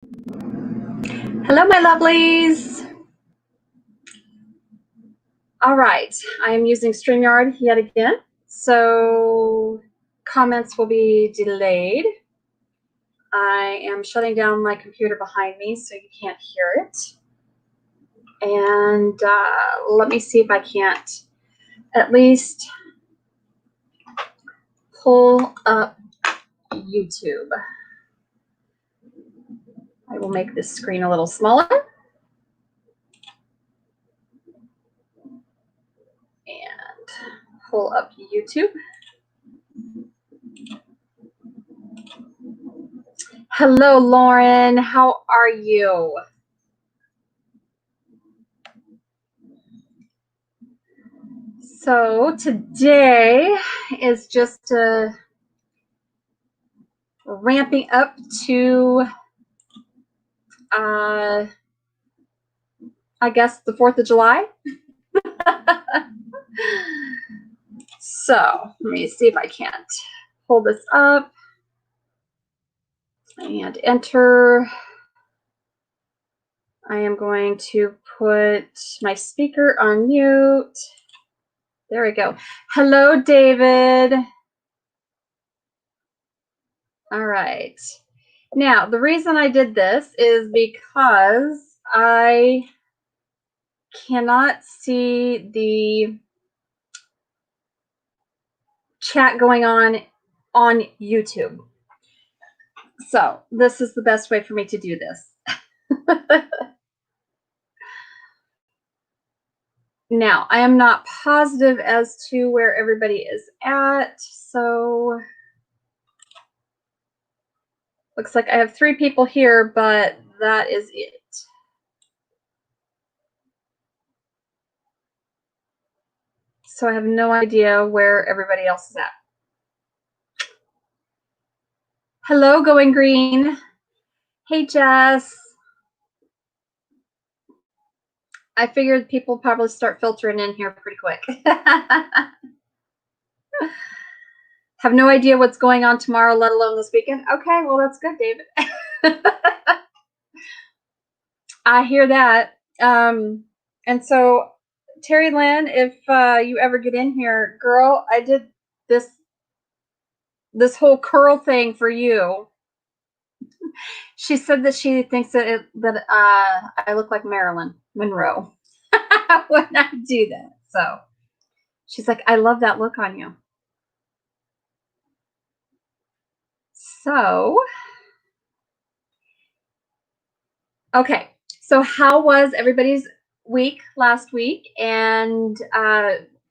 Hello, my lovelies. All right, I am using StreamYard yet again, so comments will be delayed. I am shutting down my computer behind me so you can't hear it. And let me see if I can't at least pull up YouTube. I will make this screen a little smaller. And pull up YouTube. Hello, Lauren. How are you? So today is just ramping up to, I guess, the 4th of July. So let me see if I can't pull this up and enter. I am going to put my speaker on mute. There we go. Hello, David. All right. Now, the reason I did this is because I cannot see the chat going on YouTube. So this is the best way for me to do this. Now, I am not positive as to where everybody is at, so looks like I have 3 people here, but that is it. So I have no idea where everybody else is at. Hello, Going Green. Hey, Jess. I figured people probably start filtering in here pretty quick. Have no idea what's going on tomorrow, let alone this weekend. Okay, well, that's good, David. I hear that. And so, Terry Lynn, if you ever get in here, girl, I did this whole curl thing for you. She said that she thinks that I look like Marilyn Monroe when I do that. So she's like, I love that look on you. So, okay. So how was everybody's week last week and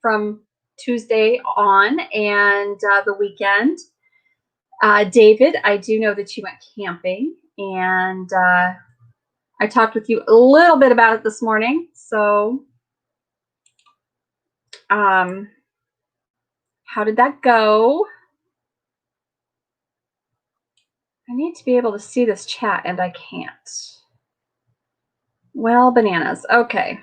from Tuesday on and the weekend? David, I do know that you went camping, and I talked with you a little bit about it this morning. So how did that go? I need to be able to see this chat, and I can't. Well, bananas. Okay.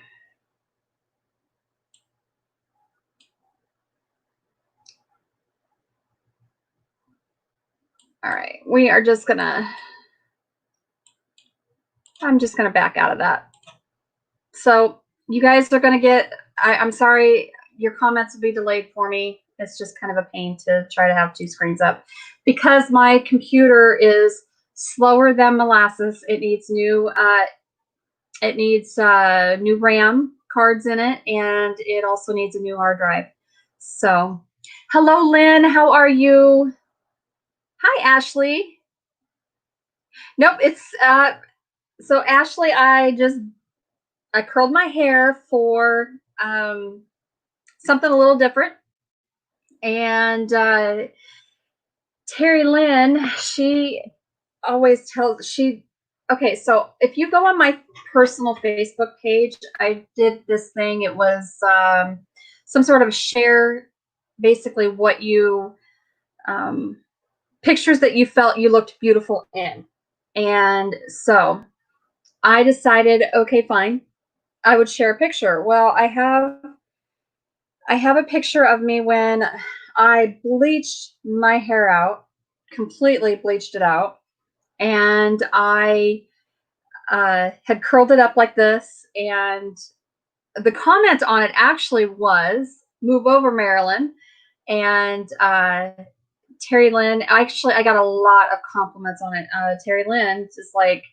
All right. We are just going to... I'm just going to back out of that. So you guys are going to get... I'm sorry, your comments will be delayed for me. It's just kind of a pain to try to have 2 screens up. Because my computer is slower than molasses, it needs new new RAM cards in it, and it also needs a new hard drive. So, hello, Lynn. How are you? Hi, Ashley. Nope, it's so Ashley, I curled my hair for something a little different, and Terry Lynn, she always tells okay, so if you go on my personal Facebook page, I did this thing. It was some sort of share, basically what you pictures that you felt you looked beautiful in. And so I decided, okay, fine, I would share a picture. Well, I have a picture of me when I bleached my hair out, completely bleached it out, and I had curled it up like this, and the comment on it actually was "Move over, Marilyn." And Terry Lynn, actually, I got a lot of compliments on it. Terry Lynn is like,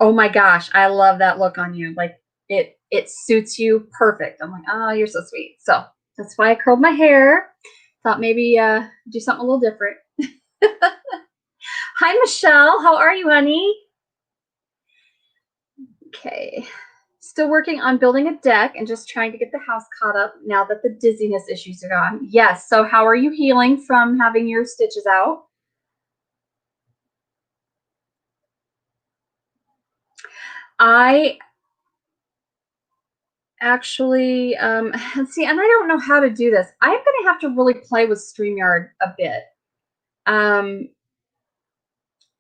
"Oh my gosh, I love that look on you. Like it suits you perfect." I'm like, "Oh, you're so sweet." So that's why I curled my hair. Thought maybe do something a little different. Hi, Michelle. How are you, honey? Okay. Still working on building a deck and just trying to get the house caught up now that the dizziness issues are gone. Yes. So how are you healing from having your stitches out? I actually, see, and I don't know how to do this. I'm going to have to really play with StreamYard a bit.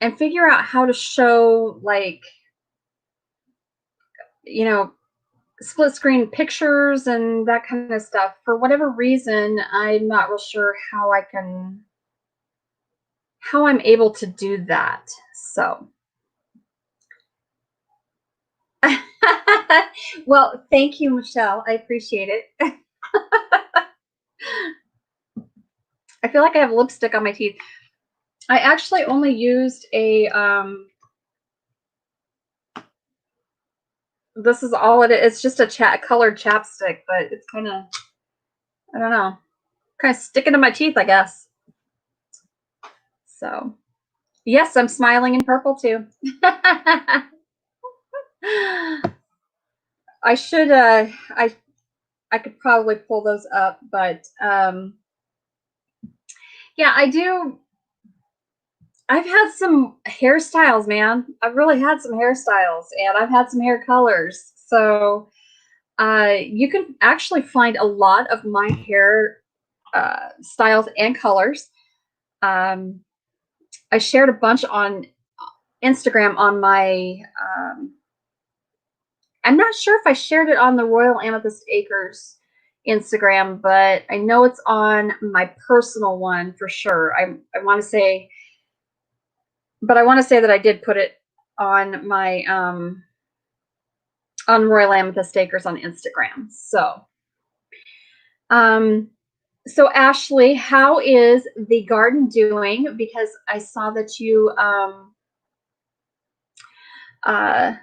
And figure out how to show, like, you know, split screen pictures and that kind of stuff. For whatever reason, I'm not real sure how I'm able to do that. So, well, thank you, Michelle. I appreciate it. I feel like I have lipstick on my teeth. I actually only used a, this is all it is. It's just a colored chapstick, but it's kind of, I don't know, kind of sticking to my teeth, I guess. So, yes, I'm smiling in purple too. I should, I could probably pull those up, but yeah, I do. I've had some hairstyles, man. I've really had some hairstyles, and I've had some hair colors. So you can actually find a lot of my hair styles and colors. I shared a bunch on Instagram on my, I'm not sure if I shared it on the Royal Amethyst Acres Instagram, but I know it's on my personal one for sure. I want to say, but I want to say that I did put it on my on Royal Amethyst Acres on Instagram. So Ashley, how is the garden doing? Because I saw that you had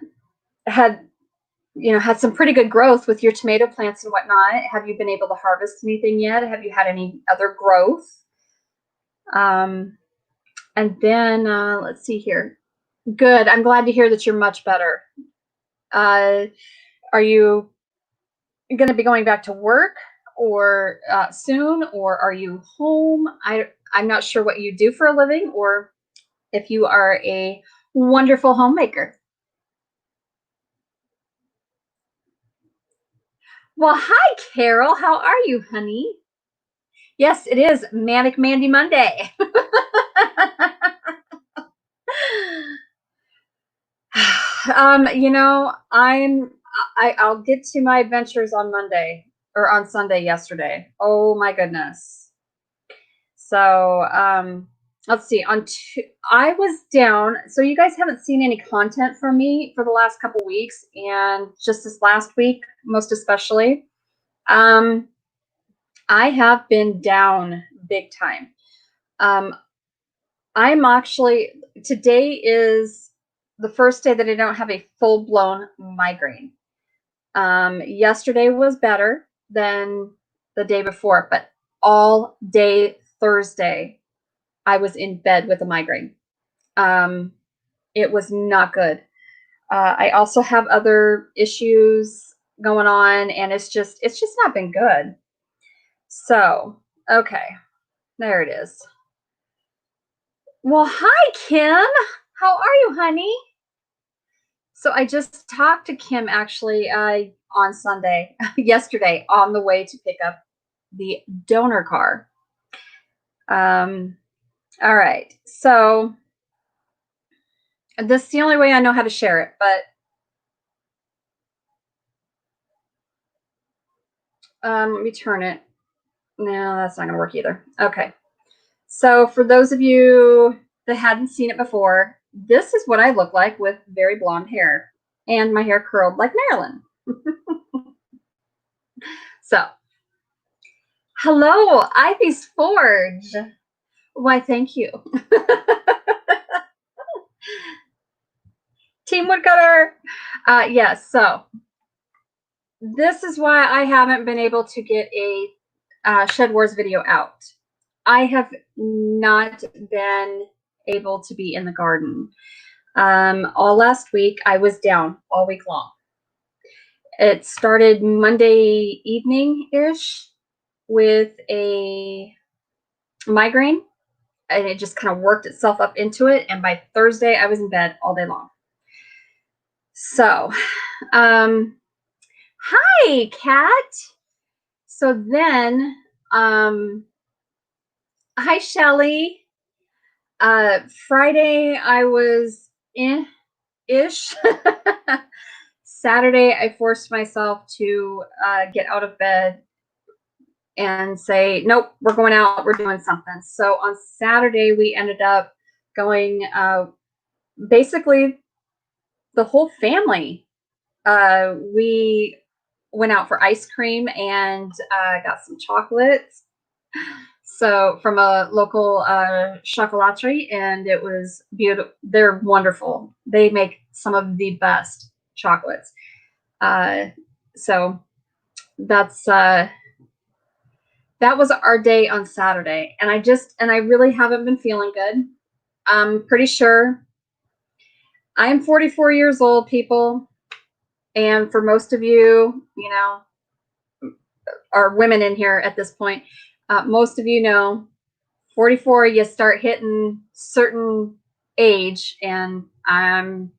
had some pretty good growth with your tomato plants and whatnot. Have you been able to harvest anything yet? Have you had any other growth? And then let's see here. Good. I'm glad to hear that you're much better. Are you going to be going back to work or soon, or are you home? I'm not sure what you do for a living, or if you are a wonderful homemaker. Well, hi, Carol. How are you, honey? Yes, it is Manic Mandy Monday. I'll get to my adventures on Monday or on Sunday yesterday. Oh my goodness. So, let's see. I was down. So you guys haven't seen any content from me for the last couple weeks, and just this last week, most especially. I have been down big time. I'm actually, today is the first day that I don't have a full-blown migraine. Yesterday was better than the day before, but all day Thursday, I was in bed with a migraine. It was not good. I also have other issues going on, and it's just not been good. So, okay, there it is. Well, hi, Kim. How are you, honey? So I just talked to Kim actually on Sunday, yesterday, on the way to pick up the donor car. All right. So this is the only way I know how to share it, but let me turn it. No, that's not going to work either. Okay. So for those of you that hadn't seen it before, this is what I look like with very blonde hair and my hair curled like Marilyn. So, hello, Ivy's Forge. Why, thank you. Team Woodcutter. Yes, so this is why I haven't been able to get a Shed Wars video out. I have not been able to be in the garden. All last week, I was down all week long. It started Monday evening-ish with a migraine, and it just kind of worked itself up into it. And by Thursday, I was in bed all day long. So, hi, Kat. So then, hi, Shelly. Friday, I was ish. Saturday, I forced myself to get out of bed and say, nope, we're going out, we're doing something. So on Saturday, we ended up going, basically the whole family. We went out for ice cream and got some chocolates. So from a local chocolaterie, and it was beautiful. They're wonderful. They make some of the best chocolates. So that's that was our day on Saturday, and I really haven't been feeling good. I'm pretty sure I'm 44 years old, people, and for most of you, you know, are women in here at this point. Most of you know, 44, you start hitting certain age, and I'm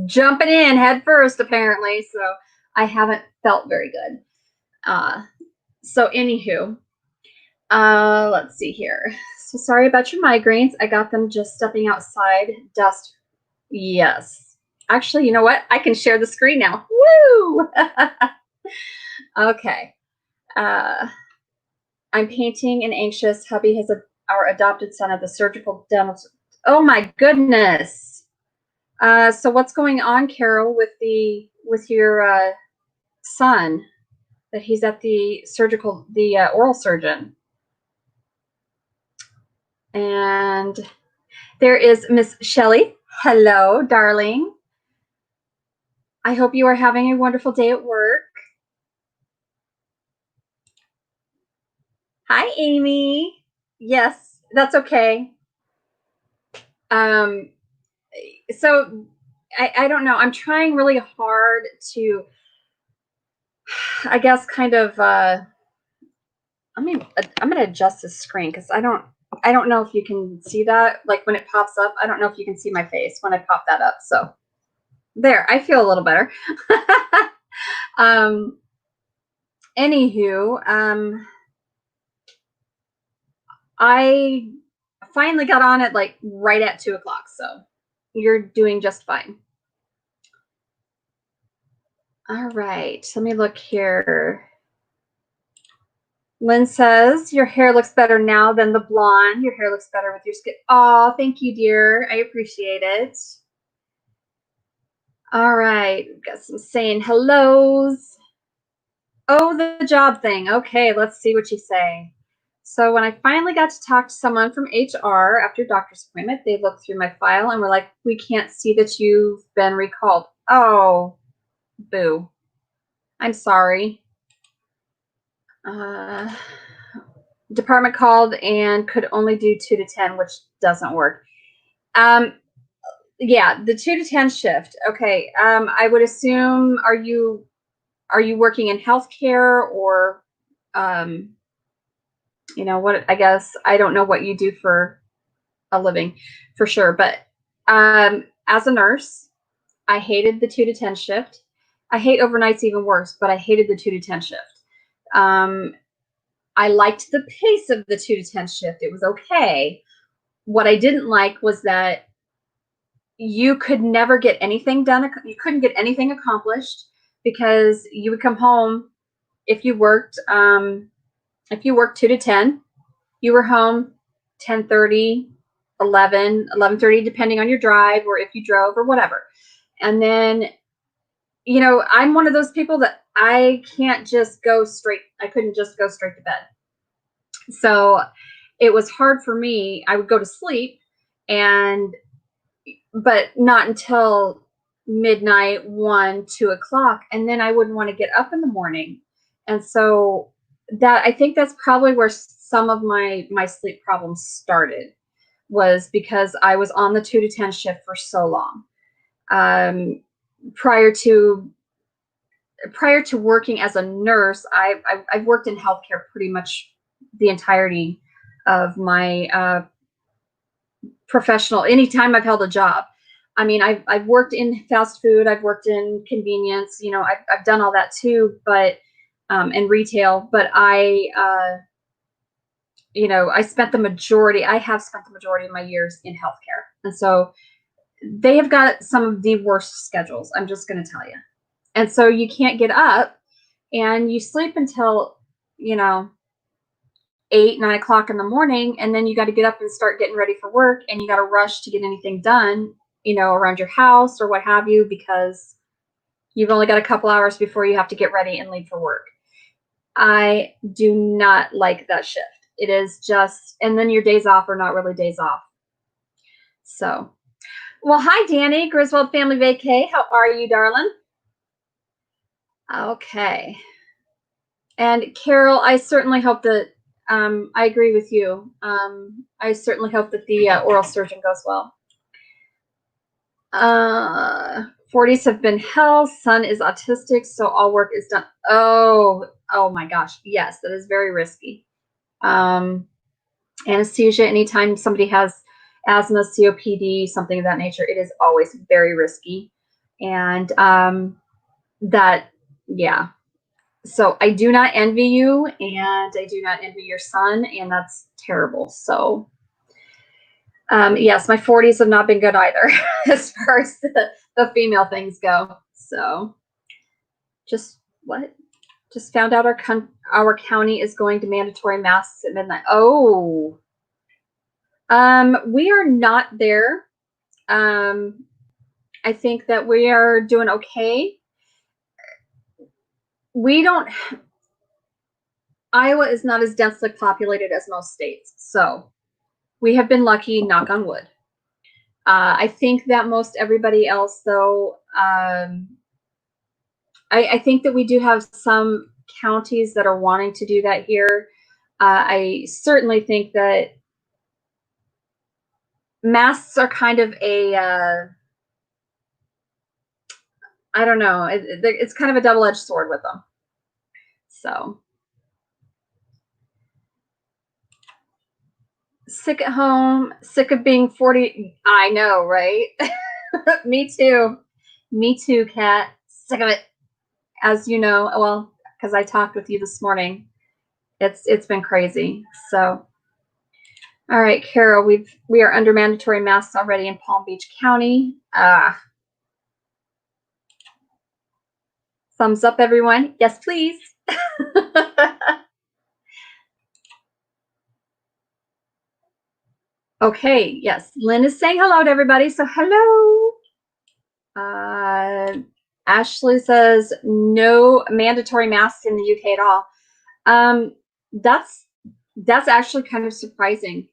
jumping in head first, apparently. So I haven't felt very good. So anywho, let's see here. So sorry about your migraines. I got them just stepping outside. Dust. Yes. Actually, you know what? I can share the screen now. Woo! Okay. I'm painting and anxious. Hubby has our adopted son at the surgical dental. Oh my goodness. So what's going on, Carol, with your son? That he's at the oral surgeon. And there is Miss Shelley. Hello, darling. I hope you are having a wonderful day at work. Hi, Amy. Yes, that's okay. So I don't know. I'm trying really hard to, I guess, kind of, I'm going to adjust the screen because I don't know if you can see that. Like when it pops up, I don't know if you can see my face when I pop that up. So there, I feel a little better. Anywho, I finally got on it like right at 2 o'clock. So you're doing just fine. All right, let me look here. Lynn says, your hair looks better now than the blonde. Your hair looks better with your skin. Oh, thank you, dear. I appreciate it. All right, we've got some saying hellos. Oh, the job thing. Okay, let's see what you say. So when I finally got to talk to someone from HR after doctor's appointment, they looked through my file and were like, we can't see that you've been recalled. Oh, boo. I'm sorry. Department called and could only do 2 to 10, which doesn't work. Yeah, the 2 to 10 shift. Okay. I would assume, are you working in healthcare or, you know what, I guess, I don't know what you do for a living for sure, but as a nurse, I hated the 2 to 10 shift. I hate overnights even worse, but I hated the 2 to 10 shift. I liked the pace of the 2 to 10 shift. It was okay. What I didn't like was that you could never get anything done. You couldn't get anything accomplished because you would come home if you worked 2 to 10, you were home 10:30, 11:30, depending on your drive or if you drove or whatever. And then, you know, I'm one of those people that I can't just go straight. I couldn't just go straight to bed. So it was hard for me. I would go to sleep but not until midnight, 1, 2 o'clock. And then I wouldn't want to get up in the morning. And so I think that's probably where some of my sleep problems started, was because I was on the 2 to 10 shift for so long. Prior to working as a nurse, I've worked in healthcare pretty much the entirety of my professional, anytime I've held a job. I mean, I've worked in fast food, I've worked in convenience, you know, I've done all that too, but and retail, but you know, I have spent the majority of my years in healthcare. And so they have got some of the worst schedules, I'm just going to tell you. And so you can't get up and you sleep until, you know, 8, 9 o'clock in the morning. And then you got to get up and start getting ready for work. And you got to rush to get anything done, you know, around your house or what have you, because you've only got a couple hours before you have to get ready and leave for work. I do not like that shift. It is just, and then your days off are not really days off. So, well, hi, Danny, Griswold Family Vacay. How are you, darling? Okay. And Carol, I certainly hope that, I agree with you. I certainly hope that the oral surgeon goes well. 40s have been hell. Son is autistic, so all work is done. Oh my gosh. Yes, that is very risky. Anesthesia, anytime somebody has asthma, COPD, something of that nature, it is always very risky. And yeah. So I do not envy you, and I do not envy your son, and that's terrible. So yes, my 40s have not been good either as far as the female things go. So just found out our county is going to mandatory masks at midnight. Oh, we are not there. I think that we are doing okay. Iowa is not as densely populated as most states, so we have been lucky, knock on wood. I think that most everybody else, though, I think that we do have some counties that are wanting to do that here. I certainly think that masks are kind of a, I don't know, it's kind of a double-edged sword with them. So. Sick at home, sick of being 40. I know, right? Me too. Me too, Kat. Sick of it. As you know, well, because I talked with you this morning. It's been crazy. So, all right, Carol, we are under mandatory masks already in Palm Beach County. Thumbs up, everyone. Yes, please. Okay, yes. Lynn is saying hello to everybody. So hello. Ashley says no mandatory masks in the UK at all. That's actually kind of surprising.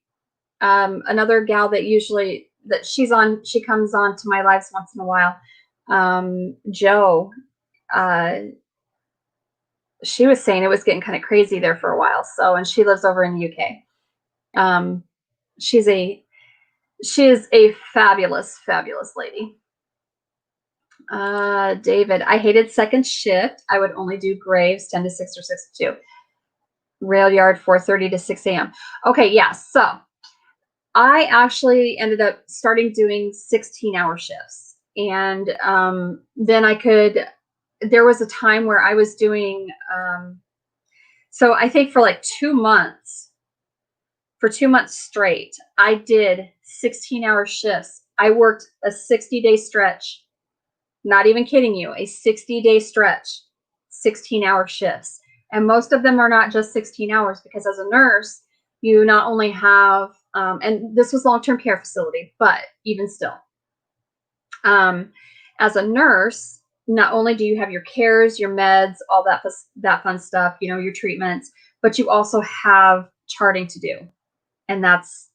Another gal that she comes on to my lives once in a while. Jo, she was saying it was getting kind of crazy there for a while. So, and she lives over in the UK. She is a fabulous, fabulous lady. David, I hated second shift. I would only do graves 10 to 6 or 6 to 2. Rail yard 4:30 to 6 a.m. Okay, yeah. So I actually ended up starting doing 16-hour shifts. And then there was a time where I was doing, so I think for like 2 months, for 2 months straight, I did 16-hour shifts. I worked a 60-day stretch. Not even kidding you, a 60-day stretch, 16-hour shifts. And most of them are not just 16 hours, because as a nurse, you not only have And this was long-term care facility, but even still, as a nurse, not only do you have your cares, your meds, all that fun stuff, you know, your treatments, but you also have charting to do. And that's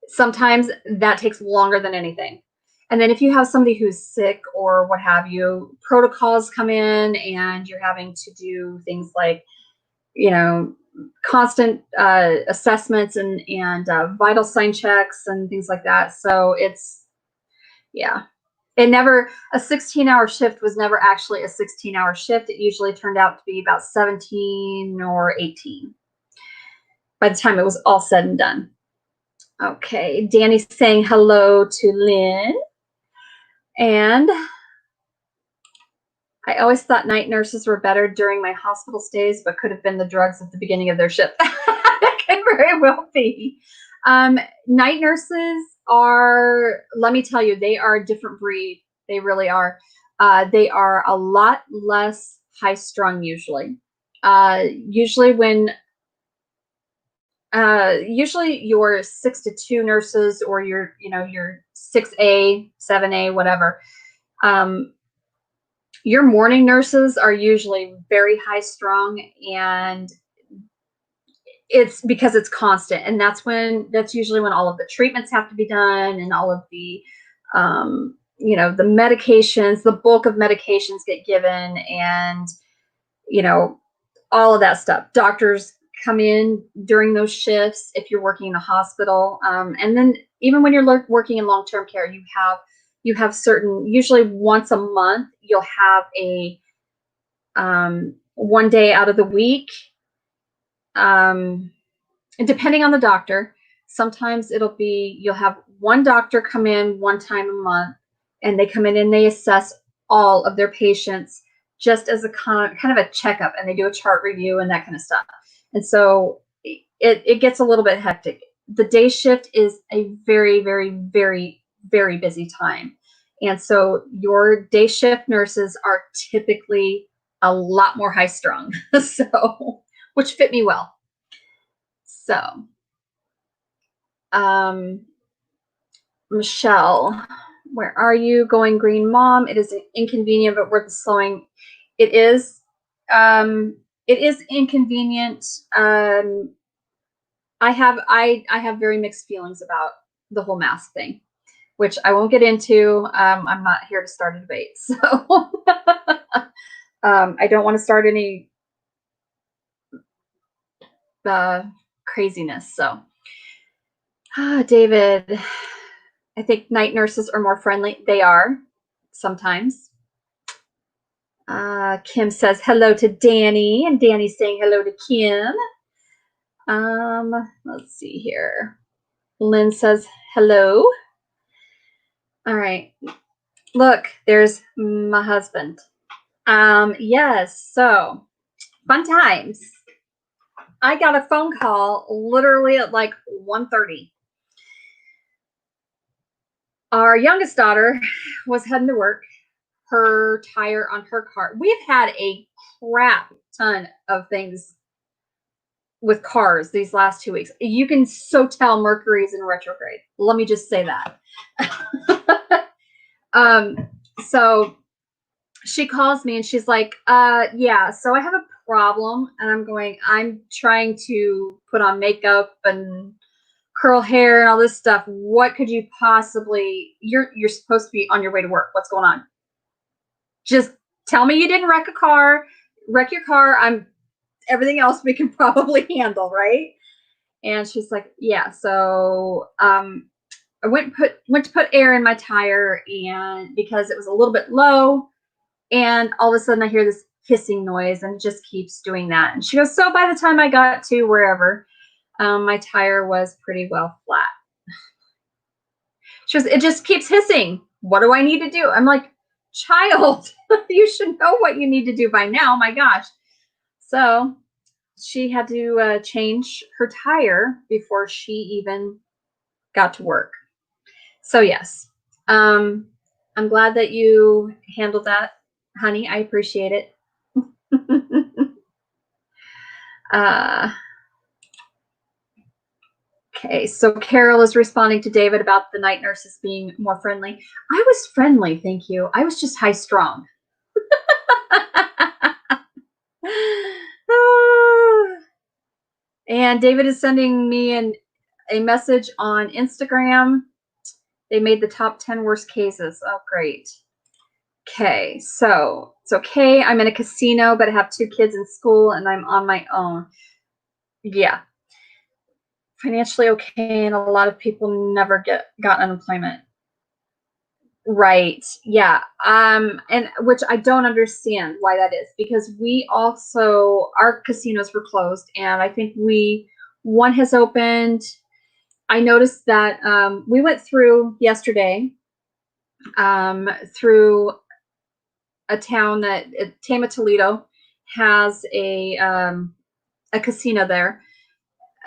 sometimes that takes longer than anything. And then if you have somebody who's sick or what have you, protocols come in and you're having to do things like, you know, constant assessments and vital sign checks and things like that. So it's, yeah, a 16-hour shift was never actually a 16-hour shift. It usually turned out to be about 17 or 18 by the time it was all said and done. Okay, Danny's saying hello to Lynn. And I always thought night nurses were better during my hospital stays, but could have been the drugs at the beginning of their shift. That could very well be. Night nurses are, let me tell you, they are a different breed. They really are. They are a lot less high-strung usually. Usually your 6 to 2 nurses or your 6A, 7A, whatever. Your morning nurses are usually very high strung, and it's because it's constant. And that's usually when all of the treatments have to be done and all of the, the medications, the bulk of medications get given, and, all of that stuff. Doctors come in during those shifts if you're working in a hospital. And then even when you're working in long-term care, you have certain, usually once a month, you'll have a one day out of the week. And depending on the doctor, sometimes you'll have one doctor come in one time a month, and they come in and they assess all of their patients just as a kind of a checkup, and they do a chart review and that kind of stuff. And so it gets a little bit hectic. The day shift is a very, very, very, very busy time. And so your day shift nurses are typically a lot more high strung, so, which fit me well. So, Michelle, where are you? Going green, Mom. It is inconvenient, but worth the slowing. It is inconvenient. I have very mixed feelings about the whole mask thing, which I won't get into. I'm not here to start a debate, so I don't want to start any craziness. So, David, I think night nurses are more friendly. They are sometimes. Kim says hello to Danny, and Danny's saying hello to Kim. Let's see here. Lynn says hello. All right. Look, there's my husband. Yes, so fun times. I got a phone call literally at like 1:30. Our youngest daughter was heading to work. Her tire on her car. We've had a crap ton of things with cars these last 2 weeks. You can so tell Mercury's in retrograde. Let me just say that. So she calls me and she's like, yeah, so I have a problem. And I'm trying to put on makeup and curl hair and all this stuff. What could you possibly, you're supposed to be on your way to work. What's going on? Just tell me you didn't wreck your car. Everything else we can probably handle, right? And she's like, yeah. So I went to put air in my tire, and because it was a little bit low, and all of a sudden I hear this hissing noise, and it just keeps doing that. And she goes, so by the time I got to wherever, my tire was pretty well flat. She goes, it just keeps hissing. What do I need to do? I'm like, child, you should know what you need to do by now. My gosh. So she had to change her tire before she even got to work. So yes, I'm glad that you handled that, honey. I appreciate it. Okay, so Carol is responding to David about the night nurses being more friendly. I was friendly, thank you. I was just high strung. And David is sending me a message on Instagram. They made the top 10 worst cases. Oh, great. Okay, so it's okay. I'm in a casino, but I have 2 kids in school and I'm on my own. Yeah. Financially okay, and a lot of people never got unemployment. Right. Yeah. And which I don't understand why that is, because we also, our casinos were closed, and I think one has opened. I noticed that we went through yesterday through a town that Tama Toledo has a casino there,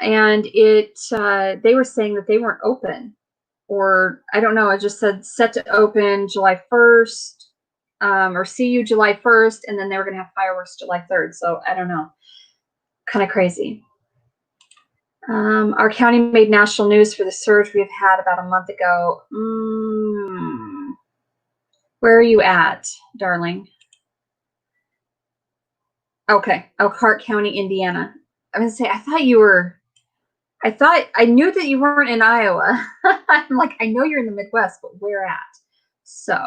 and they were saying that they weren't open, or I don't know. It just said set to open July 1st, or see you July 1st, and then they were going to have fireworks July 3rd. So I don't know. Kind of crazy. Our county made national news for the surge we've had about a month ago. Where are you at, darling? Okay. Elkhart County, Indiana. I was going to say, I knew that you weren't in Iowa. I'm like, I know you're in the Midwest, but where at? So,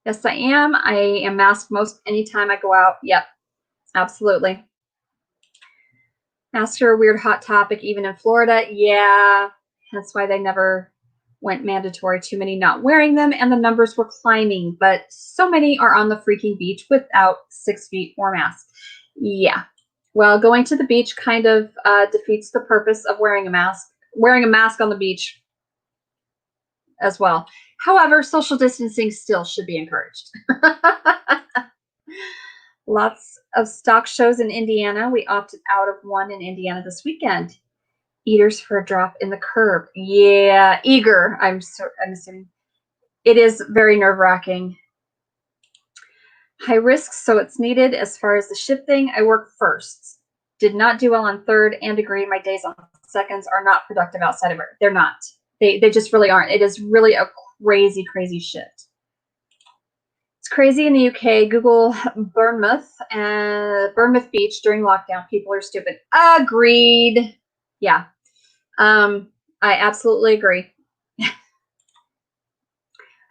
yes, I am. I am masked most anytime I go out. Yep, absolutely. Masks are a weird hot topic, even in Florida. Yeah, that's why they never went mandatory. Too many not wearing them, and the numbers were climbing. But so many are on the freaking beach without 6 feet or masks. Yeah. Well, going to the beach kind of defeats the purpose of wearing a mask. Wearing a mask on the beach as well. However, social distancing still should be encouraged. Lots of stock shows in Indiana. We opted out of one in Indiana this weekend. Eaters for a drop in the curb. Yeah, eager. I'm assuming. It is very nerve-wracking. High risk, so it's needed. As far as the shifting, I work firsts. Did not do well on third, and agree my days on seconds are not productive outside of it. They're not. They just really aren't. It is really a crazy, crazy shift. It's crazy in the UK. Google Bournemouth Beach during lockdown. People are stupid. Agreed. Yeah. I absolutely agree.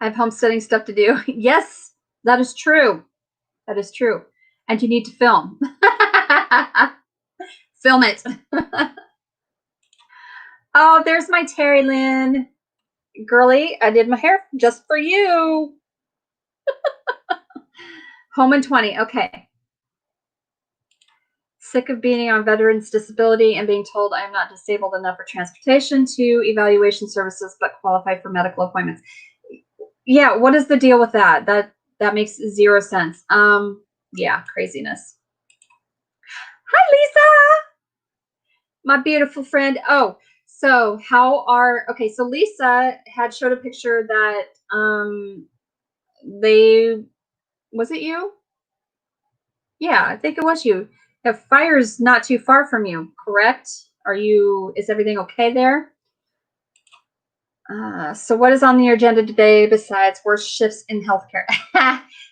I have homesteading stuff to do. Yes, that is true. That is true. And you need to film. Film it. Oh, there's my Terry Lynn. Girly, I did my hair just for you. Home in 20. Okay. Sick of being on veterans disability and being told I am not disabled enough for transportation to evaluation services, but qualify for medical appointments. Yeah, what is the deal with that? That makes zero sense. Yeah, craziness. Hi, Lisa, my beautiful friend. Oh, so so Lisa had showed a picture that was it you? Yeah, I think it was you. The fire's not too far from you, correct? Is everything okay there? So what is on the agenda today besides worst shifts in healthcare?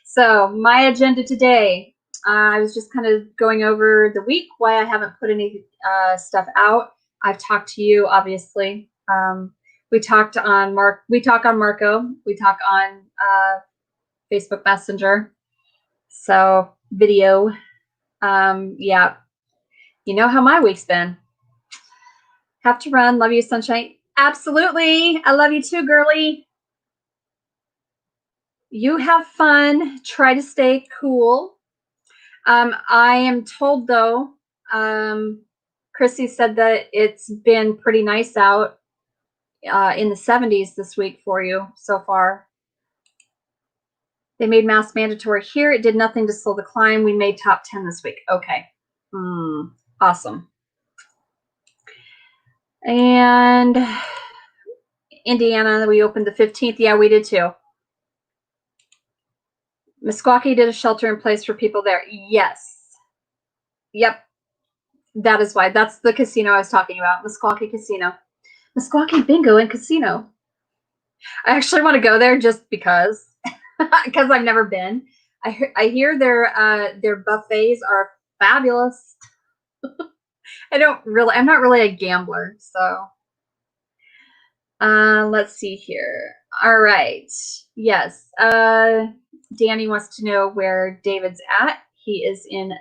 So my agenda today, I was just kind of going over the week, why I haven't put any stuff out. I've talked to you, obviously. We talked on Marco. We talk on Facebook Messenger. So video. Yeah. You know how my week's been. Have to run. Love you, sunshine. Absolutely. I love you too, girly. You have fun. Try to stay cool. I am told, though, Chrissy said that it's been pretty nice out in the 70s this week for you so far. They made masks mandatory here. It did nothing to slow the climb. We made top 10 this week. Okay. Awesome. And Indiana, we opened the 15th. Yeah, we did too. Meskwaki did a shelter in place for people there. Yes. Yep. That is why. That's the casino I was talking about, Meskwaki Casino. Meskwaki Bingo and Casino. I actually want to go there just because I've never been. I hear their buffets are fabulous. I'm not really a gambler, so let's see here. All right. Yes. Danny wants to know where David's at. He is in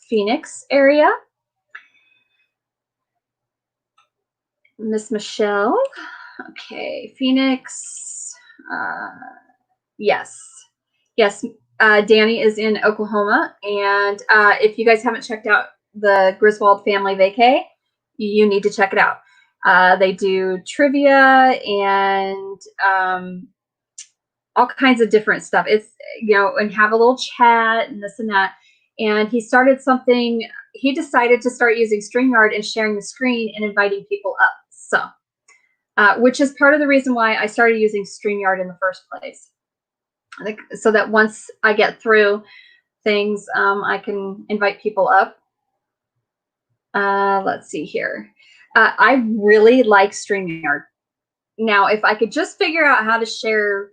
Phoenix area. Miss Michelle. Okay, Phoenix. Yes. Danny is in Oklahoma, and if you guys haven't checked out the Griswold family vacay, you need to check it out. They do trivia and all kinds of different stuff. It's, and have a little chat and this and that. And he started something. He decided to start using StreamYard and sharing the screen and inviting people up. So, which is part of the reason why I started using StreamYard in the first place. So that once I get through things, I can invite people up. Let's see here. I really like StreamYard. Now, if I could just figure out how to share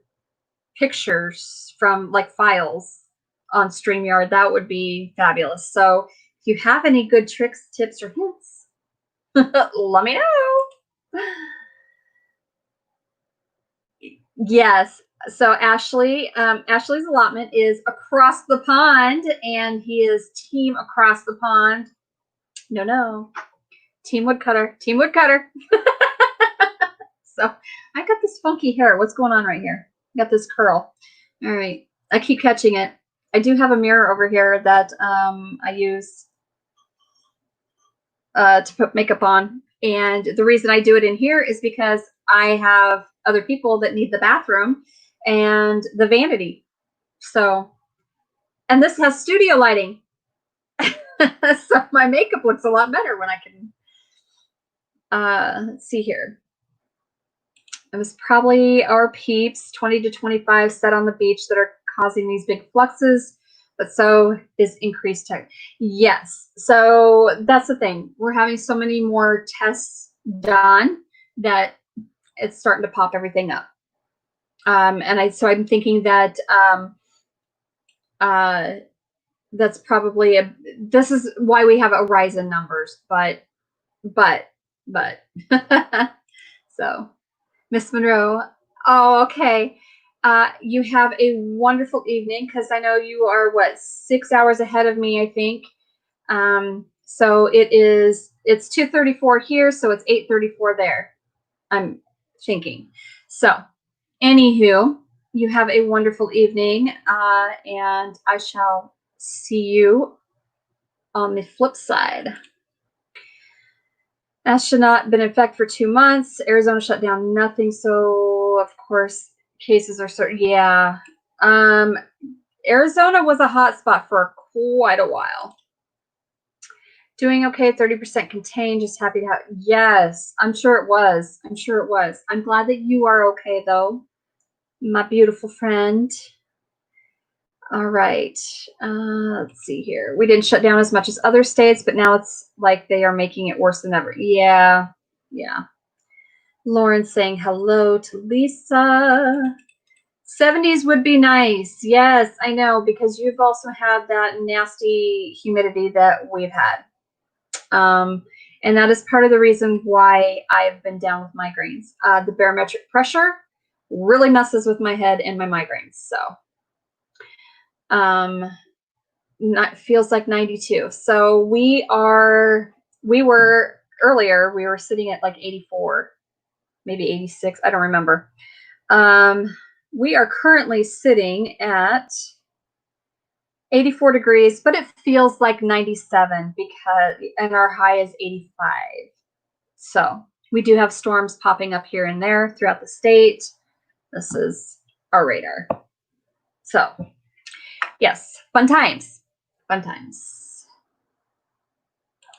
pictures from like files on StreamYard, that would be fabulous. So if you have any good tricks, tips, or hints, let me know. Yes. So Ashley's allotment is across the pond, and he is team across the pond. No. Team woodcutter. So I got this funky hair. What's going on right here? I got this curl. All right. I keep catching it. I do have a mirror over here that I use to put makeup on. And the reason I do it in here is because I have other people that need the bathroom and the vanity. So, and this has studio lighting. So my makeup looks a lot better when I can, let's see here. It was probably our peeps, 20 to 25 set on the beach, that are causing these big fluxes, but so is increased tech. Yes, so that's the thing. We're having so many more tests done that it's starting to pop everything up. So I'm thinking that that's probably this is why we have a rise in numbers, but so Miss Monroe. Oh, okay. You have a wonderful evening, because I know you are 6 hours ahead of me, I think. So it's 2:34 here, so it's 8:34 there, I'm thinking. So anywho, you have a wonderful evening, and I shall see you on the flip side. Astronaut been in effect for 2 months. Arizona shut down nothing, so of course cases are certain. Yeah. Arizona was a hot spot for quite a while. Doing okay, 30% contained, just happy to have. Yes, I'm sure it was. I'm glad that you are okay, though, my beautiful friend. All right. Let's see here. We didn't shut down as much as other states, but now it's like they are making it worse than ever. Yeah. Lauren saying hello to Lisa. 70s would be nice. Yes, I know, because you've also had that nasty humidity that we've had. And that is part of the reason why I've been down with migraines. The barometric pressure really messes with my head and my migraines. So feels like 92. So we were earlier, we were sitting at like 84, maybe 86. I don't remember. We are currently sitting at 84 degrees, but it feels like 97 and our high is 85. So we do have storms popping up here and there throughout the state. This is our radar. So yes, fun times.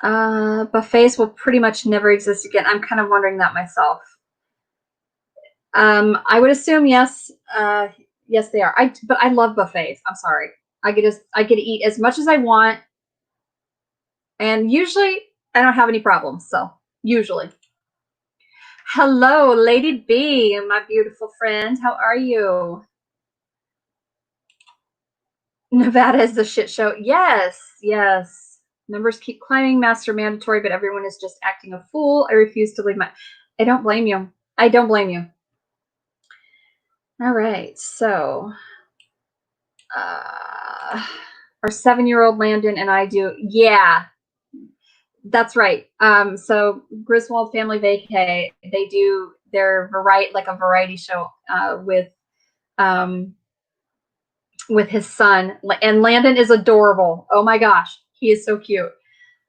Buffets will pretty much never exist again. I'm kind of wondering that myself. I would assume yes. Yes, they are. But I love buffets. I'm sorry. I get to eat as much as I want. And usually I don't have any problems. So usually. Hello, Lady B, my beautiful friend. How are you? Nevada is a shit show. Yes, yes. Numbers keep climbing, masks are mandatory, but everyone is just acting a fool. I refuse to leave my... I don't blame you. I don't blame you. All right, so our 7-year-old Landon and I do, yeah, that's right. So Griswold Family Vacay, they do their variety show with his son, and Landon is adorable. Oh my gosh, he is so cute.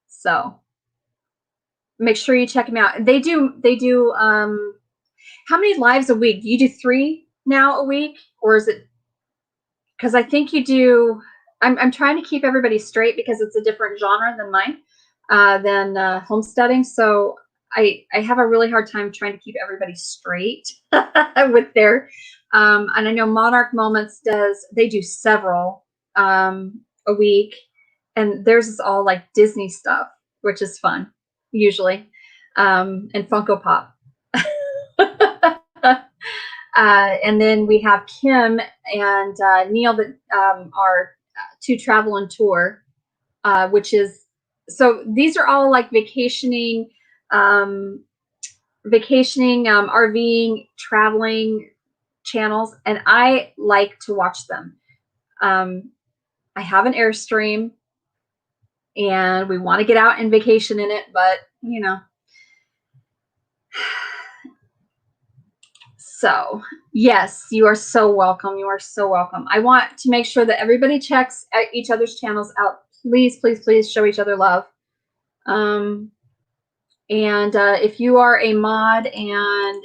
So make sure you check him out. They do how many lives a week? Do you do 3 now a week, or is it, because I think you do, I'm trying to keep everybody straight because it's a different genre than mine, than homesteading. So I have a really hard time trying to keep everybody straight with their, and I know Monarch Moments they do several a week, and theirs is all like Disney stuff, which is fun usually, and Funko Pop. And then we have Kim and Neil that are to travel and tour, which is, so these are all like vacationing, RVing, traveling channels, and I like to watch them. I have an Airstream, and we want to get out and vacation in it, but you know. So yes, you are so welcome. You are so welcome. I want to make sure that everybody checks each other's channels out. Please, please, please show each other love. And if you are a mod and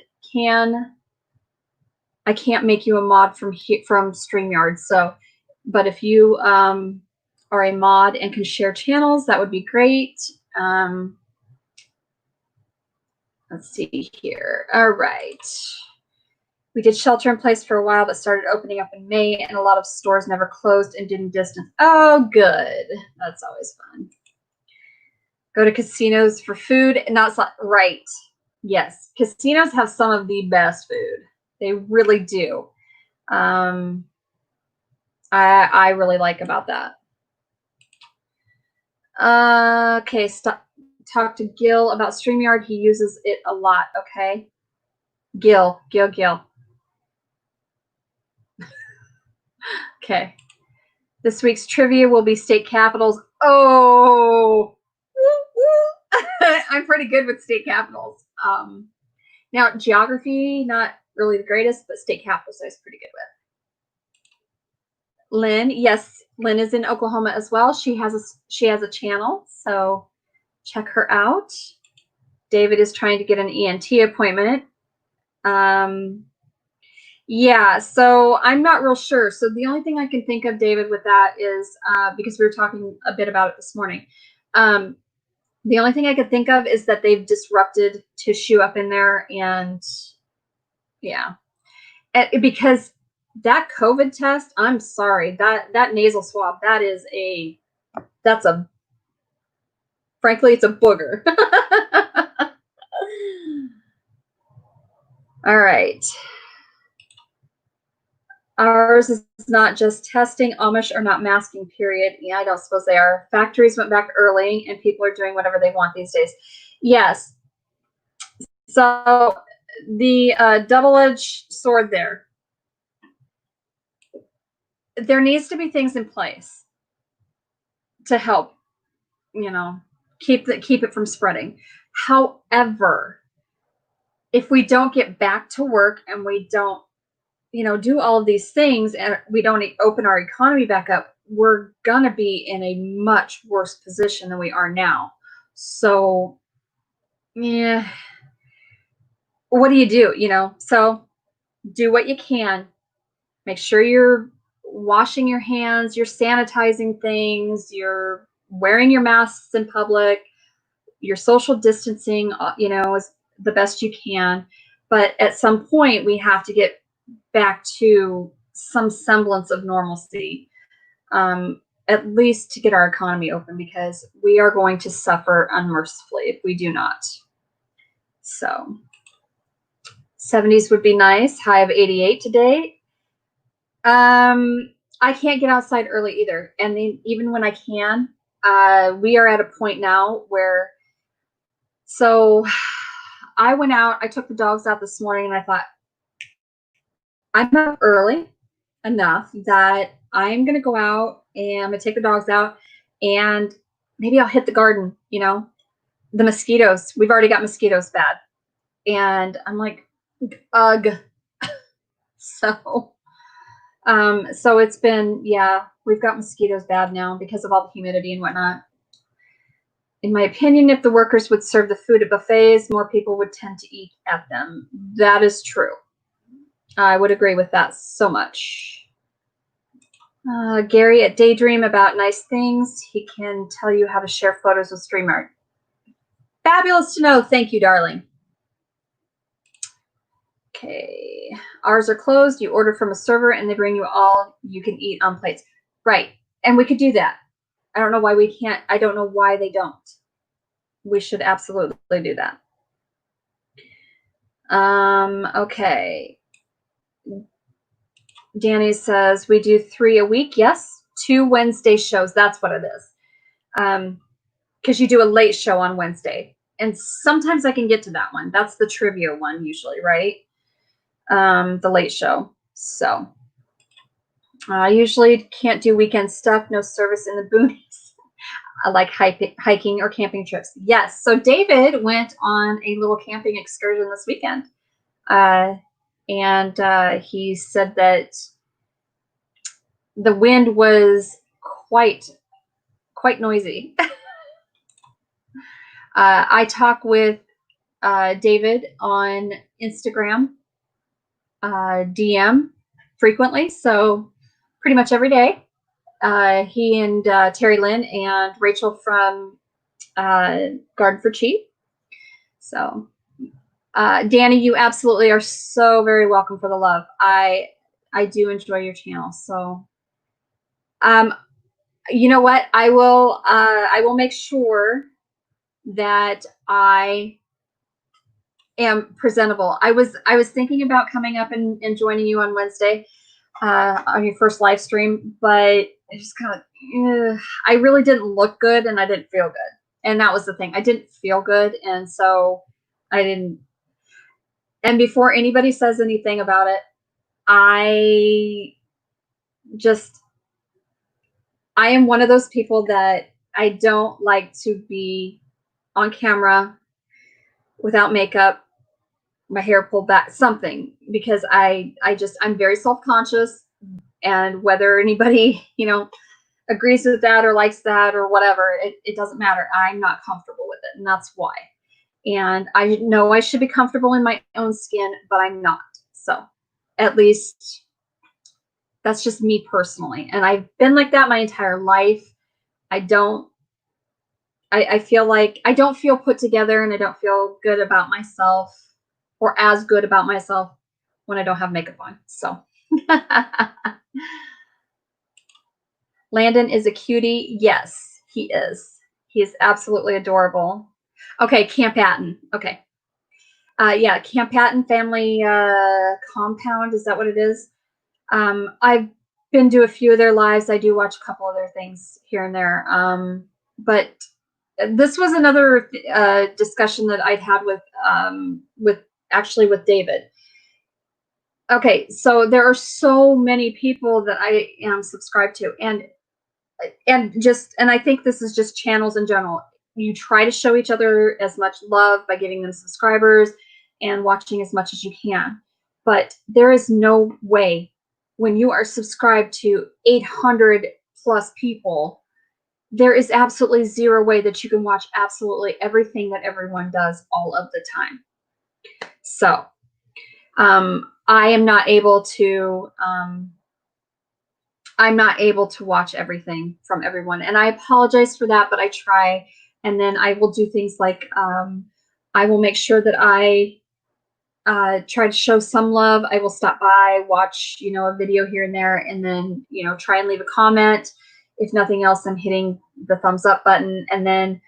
I can't make you a mod from StreamYard. So, but if you are a mod and can share channels, that would be great. Let's see here. All right. We did shelter in place for a while, but started opening up in May, and a lot of stores never closed and didn't distance. Oh, good. That's always fun. Go to casinos for food, and that's right. Yes, casinos have some of the best food. They really do. I really like about that. Okay, talk to Gil about StreamYard. He uses it a lot. Okay, Gil. Okay. This week's trivia will be state capitals. Oh, I'm pretty good with state capitals. Now geography, not really the greatest, but state capitals I was pretty good with. Lynn, yes, Lynn is in Oklahoma as well. She has a channel, so check her out. David is trying to get an ENT appointment. Yeah, so I'm not real sure. So the only thing I can think of, David, with that is because we were talking a bit about it this morning. The only thing I could think of is that they've disrupted tissue up in there, and yeah, because that COVID test, I'm sorry, that nasal swab, frankly, it's a booger. All right. Ours is not just testing. Amish are not masking, period. Yeah, I don't suppose they are. Factories went back early, and people are doing whatever they want these days. Yes. So the double-edged sword there. There needs to be things in place to help, keep it from spreading. However, if we don't get back to work and we don't, do all of these things, and we don't open our economy back up, we're gonna be in a much worse position than we are now. So, yeah, what do you do? So do what you can. Make sure you're washing your hands, you're sanitizing things, you're wearing your masks in public, you're social distancing, as the best you can. But at some point, we have to get back to some semblance of normalcy. at least to get our economy open, because we are going to suffer unmercifully if we do not. So 70s would be nice. High of 88 today. I can't get outside early either. And then even when I can, we are at a point now where, so I went out, I took the dogs out this morning, and I thought, I'm up early enough that I'm going to go out and I'm going to take the dogs out, and maybe I'll hit the garden, you know, the mosquitoes. We've already got mosquitoes bad. And I'm like, ugh. So it's been, yeah, we've got mosquitoes bad now because of all the humidity and whatnot. In my opinion, if the workers would serve the food at buffets, more people would tend to eat at them. That is true. I would agree with that so much. Gary at Daydream about nice things. He can tell you how to share photos with StreamYard. Fabulous to know. Thank you, darling. Okay. Ours are closed. You order from a server and they bring you all you can eat on plates. Right. And we could do that. I don't know why we can't. I don't know why they don't. We should absolutely do that. Okay. Danny says we do 3 a week. Yes. 2 Wednesday shows. That's what it is. Because you do a late show on Wednesday. And sometimes I can get to that one. That's the trivia one usually, right? The late show. So I usually can't do weekend stuff. No service in the boonies. I like hiking or camping trips. Yes. So David went on a little camping excursion this weekend. And he said that the wind was quite noisy. I talk with David on Instagram, DM frequently, so pretty much every day. He and Terry Lynn and Rachel from Garden for Cheap. So Danny, you absolutely are so very welcome for the love. I do enjoy your channel. So you know what? I will make sure that I am presentable. I was thinking about coming up and joining you on Wednesday on your first live stream, but I just kind of, I really didn't look good and I didn't feel good. And that was the thing. I didn't feel good. And so I didn't. And before anybody says anything about it, I am one of those people that I don't like to be on camera without makeup, my hair pulled back, something, because I'm very self-conscious, and whether anybody, you know, agrees with that or likes that or whatever, it doesn't matter. I'm not comfortable with it, and that's why. And I know I should be comfortable in my own skin, but I'm not. So at least that's just me personally. And I've been like that my entire life. I feel like I don't feel put together, and I don't feel good about myself, or as good about myself, when I don't have makeup on. So Landon is a cutie. Yes, he is. He is absolutely adorable. Okay, Camp Hatton. Okay. Yeah, Camp Hatton Family Compound. Is that what it is? I've been to a few of their lives. I do watch a couple of their things here and there. But this was another discussion that I'd had with David. Okay, so there are so many people that I am subscribed to, and I think this is just channels in general. You try to show each other as much love by giving them subscribers and watching as much as you can. But there is no way, when you are subscribed to 800 plus people, there is absolutely zero way that you can watch absolutely everything that everyone does all of the time. So I am not able to watch everything from everyone, and I apologize for that, but I try. And then I will do things like I will make sure that I try to show some love. I will stop by, watch, you know, a video here and there, and then, you know, try and leave a comment. if nothing else, I'm hitting the thumbs up button. And then,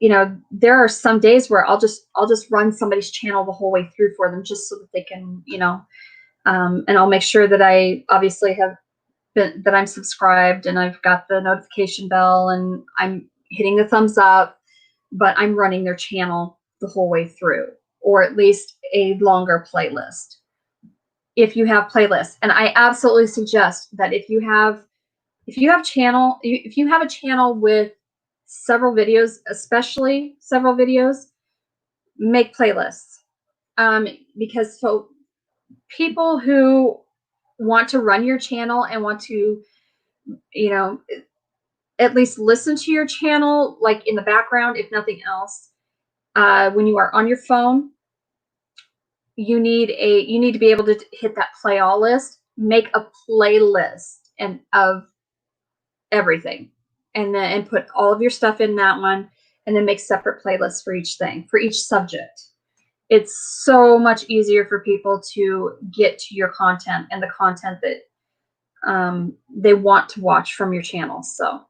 you know, there are some days where I'll just run somebody's channel the whole way through for them, just so that they can, you know, and I'll make sure that I obviously have been, that I'm subscribed and I've got the notification bell and I'm hitting the thumbs up, but I'm running their channel the whole way through, or at least a longer playlist. If you have playlists, and I absolutely suggest that if you have a channel with several videos, especially several videos, make playlists. Because so people who want to run your channel and want to, you know, at least listen to your channel, like in the background, if nothing else, when you are on your phone, you need to be able to hit that play all list, make a playlist and of everything, and then put all of your stuff in that one, and then make separate playlists for each thing, for each subject. It's so much easier for people to get to your content and the content that they want to watch from your channel. So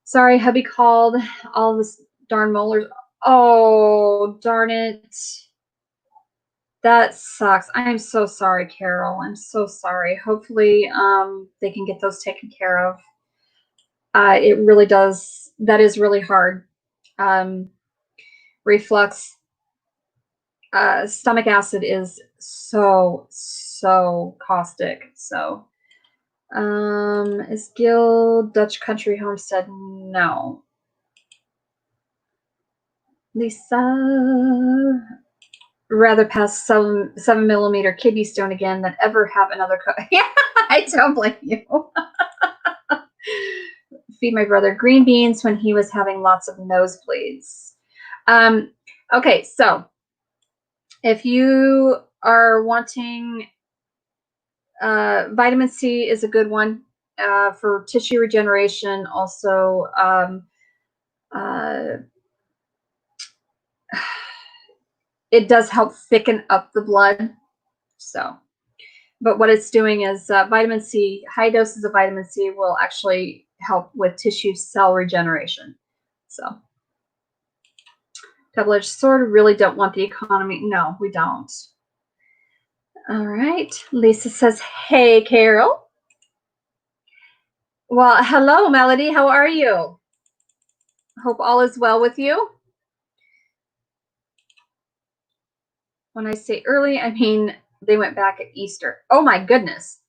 sorry, hubby called. All this darn molars. Oh, darn it. That sucks. I am so sorry, Carol. I'm so sorry. Hopefully they can get those taken care of. It really does. That is really hard. Reflux, stomach acid is so caustic. So is Gil Dutch Country Homestead? No. Lisa, rather pass 7mm kidney stone again than ever have another yeah, I don't blame you. Feed my brother green beans when he was having lots of nosebleeds. Okay, so if you are wanting, vitamin C is a good one for tissue regeneration. Also, it does help thicken up the blood. So, but what it's doing is vitamin C, high doses of vitamin C will actually help with tissue cell regeneration. So, double-edged sword, really don't want the economy. No, we don't. All right. Lisa says, hey, Carol. Well, hello, Melody. How are you? Hope all is well with you. When I say early, I mean they went back at Easter. Oh, my goodness.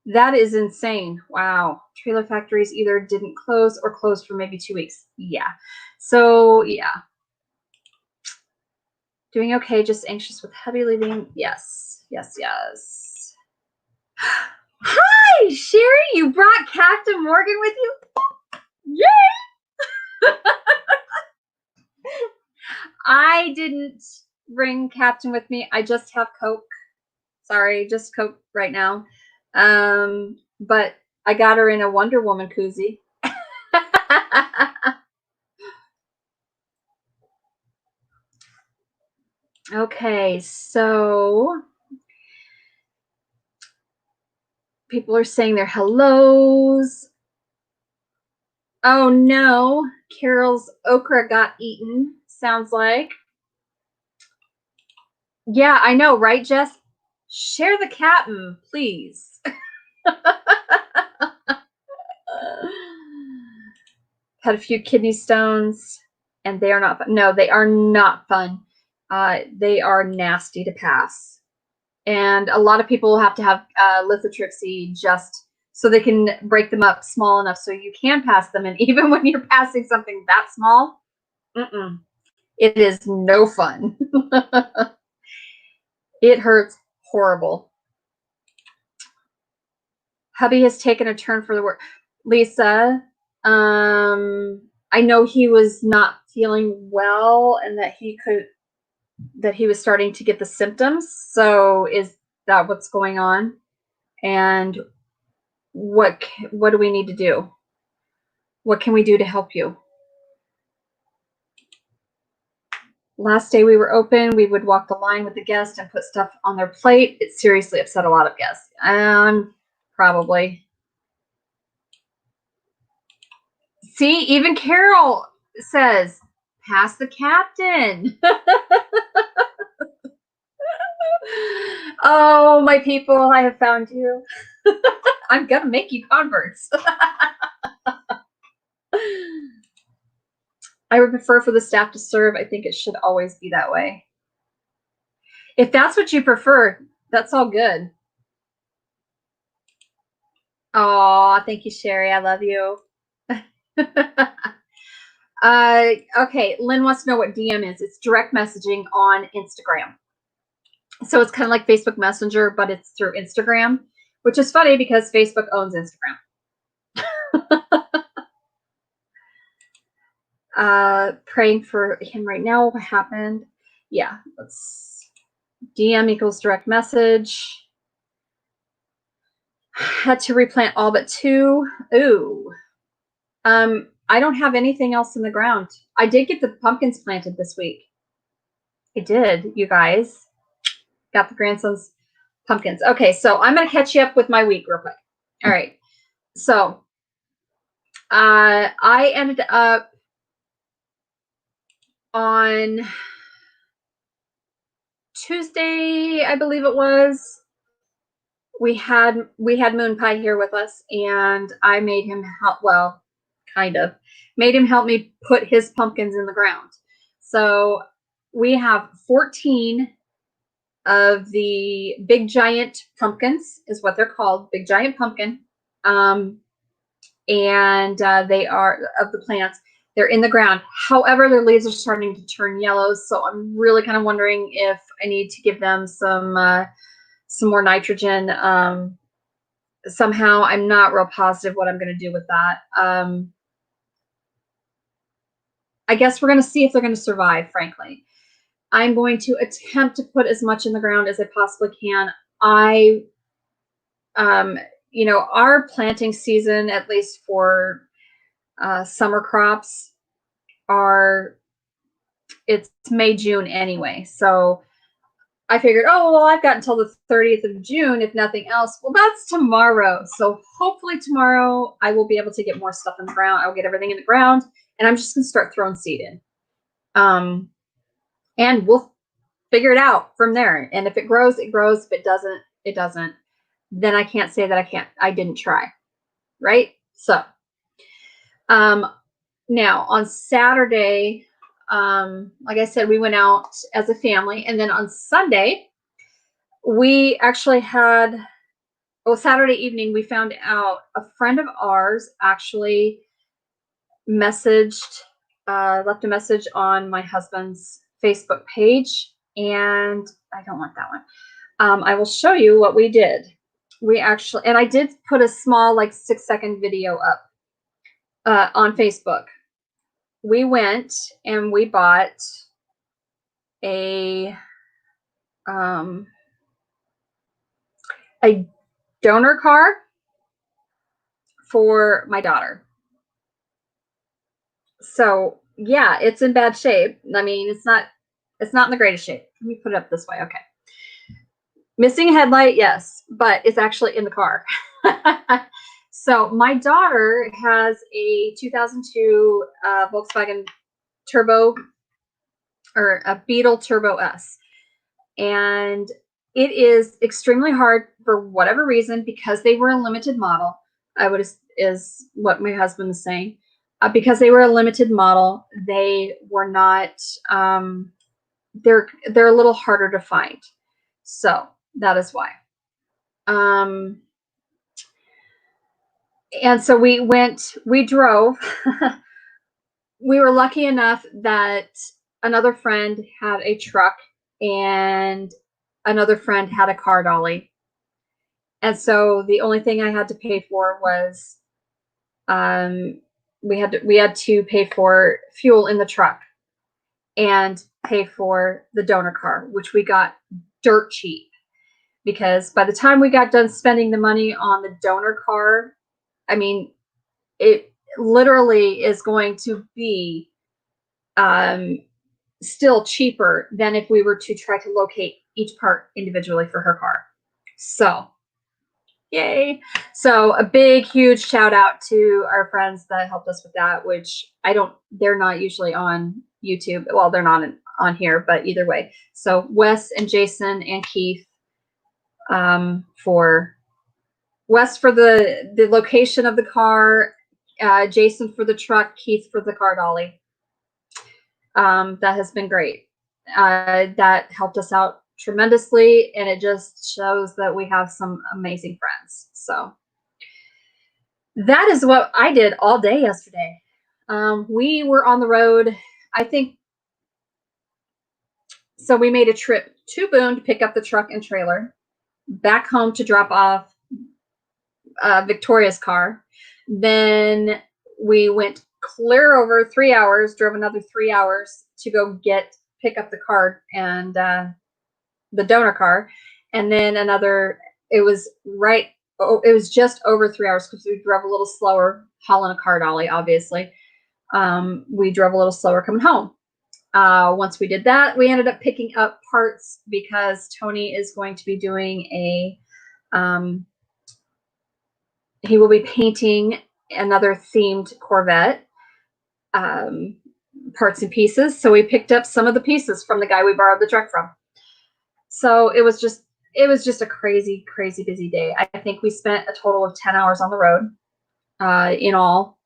That is insane. Wow. Trailer factories either didn't close or closed for maybe 2 weeks. Yeah. So, yeah. Doing okay, just anxious with hubby leaving. Yes. Yes, yes. Hi, Sherry. You brought Captain Morgan with you? Yay! I didn't bring Captain with me. I just have Coke. Sorry, just Coke right now. But I got her in a Wonder Woman koozie. Okay, so people are saying their hellos. Oh no, Carol's okra got eaten, sounds like. Yeah, I know, right, Jess? Share the captain, please. Had a few kidney stones, and they are not fun. No, they are not fun. They are nasty to pass. And a lot of people have to have lithotripsy just so they can break them up small enough so you can pass them. And even when you're passing something that small, it is no fun. It hurts horrible. Hubby has taken a turn for the worse. Lisa, I know he was not feeling well and that he was starting to get the symptoms. So is that what's going on? And what do we need to do? What can we do to help you? Last day we were open, we would walk the line with the guest and put stuff on their plate. It seriously upset a lot of guests. probably. See, even Carol says, pass the captain. Oh, my people, I have found you. I'm going to make you converts. I would prefer for the staff to serve. I think it should always be that way. If that's what you prefer, that's all good. Oh, thank you, Sherry. I love you. Okay, Lynn wants to know what DM is. It's direct messaging on Instagram. So it's kind of like Facebook Messenger, but it's through Instagram, which is funny because Facebook owns Instagram. Praying for him right now. What happened? Yeah, let's DM equals direct message. Had to replant all but 2. Ooh. I don't have anything else in the ground. I did get the pumpkins planted this week. I did, you guys. Got the grandson's pumpkins. Okay, so I'm going to catch you up with my week real quick. All right. So I ended up on Tuesday, I believe it was. We had Moon Pie here with us, and I made him help. Well, kind of made him help me put his pumpkins in the ground. So we have 14 of the big giant pumpkins, is what they're called, big giant pumpkin. And they are of the plants. They're in the ground. However, their leaves are starting to turn yellow. So I'm really kind of wondering if I need to give them some more nitrogen. Somehow I'm not real positive what I'm going to do with that. I guess we're going to see if they're going to survive, frankly. I'm going to attempt to put as much in the ground as I possibly can. You know, our planting season, at least for summer crops, it's May, June anyway. So I figured, oh, well, I've got until the 30th of June, if nothing else. Well, that's tomorrow. So hopefully tomorrow I will be able to get more stuff in the ground. I'll get everything in the ground, and I'm just going to start throwing seed in. And we'll figure it out from there. And if it grows, it grows. If it doesn't, it doesn't. Then I can't say that I didn't try. Right? So, now on Saturday, like I said, we went out as a family. And then on Sunday, we actually had, Saturday evening, we found out a friend of ours actually left a message on my husband's Facebook page. And I don't want that one. I will show you what we did. We actually, and I did put a small, like 6-second video up on Facebook. We went and we bought a donor car for my daughter. So yeah, it's in bad shape. I mean, it's not in the greatest shape. Let me put it up this way. Okay. Missing a headlight, yes, but it's actually in the car. So my daughter has a 2002 Volkswagen Turbo, or a Beetle Turbo S. And it is extremely hard for whatever reason, because they were a limited model. Is what my husband is saying. Because they were a limited model, they were not, they're a little harder to find. So that is why. And so we drove. We were lucky enough that another friend had a truck and another friend had a car dolly. And so the only thing I had to pay for was, we had to pay for fuel in the truck and pay for the donor car, which we got dirt cheap, because by the time we got done spending the money on the donor car, I mean, it literally is going to be still cheaper than if we were to try to locate each part individually for her car. So Yay. So a big, huge shout out to our friends that helped us with that, which they're not usually on YouTube. Well, they're not on here, but either way. So Wes and Jason and Keith, for Wes for the location of the car, Jason for the truck, Keith for the car dolly. That has been great. That helped us out tremendously, and it just shows that we have some amazing friends. So that is what I did all day yesterday. We were on the road, I think. So we made a trip to Boone to pick up the truck and trailer, back home to drop off Victoria's car. Then we went clear over 3 hours, drove another 3 hours to go pick up the car and the donor car, and then it was just over 3 hours because we drove a little slower hauling a car dolly, obviously. We drove a little slower coming home. Once we did that, we ended up picking up parts because Tony is going to be doing he will be painting another themed Corvette, parts and pieces. So we picked up some of the pieces from the guy we borrowed the truck from. So it was just a crazy, crazy busy day. I think we spent a total of 10 hours on the road, in all.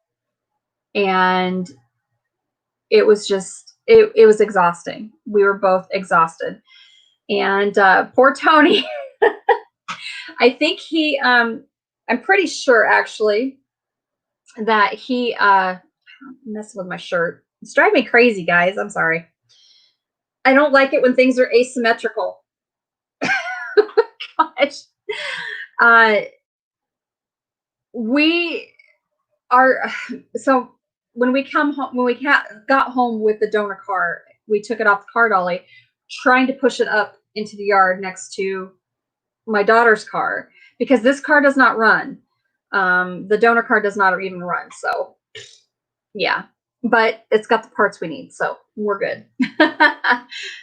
And it was it was exhausting. We were both exhausted. And poor Tony, I think I'm pretty sure actually that he messing with my shirt. It's driving me crazy, guys. I'm sorry. I don't like it when things are asymmetrical. Gosh. We are, so when we got home with the donor car, we took it off the car dolly, trying to push it up into the yard next to my daughter's car, because this car does not run. The donor car does not even run. So yeah, but it's got the parts we need, so we're good.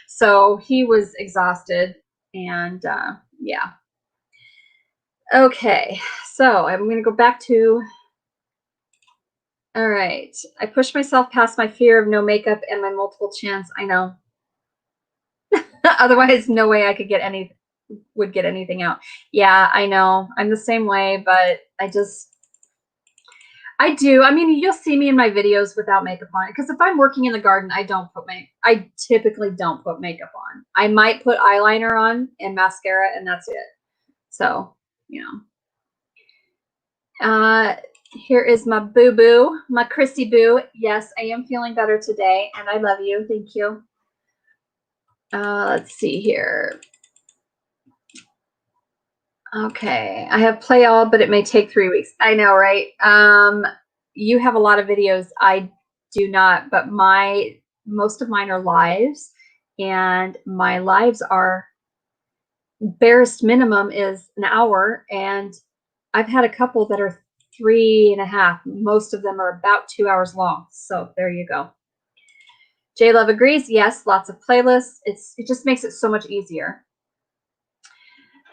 So he was exhausted, and yeah. Okay, so I'm going to go back to, all right. I pushed myself past my fear of no makeup and my multiple chins. I know. Otherwise, no way I could would get anything out. Yeah, I know. I'm the same way, but I do. I mean, you'll see me in my videos without makeup on, because if I'm working in the garden, I typically don't put makeup on. I might put eyeliner on and mascara, and that's it. So, you know. Here is my boo-boo, my Chrissy boo. Yes, I am feeling better today, and I love you. Thank you. Let's see here. Okay, I have play all, but it may take 3 weeks. I know, right? You have a lot of videos. I do not, but most of mine are lives, and my lives are, barest minimum is an hour, and I've had a couple that are 3.5. Most of them are about 2 hours long. So there you go. J Love agrees. Yes, lots of playlists. It just makes it so much easier.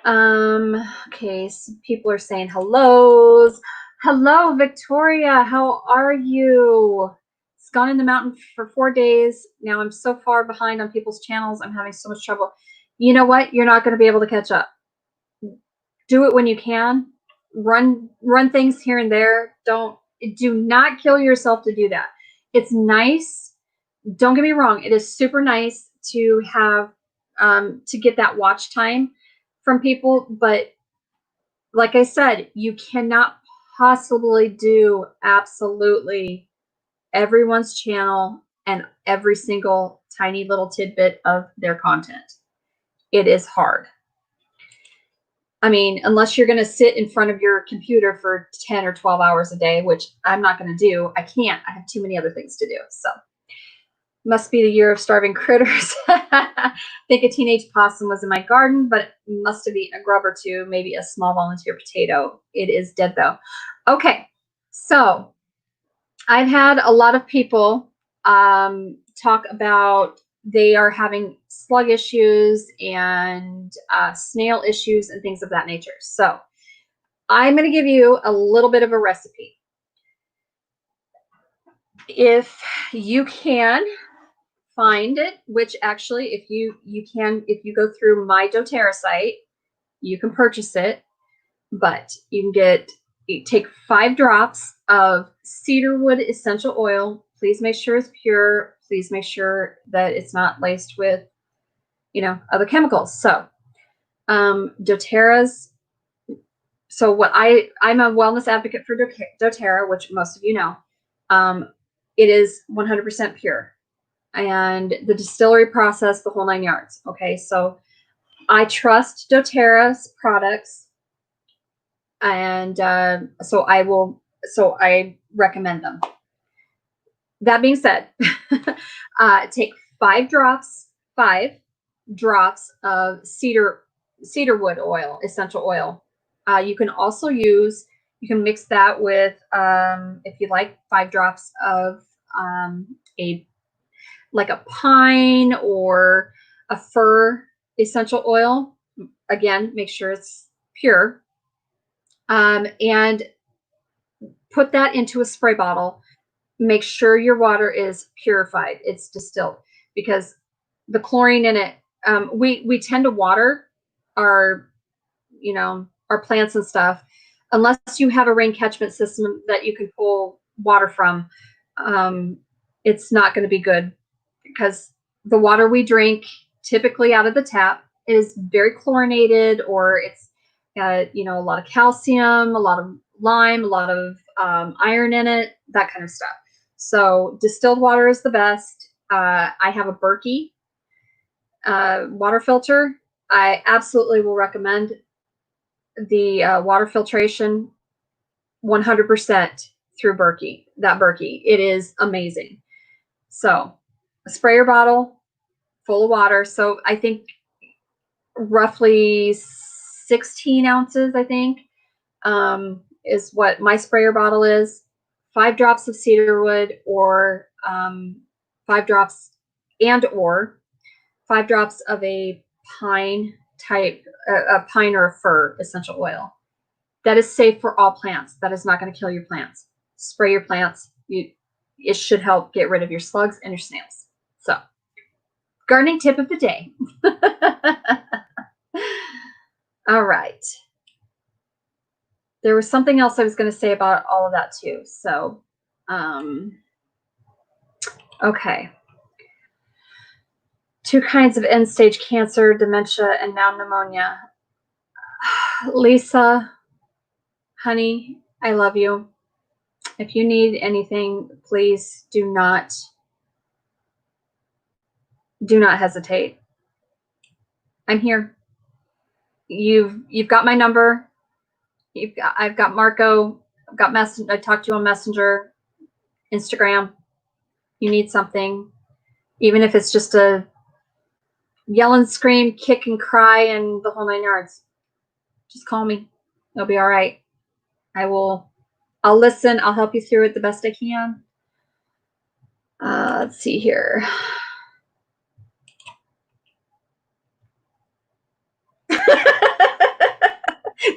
Okay, so people are saying hellos. Hello, Victoria. How are you? It's gone in the mountain for 4 days. Now I'm so far behind on people's channels. I'm having so much trouble. You know what? You're not going to be able to catch up. Do it when you can. Run things here and there. Do not kill yourself to do that. It's nice. Don't get me wrong. It is super nice to have to get that watch time from people, but like I said, you cannot possibly do absolutely everyone's channel and every single tiny little tidbit of their content. It is hard. I mean, unless you're going to sit in front of your computer for 10 or 12 hours a day, which I'm not going to do. I can't. I have too many other things to do. So must be the year of starving critters. I think a teenage possum was in my garden, but must have eaten a grub or two, maybe a small volunteer potato. It is dead though. Okay, so I've had a lot of people talk about they are having slug issues and snail issues and things of that nature. So I'm going to give you a little bit of a recipe. If you can find it, which actually, if you go through my doTERRA site, you can purchase it, but you can take 5 drops of cedarwood essential oil. Please make sure it's pure. Please make sure that it's not laced with, other chemicals. So, doTERRA's. So what I'm a wellness advocate for doTERRA, which most of you know. It is 100% pure, and the distillery process, the whole 9 yards. Okay, so I trust doTERRA's products, and so I recommend them. That being said, take 5 drops of cedarwood oil, essential oil. You can also you can mix that with, if you like, 5 drops of like a pine or a fir essential oil. Again, make sure it's pure. And put that into a spray bottle. Make sure your water is purified. It's distilled, because the chlorine in it, we tend to water our plants and stuff, unless you have a rain catchment system that you can pull water from. It's not going to be good, because the water we drink typically out of the tap is very chlorinated, or it's got, a lot of calcium, a lot of lime, a lot of iron in it, that kind of stuff. So distilled water is the best. I have a Berkey water filter. I absolutely will recommend the water filtration 100% through Berkey. It is amazing. So a sprayer bottle full of water. So I think roughly 16 ounces, I think, is what my sprayer bottle is. 5 drops of cedarwood, or 5 drops or 5 drops of a pine type, a pine or a fir essential oil. That is safe for all plants. That is not going to kill your plants. Spray your plants. It should help get rid of your slugs and your snails. So, gardening tip of the day. All right. There was something else I was going to say about all of that too. So, okay. 2 kinds of end-stage cancer, dementia, and now pneumonia. Lisa, honey, I love you. If you need anything, please do not hesitate. I'm here. You've got my number. I've got Marco. I've got I talked to you on Messenger, Instagram. You need something, even if it's just a yell and scream, kick and cry, and the whole 9 yards. Just call me. It'll be all right. I'll listen. I'll help you through it the best I can. Let's see here.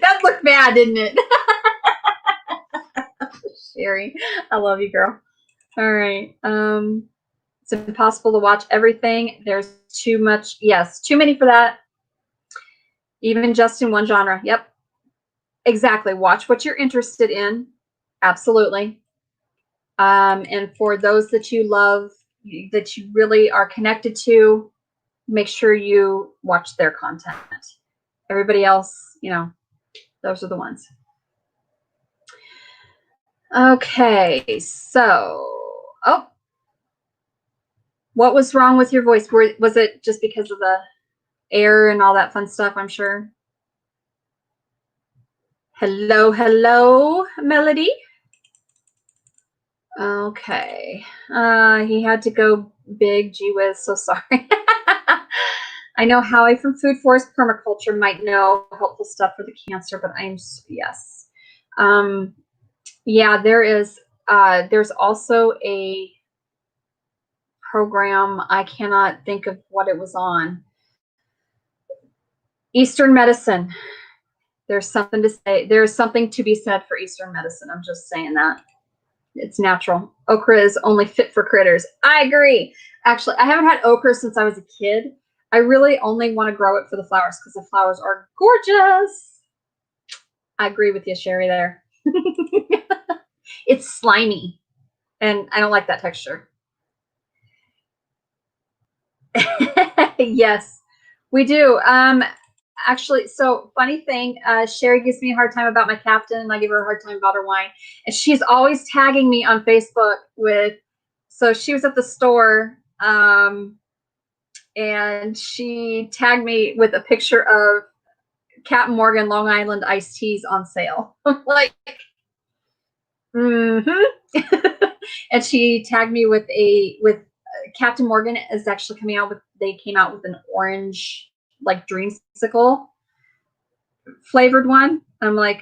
That looked bad, didn't it? Sherry, I love you, girl. All right. It's impossible to watch everything. There's too much. Yes, too many for that. Even just in one genre. Yep. Exactly. Watch what you're interested in. Absolutely. And for those that you love, that you really are connected to, make sure you watch their content. Everybody else, those are the ones. Okay, so, what was wrong with your voice? Was it just because of the air and all that fun stuff, I'm sure? Hello, Melody. Okay, he had to go big. Gee whiz, so sorry. I know Howie from Food Forest Permaculture might know helpful stuff for the cancer, but yes. Yeah, there's also a program, I cannot think of what it was on. Eastern medicine. There's something to say. There's something to be said for Eastern medicine. I'm just saying that. It's natural. Okra is only fit for critters. I agree. Actually, I haven't had okra since I was a kid. I really only want to grow it for the flowers because the flowers are gorgeous. I agree with you, Sherry, there. It's slimy, and I don't like that texture. Yes, we do. Actually, so funny thing, Sherry gives me a hard time about my captain, and I give her a hard time about her wine. And she's always tagging me on Facebook with, so she was at the store, and she tagged me with a picture of Captain Morgan Long Island iced teas on sale. Like, and she tagged me with Captain Morgan is actually coming out with, they came out with an orange, like, dreamsicle flavored one. I'm like,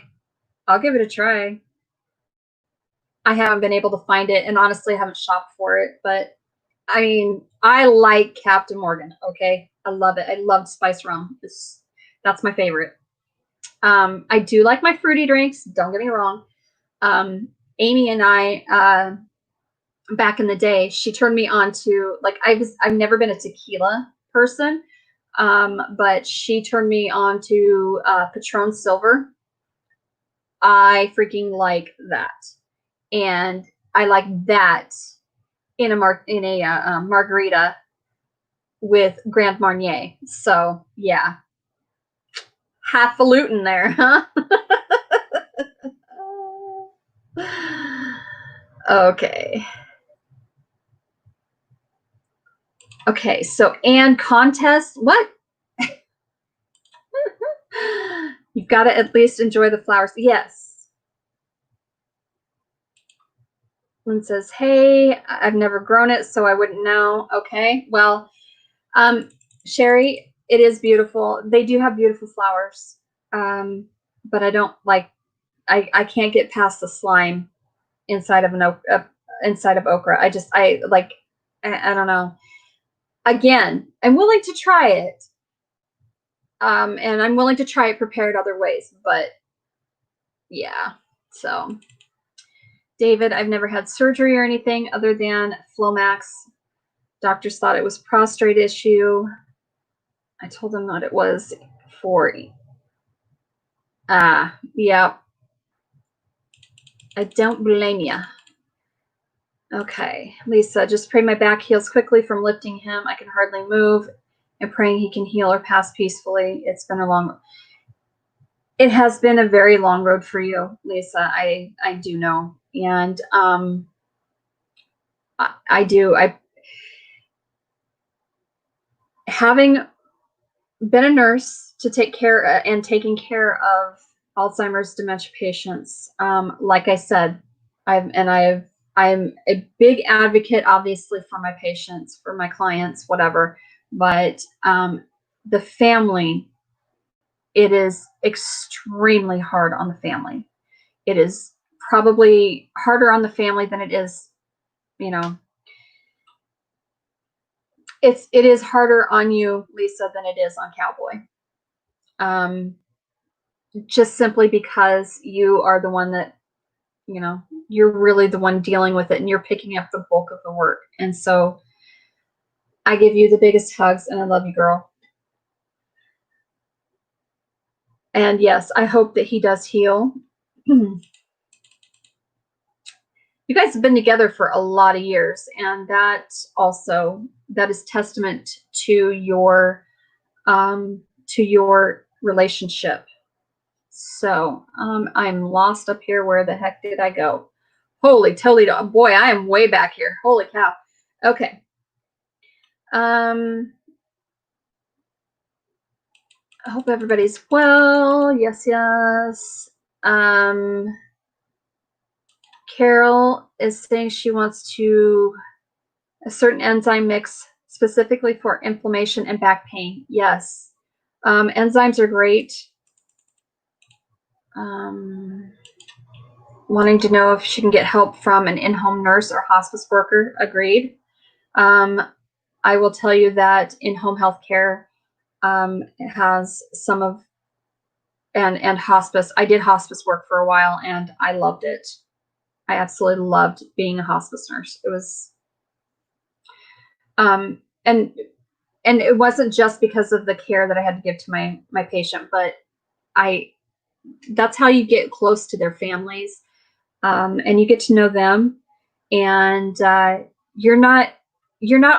I'll give it a try. I haven't been able to find it, and honestly, I haven't shopped for it, but I mean, I like Captain Morgan. Okay, I love it. I love spice rum. That's my favorite. I do like my fruity drinks. Don't get me wrong. Amy and I, back in the day, she turned me on to, like, I've never been a tequila person, but she turned me on to Patron Silver. I freaking like that, and I like that in a margarita with Grand Marnier. So yeah, highfalutin there, huh? Okay. Okay, so and contest, what? You've got to at least enjoy the flowers. Yes. Lynn says, hey, I've never grown it, so I wouldn't know. Okay, well, Sherry, it is beautiful. They do have beautiful flowers, but I don't like, I can't get past the slime inside of inside of okra. I like, I don't know. Again, I'm willing to try it. And I'm willing to try it prepared other ways, but yeah. So David, I've never had surgery or anything other than Flomax. Doctors thought it was prostate issue. I told them what it was for. Yeah. I don't blame you. Okay, Lisa, just pray my back heals quickly from lifting him. I can hardly move, and praying he can heal or pass peacefully. It's been a long, it has been a very long road for you, Lisa. I do know, and I having been a nurse to take care and taking care of Alzheimer's dementia patients. Like I said, I'm a big advocate, obviously, for my patients, for my clients, whatever. But the family, it is extremely hard on the family. It is probably harder on the family than it is, you know, it is harder on you, Lisa, than it is on Cowboy. Just simply because you are the one that, you know, you're really the one dealing with it, and you're picking up the bulk of the work. And so I give you the biggest hugs, and I love you, girl. And yes, I hope that he does heal. You guys have been together for a lot of years, and that is testament to your relationship. So I'm lost up here. Where the heck did I go? Holy Toledo. Boy, I am way back here. Holy cow. Okay. I hope everybody's well. Yes, yes. Carol is saying she wants a certain enzyme mix specifically for inflammation and back pain. Yes. Enzymes are great. Wanting to know if she can get help from an in-home nurse or hospice worker. Agreed. I will tell you that in-home health care has some of and hospice. I did hospice work for a while, and I loved it. I absolutely loved being a hospice nurse. It was, and it wasn't just because of the care that I had to give to my patient, but that's how you get close to their families, and you get to know them, and you're not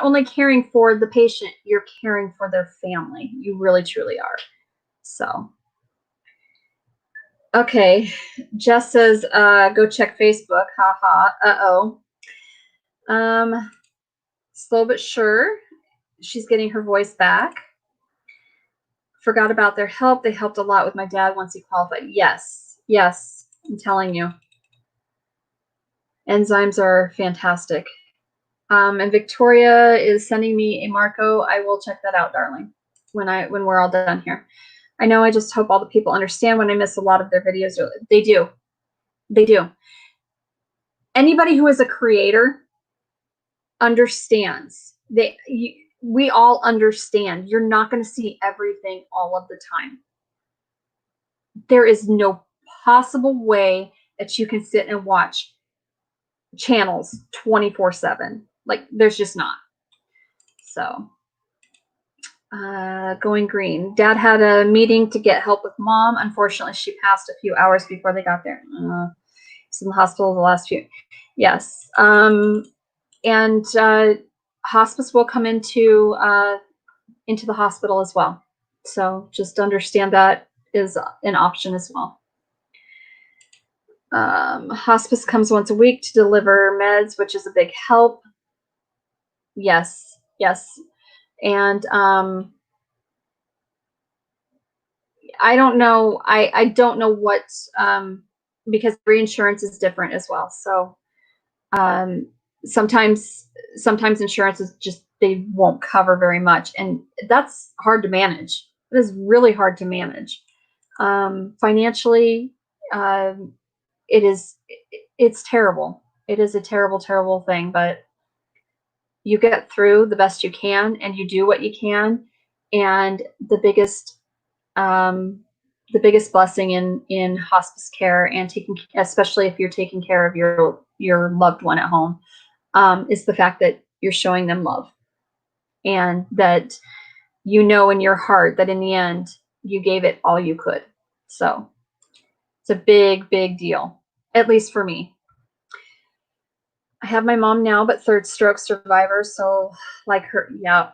only caring for the patient, you're caring for their family. You really truly are. So okay, Jess says go check Facebook. Haha. Uh-oh. Slow but sure, she's getting her voice back. Forgot about their help. They helped a lot with my dad once he qualified. Yes, yes, I'm telling you. Enzymes are fantastic. And Victoria is sending me a Marco. I will check that out, darling, when we're all done here. I know, I just hope all the people understand when I miss a lot of their videos. They do. They do. Anybody who is a creator understands. We all understand. You're not going to see everything all of the time. There is no possible way that you can sit and watch channels 24/7. Like, there's just not. So, going green. Dad had a meeting to get help with mom. Unfortunately, she passed a few hours before they got there. He's in the hospital the last few. Yes. And hospice will come into the hospital as well. So just understand that is an option as well. Hospice comes once a week to deliver meds, which is a big help. Yes, yes. And I don't know. I don't know what, because reinsurance is different as well. So sometimes insurance is just, they won't cover very much, and that's hard to manage. It is really hard to manage. Financially, it's terrible. It is a terrible, terrible thing, but you get through the best you can, and you do what you can. And the biggest blessing in hospice care, and especially if you're taking care of your loved one at home, is the fact that you're showing them love, and that you know in your heart that in the end you gave it all you could. So it's a big, big deal, at least for me. I have my mom now, but third stroke survivor. So like her, yeah.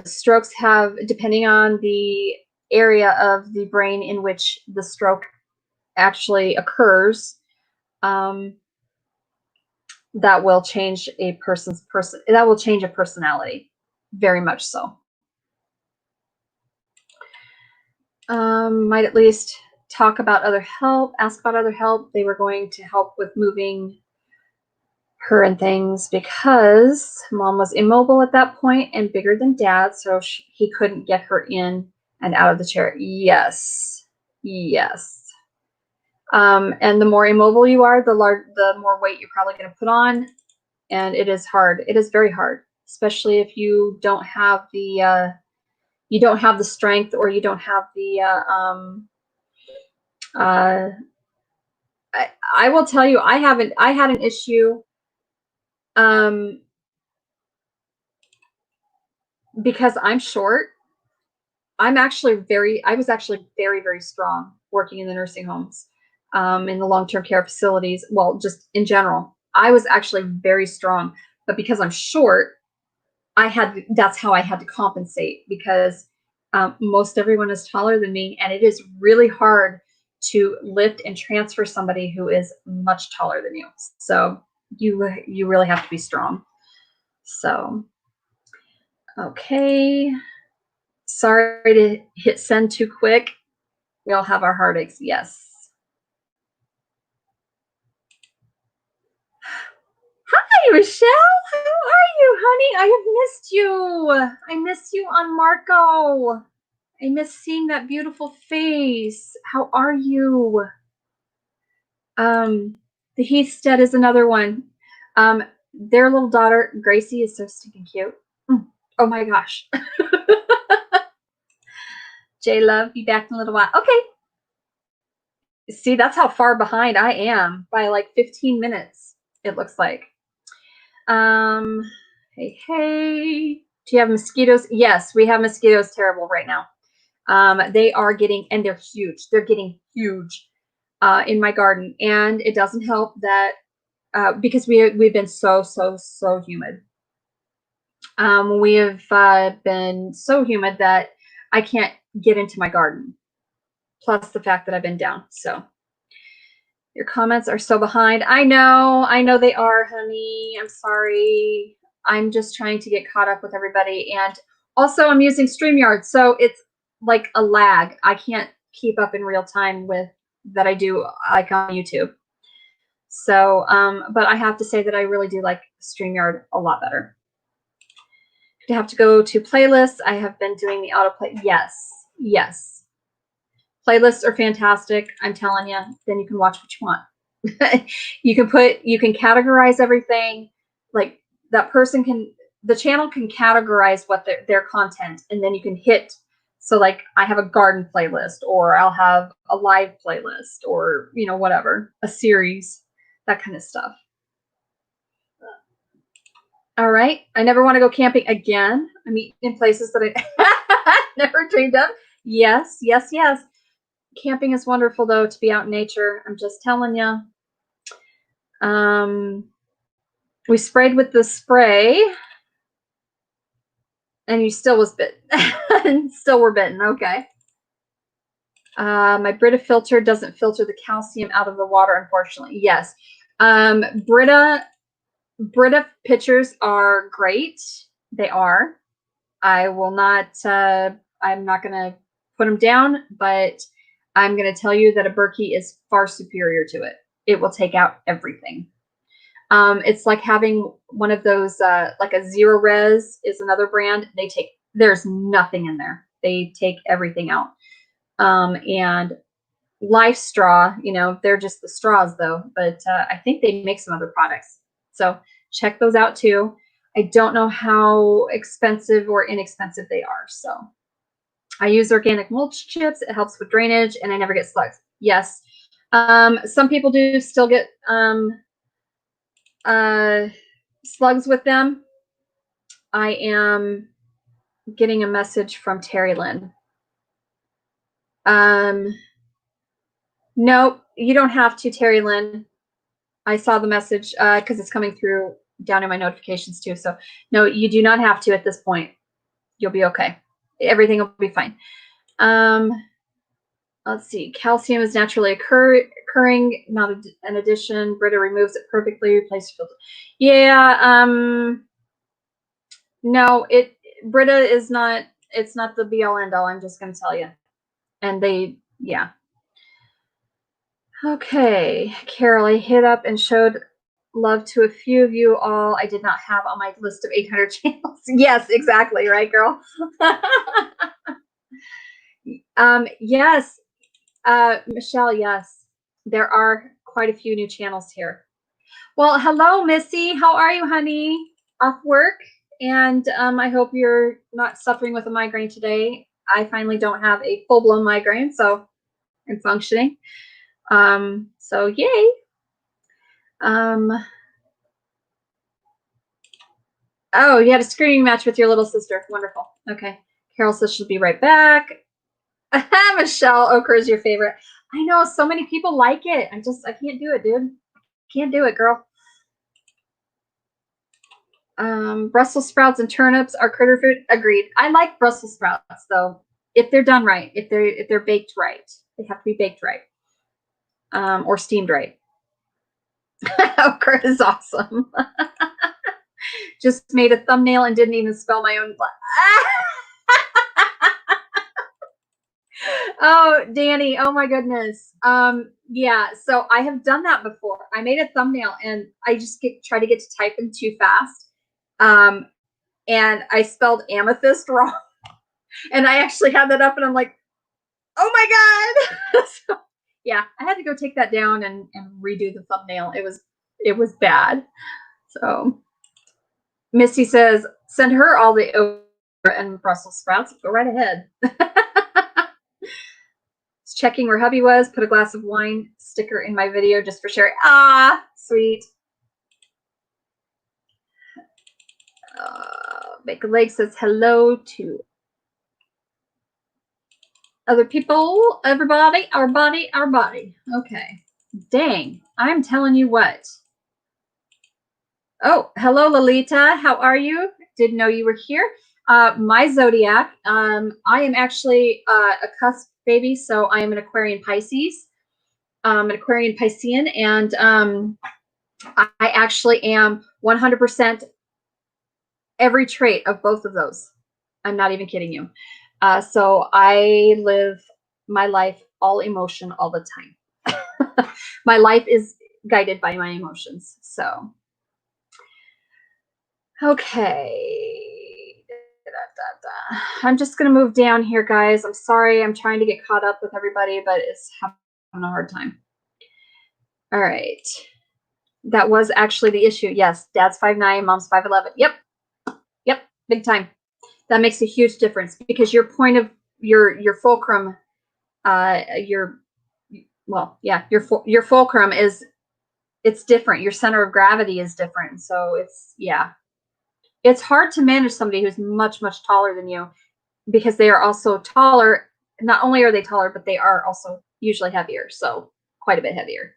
Strokes have, depending on the area of the brain in which the stroke actually occurs, that will change a personality, very much so. Might at least talk about other help, ask about other help. They were going to help with moving her and things because mom was immobile at that point and bigger than dad, so he couldn't get her in and out of the chair. Yes, yes. And the more immobile you are, the more weight you're probably going to put on, and it is hard. It is very hard, especially if you don't have the strength, or you don't have the I will tell you, I had an issue because I'm short. I was actually very, very strong working in the nursing homes, in the long-term care facilities. Well, just in general, I was actually very strong, but because I'm short, that's how I had to compensate, because most everyone is taller than me, and it is really hard to lift and transfer somebody who is much taller than you. So you really have to be strong. So, okay. Sorry to hit send too quick. We all have our heartaches. Yes. Hi, Michelle. How are you, honey? I have missed you. I miss you on Marco. I miss seeing that beautiful face. How are you? The Heathstead is another one. Their little daughter, Gracie, is so stinking cute. Oh my gosh. J Love, be back in a little while. Okay, See, that's how far behind I am by like 15 minutes, it looks like. Hey, hey. Do you have mosquitoes? Yes, we have mosquitoes terrible right now. They are getting, and they're huge. They're getting huge in my garden. And it doesn't help that because we've been so humid. We have been so humid that I can't get into my garden. Plus the fact that I've been down. So your comments are so behind. I know they are, honey. I'm sorry. I'm just trying to get caught up with everybody. And also I'm using StreamYard. So it's like a lag. I can't keep up in real time with that I do like on YouTube. So, but I have to say that I really do like StreamYard a lot better. To have to go to playlists. I have been doing the autoplay. Yes. Playlists are fantastic. I'm telling you, then you can watch what you want. you can categorize everything. Like that person the channel can categorize what their content, and then you can hit. So like I have a garden playlist, or I'll have a live playlist, or, whatever, a series, that kind of stuff. All right. I never want to go camping again. I mean, in places that I never dreamed of. Yes. Camping is wonderful, though, to be out in nature. I'm just telling you. We sprayed with the spray, and you still was bitten. Still were bitten. Okay. My Brita filter doesn't filter the calcium out of the water, unfortunately. Yes. Brita pitchers are great. They are. I will not. I'm not going to put them down, but I'm going to tell you that a Berkey is far superior to it. It will take out everything. It's like having one of those, like a Zero Res is another brand. There's nothing in there. They take everything out. And Life Straw, they're just the straws though, but I think they make some other products. So check those out too. I don't know how expensive or inexpensive they are. So I use organic mulch chips. It helps with drainage, and I never get slugs. Yes. Some people do still get slugs with them. I am getting a message from Terry Lynn. Nope, you don't have to, Terry Lynn. I saw the message because it's coming through down in my notifications too. So no, you do not have to at this point. You'll be okay. Everything will be fine. Let's see. Calcium is naturally occurring, not an addition. Brita removes it perfectly. Replace filter. Yeah. No, Brita is not. It's not the be all end all. I'm just going to tell you. And yeah. Okay, Carol, I hit up and showed love to a few of you all I did not have on my list of 800 channels. Yes, exactly. Right, girl? Yes. Michelle, yes. There are quite a few new channels here. Well, hello, Missy. How are you, honey? Off work? And I hope you're not suffering with a migraine today. I finally don't have a full-blown migraine, so I'm functioning. So yay. Oh, you had a screaming match with your little sister. Wonderful. Okay. Carol says she'll be right back. Michelle, ochre is your favorite. I know so many people like it. I can't do it, dude. Can't do it, girl. Brussels sprouts and turnips are critter food. Agreed. I like Brussels sprouts though, if they're done right, if they're baked right. They have to be baked right. Or steamed right. Okra is awesome. Just made a thumbnail and didn't even spell my own. Oh, Danny. Oh my goodness. Yeah. So I have done that before. I made a thumbnail and I just try to get to typing too fast. And I spelled amethyst wrong. And I actually had that up and I'm like, oh my God. So, yeah, I had to go take that down and redo the thumbnail. It was bad. So Misty says, send her all the okra and Brussels sprouts. Go right ahead. Was checking where hubby was. Put a glass of wine sticker in my video just for sharing. Ah, sweet. Make a leg says hello to other people, everybody, our body, our body. Okay. Dang, I'm telling you what. Oh, hello, Lolita. How are you? Didn't know you were here. My zodiac, I am actually a cusp baby, so I am an Aquarian Pisces, an Aquarian Piscean, and I actually am 100% every trait of both of those. I'm not even kidding you. So I live my life all emotion all the time. My life is guided by my emotions. So, okay. I'm just going to move down here, guys. I'm sorry. I'm trying to get caught up with everybody, but it's having a hard time. All right. That was actually the issue. Yes. Dad's 5'9", mom's 5'11". Yep. Yep. Big time. That makes a huge difference because your point of your fulcrum, your fulcrum is, it's different. Your center of gravity is different. So it's hard to manage somebody who's much, much taller than you because they are also taller. Not only are they taller, but they are also usually heavier. So quite a bit heavier.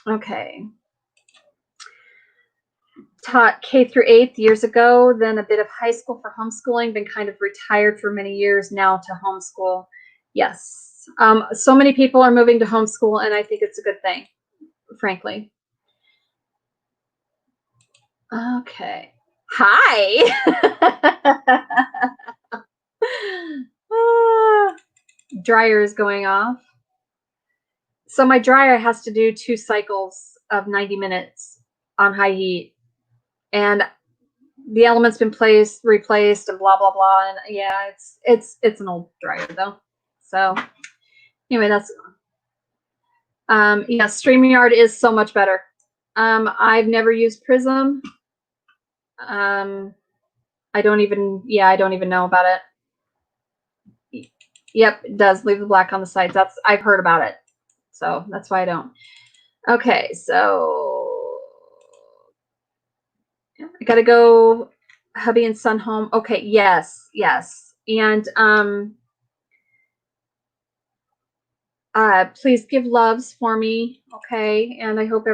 Okay. Taught K through 8th years ago, then a bit of high school for homeschooling, been kind of retired for many years now to homeschool. Yes. So many people are moving to homeschool, and I think it's a good thing, frankly. Okay. Hi. Dryer is going off. So my dryer has to do 2 cycles of 90 minutes on high heat. And the element's been replaced and blah, blah, blah. And yeah, it's an old dryer though. So anyway, that's, yeah, StreamYard is so much better. I've never used Prism. I don't even know about it. Yep, it does leave the black on the sides. I've heard about it. So that's why I don't. Okay, so I gotta go hubby and son home. Okay, yes. And please give loves for me, okay? And I hope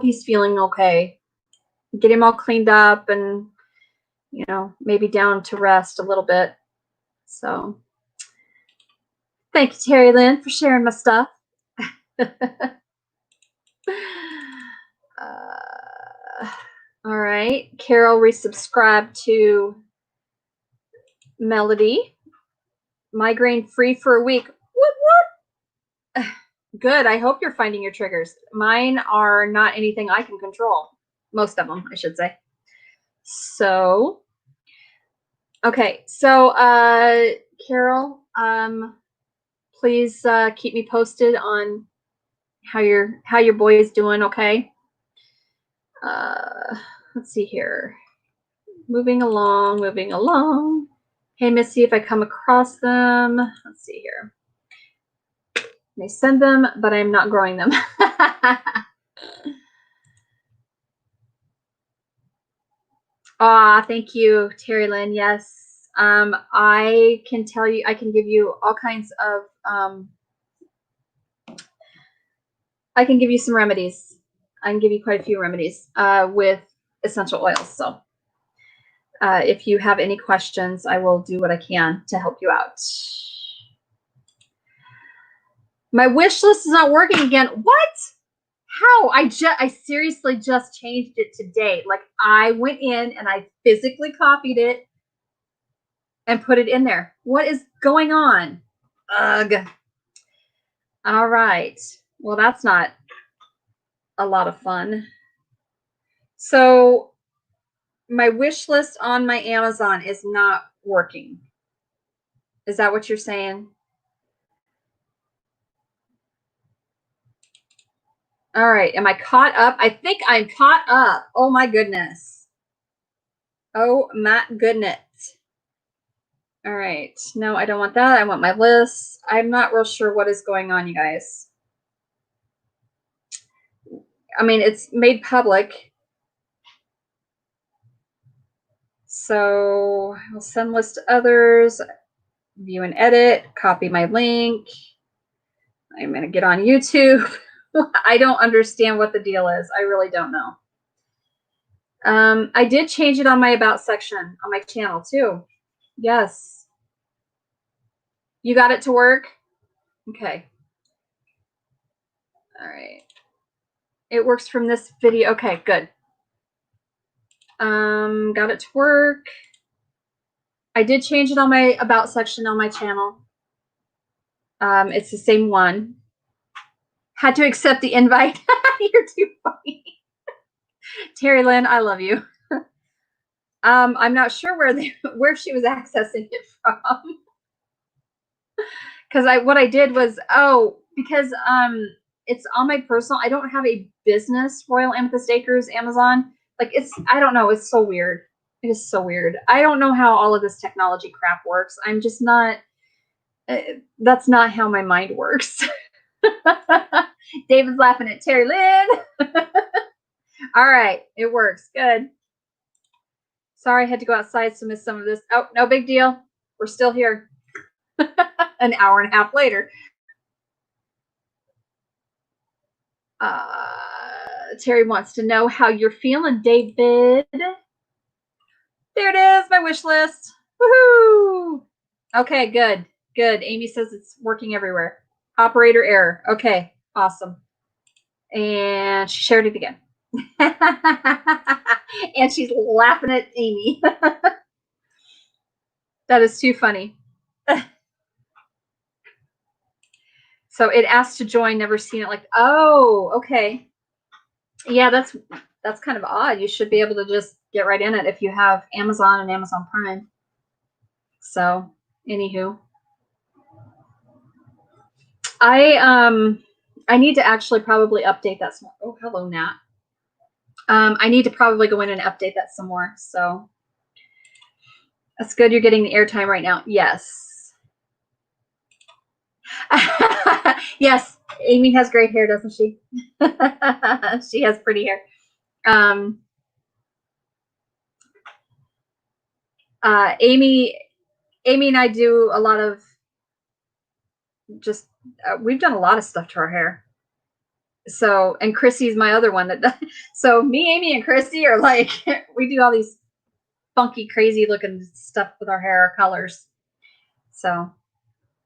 he's feeling okay. Get him all cleaned up and, you know, maybe down to rest a little bit. So thank you, Terry Lynn, for sharing my stuff. All right. Carol resubscribed to Melody. Migraine free for a week. What? Good. I hope you're finding your triggers. Mine are not anything I can control. Most of them, I should say. So, okay. So, Carol, please keep me posted on how your boy is doing. Okay. Let's see here. Moving along. Hey, Missy, if I come across them, let's see here. They send them, but I'm not growing them. Thank you, Terry Lynn. Yes. I can tell you, I can give you all kinds of, I can give you some remedies. I can give you quite a few remedies with essential oils. So if you have any questions, I will do what I can to help you out. My wish list is not working again. What? How? I seriously just changed it today. Like I went in and I physically copied it and put it in there. What is going on? Ugh. All right. Well, that's not a lot of fun. So my wish list on my Amazon is not working. Is that what you're saying? All right. Am I caught up? I think I'm caught up. Oh my goodness. Oh my goodness. All right. No, I don't want that. I want my list. I'm not real sure what is going on, you guys. I mean, it's made public. So I'll send list to others, view and edit, copy my link. I'm going to get on YouTube. I don't understand what the deal is. I really don't know. I did change it on my About section on my channel too. Yes. You got it to work? Okay. All right. It works from this video. Okay, good. Got it to work. I did change it on my About section on my channel. It's the same one. Had to accept the invite. You're too funny. Terry Lynn, I love you. I'm not sure where she was accessing it from. Because what I did was, because it's on my personal. I don't have a business Royal Amethyst Acres Amazon. Like I don't know. It's so weird. It is so weird. I don't know how all of this technology crap works. I'm just not. That's not how my mind works. David's laughing at Terry Lynn. All right, it works. Good. Sorry, I had to go outside to miss some of this. Oh, no big deal. We're still here. An hour and a half later. Terry wants to know how you're feeling, David. There it is, my wish list. Woohoo! Okay, good. Good. Amy says it's working everywhere. Operator error. Okay, awesome. And she shared it again. And she's laughing at Amy. That is too funny. So it asked to join, never seen it. Like, oh, okay. Yeah, that's kind of odd. You should be able to just get right in it if you have Amazon and Amazon Prime. So, anywho, I need to actually probably update that some more. Oh, hello, Nat. I need to probably go in and update that some more. So that's good. You're getting the airtime right now. Yes. Yes. Amy has great hair, doesn't she? She has pretty hair. Amy and I do a lot of just we've done a lot of stuff to our hair. So, and Chrissy's my other one that does. So me, Amy, and Chrissy are like, we do all these funky, crazy looking stuff with our hair, our colors. So,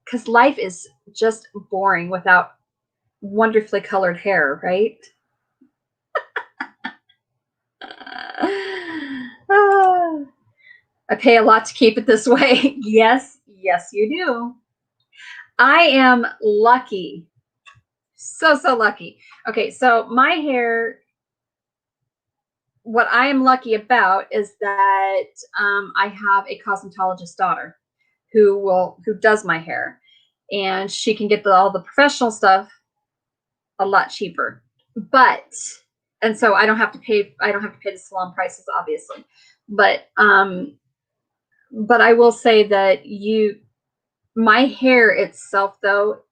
because life is just boring without wonderfully colored hair, right? I pay a lot to keep it this way. Yes, you do. I am lucky. So lucky. Okay, so my hair, what I am lucky about is that I have a cosmetologist daughter who does my hair, and she can get all the professional stuff a lot cheaper. And so I don't have to pay the salon prices, obviously. But I will say that my hair itself, though,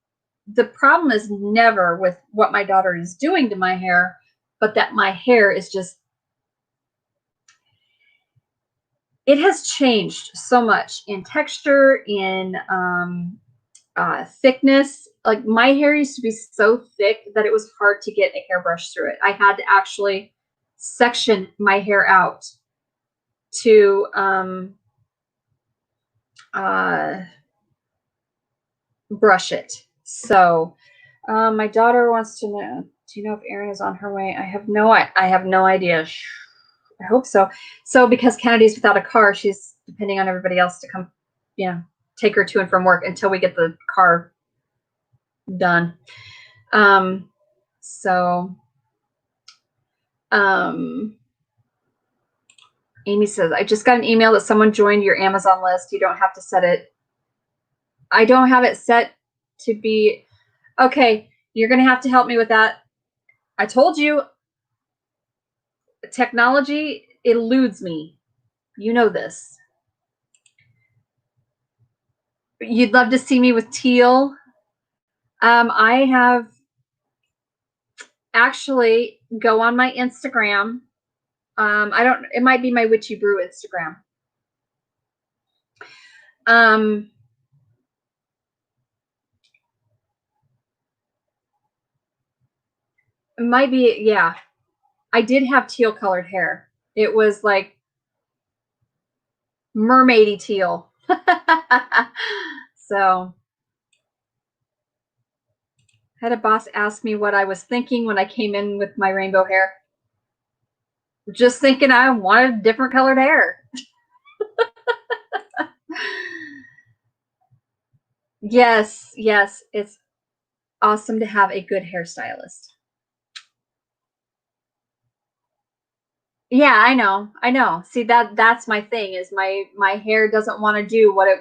the problem is never with what my daughter is doing to my hair, but that my hair is just, it has changed so much in texture, in thickness. Like my hair used to be so thick that it was hard to get a hairbrush through it. I had to actually section my hair out to brush it. So my daughter wants to know, do you know if Erin is on her way? I have no idea. I hope so. So because Kennedy's without a car, she's depending on everybody else to come, take her to and from work until we get the car done. Amy says, I just got an email that someone joined your Amazon list. You don't have to set it. I don't have it set to be. Okay, you're going to have to help me with that. I told you, technology eludes me. You know this. You'd love to see me with teal. I have actually go on my Instagram. It might be my Witchy Brew Instagram. It might be, yeah. I did have teal colored hair. It was like mermaidy teal. So I had a boss ask me what I was thinking when I came in with my rainbow hair. Just thinking I wanted different colored hair. Yes, yes, it's awesome to have a good hairstylist. Yeah, I know. See, that's my thing, is my hair doesn't want to do what I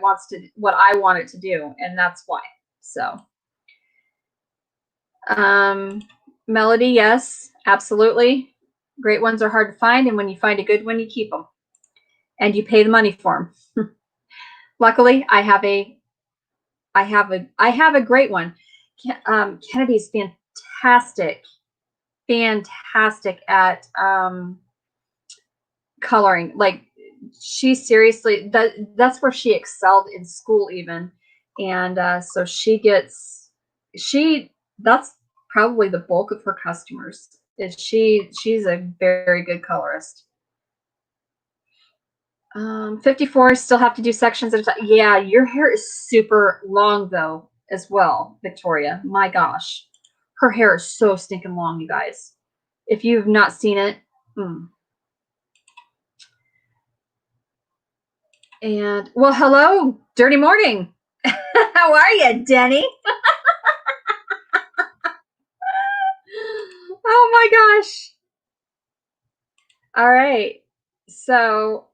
want it to do, and that's why. So Melody, yes, absolutely. Great ones are hard to find, and when you find a good one, you keep them and you pay the money for them. Luckily, I have a great one. Kennedy's fantastic at coloring. Like, she seriously, that's where she excelled in school even. And so that's probably the bulk of her customers. She's a very good colorist. 54, still have to do sections at a time. Yeah, your hair is super long though as well, Victoria. My gosh. Her hair is so stinking long, you guys. If you've not seen it. And, well, hello, Dirty Morning. How are you, Denny? Oh my gosh. All right. So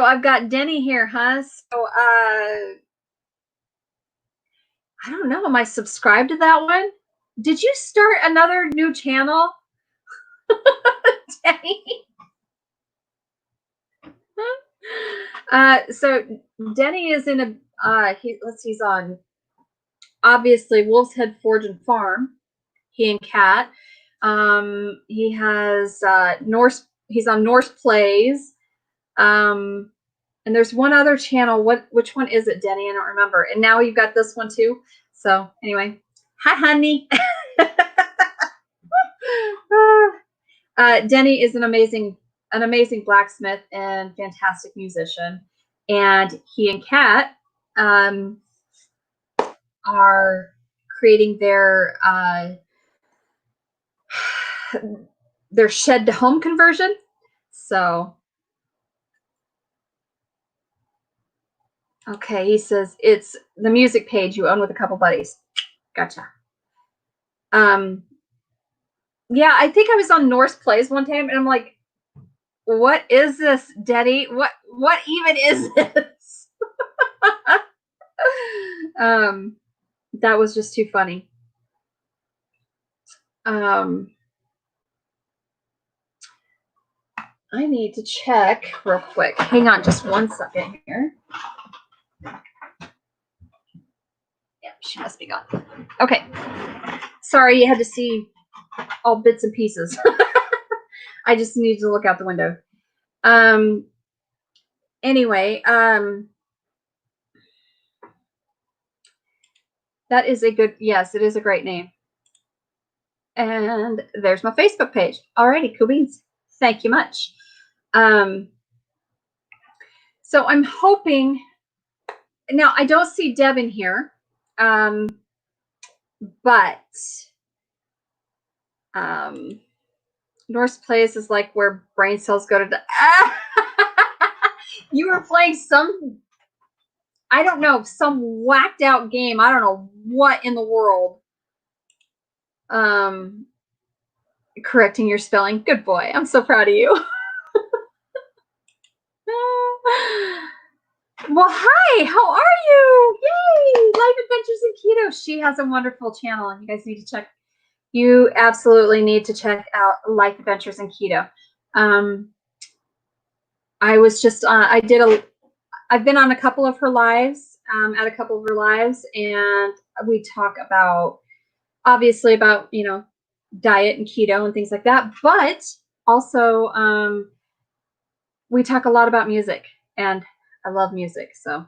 I've got Denny here, huh? So I don't know. Am I subscribed to that one? Did you start another new channel? Denny? So Denny is in a he's on obviously WOLVESHEAD Forge and Farm. He and Kat. He has Norse. He's on Norse Plays. And there's one other channel. Which one is it, Denny? I don't remember. And now you've got this one too. So anyway, hi, honey. Denny is an amazing blacksmith and fantastic musician. And he and Kat are creating their shed to home conversion. So, okay, he says it's the music page you own with a couple buddies. Gotcha. Yeah, I think I was on Norse Plays one time, and I'm like, what is this, Denny? What even is this? That was just too funny. I need to check real quick. Hang on just one second here. Yeah, she must be gone. Okay. Sorry, you had to see all bits and pieces. I just needed to look out the window. Anyway, that is a good, yes, it is a great name. And there's my Facebook page. Alrighty, cool beans. Thank you much. So I'm hoping, now I don't see Deb in here, but Norse Plays is like where brain cells go to the you were playing some, I don't know, some whacked out game. I don't know what in the world. Correcting your spelling. Good boy. I'm so proud of you. Well, hi. How are you? Yay! Life Adventures in Keto. She has a wonderful channel, and you guys need to check. You absolutely need to check out Life Adventures in Keto. I was just I I've been on a couple of her lives, at a couple of her lives, and we talk about, obviously, about, you know, diet and keto and things like that, but also we talk a lot about music, and I love music. So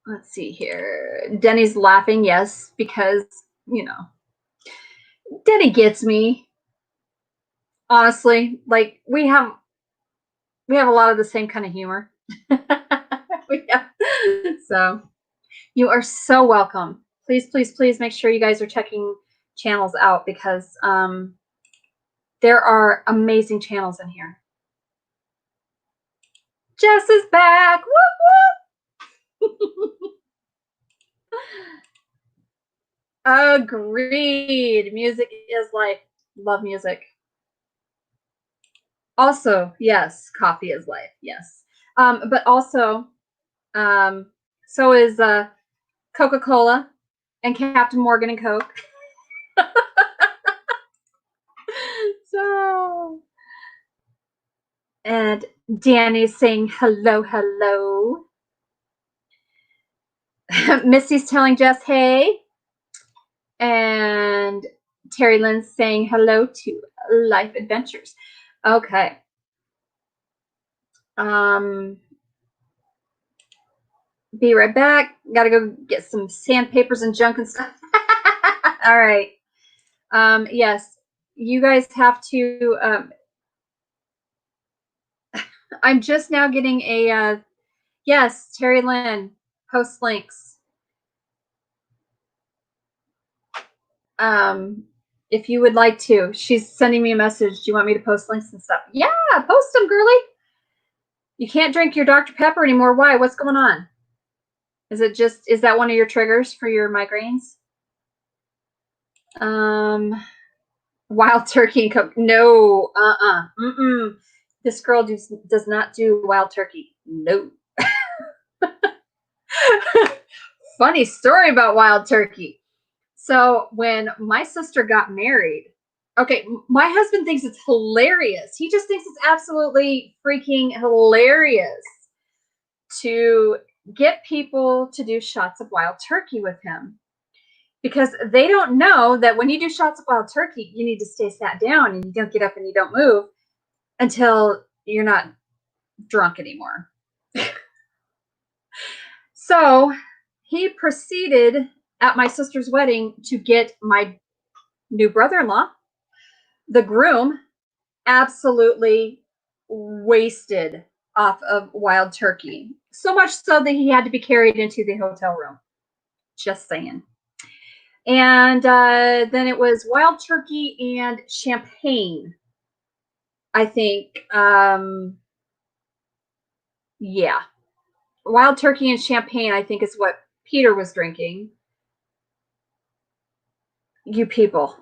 let's see here. Denny's laughing, yes, because, you know, Denny gets me. Honestly, like we have a lot of the same kind of humor. So you are so welcome. Please, please, please make sure you guys are checking channels out, because there are amazing channels in here. Jess is back. Whoop, whoop. Agreed. Music is life. Love music. Also, yes, coffee is life. Yes. But also, so is Coca-Cola and Captain Morgan and Coke. So, and Danny's saying hello, hello. Missy's telling Jess hey. And Terry Lynn's saying hello to Life Adventures. Okay. Be right back. Gotta go get some sandpapers and junk and stuff. All right. Yes, you guys have to. I'm just now getting a. Yes, Terry Lynn, post links. If you would like to. She's sending me a message. Do you want me to post links and stuff? Yeah, post them, girly. You can't drink your Dr. Pepper anymore. Why? What's going on? Is that one of your triggers for your migraines? Wild turkey and Coke. No, This girl does not do wild turkey. No. Funny story about wild turkey. So when my sister got married, okay, my husband thinks it's hilarious. He just thinks it's absolutely freaking hilarious to get people to do shots of wild turkey with him, because they don't know that when you do shots of wild turkey, you need to stay sat down and you don't get up and you don't move until you're not drunk anymore. So he proceeded at my sister's wedding to get my new brother-in-law, the groom, absolutely wasted off of wild turkey. So much so that he had to be carried into the hotel room. Just saying. And then it was wild turkey and champagne, I think. Yeah. Wild turkey and champagne, I think, is what Peter was drinking. You people.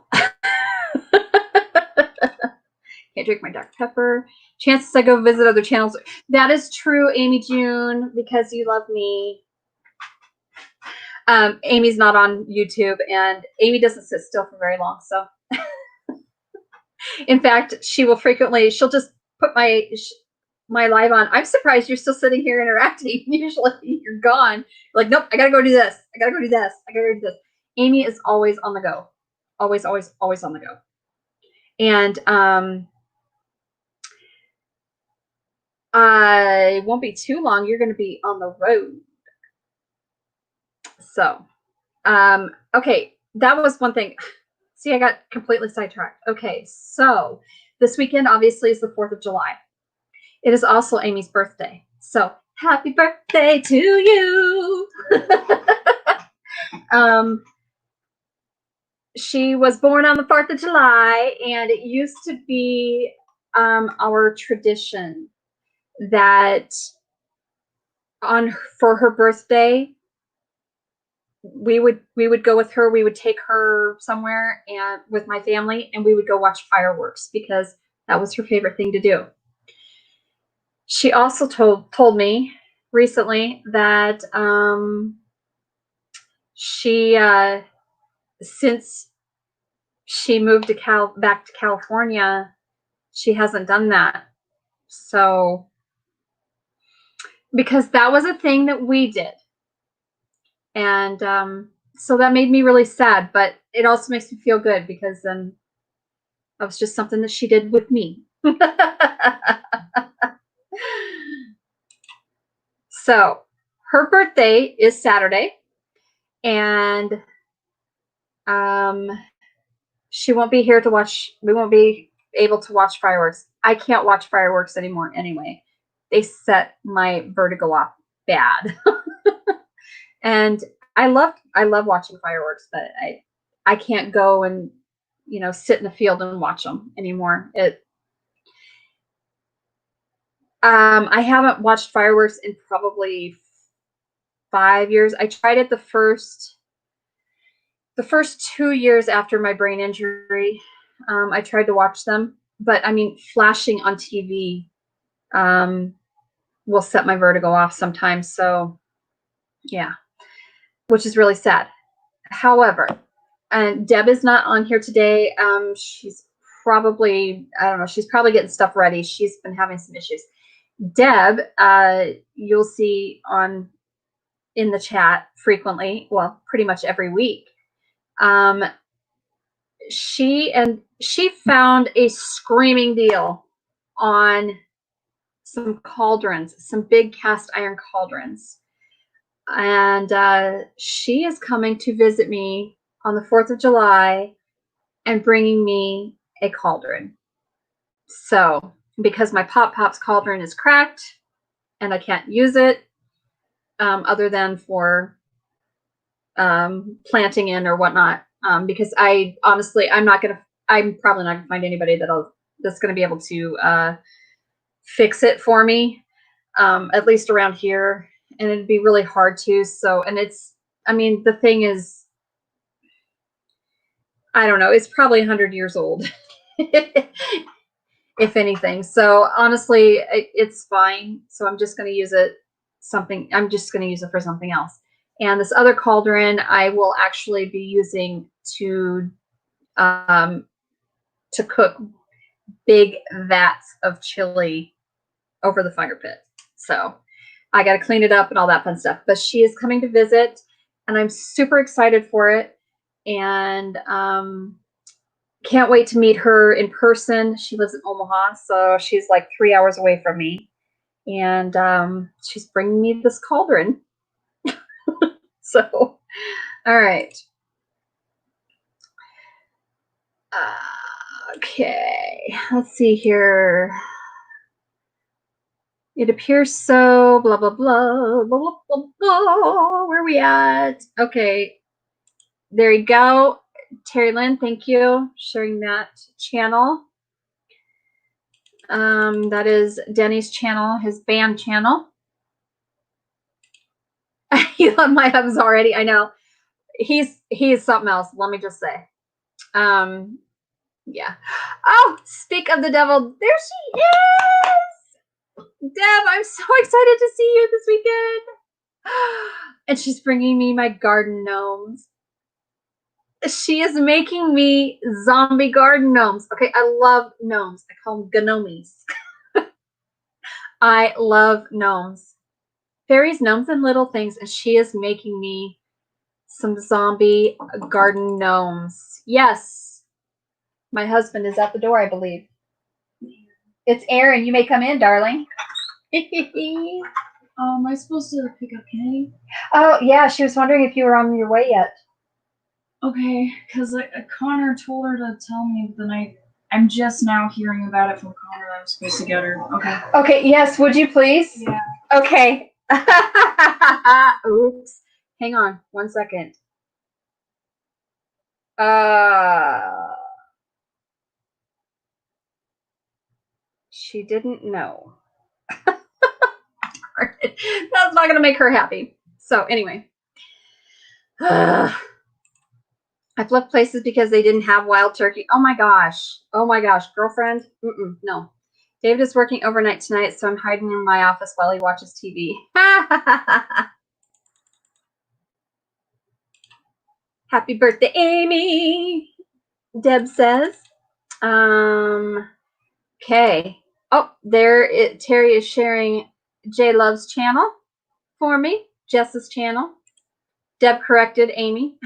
Can't drink my Dr. Pepper. Chances I go visit other channels. That is true, Amy June, because you love me. Amy's not on YouTube, and Amy doesn't sit still for very long. So, in fact, she'll just put my live on. I'm surprised you're still sitting here interacting. Usually you're gone. You're like, nope, I gotta go do this. I gotta go do this. I gotta go do this. Amy is always on the go. Always, always, always on the go. And I won't be too long. You're going to be on the road. So, okay, that was one thing. See, I got completely sidetracked. Okay, so this weekend obviously is the 4th of July. It is also Amy's birthday. So, happy birthday to you. She was born on the 4th of July, and it used to be our tradition that for her birthday, we would go with her. We would take her somewhere and with my family, and we would go watch fireworks because that was her favorite thing to do. She also told me recently that she since she moved back to California, she hasn't done that So, because that was a thing that we did. And so that made me really sad, but it also makes me feel good because then that was just something that she did with me. So her birthday is Saturday, and she won't be here to watch. We won't be able to watch fireworks. I can't watch fireworks anymore anyway. They set my vertigo off bad. And I love watching fireworks, but I can't go and, you know, sit in the field and watch them anymore. I haven't watched fireworks in probably 5 years. I tried it the first 2 years after my brain injury. I tried to watch them, but I mean, flashing on TV will set my vertigo off sometimes. So yeah, which is really sad. However, and Deb is not on here today. She's probably, I don't know, she's probably getting stuff ready. She's been having some issues. Deb, you'll see in the chat frequently, well, pretty much every week. She found a screaming deal on some cauldrons, some big cast iron cauldrons. And she is coming to visit me on the 4th of July and bringing me a cauldron. So, because my Pop's cauldron is cracked and I can't use it other than for planting in or whatnot, because I'm probably not going to find anybody that's going to be able to fix it for me, at least around here. And it'd be really hard to. So, and the thing is, I don't know, it's probably 100 years old, if anything. So honestly, it's fine. So I'm just going to use it for something else. And this other cauldron I will actually be using to cook big vats of chili over the fire pit. So I got to clean it up and all that fun stuff. But she is coming to visit, and I'm super excited for it. And can't wait to meet her in person. She lives in Omaha, so she's like 3 hours away from me. And she's bringing me this cauldron. So, all right. Okay, let's see here. It appears so, blah, blah, blah, blah, blah, blah, blah. Where are we at? Okay, there you go. Terry Lynn, thank you, sharing that channel. That is Denny's channel, his band channel. You love my hubs already. I know. He's something else. Let me just say. Yeah. Oh, speak of the devil. There she is. Deb, I'm so excited to see you this weekend. And she's bringing me my garden gnomes. She is making me zombie garden gnomes. Okay, I love gnomes. I call them gnomies. I love gnomes. Fairies, gnomes, and little things. And she is making me some zombie garden gnomes. Yes. My husband is at the door, I believe. It's Aaron. You may come in, darling. Am I supposed to pick up Kenny? Oh, yeah. She was wondering if you were on your way yet. Okay, because Connor told her to tell me the night. I'm just now hearing about it from Connor that I'm supposed to get her. Okay. Okay, yes. Would you please? Yeah. Okay. Oops. Hang on 1 second. She didn't know. That's not going to make her happy. So anyway. I've left places because they didn't have wild turkey. Oh my gosh. Oh my gosh. Girlfriend? No. David is working overnight tonight, so I'm hiding in my office while he watches TV. Happy birthday, Amy. Deb says. Okay. Oh, Terry is sharing J Love's channel for me. Jess's channel. Deb corrected Amy.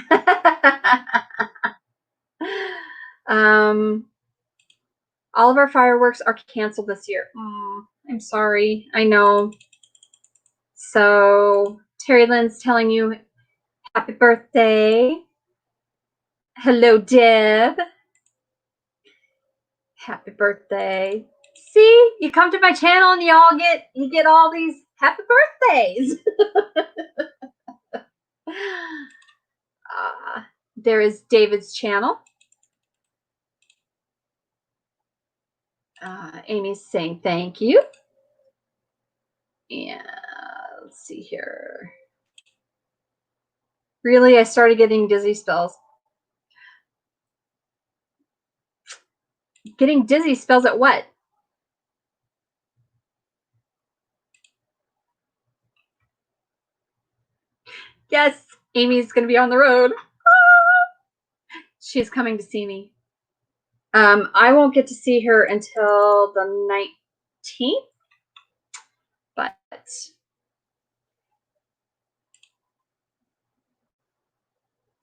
All of our fireworks are canceled this year. I'm sorry. I know. So Terry Lynn's telling you happy birthday. Hello, Deb. Happy birthday. See, you come to my channel and you get all these happy birthdays. There is David's channel. Amy's saying thank you. And let's see here. Really, I started getting dizzy spells. Getting dizzy spells at what? Yes, Amy's going to be on the road. She's coming to see me. I won't get to see her until the 19th, but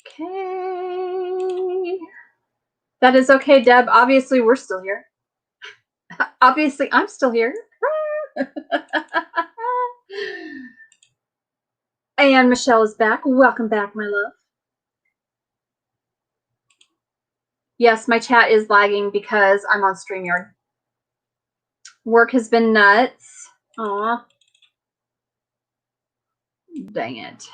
okay. That is okay, Deb. Obviously, we're still here. Obviously, I'm still here. And Michelle is back. Welcome back, my love. Yes, my chat is lagging because I'm on StreamYard. Work has been nuts. Aw. Dang it.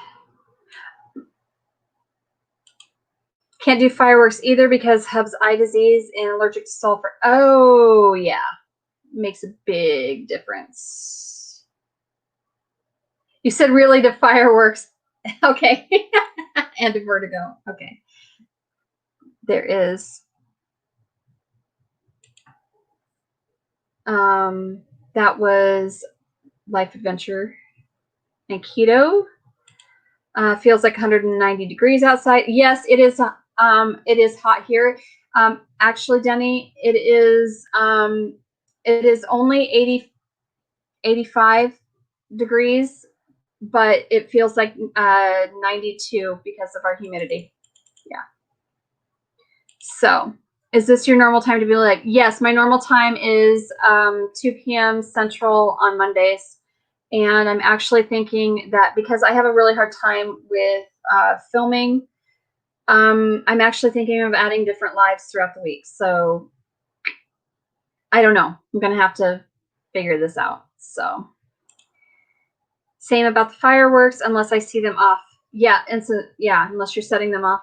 Can't do fireworks either because Hub's eye disease and allergic to sulfur. Oh, yeah. Makes a big difference. You said really to fireworks. Okay. And to vertigo. Okay. There is. That was Life Adventure and Keto. Feels like 190 degrees outside. Yes, it is. It is hot here. Actually, Denny, it is only 85 degrees, but it feels like 92 because of our humidity. Yeah. So, is this your normal time to be like? Yes, my normal time is 2 p.m. Central on Mondays. And I'm actually thinking that because I have a really hard time with filming, I'm actually thinking of adding different lives throughout the week. So I don't know. I'm going to have to figure this out. So same about the fireworks unless I see them off. Yeah, unless you're setting them off.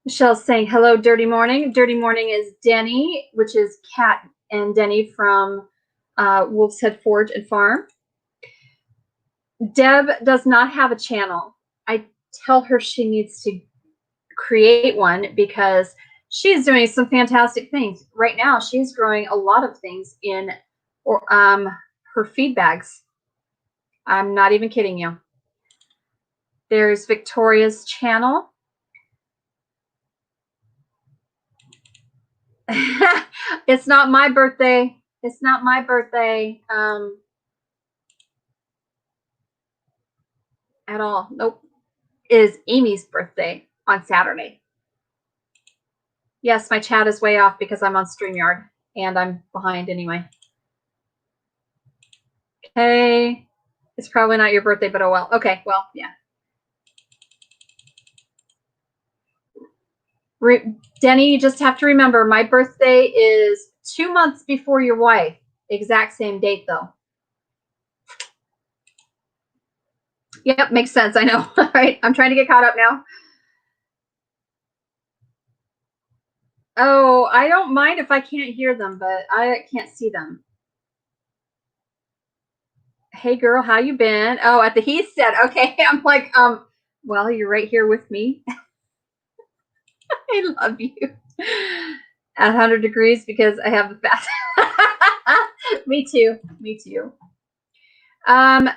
Michelle's saying, hello, Dirty Morning. Dirty Morning is Denny, which is Kat and Denny from Wolveshead Forge and Farm. Deb does not have a channel. I tell her she needs to create one because she's doing some fantastic things. Right now, she's growing a lot of things in her feed bags. I'm not even kidding you. There's Victoria's channel. It's not my birthday. It's not my birthday at all. Nope. It is Amy's birthday on Saturday. Yes, my chat is way off because I'm on StreamYard and I'm behind anyway. Okay. It's probably not your birthday, but oh well. Okay, well, yeah. Denny, you just have to remember my birthday is 2 months before your wife. Exact same date, though. Yep, makes sense. I know. All right, I'm trying to get caught up now. Oh, I don't mind if I can't hear them, but I can't see them. Hey, girl, how you been? Oh, at the Homestead. Okay, I'm like, well, you're right here with me. I love you. At 100 degrees because I have the fast. Me too. Me too. I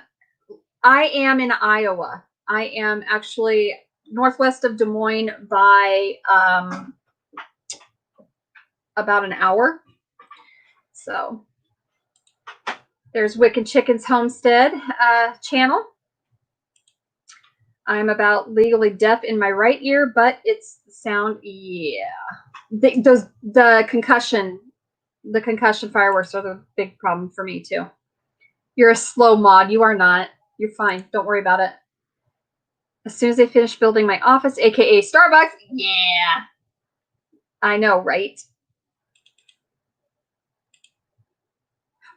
am in Iowa. I am actually northwest of Des Moines by about an hour. So There's Wicked Chicken's Homestead channel. I'm about legally deaf in my right ear, but it's sound, yeah. The concussion fireworks are the big problem for me too. You're a slow mod. You are not. You're fine. Don't worry about it. As soon as I finish building my office, aka Starbucks, yeah. I know, right?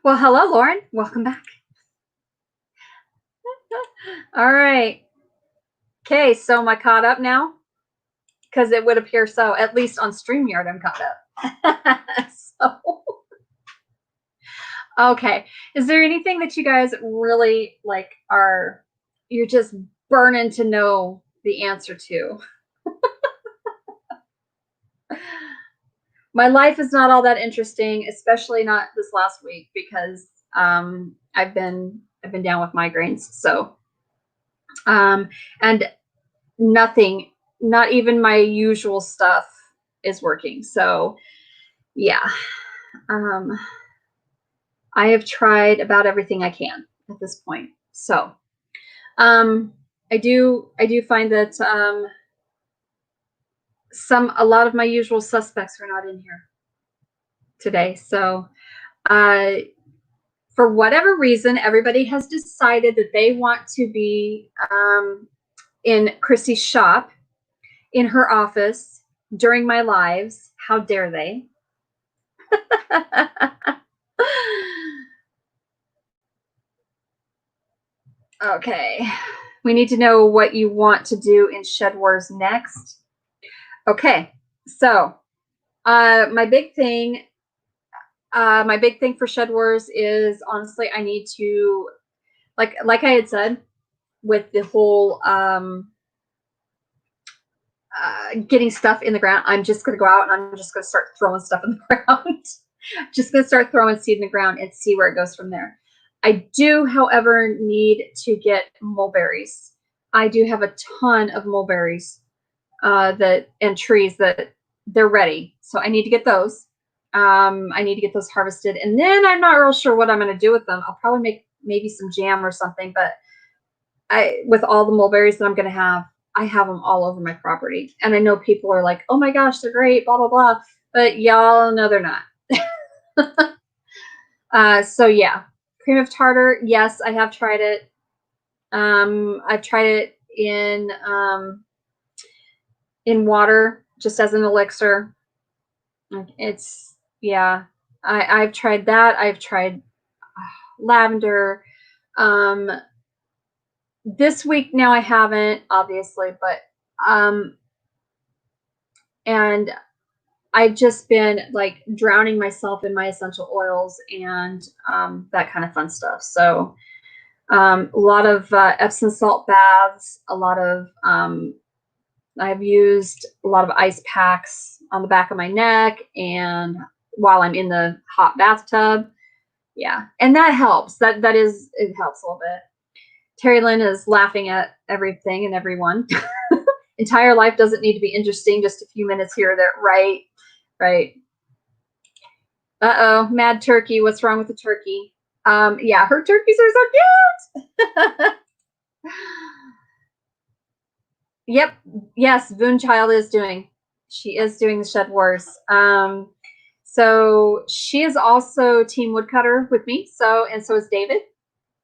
Well, hello, Lauren. Welcome back. All right. Okay, so am I caught up now? Because it would appear so. At least on StreamYard, I'm caught up. So, okay. Is there anything that you guys really like you're just burning to know the answer to? My life is not all that interesting, especially not this last week because I've been down with migraines. So, and nothing, not even my usual stuff is working. So, yeah. I have tried about everything I can at this point. So, I do find that a lot of my usual suspects are not in here today. So, for whatever reason, everybody has decided that they want to be in Chrissy's shop, in her office during my lives. How dare they? Okay. We need to know what you want to do in Shed Wars next. Okay. So, my big thing for Shed Wars is, honestly, I need to, like I had said, with the whole getting stuff in the ground, I'm just going to go out and I'm just going to start throwing stuff in the ground. Just going to start throwing seed in the ground and see where it goes from there. I do, however, need to get mulberries. I do have a ton of mulberries and trees that they're ready. So I need to get those. I need to get those harvested. And then I'm not real sure what I'm going to do with them. I'll probably make maybe some jam or something. But with all the mulberries that I'm going to have, I have them all over my property. And I know people are like, oh my gosh, they're great, blah, blah, blah. But y'all know they're not. So yeah, cream of tartar. Yes, I have tried it. I've tried it in water, just as an elixir. It's, yeah, I've tried that. I've tried lavender. This week now I haven't, obviously, but and I've just been like drowning myself in my essential oils and that kind of fun stuff. So a lot of Epsom salt baths, a lot of I've used a lot of ice packs on the back of my neck and while I'm in the hot bathtub. Yeah, and that helps. It helps a little bit. Terry Lynn is laughing at everything and everyone. Entire life doesn't need to be interesting, just a few minutes here or there. Right, right. Uh-oh, mad turkey. What's wrong with the turkey? Yeah, her turkeys are so cute. Yep, yes, Voonchild is doing. She is doing the Shed Wars. So she is also Team Woodcutter with me. So is David.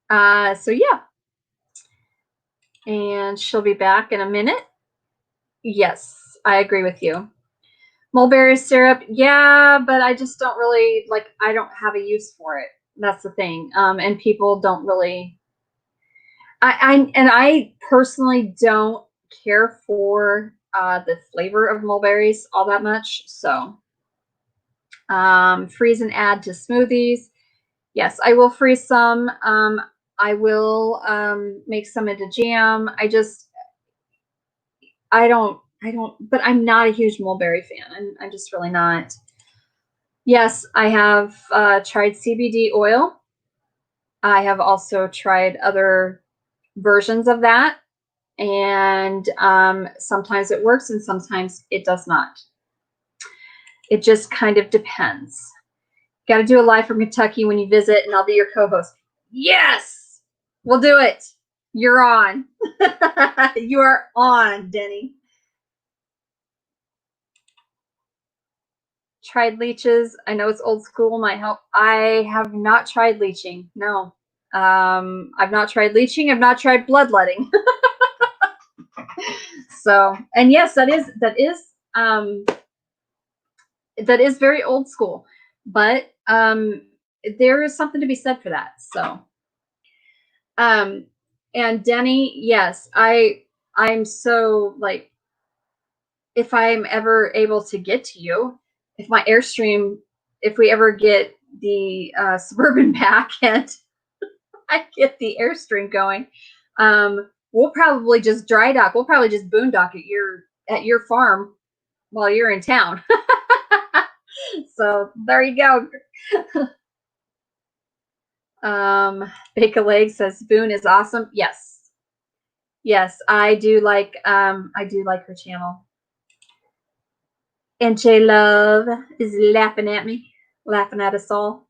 So yeah. And she'll be back in a minute. Yes, I agree with you. Mulberry syrup, yeah, but I just don't really, like, I don't have a use for it. That's the thing. And people don't really, I personally don't care for the flavor of mulberries all that much. So, freeze and add to smoothies. Yes, I will freeze some. I will make some into jam. But I'm not a huge mulberry fan. I'm just really not. Yes, I have tried CBD oil. I have also tried other versions of that. And sometimes it works and sometimes it does not. It just kind of depends. Got to do a live from Kentucky when you visit and I'll be your co-host. Yes, we'll do it. You're on. You are on, Denny. Tried leeches. I know it's old school, might help. I have not tried leeching. No. I've not tried leeching. I've not tried bloodletting. So, and yes, that is very old school, but there is something to be said for that. So, and Denny, yes, I'm so like, if I'm ever able to get to you, if my Airstream, if we ever get the Suburban back and I get the Airstream going, we'll probably just dry dock. We'll probably just boondock at your farm while you're in town. So there you go. Bake a Leg says Boone is awesome. Yes. Yes, I do like her channel. And J Love is laughing at me, laughing at us all.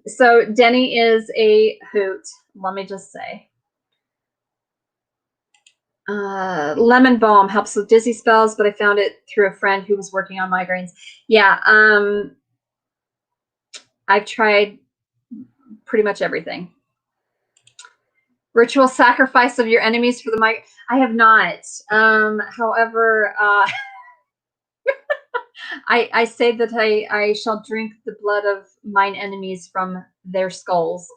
So Denny is a hoot, let me just say. Lemon balm helps with dizzy spells, but I found it through a friend who was working on migraines. Yeah, I've tried pretty much everything. Ritual sacrifice of your enemies for the mic. I have not. However, I say that I shall drink the blood of mine enemies from their skulls.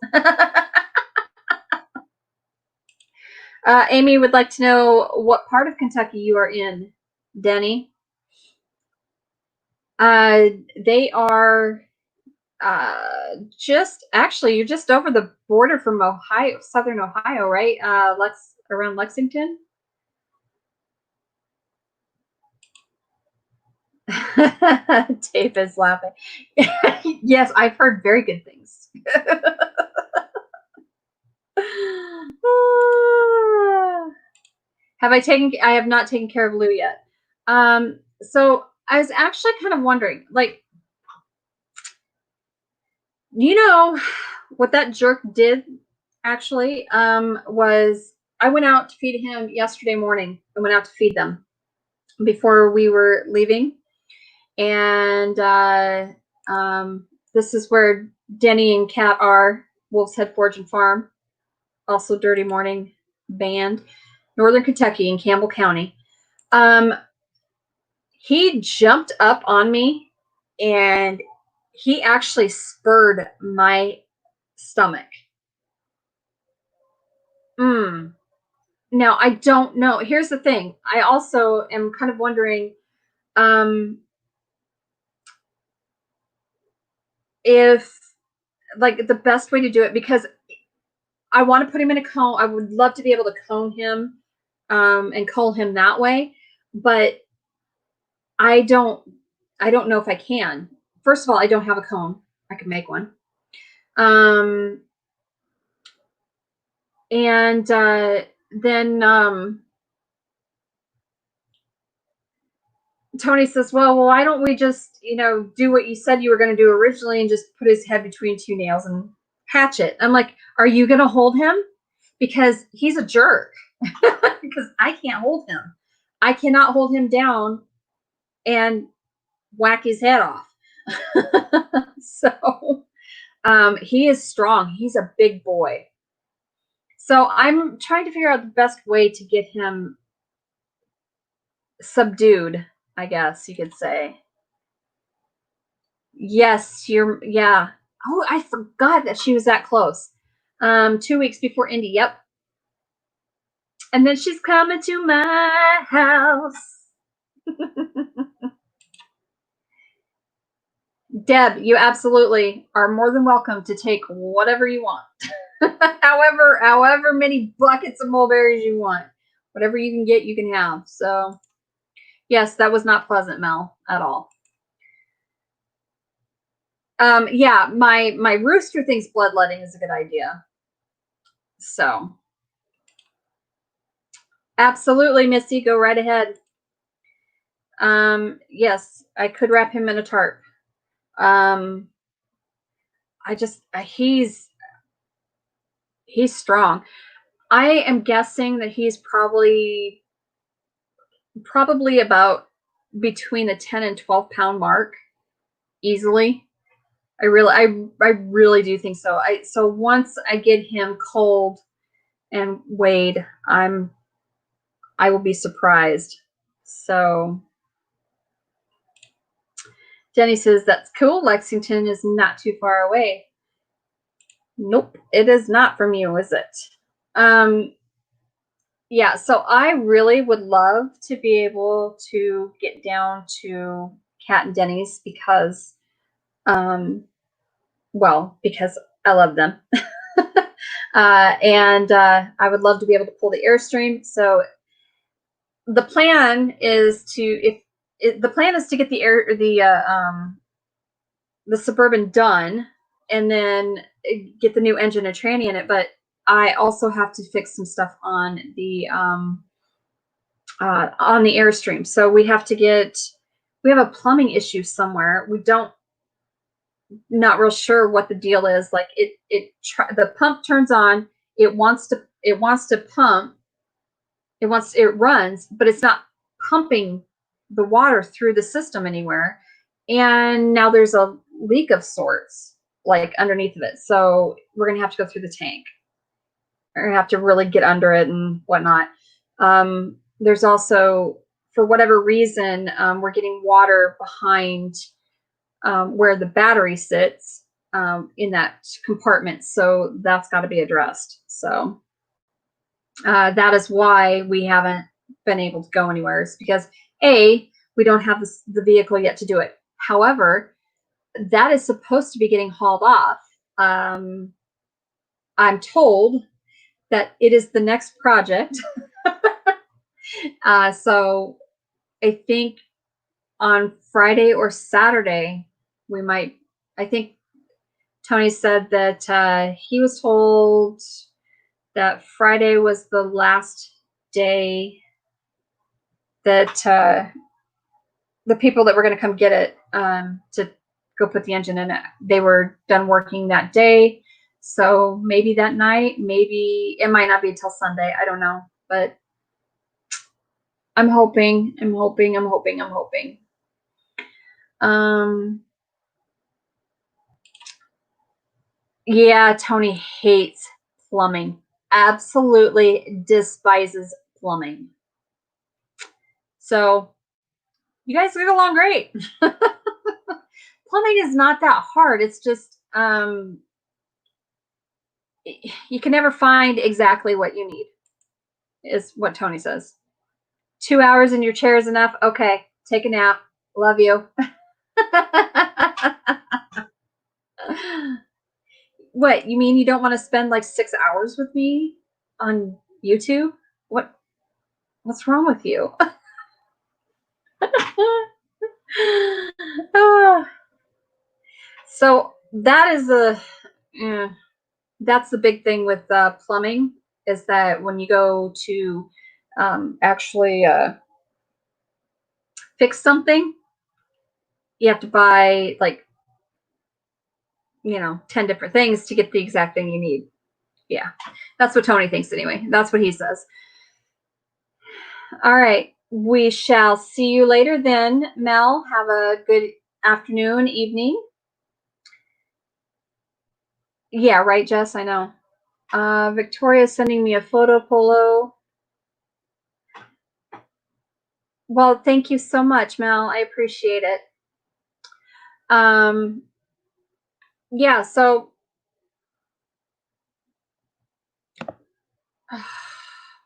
Amy would like to know what part of Kentucky you are in, Denny. They are you're just over the border from Ohio, southern Ohio, right? Around Lexington. Dave is laughing. Yes, I've heard very good things. I have not taken care of Lou yet. So I was actually kind of wondering, like, you know, what that jerk did actually, was I went out to feed him yesterday morning. I went out to feed them before we were leaving. And this is where Denny and Kat are, Wolveshead Forge and Farm, also Dirty Morning Band, Northern Kentucky in Campbell County. He jumped up on me and he actually spurred my stomach. Now, I don't know. Here's the thing. I also am kind of wondering if, like, the best way to do it, because I want to put him in a cone. I would love to be able to cone him and cull him that way, but I don't know if I can. First of all, I don't have a cone. I can make one. And then Tony says, well, why don't we just, do what you said you were going to do originally and just put his head between two nails and hatch it? I'm like, are you going to hold him? Because he's a jerk. Because I can't hold him. I cannot hold him down and whack his head off. So he is strong. He's a big boy. So I'm trying to figure out the best way to get him subdued, I guess you could say. Yes, yeah. Oh, I forgot that she was that close. 2 weeks before Indy. Yep. And then she's coming to my house. Deb, you absolutely are more than welcome to take whatever you want. however many buckets of mulberries you want. Whatever you can get, you can have. So, yes, that was not pleasant, Mel, at all. Yeah, my rooster thinks bloodletting is a good idea. So, absolutely, Missy, go right ahead. Yes, I could wrap him in a tarp. He's He's strong. I am guessing that he's probably about between the 10 and 12 pound mark easily. I really do think so. So once I get him cold and weighed, I will be surprised. So Jenny says, that's cool. Lexington is not too far away. Nope, it is not from you, is it? Yeah, so I really would love to be able to get down to Cat and Denny's because, well, because I love them. And I would love to be able to pull the Airstream. So the plan is to get the Suburban done and then get the new engine and tranny in it. But I also have to fix some stuff on the Airstream. So we have a plumbing issue somewhere. Not real sure what the deal is. Like the pump turns on, it wants to pump, it runs, but it's not pumping the water through the system anywhere. And now there's a leak of sorts, like underneath of it. So we're gonna have to go through the tank. We're gonna have to really get under it and whatnot. There's also, for whatever reason, we're getting water behind where the battery sits in that compartment. So that's got to be addressed. So that is why we haven't been able to go anywhere. It's because we don't have the vehicle yet to do it. However, that is supposed to be getting hauled off. I'm told that it is the next project. So I think on Friday or Saturday, I think Tony said that he was told that Friday was the last day that the people that were going to come get it to go put the engine in it, they were done working that day. So maybe that night, maybe it might not be until Sunday. I don't know, but I'm hoping. Yeah, Tony hates plumbing. Absolutely despises plumbing. So you guys get along great. Plumbing is not that hard. It's just you can never find exactly what you need, is what Tony says. 2 hours in your chair is enough. Okay, take a nap. Love you. What, you mean you don't want to spend like 6 hours with me on YouTube? What's wrong with you? So that is that's the big thing with plumbing, is that when you go to actually fix something, you have to buy like 10 different things to get the exact thing you need. Yeah, that's what Tony thinks anyway. That's what he says. All right, we shall see you later then. Mel, have a good afternoon, evening. Yeah, right, Jess, I know. Victoria's sending me a photo polo. Well, thank you so much, Mel. I appreciate it. Yeah, so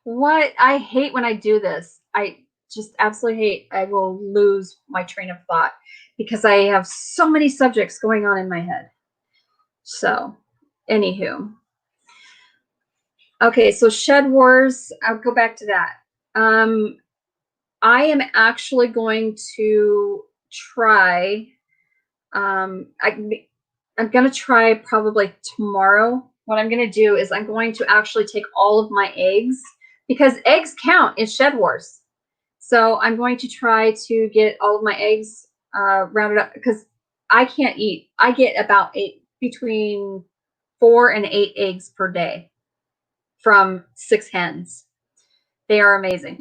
what I hate when I do this, I just absolutely hate. I will lose my train of thought because I have so many subjects going on in my head. So, anywho. Okay, so Shed Wars, I'll go back to that. I am actually going to try, I'm going to try probably tomorrow. What I'm going to do is I'm going to actually take all of my eggs, because eggs count in Shed Wars. So I'm going to try to get all of my eggs rounded up, because I can't eat. I get about between 4 and 8 eggs per day. from 6 hens. They are amazing.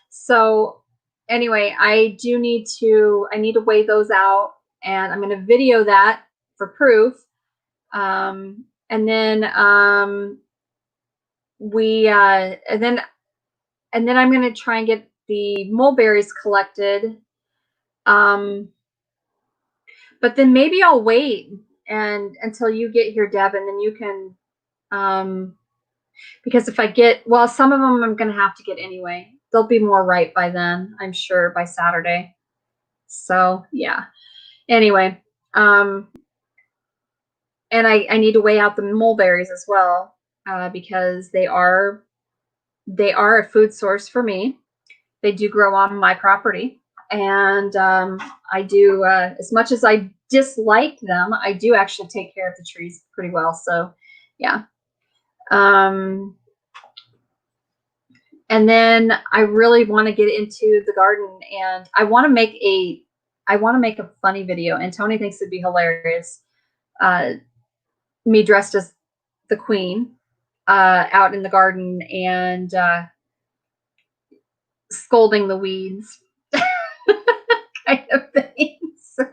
So anyway, I need to weigh those out, and I'm going to video that for proof. And then and then I'm going to try and get the mulberries collected. But then maybe I'll wait until you get here, Deb, and then you can, because if I get, well, some of them I'm going to have to get anyway. They'll be more ripe by then, I'm sure, by Saturday. So yeah. Anyway, and I need to weigh out the mulberries as well, because they are a food source for me. They do grow on my property, and I do, as much as I dislike them, I do actually take care of the trees pretty well. So yeah. And then I really want to get into the garden, and I want to make a funny video, and Tony thinks it'd be hilarious. Me dressed as the queen, out in the garden and scolding the weeds, kind of thing. So,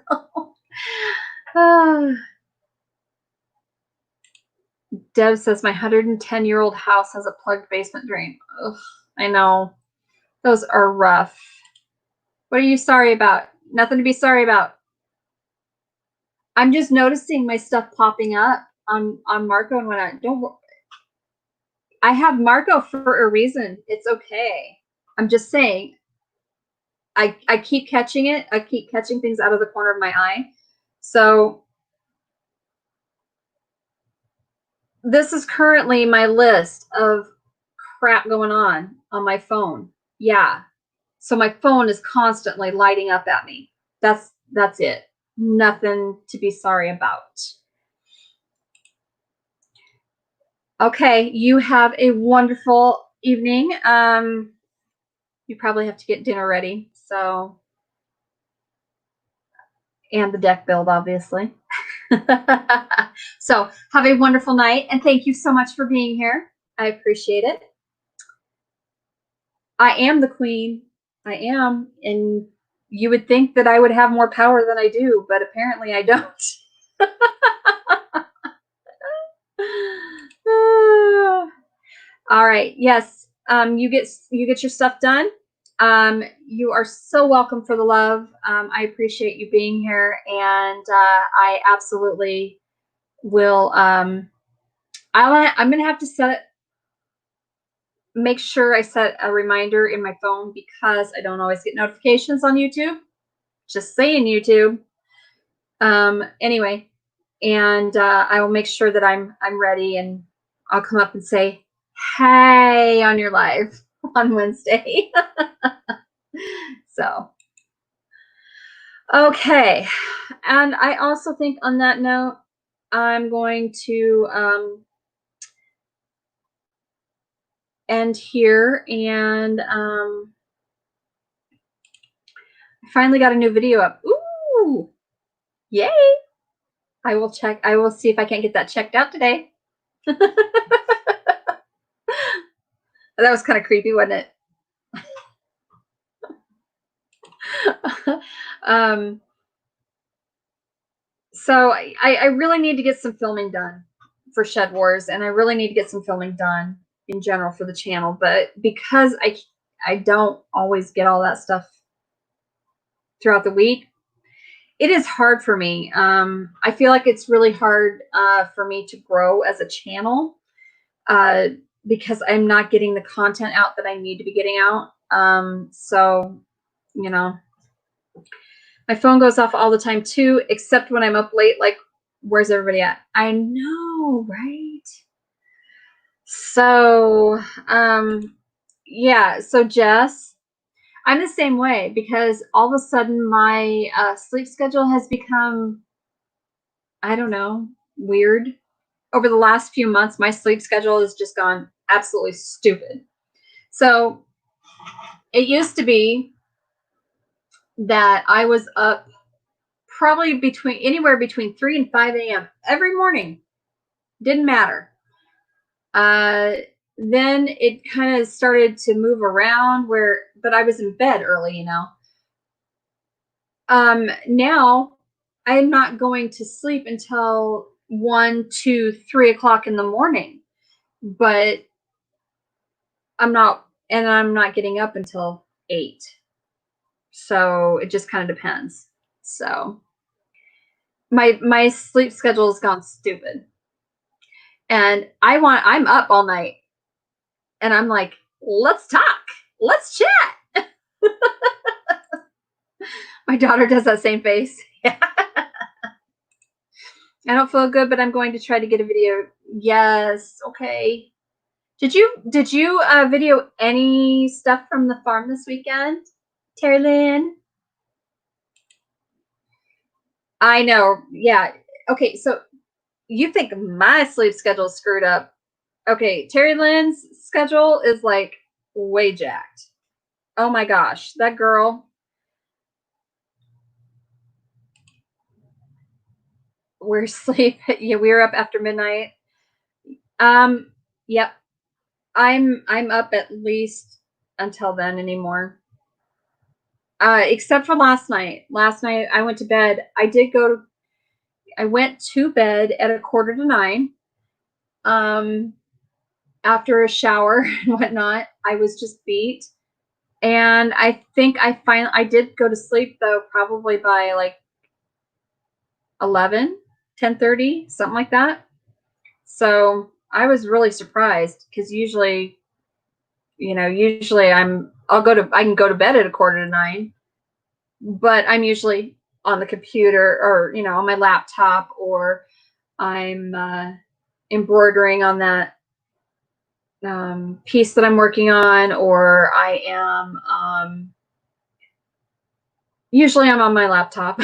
Deb says my 110-year-old house has a plugged basement drain. Ugh, I know. Those are rough. What are you sorry about? Nothing to be sorry about. I'm just noticing my stuff popping up on Marco and whatnot. I have Marco for a reason. It's okay. I'm just saying. I keep catching it. I keep catching things out of the corner of my eye. So this is currently my list of crap going on my phone. Yeah. So my phone is constantly lighting up at me. That's it. Nothing to be sorry about. Okay, you have a wonderful evening. You probably have to get dinner ready. So, and the deck build, obviously. So have a wonderful night, and thank you so much for being here. I appreciate it. I am the queen. I am, and you would think that I would have more power than I do, but apparently I don't. All right. Yes. You get your stuff done. You are so welcome for the love. I appreciate you being here, and I absolutely will. I'm gonna have to make sure I set a reminder in my phone, because I don't always get notifications on YouTube. Just saying, YouTube. Anyway, and I will make sure that I'm ready, and I'll come up and say, "Hey," on your live on Wednesday. So, okay. And I also think on that note, I'm going to end here, and I finally got a new video up. Ooh, yay. I will see if I can't get that checked out today. That was kind of creepy, wasn't it? So I really need to get some filming done for Shed Wars, and I really need to get some filming done in general for the channel, but because I don't always get all that stuff throughout the week, it is hard for me. I feel like it's really hard for me to grow as a channel, because I'm not getting the content out that I need to be getting out. So, you know, my phone goes off all the time too, except when I'm up late, like, where's everybody at? I know, right? So, yeah, so Jess, I'm the same way, because all of a sudden my sleep schedule has become, I don't know, weird. Over the last few months, my sleep schedule has just gone absolutely stupid. So it used to be that I was up probably anywhere between 3 and 5 a.m. every morning. Didn't matter. Then it kind of started to move around but I was in bed early, you know. Now I'm not going to sleep until 1, 2, 3 o'clock in the morning, but I'm not getting up until 8. So it just kind of depends. So my sleep schedule has gone stupid. And I'm up all night. And I'm like, let's talk. Let's chat. My daughter does that same face. I don't feel good, but I'm going to try to get a video. Yes, okay. Did you video any stuff from the farm this weekend, Terry Lynn? I know. Yeah. Okay, so you think my sleep schedule is screwed up. Okay, Terry Lynn's schedule is like way jacked. Oh my gosh, that girl. We're asleep. Yeah, we were up after midnight. Yep. I'm up at least until then anymore. Except for last night. Last night I went to bed. I went to bed at 8:45. After a shower and whatnot, I was just beat. And I think I did go to sleep though, probably by like 11, 10:30, something like that. So I was really surprised because usually, you know, I can go to bed at 8:45, but I'm usually on the computer or, you know, on my laptop, or I'm embroidering on that piece that I'm working on, or I am usually I'm on my laptop.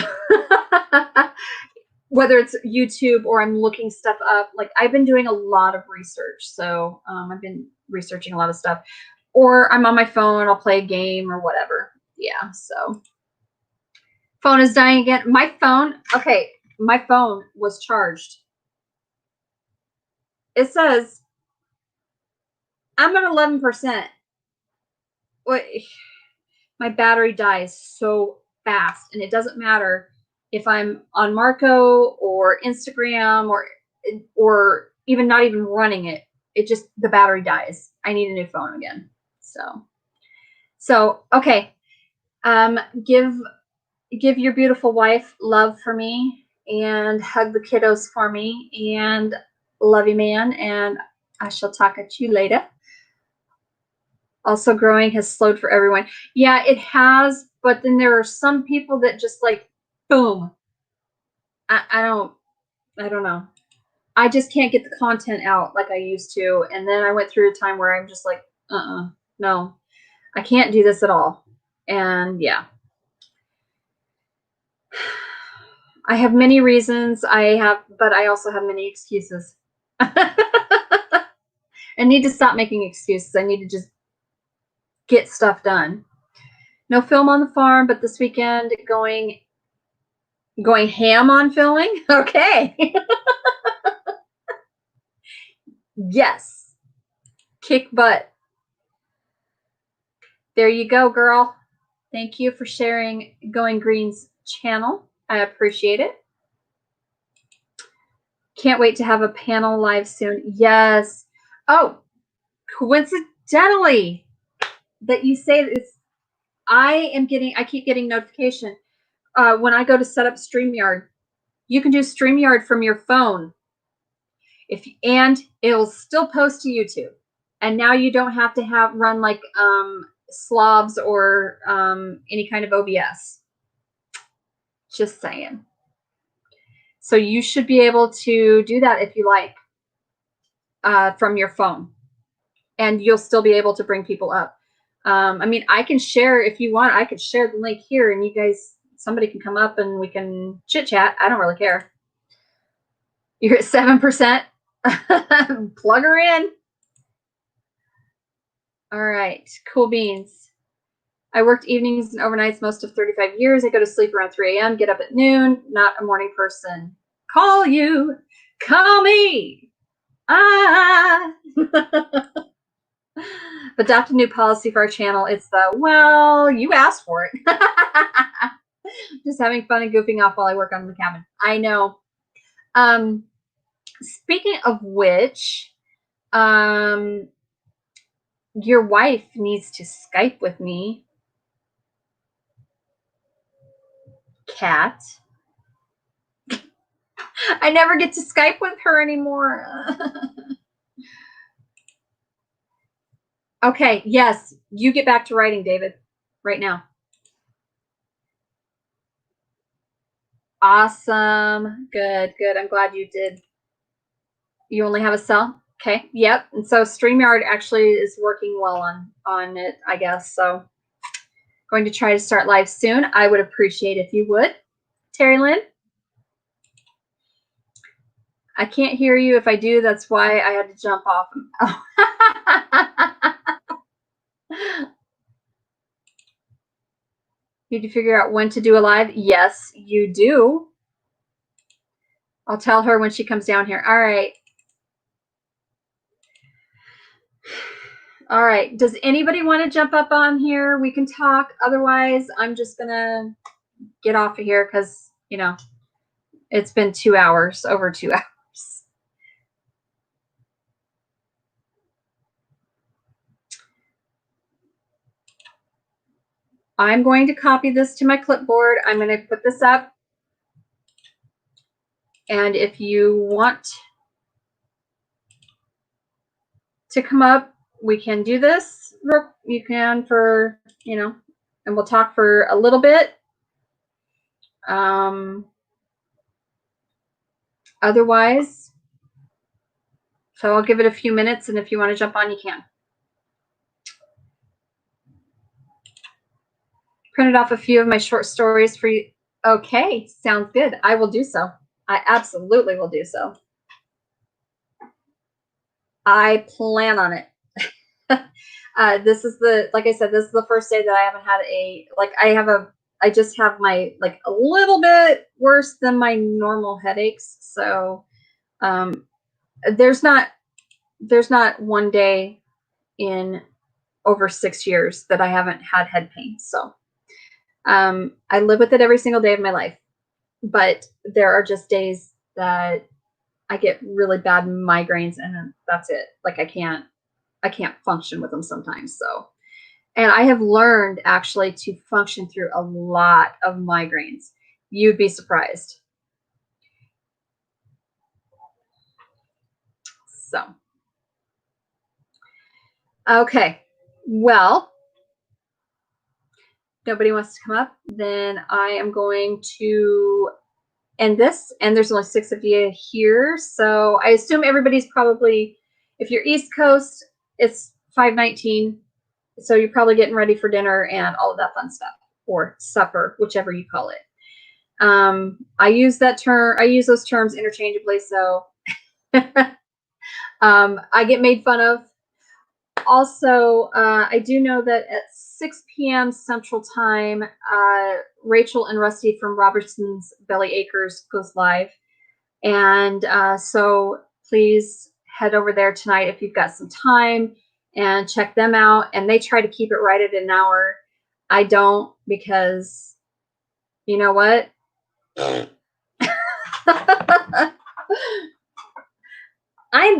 Whether it's YouTube or I'm looking stuff up. Like I've been doing a lot of research, so I've been researching a lot of stuff, or I'm on my phone, I'll play a game or whatever. Yeah, so phone is dying again. My phone was charged. It says I'm at 11%. Wait, my battery dies so fast, and it doesn't matter if I'm on Marco or Instagram or even not even running it. It just, the battery dies. I need a new phone again. So okay. Give your beautiful wife love for me, and hug the kiddos for me, and love you, man, and I shall talk at you later. Also, growing has slowed for everyone. Yeah, it has, but then there are some people that just like, boom. I don't know. I just can't get the content out like I used to. And then I went through a time where I'm just like, no, I can't do this at all. And yeah. I have many reasons, but I also have many excuses. I need to stop making excuses. I need to just get stuff done. No film on the farm, but this weekend going ham on filming. Okay. Yes. Kick butt. There you go, girl. Thank you for sharing Going Green's channel. I appreciate it. Can't wait to have a panel live soon. Yes. Oh, coincidentally that you say this, I keep getting notification when I go to set up StreamYard. You can do StreamYard from your phone. And it'll still post to YouTube. And now you don't have to run like slobs or any kind of OBS. Just saying. So you should be able to do that if you like from your phone. And you'll still be able to bring people up. I mean, I can share, if you want, I could share the link here, and you guys, somebody can come up and we can chit chat. I don't really care. You're at 7%. Plug her in. All right, cool beans. I worked evenings and overnights most of 35 years. I go to sleep around 3 a.m., get up at noon. Not a morning person. Call you. Call me. Ah! Adopt a new policy for our channel. It's the, well, you asked for it. Just having fun and goofing off while I work on the cabin. I know. Speaking of which, your wife needs to Skype with me. Cat. I never get to Skype with her anymore. Okay, yes, you get back to writing, David, right now. Awesome. Good, good. I'm glad you did. You only have a cell? Okay, yep. And so StreamYard actually is working well on it, I guess. So going to try to start live soon. I would appreciate if you would. Terry Lynn? I can't hear you. If I do, that's why I had to jump off. Oh. Need to figure out when to do a live? Yes, you do. I'll tell her when she comes down here. All right. All right. Does anybody want to jump up on here? We can talk. Otherwise, I'm just going to get off of here because, you know, it's been 2 hours, over 2 hours. I'm going to copy this to my clipboard. I'm going to put this up. And if you want to come up, we can do this. You can for, you know, and we'll talk for a little bit. Otherwise, so I'll give it a few minutes, and if you want to jump on, you can. Printed off a few of my short stories for you. Okay, sounds good. I will do so. I absolutely will do so. I plan on it. This is the, like I said, this is the first day that I haven't had a, like I just have my, like a little bit worse than my normal headaches. So there's not one day in over 6 years that I haven't had head pain. So I live with it every single day of my life. But there are just days that I get really bad migraines, and then that's it. Like I can't function with them sometimes. So, and I have learned actually to function through a lot of migraines. You'd be surprised. So, okay. Well, nobody wants to come up. Then I am going to end this. And there's only 6 of you here. So I assume everybody's probably, if you're East Coast, it's 5:19. So you're probably getting ready for dinner and all of that fun stuff, or supper, whichever you call it. I use those terms interchangeably. So I get made fun of. Also, I do know that at 6 p.m. Central Time, Rachel and Rusty from Robertson's Belly Acres goes live. And so please head over there tonight if you've got some time and check them out. And they try to keep it right at an hour. I don't, because you know what? I'm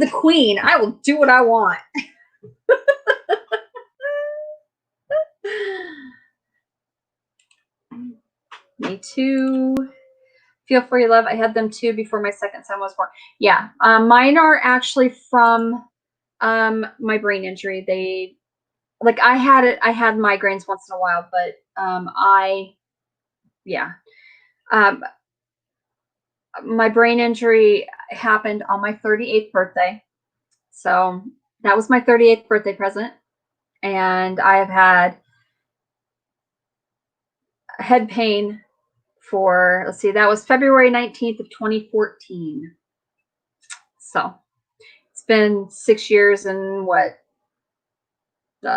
the queen. I will do what I want. Me too. Feel free, love. I had them too before my second son was born. Yeah, mine are actually from my brain injury. They, like, I had migraines once in a while, but my brain injury happened on my 38th birthday. So that was my 38th birthday present. And I have had head pain for, let's see, that was February 19th of 2014. So it's been 6 years and what? 4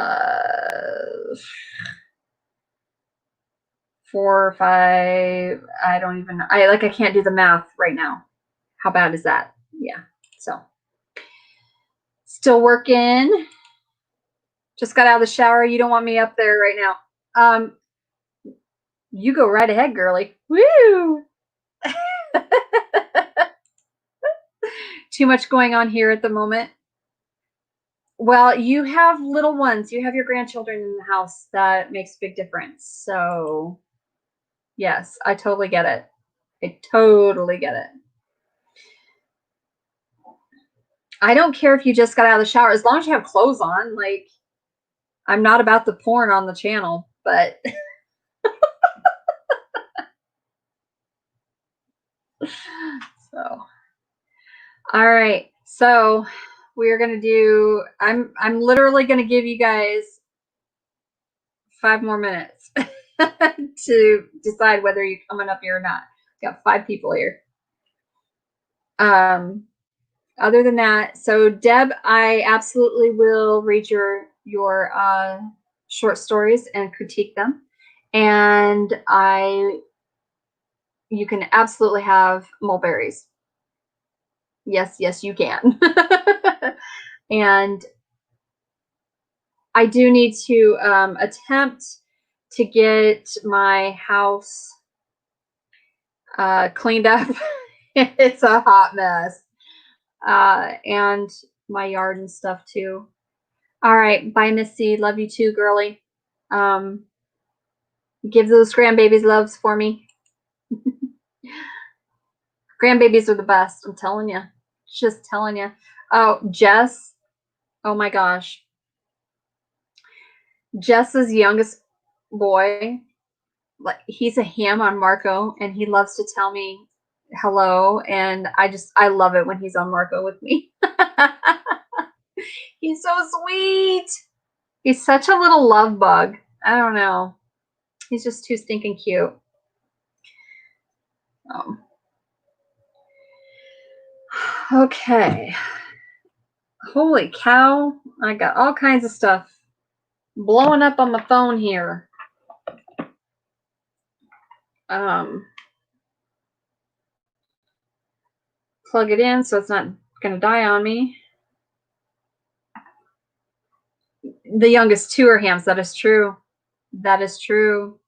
or 5, I don't even, I can't do the math right now. How bad is that? Yeah. So Still working. Just got out of the shower. You don't want me up there right now. You go right ahead, girly. Woo! Too much going on here at the moment. Well, you have little ones. You have your grandchildren in the house. That makes a big difference. So, yes, I totally get it. I totally get it. I don't care if you just got out of the shower. As long as you have clothes on. Like, I'm not about the porn on the channel, but... So, all right. So, we are going to do... I'm literally going to give you guys 5 more minutes to decide whether you're coming up here or not. Got 5 people here. Other than that, so Deb, I absolutely will read your short stories and critique them, and you can absolutely have mulberries. Yes, you can. And I do need to attempt to get my house cleaned up. It's a hot mess. And my yard and stuff too. All right, bye, Missy. Love you too, girly. Give those grandbabies loves for me. Grandbabies are the best. I'm telling you. Just telling you. Oh, Jess. Oh my gosh. Jess's youngest boy, like, he's a ham on Marco, and he loves to tell me hello, and I love it when he's on Marco with me. He's so sweet. He's such a little love bug. I don't know. He's just too stinking cute. Okay. Holy cow. I got all kinds of stuff blowing up on my phone here. Plug it in so it's not going to die on me. The youngest 2 are hams. That is true. That is true.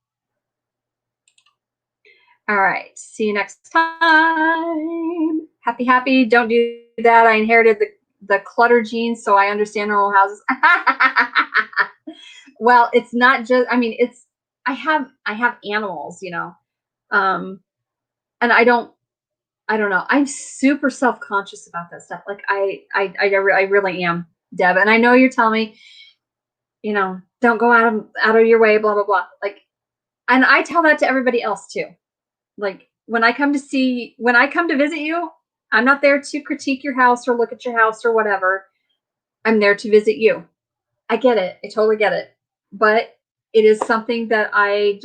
All right. See you next time. Happy. Don't do that. I inherited the clutter genes, so I understand normal houses. Well, it's not just, I mean, it's, I have animals, you know. And I don't know. I'm super self-conscious about that stuff. Like I really am, Deb. And I know you're telling me, you know, don't go out of your way, blah, blah, blah. Like, and I tell that to everybody else too. Like, when I come to visit you, I'm not there to critique your house or look at your house or whatever. I'm there to visit you. I get it. I totally get it. But it is something that it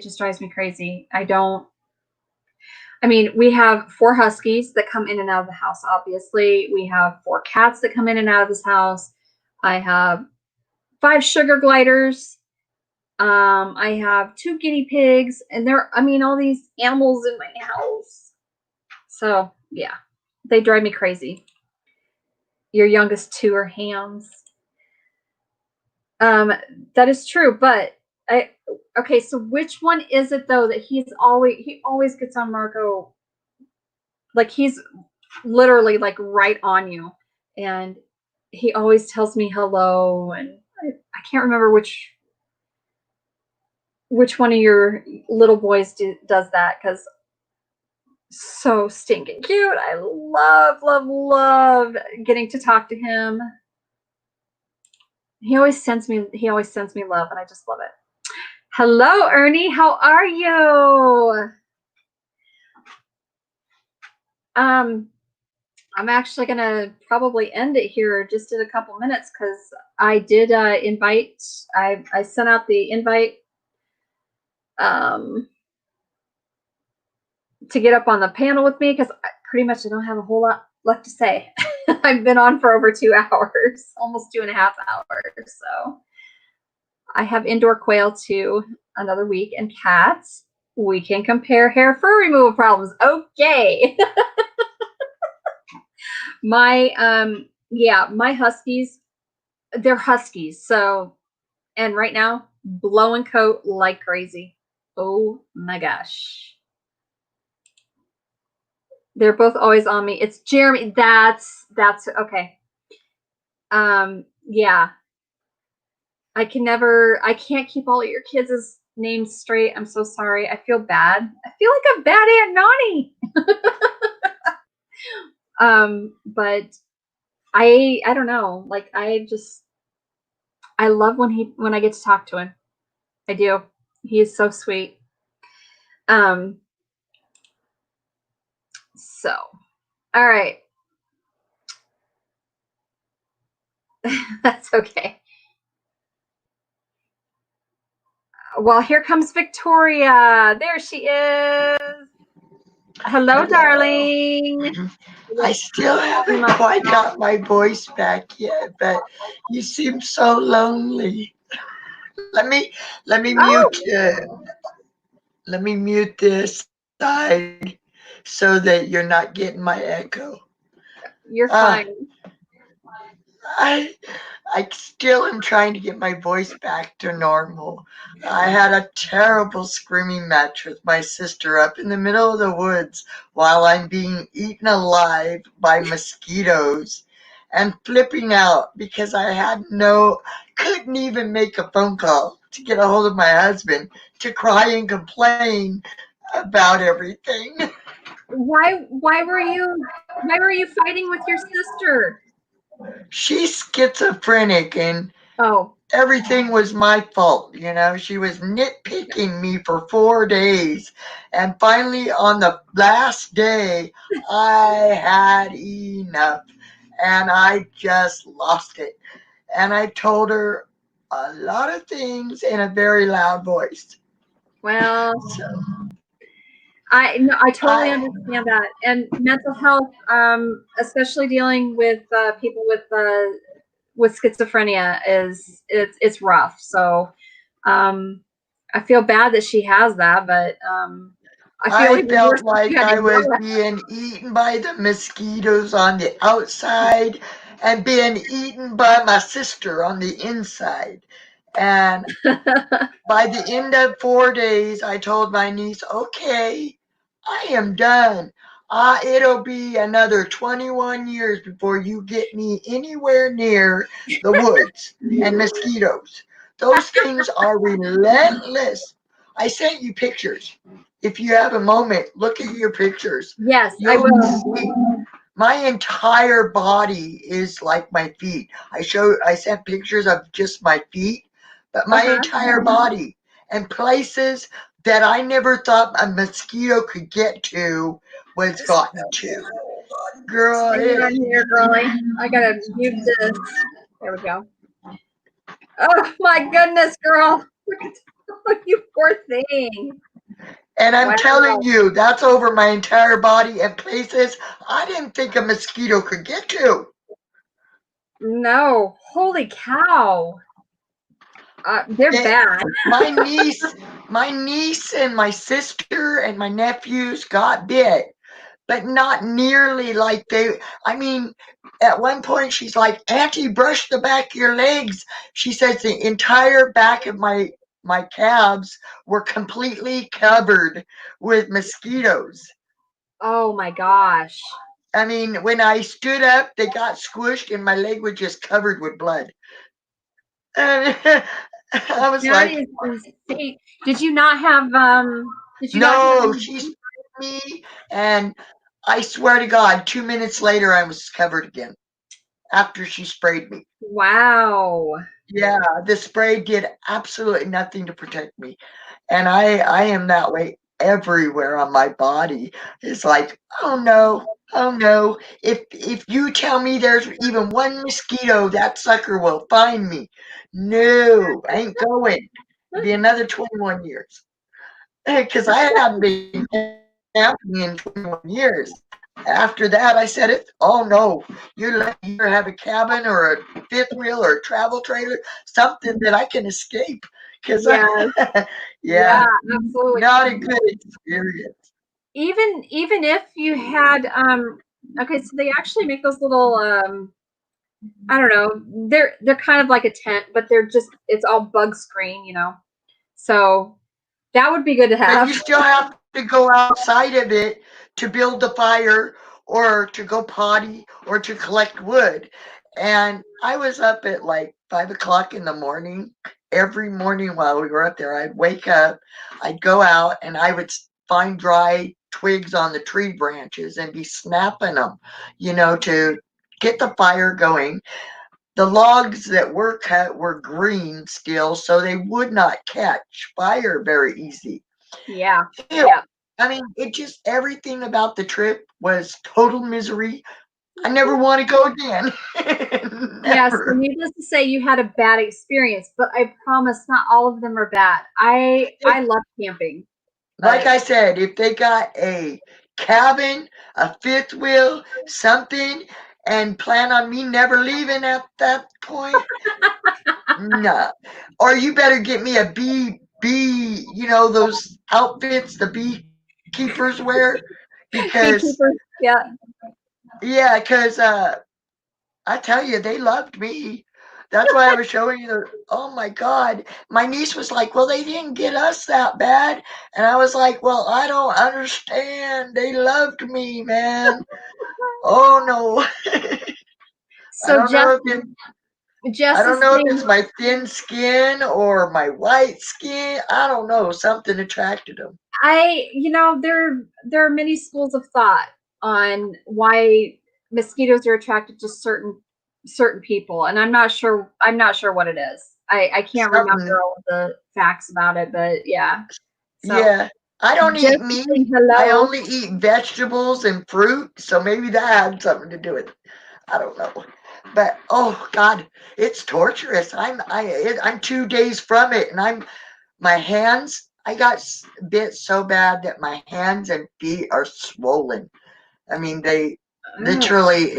just drives me crazy. I mean, we have 4 huskies that come in and out of the house, obviously. We have 4 cats that come in and out of this house. I have 5 sugar gliders. I have 2 guinea pigs, and all these animals in my house. So, yeah, they drive me crazy. Your youngest 2 are hams. That is true, but okay, so which one is it though that he always gets on Marco? Like, he's literally like right on you, and he always tells me hello, and I can't remember which one of your little boys does that, because so stinking cute. I love getting to talk to him. He always sends me love, and I just love it. Hello, Ernie. How are you? I'm actually gonna probably end it here just in a couple minutes, because I did invite. I sent out the invite to get up on the panel with me, because pretty much I don't have a whole lot left to say. I've been on for over 2 hours, almost 2.5 hours. So I have indoor quail too, another week, and cats. We can compare hair fur removal problems. Okay. My Yeah, my huskies, they're huskies. So, and right now, blowing coat like crazy. Oh my gosh. They're both always on me. It's Jeremy. That's okay. Yeah. I can't keep all of your kids' names straight. I'm so sorry. I feel bad. I feel like a bad Aunt Nani. But I don't know. Like I love when I get to talk to him. I do. He is so sweet. Um, so all right. That's okay. Well, here comes Victoria. There she is. Hello, darling. I still haven't quite got my voice back yet, but you seem so lonely. Let me Oh, let me mute this side so that you're not getting my echo. you're Ah, fine. I I still am trying to get my voice back to normal. I had a terrible screaming match with my sister up in the middle of the woods while I'm being eaten alive by mosquitoes and flipping out because couldn't even make a phone call to get a hold of my husband to cry and complain about everything. Why were you fighting with your sister? She's schizophrenic and Oh, everything was my fault. She was nitpicking me for 4 days. And finally, on the last day, I had enough and I just lost it. And I told her a lot of things in a very loud voice. well, So I totally I, understand that. And mental health, especially dealing with people with schizophrenia it's rough. So, um, I feel bad that she has that, but I feel I even worse felt that you like had to I was yell being eaten by the mosquitoes on the outside and being eaten by my sister on the inside. And at. by the end of 4 days, I told my niece, okay, I am done. It'll be another 21 years before you get me anywhere near the woods and mosquitoes. Those things are relentless. I sent you pictures. If you have a moment, look at your pictures. Yes, I You'll will. see my entire body is like my feet. I sent pictures of just my feet, but my Uh-huh. entire body and places that I never thought a mosquito could get to was gotten to. Girl, Hang on here, girlie. I gotta mute this. There we go. Oh my goodness, girl. Look at you poor thing. and I'm telling Wow. you, that's over my entire body and places I didn't think a mosquito could get to. No. Holy cow. They're They, bad. my niece, my niece and my sister and my nephews got bit, but not nearly like I mean, at one point she's like, Auntie, brush the back of your legs. She says the entire back of my calves were completely covered with mosquitoes. Oh my gosh. I mean, when I stood up, they got squished and my leg was just covered with blood. And I was That like, is insane. Did you not have did you not have no, any? she sprayed me, and I swear to God, 2 minutes later, I was covered again after she sprayed me. Wow. Yeah, the spray did absolutely nothing to protect me. And I am that way everywhere on my body. It's like, oh no, oh no. If you tell me there's even one mosquito, that sucker will find me. No, I ain't going. It'll be another 21 years. Because I hadn't been camping in 21 years. After that, I said, oh no, you're lucky you either have a cabin or a fifth wheel or a travel trailer, something that I can escape. Because, Yes. yeah, Yeah, absolutely. not a good experience. Even if you had okay, so they actually make those little I don't know. They're kind of like a tent, but it's all bug screen, you know. So that would be good to But have. you still have to go outside of it to build the fire or to go potty or to collect wood. And I was up at like 5 o'clock in the morning. Every morning while we were up there, I'd wake up, I'd go out, and I would find dry twigs on the tree branches and be snapping them, to get the fire going. The logs that were cut were green still, so they would not catch fire very easy. Yeah. Ew. Yeah. I mean, everything about the trip was total misery. I never want to go again. Yeah, so Never. needless to say, you had a bad experience, but I promise not all of them are bad. I love camping. Like But I said, if they got a cabin, a fifth wheel, something, and plan on me never leaving at that point, no. Or you better get me a bee, those outfits the beekeepers wear, because beekeepers, yeah. yeah, because I tell you, they loved me. That's why I was showing you oh my God. My niece was like, well, they didn't get us that bad. And I was like, well, I don't understand. They loved me, man. Oh no. I So don't know if it, I Jess don't is know if it's saying, my thin skin or my white skin. I don't know. Something attracted them. there are many schools of thought on why mosquitoes are attracted to certain people, and I'm not sure what it is. I can't remember Something. all of the facts about it, but yeah. So Yeah. I don't Jess eat is meat. saying I hello. only eat vegetables and fruit. So maybe that had something to do with it. I don't know. But oh God, it's torturous. I'm 2 days from it, and my hands. I got bit so bad that my hands and feet are swollen. I mean, they Ugh, literally.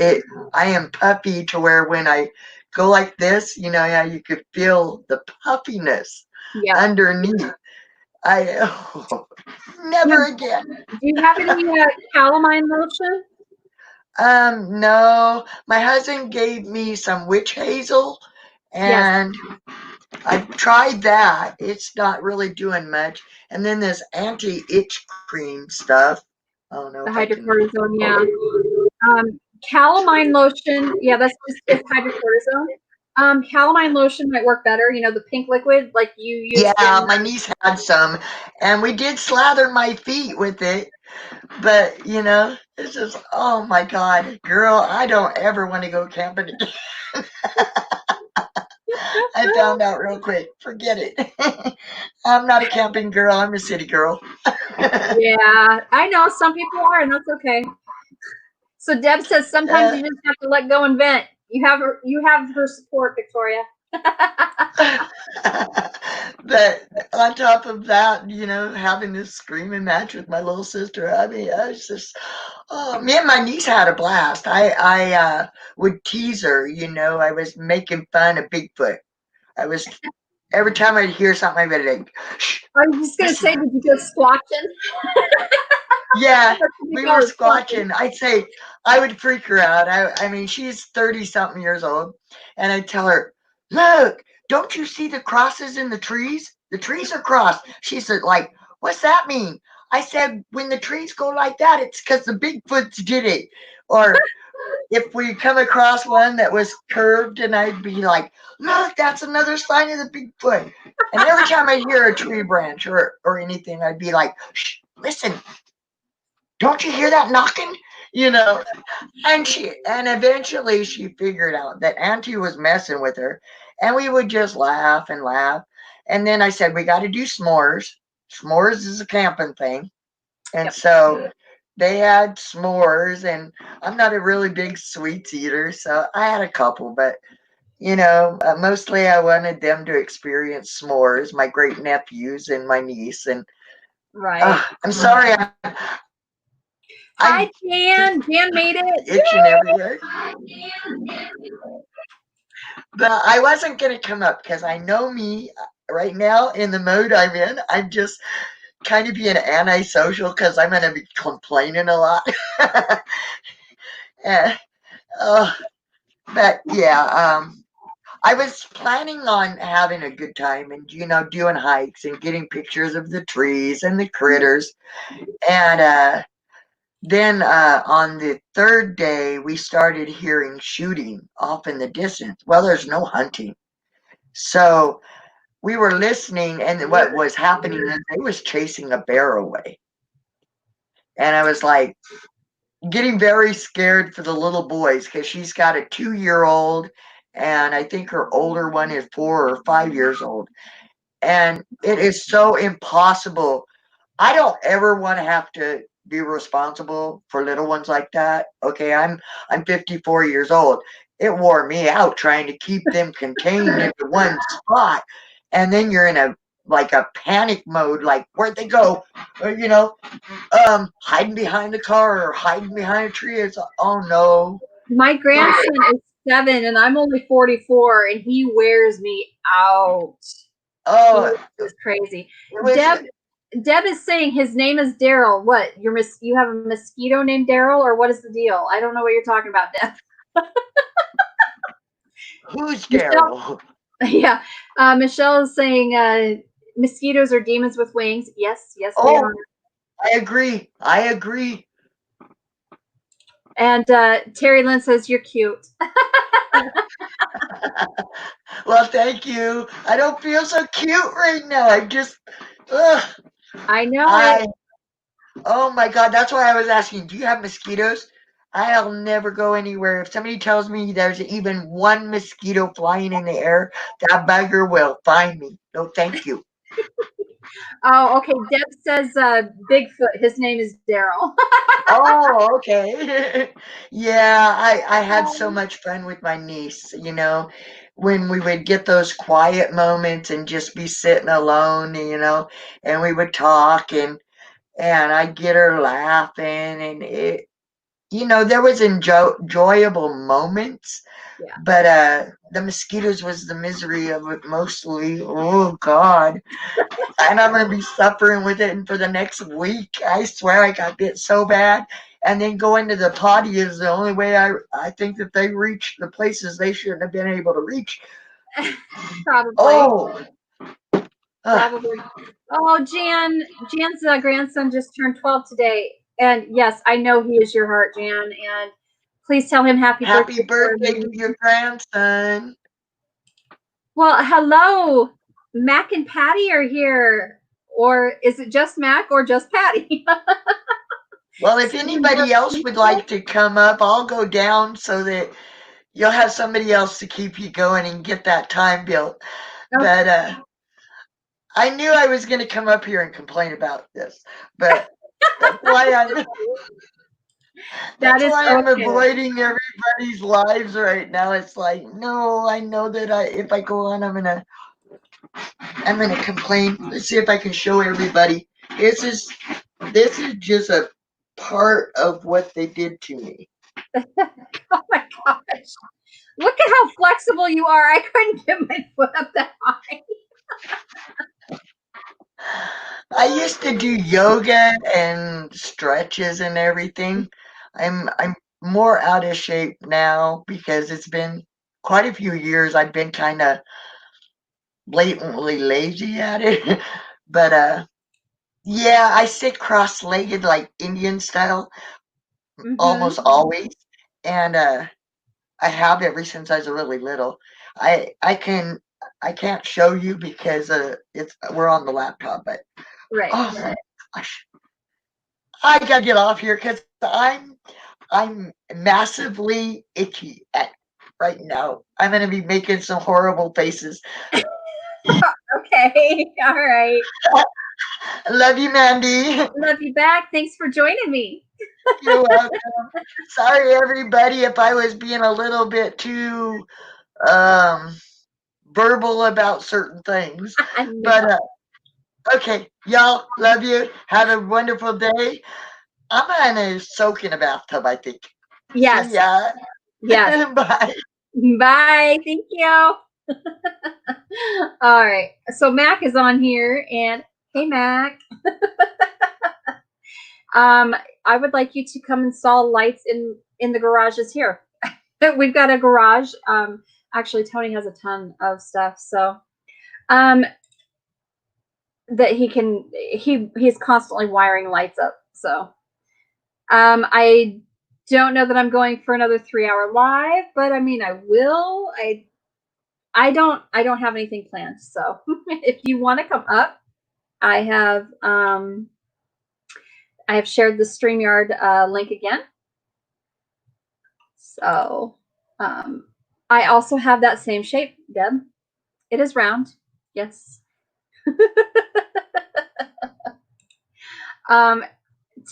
I am puffy to where when I go like this, yeah, you could feel the puffiness yeah. underneath. I never again. Do you have any calamine lotion? No, my husband gave me some witch hazel, Yes, and I've tried that. It's not really doing much. And then this anti-itch cream stuff. I don't know the if I can. hydrocortisone. Yeah. Calamine lotion. Yeah, that's just hydrocortisone. Calamine lotion might work better. The pink liquid like you used Yeah, in. my niece had some, and we did slather my feet with it. But it's just, oh my God, girl, I don't ever want to go camping again. I found out real quick. Forget it. I'm not a camping girl. I'm a city girl. Yeah, I know some people are, and that's okay. So Deb says sometimes Uh, you just have to let go and vent. You have her support, Victoria. but on top of that, having this screaming match with my little sister, I mean, I was just, oh, me and my niece had a blast. I would tease her, I was making fun of Bigfoot. I was, every time I'd hear something, I'd be like, shh, I was just gonna say, listen. did you go squatching? Yeah, That's what we we call were it, squatching. squatching. I'd say I would freak her out. I mean, she's 30 something years old, and I'd tell her, "Look, don't you see the crosses in the trees? The trees are crossed." She said, "Like, what's that mean?" I said, "When the trees go like that, it's because the Bigfoots did it." Or if we come across one that was curved, and I'd be like, "Look, that's another sign of the Bigfoot." And every time I hear a tree branch or anything, I'd be like, "Shh, listen, don't you hear that knocking?" You know. And eventually she figured out that Auntie was messing with her, and we would just laugh and laugh. And then I said, we got to do s'mores. S'mores is a camping thing. And Yep. so they had s'mores, and I'm not a really big sweets eater, so I had a couple, but mostly I wanted them to experience s'mores, my great nephews and my niece. And Right. I'm sorry, Hi, I'm Jan. Jan made it. itching everywhere. But I wasn't going to come up because I know me right now in the mood I'm in. I'm just kind of being antisocial because I'm going to be complaining a lot. And, oh, But yeah, I was planning on having a good time and, doing hikes and getting pictures of the trees and the critters. And then on the third day, we started hearing shooting off in the distance. Well, there's no hunting. So we were listening, and what was happening is they was chasing a bear away. And I was like getting very scared for the little boys because she's got a 2-year-old, and I think her older one is 4 or 5 years old. And it is so impossible. I don't ever want to have to be responsible for little ones like that. Okay, I'm 54 years old. It wore me out trying to keep them contained into one spot. And then you're in a panic mode, like where'd they go? Or, hiding behind the car or hiding behind a tree. It's oh no. My grandson is 7 and I'm only 44 and he wears me out. Oh, It's crazy. it was, Deb is saying his name is Daryl. What? You have a mosquito named Daryl, or what is the deal? I don't know what you're talking about, Deb. who's Daryl? Yeah. Michelle is saying mosquitoes are demons with wings. Yes, they are. I agree. And Terry Lynn says you're cute. Well, thank you. I don't feel so cute right now. I know. Oh my God, that's why I was asking, do you have mosquitoes? I'll never go anywhere. If somebody tells me there's even one mosquito flying in the air, that bugger will find me. No, thank you. Oh, okay. Deb says Bigfoot. His name is Daryl. Oh, okay. Yeah, I had so much fun with my niece, when we would get those quiet moments and just be sitting alone, and we would talk and I'd get her laughing and there was enjoyable moments, Yeah. but the mosquitoes was the misery of it mostly. Oh God. And I'm gonna be suffering with it and for the next week. I swear I got bit so bad. And then going to the potty is the only way I think that they reach the places they shouldn't have been able to reach. Probably. Oh. Probably. Oh, Jan's grandson just turned 12 today. And yes, I know he is your heart, Jan. And please tell him happy birthday. Happy birthday to your grandson. Well, hello. Mac and Patty are here. Or is it just Mac or just Patty? Well, if anybody else would like to come up, I'll go down so that you'll have somebody else to keep you going and get that time built. Okay. But I knew I was going to come up here and complain about this, but that's why I'm avoiding everybody's lives right now. It's like, no, I know that if I go on, I'm gonna complain. Let's see if I can show everybody. This is just a part of what they did to me. Oh my gosh. Look at how flexible you are. I couldn't get my foot up that high. I used to do yoga and stretches and everything. I'm more out of shape now because it's been quite a few years. I've been kind of blatantly lazy at it. But yeah, I sit cross-legged like Indian style almost always. And I have ever since I was really little. I can't show you because we're on the laptop, but Right. oh my gosh. I gotta get off here because I'm massively itchy right now. I'm gonna be making some horrible faces. Okay. All right. Love you, Mandy. Love you back. Thanks for joining me. You're welcome. Sorry, everybody, if I was being a little bit too verbal about certain things. But okay, y'all, love you. Have a wonderful day. I'm gonna soak in a bathtub, I think. Yes. See ya. Yes. Bye. Bye. Thank you. All right. So Mac is on here, and hey, Mac. I would like you to come install lights in the garages here. We've got a garage. Actually, Tony has a ton of stuff, so that he's constantly wiring lights up. So I don't know that I'm going for another 3-hour live, but I mean, I will. I don't have anything planned. So if you want to come up, I have shared the StreamYard link again. So I also have that same shape, Deb. It is round. Yes.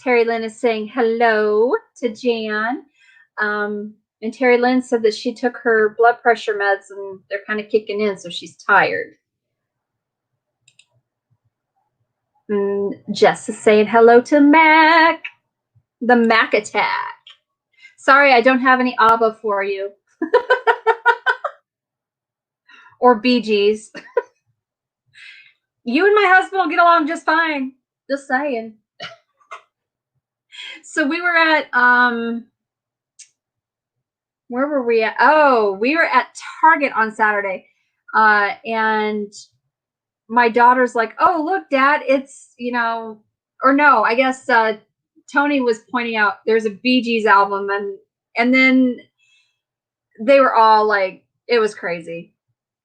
Terry Lynn is saying hello to Jan. And Terry Lynn said that she took her blood pressure meds and they're kind of kicking in, so she's tired. And Jess is saying hello to Mac. The Mac attack. Sorry, I don't have any ABBA for you. Or Bee Gees. You and my husband will get along just fine. Just saying. So we were at where were we at? Oh, we were at Target on Saturday. And my daughter's like, oh, look, Dad, it's, or no, I guess Tony was pointing out there's a Bee Gees album, and then they were all like, it was crazy.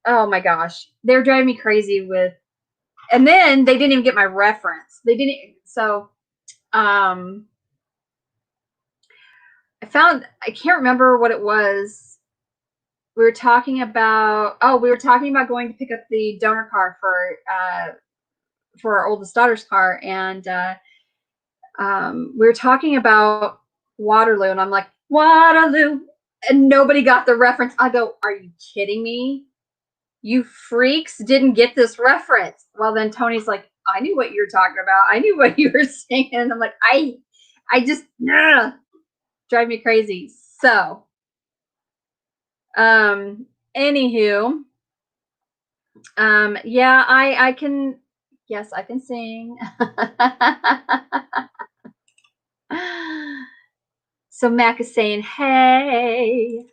Oh my gosh. They were driving me crazy with, and then they didn't even get my reference. They didn't, so I can't remember what it was. We were talking about going to pick up the donor car for our oldest daughter's car. And we were talking about Waterloo, and I'm like, Waterloo. And nobody got the reference. I go, are you kidding me? You freaks didn't get this reference. Well, then Tony's like, I knew what you were talking about. I knew what you were saying. And I'm like, I just, drive me crazy. So, anywho, yeah, I can, yes, I can sing. So Mac is saying, hey.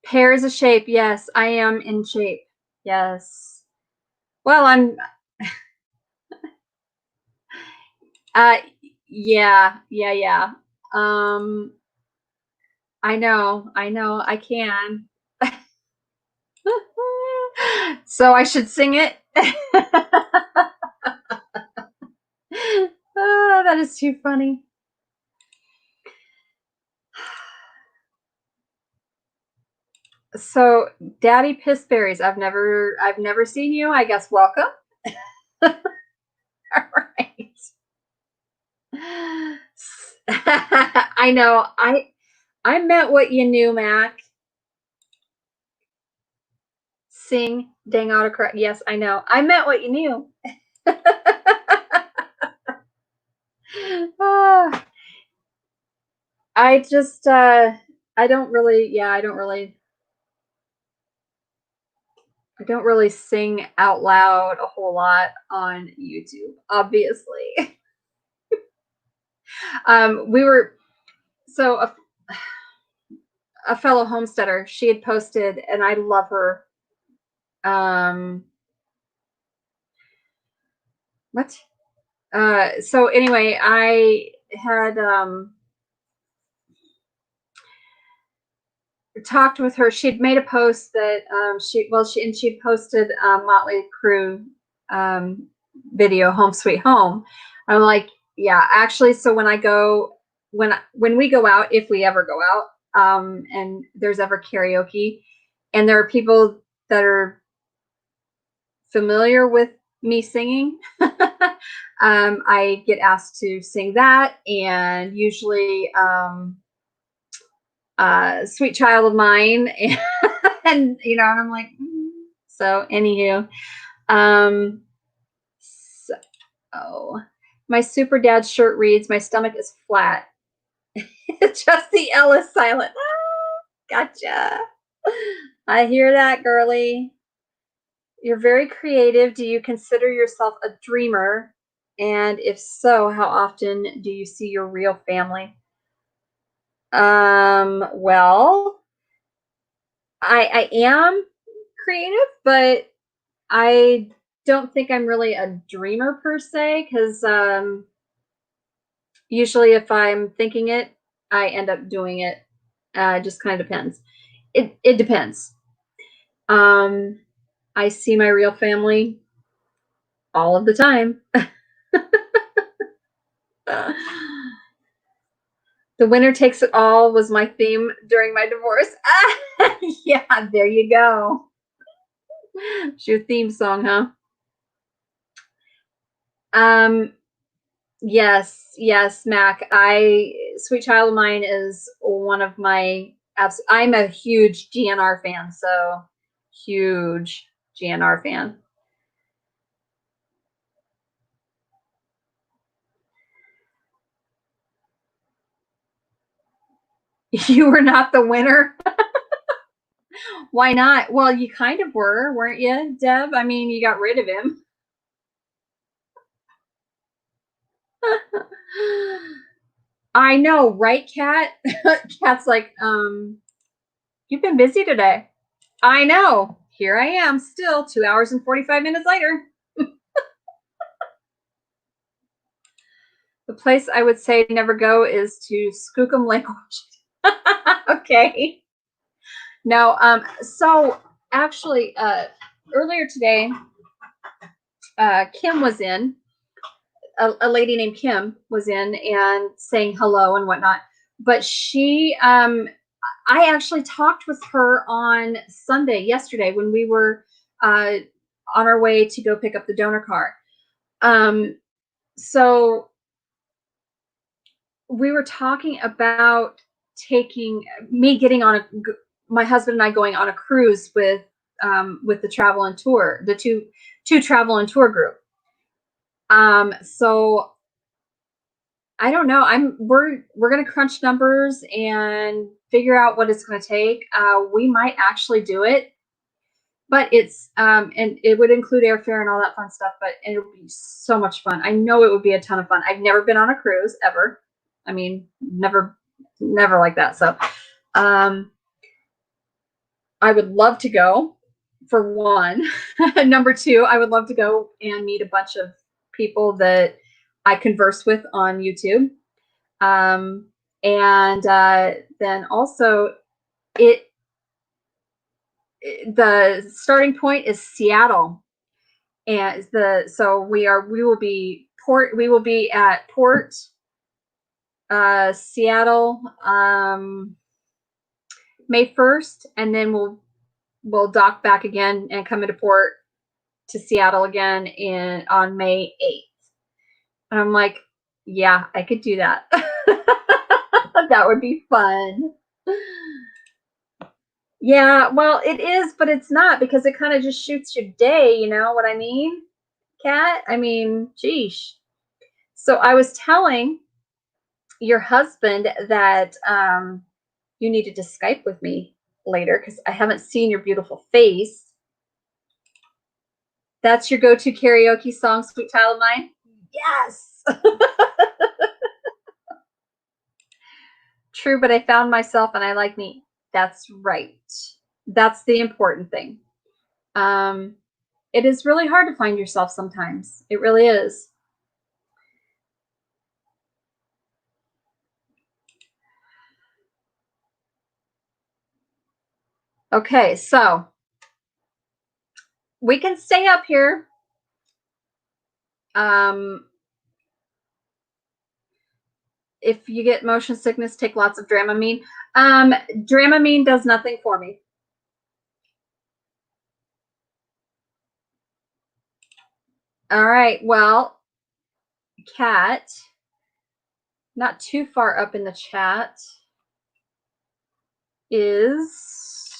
Pear is a shape. Yes, I am in shape. Yes. Well, I'm, yeah. I know, I can. So I should sing it. Oh, that is too funny. So, Daddy Pissberries, I've never seen you. I guess welcome. All right. I know. I meant what you knew, Mac. Sing dang autocorrect. Yes, I know. I meant what you knew. I just I don't really sing out loud a whole lot on YouTube, obviously. We were, so a fellow homesteader, she had posted, and I love her. What? So anyway, I had talked with her. She'd made a post that she'd posted Motley Crue video, Home Sweet Home. I'm like, yeah, actually, so when we go out, if we ever go out, and there's ever karaoke, and there are people that are familiar with me singing, I get asked to sing that, and usually Sweet Child of Mine, and and I'm like, so anywho, so my super dad shirt reads, my stomach is flat. Just the L is silent. Oh, gotcha. I hear that, girly. You're very creative. Do you consider yourself a dreamer? And if so, how often do you see your real family? Well, I am creative, but I don't think I'm really a dreamer per se, because usually if I'm thinking it, I end up doing it. Just kind of depends. It depends. I see my real family all of the time. The winner takes it all was my theme during my divorce. Yeah, there you go. It's your theme song, huh? Yes, Mac. Sweet Child of Mine is one of my apps. I'm a huge GNR fan, so huge GNR fan. You were not the winner. Why not? Well, you kind of were, weren't you, Deb? I mean, you got rid of him. I know, right, Kat? Kat's like, you've been busy today. I know. Here I am still 2 hours and 45 minutes later. The place I would say never go is to Skookum Lake. Okay. No, so actually, earlier today, Kim was in, a lady named Kim was in and saying hello and whatnot. But she, I actually talked with her on Sunday, yesterday, when we were on our way to go pick up the donor car. So we were talking about my husband and I going on a cruise with the travel and tour, the two travel and tour group. So I don't know. We're gonna crunch numbers and figure out what it's gonna take. We might actually do it, but it's and it would include airfare and all that fun stuff. But it would be so much fun. I know it would be a ton of fun. I've never been on a cruise ever. I mean, never like that. So, I would love to go, for one. Number two, I would love to go and meet a bunch of people that I converse with on YouTube. And then also the starting point is Seattle. And we will be at Port Seattle May 1st, and then we'll dock back again and come into port to Seattle again on May 8th. And I'm like, yeah, I could do that. That would be fun. Yeah, well, it is, but it's not, because it kind of just shoots your day, you know what I mean, Kat? I mean, geesh. So I was telling your husband that you needed to Skype with me later, because I haven't seen your beautiful face. That's your go-to karaoke song, Sweet Child of Mine? Yes! True, but I found myself and I like me. That's right. That's the important thing. It is really hard to find yourself sometimes. It really is. Okay, so we can stay up here. If you get motion sickness, take lots of Dramamine. Dramamine does nothing for me. All right, well, Kat, not too far up in the chat is,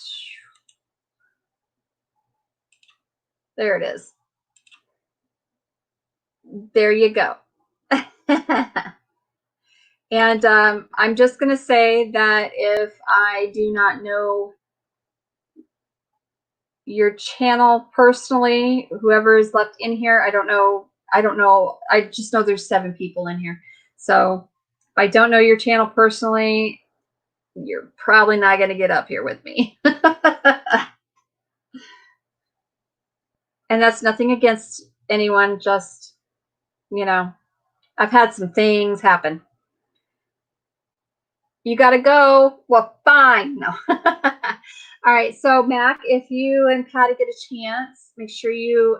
there it is. There you go. And I'm just going to say that if I do not know your channel personally, whoever is left in here, I don't know. I just know there's 7 people in here. So if I don't know your channel personally, you're probably not going to get up here with me. And that's nothing against anyone, just, you know, I've had some things happen. You got to go. Well, fine. No. All right. So, Mac, if you and Patty get a chance, make sure you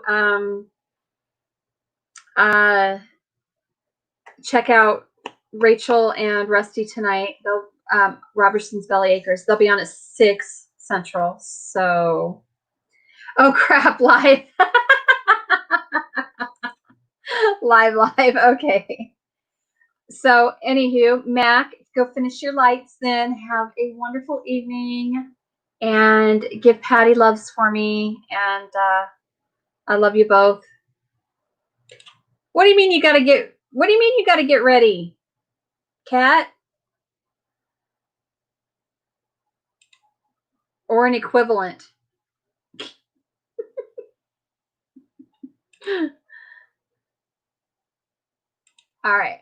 check out Rachel and Rusty tonight. They'll Robertson's Belly Acres. They'll be on at 6 Central. So, oh crap, live. live. Okay. So, anywho, Mac, go finish your lights then. Have a wonderful evening. And give Patty loves for me. And I love you both. What do you mean you got to get, what do you mean you got to get ready? Cat? Or an equivalent? All right.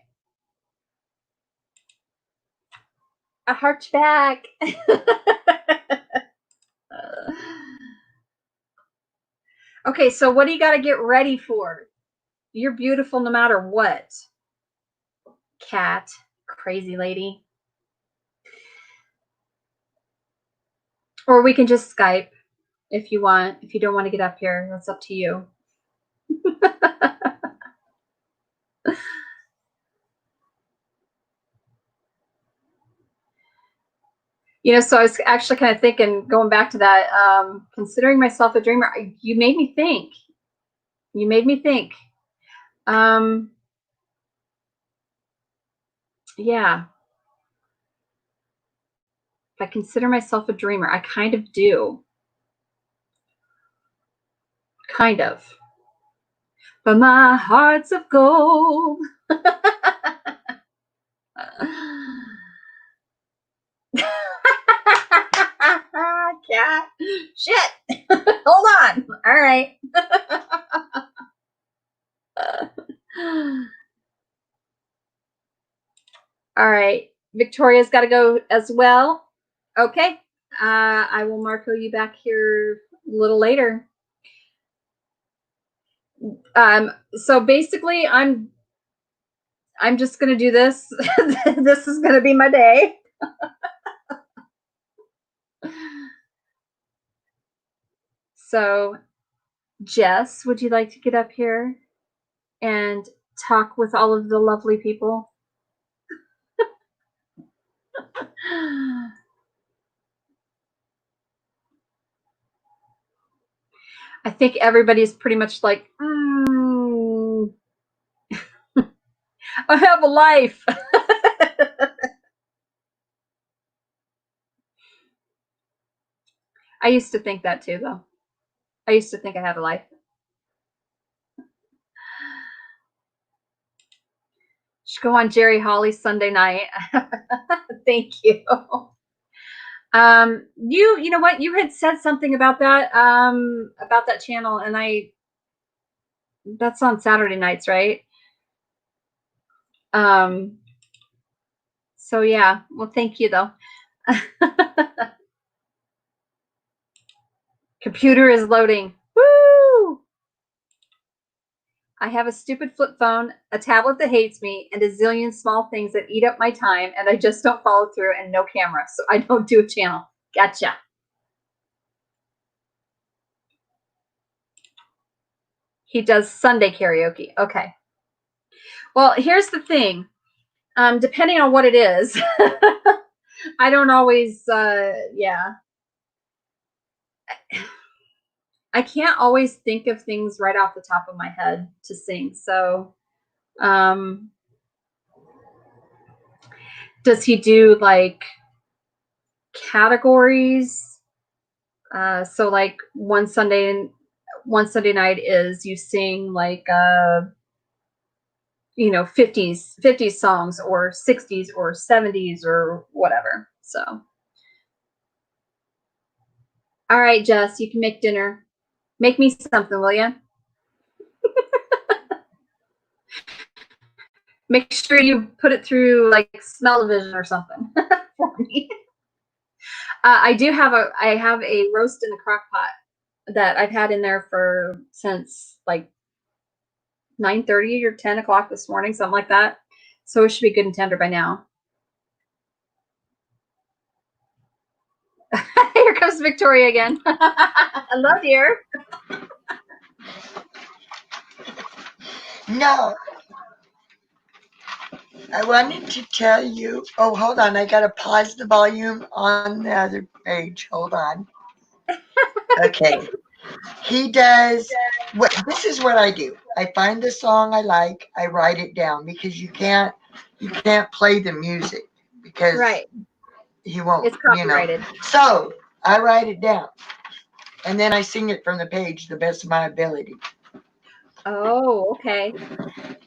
A heart back. Okay, so what do you got to get ready for? You're beautiful no matter what. Cat, crazy lady. Or we can just Skype if you want. If you don't want to get up here, that's up to you. You know, so I was actually kind of thinking, going back to that, considering myself a dreamer, you made me think. You made me think. Yeah. If I consider myself a dreamer, I kind of do. Kind of. But my heart's of gold. Cat. Shit. Hold on. All right. All right. Victoria's got to go as well. Okay. I will Marco you back here a little later. So basically I'm just going to do this. This is going to be my day. So, Jess, would you like to get up here and talk with all of the lovely people? I think everybody's pretty much like, I have a life. I used to think that too, though. I used to think I had a life. Should go on Jerry Holly's Sunday night. Thank you. You know what? You had said something about that channel, and that's on Saturday nights, right? So yeah. Well, thank you though. Computer is loading. Woo! I have a stupid flip phone, a tablet that hates me, and a zillion small things that eat up my time, and I just don't follow through, and no camera, so I don't do a channel. Gotcha. He does Sunday karaoke. Okay. Well, here's the thing. Depending on what it is, I don't always, yeah. I can't always think of things right off the top of my head to sing. So, does he do like categories? So like one Sunday night is you sing like, you know, 50s songs or 60s or 70s or whatever. So, all right, Jess, you can make dinner. Make me something, will you? Make sure you put it through like smell-o-vision or something for me. I have a roast in the crock pot that I've had in there since like 9:30 or 10 o'clock this morning, something like that. So it should be good and tender by now. Here comes Victoria again. Hello, dear. No, I wanted to tell you. Oh, hold on. I got to pause the volume on the other page. Hold on. Okay. He does this is what I do. I find the song I like, I write it down because you can't play the music because Right. he won't, It's copyrighted. So I write it down and then I sing it from the page the best of my ability. Oh, okay.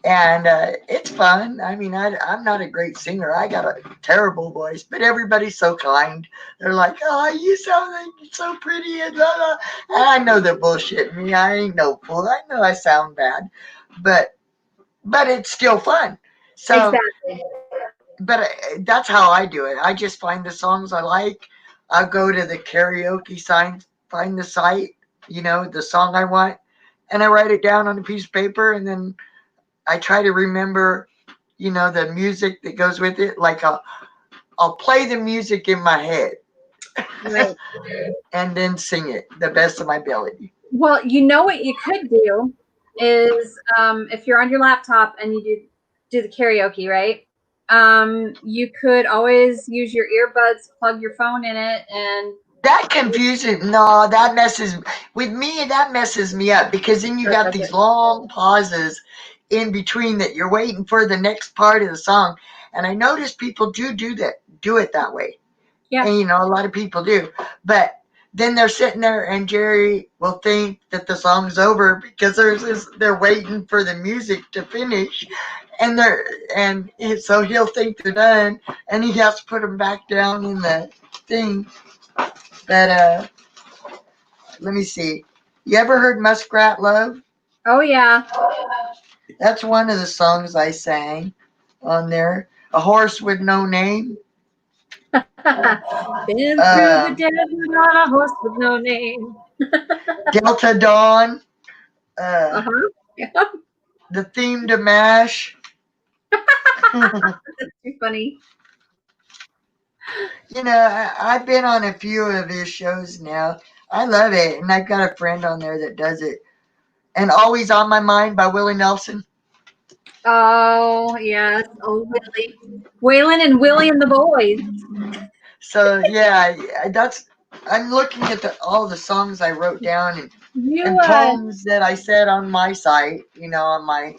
And it's fun. I mean, I'm not a great singer. I got a terrible voice, but everybody's so kind. They're like, "Oh, you sound like so pretty," and blah, blah. And I know they're bullshitting me. I ain't no fool. I know I sound bad, but it's still fun. So, Exactly. but that's how I do it. I just find the songs I like. I'll go to the karaoke sign, find the site, the song I want, and I write it down on a piece of paper, and then I try to remember, the music that goes with it. Like I'll play the music in my head, Right. and then sing it the best of my ability. Well, what you could do is if you're on your laptop and you do the karaoke, right? You could always use your earbuds, plug your phone in it, and That confuses. No, that messes with me. That messes me up because then you got these long pauses in between that you're waiting for the next part of the song. And I notice people do it that way. Yeah. And a lot of people do. But then they're sitting there and Jerry will think that the song's over because they're waiting for the music to finish. And so he'll think they're done and he has to put them back down in the thing. But let me see. You ever heard Muskrat Love? Oh yeah. That's one of the songs I sang on there. A Horse with No Name. Been through the desert on a horse with no name. Delta Dawn. Yeah. The theme to MASH. That's too funny. I've been on a few of his shows now. I love it. And I've got a friend on there that does it. And Always on My Mind by Willie Nelson. Oh, yes. Oh, Willie. Waylon and Willie and the boys. So, yeah, I'm looking at all the songs I wrote down and poems that I said on my site, on my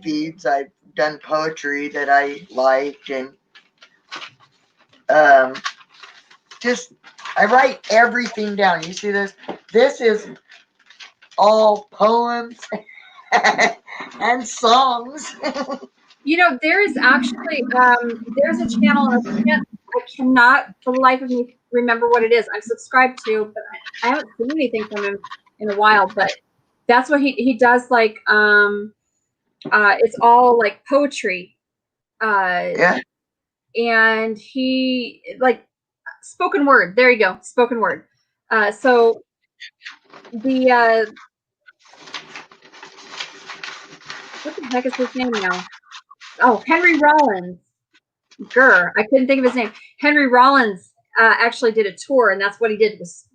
feeds. I've done poetry that I liked and just I write everything down. You see this? This is all poems and songs. There is actually there's a channel. I cannot for the life of me remember what it is. I'm subscribed to, but I haven't seen anything from him in a while. But that's what he does. Like it's all like poetry. Yeah. And he like spoken word. There you go, spoken word. So the what the heck is his name now? Oh, Henry Rollins. I couldn't think of his name. Henry Rollins actually did a tour, and that's what he did was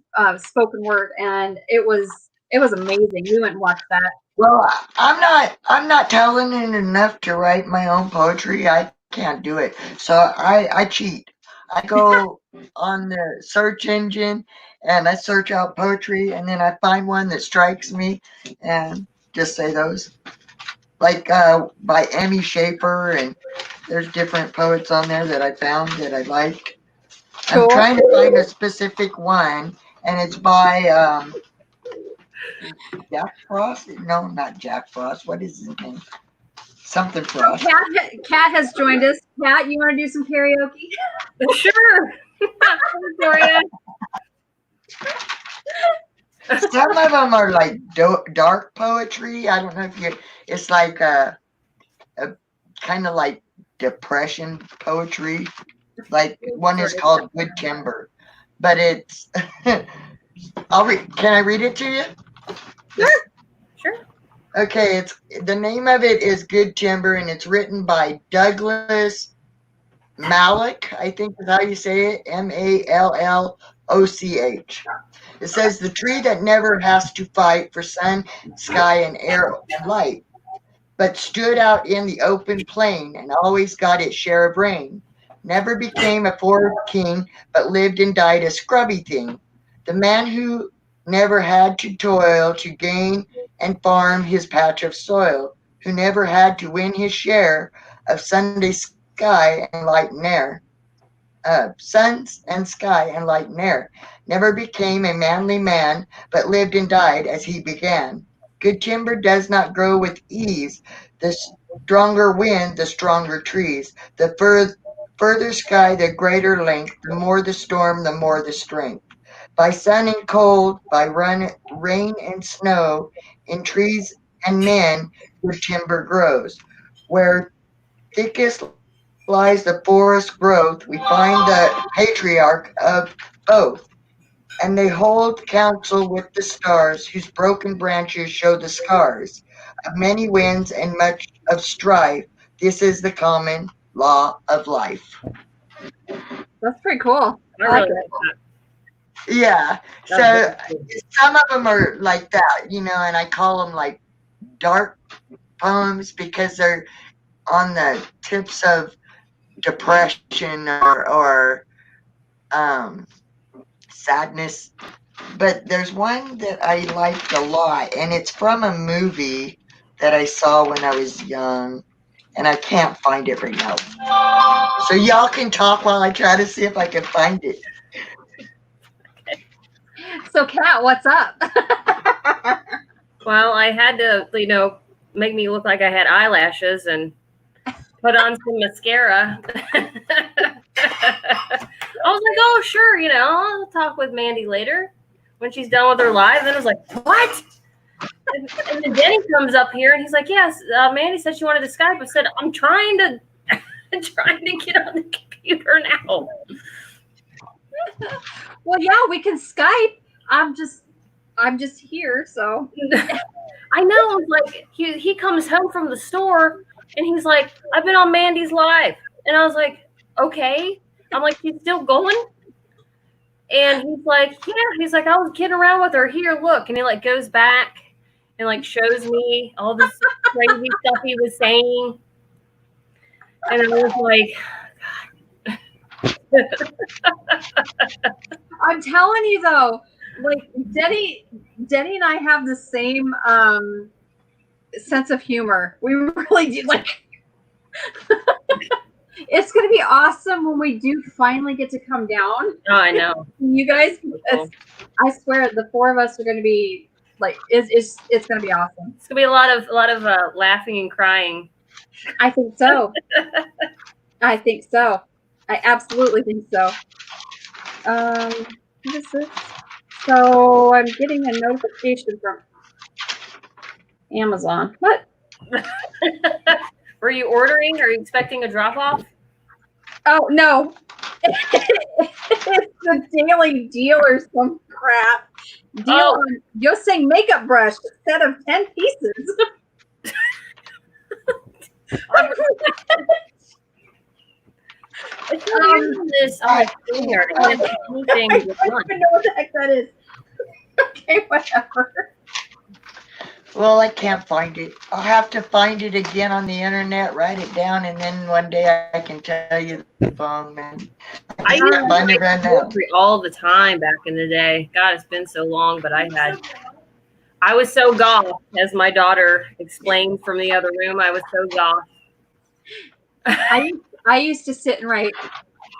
spoken word, and it was amazing. We went and watched that. Well, I'm not talented enough to write my own poetry. I can't do it. So I cheat. I go on the search engine and I search out poetry and then I find one that strikes me and just say those. Like by Emmy Schaefer, and there's different poets on there that I found that I like. Cool. I'm trying to find a specific one, and it's by Jack Frost? No, not Jack Frost. What is his name? Something Frost. Kat has joined us. Kat, you want to do some karaoke? Sure. Victoria. Some of them are like dark poetry. I don't know if it's like a kind of like depression poetry. Like one is called Good Timber, but it's. I'll read. Can I read it to you? Sure. Okay, it's the name of it is Good Timber, and it's written by Douglas Malik, I think is how you say it, Malloch. It says the tree that never has to fight for sun, sky, and air and light, but stood out in the open plain and always got its share of rain. Never became a forest king, but lived and died a scrubby thing. The man who never had to toil to gain and farm his patch of soil, who never had to win his share of Sunday sky and light and air. Suns and sky and light and air. Never became a manly man, but lived and died as he began. Good timber does not grow with ease. The stronger wind, the stronger trees. The further sky, the greater length. The more the storm, the more the strength. By sun and cold, by rain and snow, in trees and men, good timber grows. Where thickest lies the forest growth, we find the patriarch of both, and they hold counsel with the stars, whose broken branches show the scars of many winds and much of strife. This is the common law of life. That's pretty cool. I really like that. Yeah, so That's very cool. some of them are like that, and I call them like dark poems because they're on the tips of depression or sadness. But there's one that I liked a lot, and it's from a movie that I saw when I was young, and I can't find it right now. So y'all can talk while I try to see if I can find it. So, Kat, what's up? Well, I had to, make me look like I had eyelashes and put on some mascara. I was like, oh, sure, I'll talk with Mandy later when she's done with her live. And then I was like, what? And then Denny comes up here and he's like, yes, Mandy said she wanted to Skype. I said, I'm trying to get on the computer now. Well, yeah, we can Skype. I'm just here, so. I know. Like he comes home from the store and he's like, I've been on Mandy's live. And I was like, okay. I'm like, she's still going? And he's like, yeah. He's like, I was kidding around with her. Here, look. And he like goes back and like shows me all this crazy stuff he was saying. And I was like, I'm telling you though, like Denny and I have the same sense of humor. We really do. Like, it's gonna be awesome when we do finally get to come down. oh, I know. You guys, I swear, the four of us are gonna be like, it's gonna be awesome. It's gonna be a lot of laughing and crying. I think so. I think so. I absolutely think so. What is this? So I'm getting a notification from Amazon. What? Were you ordering? Are you expecting a drop off? Oh no. It's the Daily Deal or some crap. Deal on Yoseng makeup brush, set of 10 pieces. It's not using this on my finger. I don't even know what the heck that is. Okay, whatever. Well, I can't find it. I'll have to find it again on the internet, write it down, and then one day I can tell you the phone, man. I used to find it right now. poetry all the time back in the day. God, it's been so long, but I was so goth, as my daughter explained from the other room. I was so goth. I used to sit and write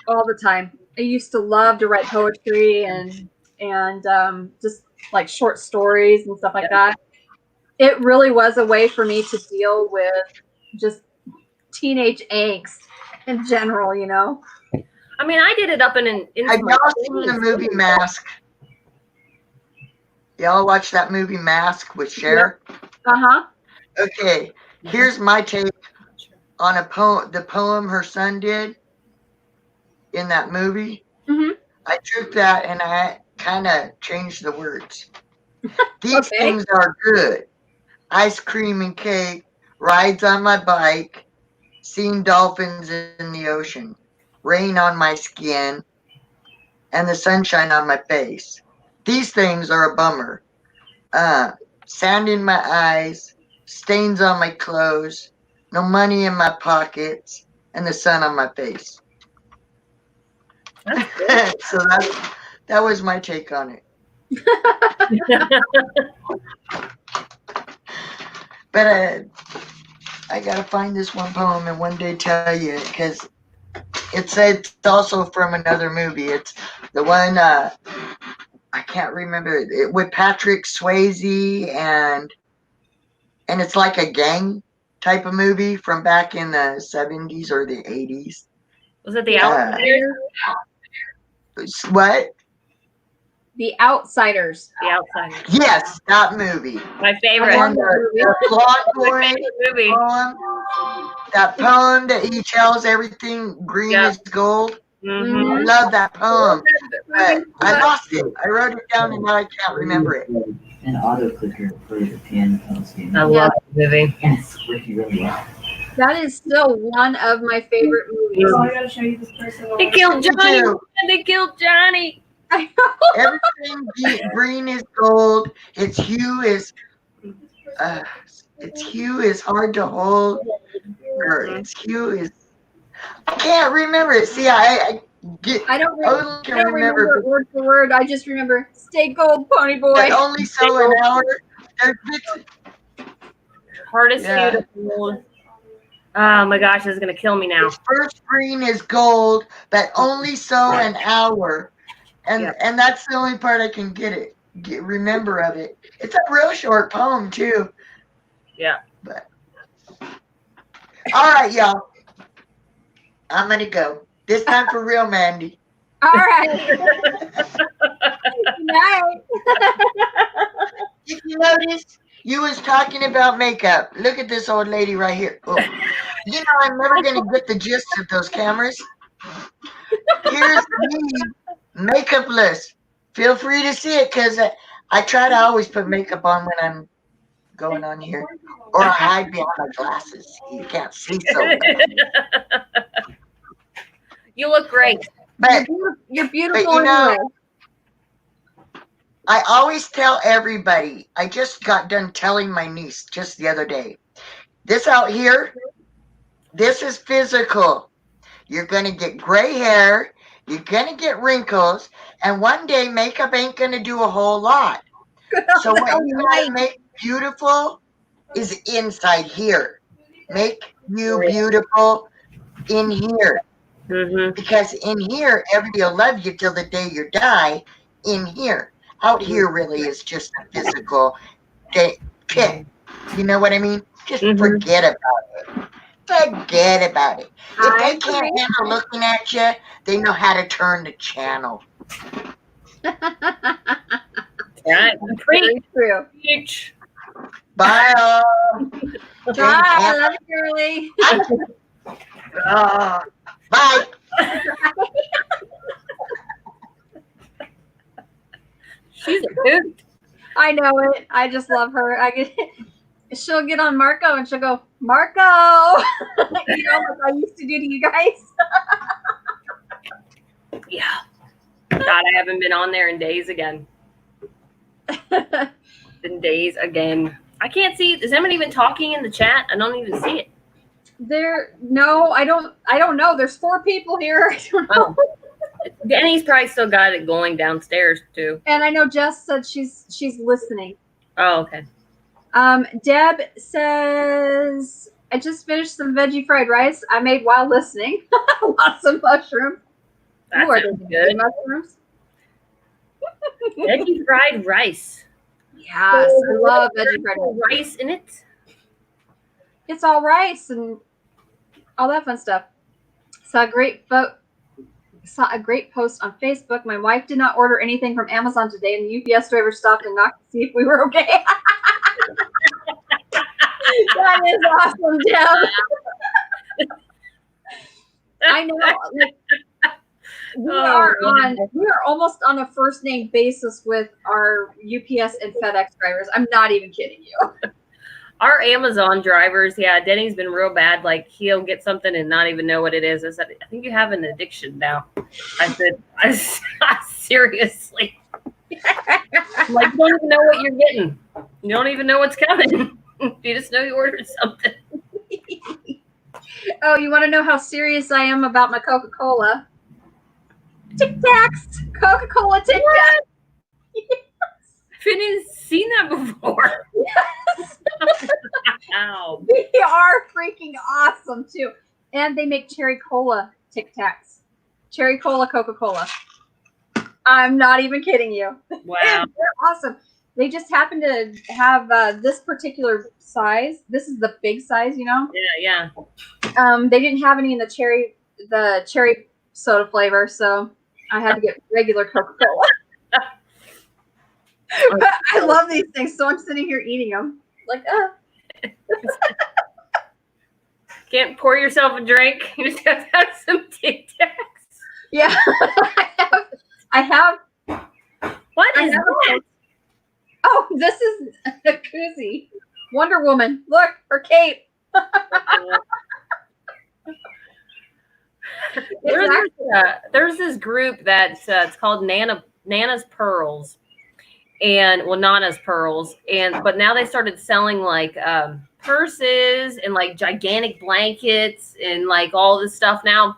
all the time. I used to love to write poetry and just like short stories and stuff like that. It really was a way for me to deal with just teenage angst in general, I mean, I did it up in Have y'all seen the movie Mask? Y'all watch that movie Mask with Cher? Uh-huh. Okay, here's my take on the poem her son did. in that movie. Mm-hmm. I took that and I kind of changed the words. These Okay. things are good. Ice cream and cake, rides on my bike, seeing dolphins in the ocean, rain on my skin, and the sunshine on my face. These things are a bummer. Sand in my eyes, stains on my clothes, no money in my pockets, and the sun on my face. That's good. So that was my take on it. But I gotta find this one poem and one day tell you, because it's also from another movie. It's the one I can't remember it, with Patrick Swayze and it's like a gang type of movie from back in the 70s or the 80s. Was it The Outsiders? What? The Outsiders. The Outsiders. Yes, that movie. My favorite. And the blonde boy My favorite movie. poem, that poem that he tells everything green Yep. is gold. Mm-hmm. I love that poem, but I lost it. I wrote it down and now I can't remember it. An auto clicker for the piano posting. I love the movie. And it's working really well. That is still one of my favorite movies. So I gotta show you this person. They killed Johnny. too. They killed Johnny. I know. Everything green is gold. Its hue is hard to hold. Or its hue is. I can't remember it. See, I don't only can remember it word for word. I just remember "Stay gold, pony boy." But only so an hour. There's bits. Hardest Yeah. hue to hold. Oh my gosh, this is gonna kill me now. Its first green is gold, but only so an hour. And Yep. and that's the only part I can remember of it. It's a real short poem too. Yeah. But all right, y'all. I'm gonna go. This time for real, Mandy. All right. Good night. If you notice, you was talking about makeup. Look at this old lady right here. Oh. You know, I'm never gonna get the gist of those cameras. Here's me, makeupless. Feel free to see it, because I try to always put makeup on when I'm going on here, or I hide behind my glasses. You can't see so well. You look great. But You're beautiful. you know, anyway. I always tell everybody, I just got done telling my niece just the other day, this out here, this is physical. You're going to get gray hair, you're going to get wrinkles, and one day makeup ain't going to do a whole lot. So what you got to make beautiful is inside here. Make you beautiful in here. Mm-hmm. Because in here, everybody will love you till the day you die in here. Out here really is just a physical pit. You know what I mean? Just forget about it. Forget about it. If they can't handle looking at you, they know how to turn the channel. Right. Very true. Preach. Bye all. Bye. I love you, girly. Bye. She's a hoot. I know it. I just love her. She'll get on Marco and she'll go, Marco. You know, like I used to do to you guys. Yeah. God, I haven't been on there in days again. In days again. I can't see. Is anyone even talking in the chat? I don't even see it. I don't know. There's 4 people here. I don't know. Oh. Denny's probably still got it going downstairs too. And I know Jess said she's listening. Oh, okay. Deb says, I just finished some veggie fried rice I made while listening. Lots of mushrooms. That Ooh, are sounds they good. mushrooms? Veggie fried rice. Yes, I love veggie fried rice. Rice in it. It's all rice and all that fun stuff. Saw a great post on Facebook. My wife did not order anything from Amazon today, and the UPS driver stopped and knocked to see if we were okay. That is awesome, Deb. I know. Like, We Oh, are man. we are almost on a first name basis with our UPS and FedEx drivers. I'm not even kidding you. Our Amazon drivers, yeah, Denny's been real bad. Like he'll get something and not even know what it is. I said, I think you have an addiction now. I said, seriously. Like you don't even know what you're getting. You don't even know what's coming. You just know you ordered something. Oh, you want to know how serious I am about my Coca-Cola? Tic Tacs, Coca-Cola Tic Tacs. I've even seen that before. Yes. Wow. They are freaking awesome too. And they make cherry cola Tic Tacs. Cherry cola Coca-Cola. I'm not even kidding you. Wow. They're awesome. They just happen to have this particular size. This is the big size, you know? Yeah. They didn't have any in the cherry soda flavor, so I had to get regular Coca-Cola. But I love these things, so I'm sitting here eating them. Like, Can't pour yourself a drink. You just have to have some Tic Tacs. yeah. I have. What is that? Oh, this is a koozie. Wonder Woman. Look, her cape. There's this group that's it's called Nana's Pearls, and Nana's Pearls, but now they started selling like purses and like gigantic blankets and like all this stuff now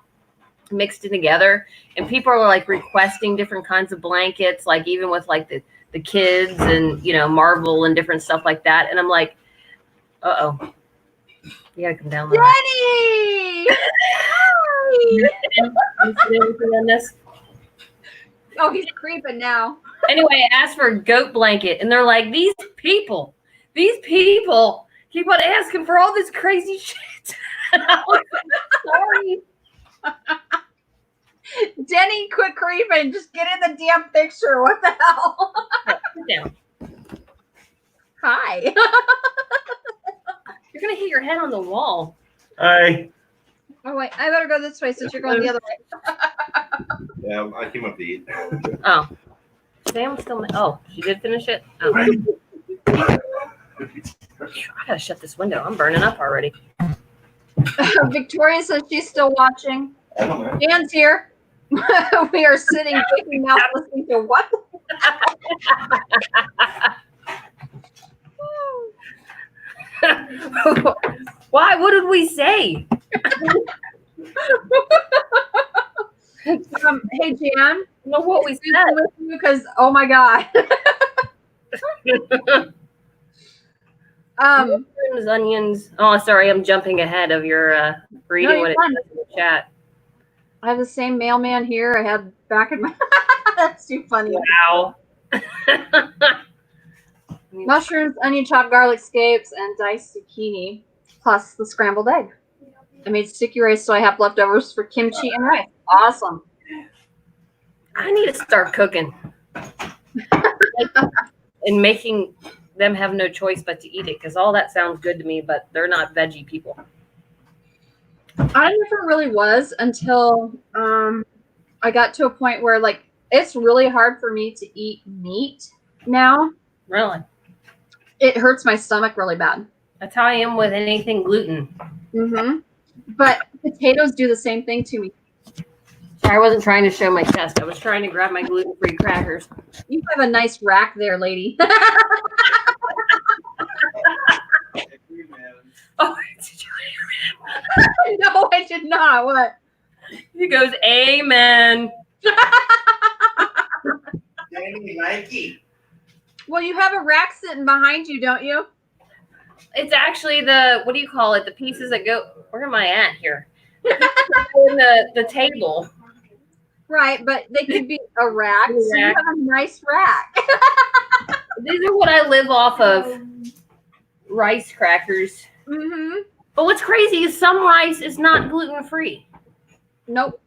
mixed in together, and people are like requesting different kinds of blankets, like even with like the kids and Marvel and different stuff like that, and I'm like, you gotta come down. Jenny! On this. Oh, he's creeping now. Anyway, I asked for a goat blanket, and they're like, these people keep on asking for all this crazy shit. And I was like, sorry. Denny, quit creeping. Just get in the damn picture. What the hell? Sit down. Hi. You're gonna hit your head on the wall. Hi. Oh, wait. I better go this way since you're going the other way. Yeah, I came up to eat. Oh. Sam still. Oh, she did finish it. Oh. I gotta shut this window. I'm burning up already. Victoria says she's still watching. I don't know. Dan's here. We are sitting, taking mouth, listening to what? Why? What did we say? Hey, Jan. Know what we said? Because, oh my God. Mushrooms, onions. Oh, sorry, I'm jumping ahead of your reading what it fine. says in the chat. I have the same mailman here I had back in my. That's too funny. Wow. Mushrooms, onion, chopped garlic scapes, and diced zucchini, plus the scrambled egg. I made sticky rice, so I have leftovers for kimchi and rice. Awesome. I need to start cooking and making them have no choice but to eat it, because all that sounds good to me, but they're not veggie people. I never really was until I got to a point where, like, it's really hard for me to eat meat now. Really? It hurts my stomach really bad. That's how I am with anything gluten. Mm-hmm. But potatoes do the same thing to me. I wasn't trying to show my chest. I was trying to grab my gluten-free crackers. You have a nice rack there, lady. Oh, did you hear No, I did not. What? He goes, amen. Danny, Nike. Well, you have a rack sitting behind you, don't you? It's actually what do you call it? The pieces that go, where am I at here? In the table. Right, but they could be a rack. So you have a nice rack. These are what I live off of. Rice crackers. Mm-hmm. But what's crazy is some rice is not gluten-free. Nope.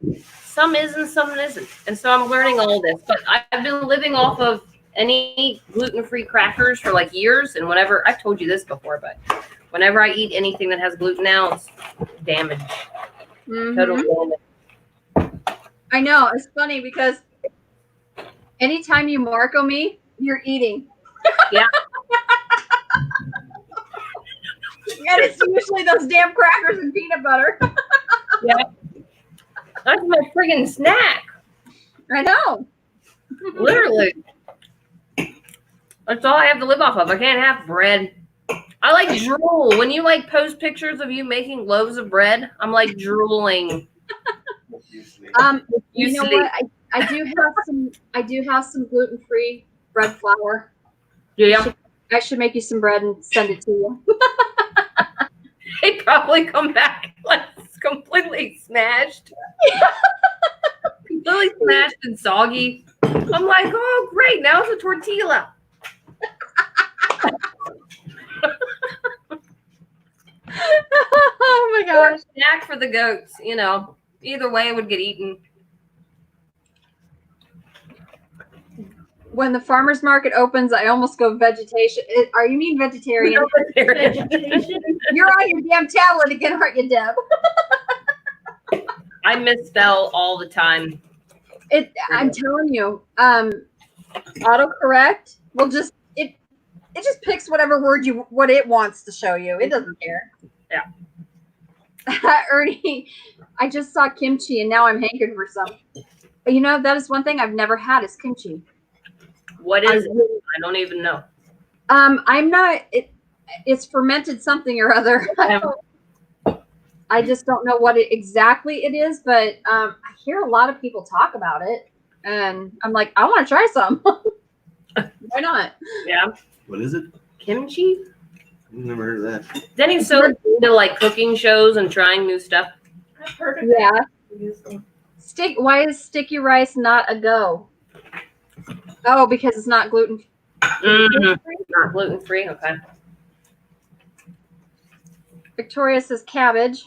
Some is and some isn't. And so I'm learning all this. But I've been living off of any gluten-free crackers for like years. And whenever, I've told you this before, but whenever I eat anything that has gluten now, it's damage. Mm-hmm. Total damage. I know. It's funny because anytime you Marco me, you're eating. Yeah. And it's usually those damn crackers and peanut butter. Yeah. That's my friggin' snack. I know. Literally. That's all I have to live off of. I can't have bread. I like drool. When you like post pictures of you making loaves of bread, I'm like drooling. You know what? I do have some gluten-free bread flour. Yeah. I should make you some bread and send it to you. They probably come back like completely smashed. Completely smashed and soggy. I'm like, oh great, now it's a tortilla. Oh my gosh. Snack for the goats, you know. Either way it would get eaten. When the farmer's market opens, I almost go vegetation. Are you mean vegetarian? Vegetation. You're on your damn tablet again, aren't you, Deb? I misspell all the time. I'm telling you, autocorrect will just it just picks whatever word what it wants to show you. It doesn't care. Yeah. Ernie, I just saw kimchi and now I'm hankering for some. You know, that is one thing I've never had is kimchi. What is it? I don't even know. I'm not. It's fermented something or other. I just don't know what exactly it is, but I hear a lot of people talk about it, and I'm like, I want to try some. Why not? Yeah. What is it? Kimchi? I've never heard of that. Denny's so into like cooking shows and trying new stuff. I've heard of Yeah. it. Why is sticky rice not a go? Oh, because it's not gluten. Not gluten free. Okay. Victoria says cabbage.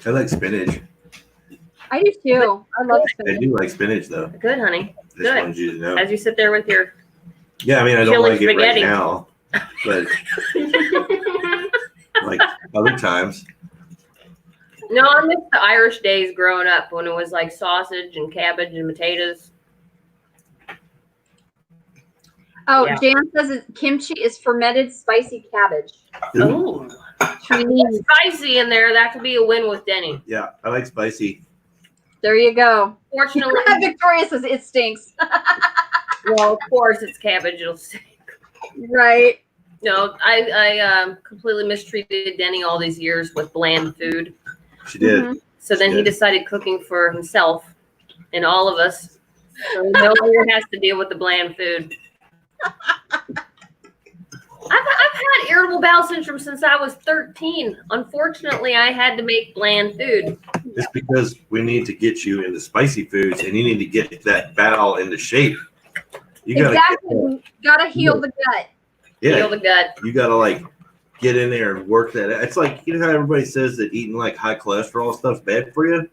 I like spinach. I do too. I love I spinach. do like spinach though. Good, honey. Just Good. wanted you to know. As you sit there with your Yeah, I mean I don't chili like it right spaghetti. now, but like other times. No, I miss the Irish days growing up when it was like sausage and cabbage and potatoes. Oh, Yeah. Jan says kimchi is fermented spicy cabbage. Oh, Chinese. spicy in there. That could be a win with Denny. Yeah, I like spicy. There you go. Fortunately, Victoria says it stinks. well, of course it's cabbage. It'll stink. Right. No, I completely mistreated Denny all these years with bland food. She did. Mhm. So then he Good. decided cooking for himself and all of us. So he no longer has to deal with the bland food. I've had irritable bowel syndrome since I was 13. Unfortunately, I had to make bland food. It's because we need to get you into spicy foods, and you need to get that bowel into shape. You gotta Exactly. Gotta heal the gut. Heal the gut. you gotta like get in there and work that. It's like, you know how everybody says that eating like high cholesterol stuff's bad for you.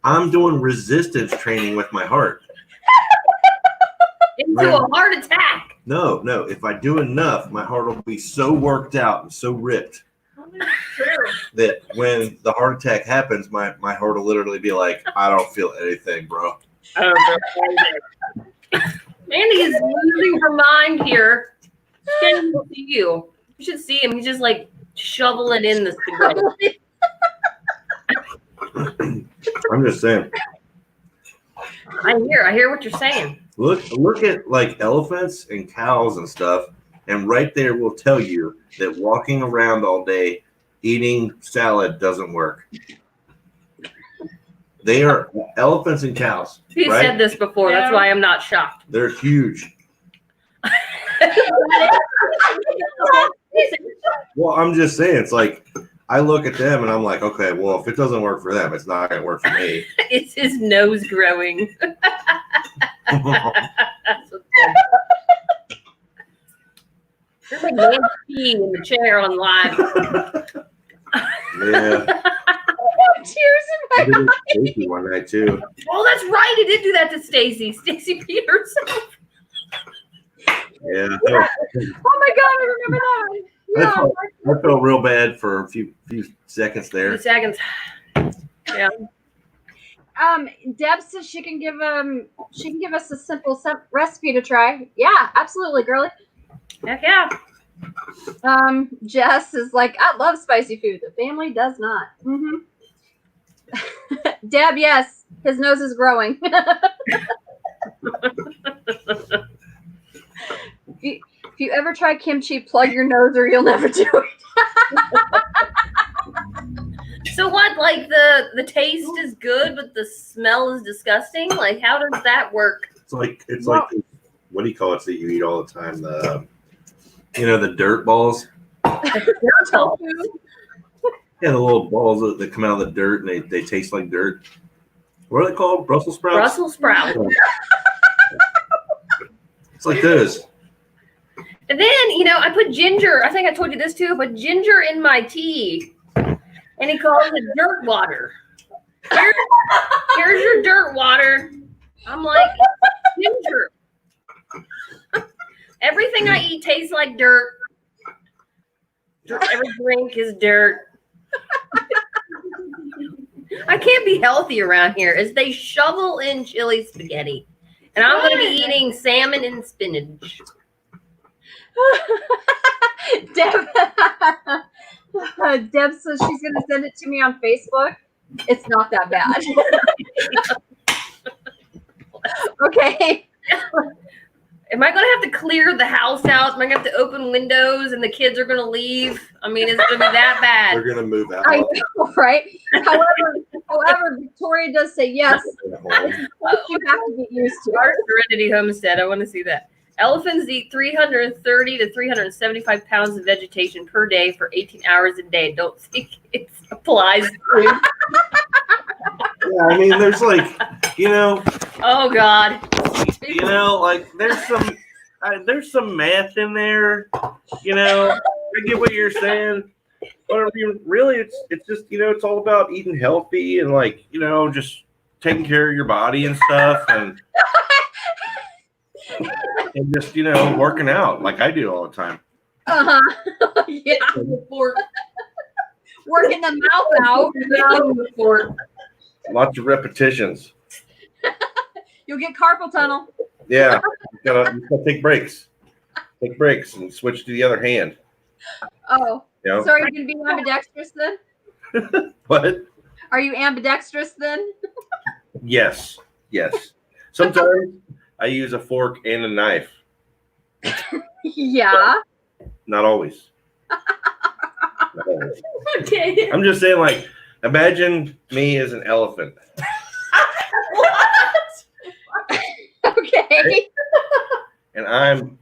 I'm doing resistance training with my heart. Into a heart attack. No. If I do enough, my heart will be so worked out and so ripped that when the heart attack happens, my heart will literally be like, I don't feel anything, bro. Mandy is losing her mind here. Can't even see you. You should see him. He's just like shoveling in the spaghetti. I'm just saying. I hear what you're saying. Look at like elephants and cows and stuff, and right there will tell you that walking around all day eating salad doesn't work. They are elephants and cows. He right? said this before. That's why I'm not shocked. They're huge. Well, I'm just saying, it's like I look at them and I'm like, okay, well, if it doesn't work for them, it's not going to work for me. It's his nose growing. That's what's good. There's like Mandy peeing in the chair on live. Yeah. Tears I in did my it to Stacy one night too. Oh, that's right. He did do that to Stacy. Stacy peed herself. Yeah. Oh my god, I remember that. Yeah. I felt real bad for a few seconds there. 2 seconds. Yeah. Deb says she can give us a simple recipe to try. Yeah, absolutely, girly. Heck yeah. Jess is like, I love spicy food. The family does not. Mm-hmm. Deb, yes, his nose is growing. If you ever try kimchi, plug your nose or you'll never do it. So what? Like the taste is good, but the smell is disgusting. Like, how does that work? It's like what do you call it that you eat all the time? The the dirt balls. Yeah, the little balls that come out of the dirt and they taste like dirt. What are they called? Brussels sprouts? Brussels sprouts. It's like those. And then, I put ginger. I think I told you this too. I put ginger in my tea. And he calls it dirt water. Here's your dirt water. I'm like, ginger. Everything I eat tastes like dirt. Every drink is dirt. I can't be healthy around here as they shovel in chili spaghetti. And I'm going to be eating salmon and spinach. Deb says she's going to send it to me on Facebook. It's not that bad. Okay. Am I going to have to clear the house out? Am I going to have to open windows and the kids are going to leave? I mean, is it going to be that bad? They're going to move out. I know, right? However, Victoria does say yes. You have to get used to Our Serenity Homestead. I want to see that. Elephants eat 330 to 375 pounds of vegetation per day for 18 hours a day. Don't think it applies to you. Yeah, I mean, there's like, Oh, God. like there's some math in there. I get what you're saying. But I mean, really, it's just, it's all about eating healthy and like, just taking care of your body and stuff and just, working out like I do all the time. Yeah. Working the mouth out. Lots of repetitions. You'll get carpal tunnel. Yeah. You gotta take breaks. Take breaks and switch to the other hand. Oh. So are you going to be ambidextrous then? What? Are you ambidextrous then? Yes. Sometimes I use a fork and a knife. Yeah. Not always. Not always. Okay. I'm just saying, like, imagine me as an elephant. Okay. And I'm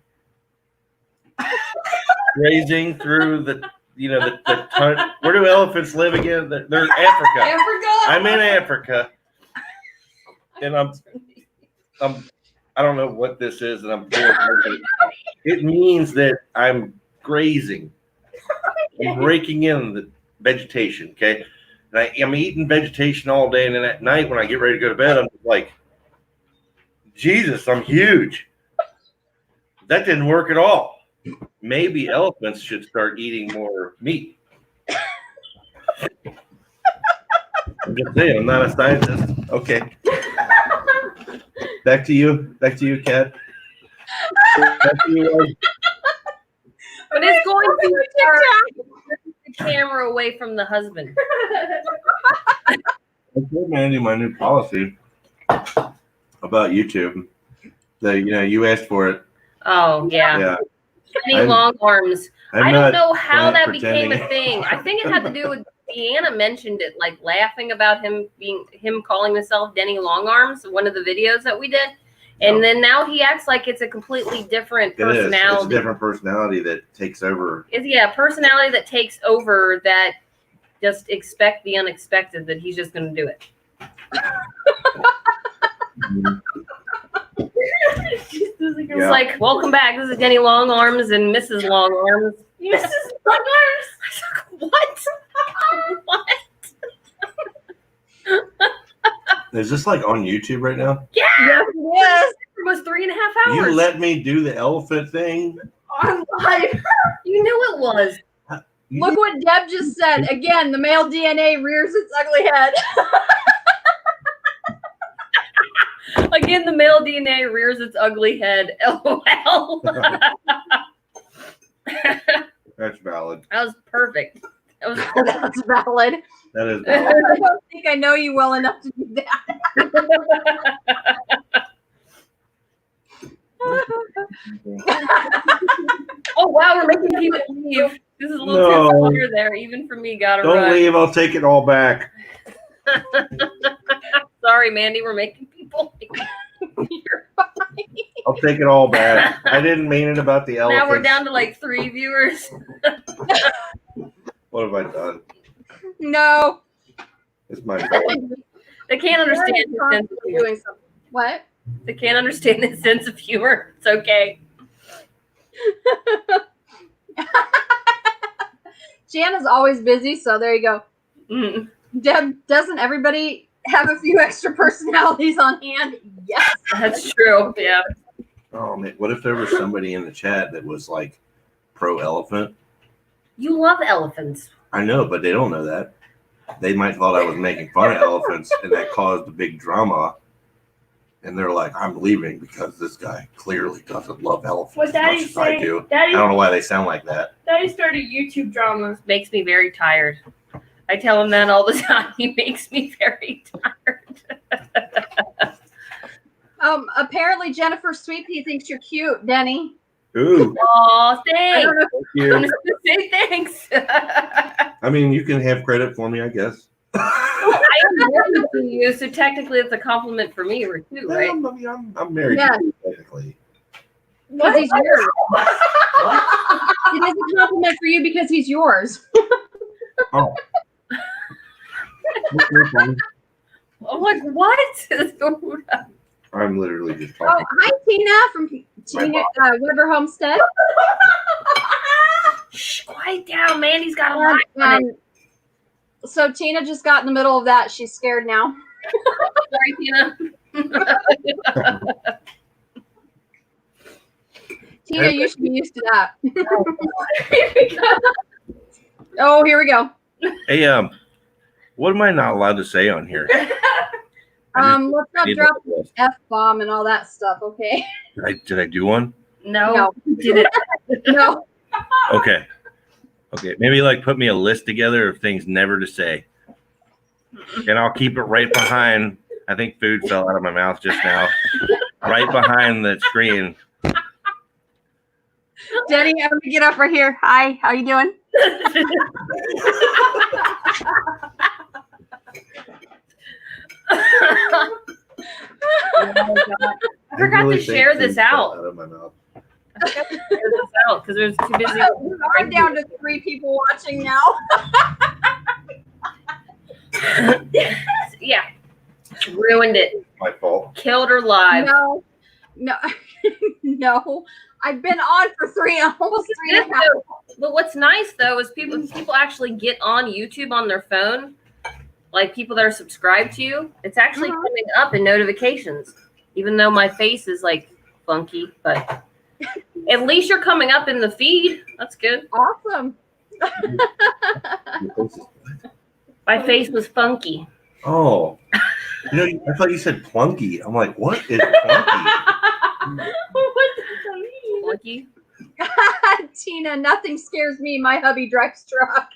grazing through the ton. Where do elephants live again? They're in Africa. I'm in Africa. And I don't know what this is that I'm doing. It means that I'm grazing. I'm breaking in the vegetation, okay? And I'm eating vegetation all day, and then at night when I get ready to go to bed, I'm just like, Jesus, I'm huge. That didn't work at all. Maybe elephants should start eating more meat. I'm just saying, I'm not a scientist. Okay. Back to you, Kat. Back to you. But it's going to start the camera away from the husband. I told Mandy my new policy about YouTube. That you asked for it. Oh yeah. Yeah. Any long arms. I don't know how that became a pretending. thing. I think it had to do with Deanna mentioned it, like laughing about him calling himself Denny Longarms, one of the videos that we did. And then now he acts like it's a completely different personality. It's a different personality that takes over. Personality that takes over that just expect the unexpected, that he's just going to do it. It's like, welcome back. This is Denny Longarms and Mrs. Longarms. Mrs. Longarms? What? What? Is this like on YouTube right now? Yeah. Yes, it is. It was 3.5 hours. You let me do the elephant thing? On live. You knew it was. Look what Deb just said. Again, the male DNA rears its ugly head. Again, the male DNA rears its ugly head. LOL. That's valid. That was perfect. That was That's valid. That is I valid. don't think I know you well enough to do that. Oh wow, we're making people leave. This is a little No. too far there, even for me. Gotta Don't run. leave. I'll take it all back. Sorry, Mandy, we're making people leave. You're fine. I'll take it all back. I didn't mean it about the elephants. Now we're down to like 3 viewers. What have I done? No. It's my fault. They can't understand his sense of humor. Doing something. What? They can't understand his sense of humor. It's okay. Jan is always busy, so there you go. Mm. Deb, doesn't everybody have a few extra personalities on hand? Yes. That's true. Yeah. Oh man, what if there was somebody in the chat that was like pro elephant? You love elephants. I know, but they don't know that. They might thought I was making fun of elephants, and that caused a big drama. And they're like, "I'm leaving because this guy clearly doesn't love elephants What as much Daddy's as I saying? do." I Daddy, don't know why they sound like that. Daddy started YouTube drama. Makes me very tired. I tell him that all the time. He makes me very tired. Apparently Jennifer Sweet Pea thinks you're cute, Denny. Ooh, Oh, I thanks. don't know. thank I'm you. just gonna say thanks. I mean, you can have credit for me, I guess. I am married to you, so technically it's a compliment for me or two, right? I'm married Yeah. to you, technically. Because he's yours. It is a compliment for you because he's yours. Oh. I'm like, what? I'm literally just Oh, talking. hi, Tina from Tina Weber Homestead. Shh, quiet down. Mandy's got a lot on it. So Tina just got in the middle of that. She's scared now. Sorry, Tina. Tina, you should be used to that. Oh, here we go. Hey, what am I not allowed to say on here? Let's not drop F-bomb and all that stuff, okay? Did I do one? No, you didn't. No. Okay. Okay. Maybe like put me a list together of things never to say. And I'll keep it right behind. I think food fell out of my mouth just now. Right behind the screen. Denny, I'm gonna get up right here. Hi, how you doing? Oh my God. I forgot to share this out. Out of my mouth. I forgot to share this out because there's too busy. I'm down to 3 people watching now. Yeah. Ruined it. My fault. Killed her live. No, no. I've been on for almost 3.5. But what's nice though is people actually get on YouTube on their phone, like people that are subscribed to you. It's actually coming up in notifications, even though my face is like funky. But at least you're coming up in the feed. That's good. Awesome. Your face is- My face was funky. Oh. You know, I thought you said plunky. I'm like, what is plunky? What does that mean? Funky. Tina, nothing scares me. My hubby drives truck.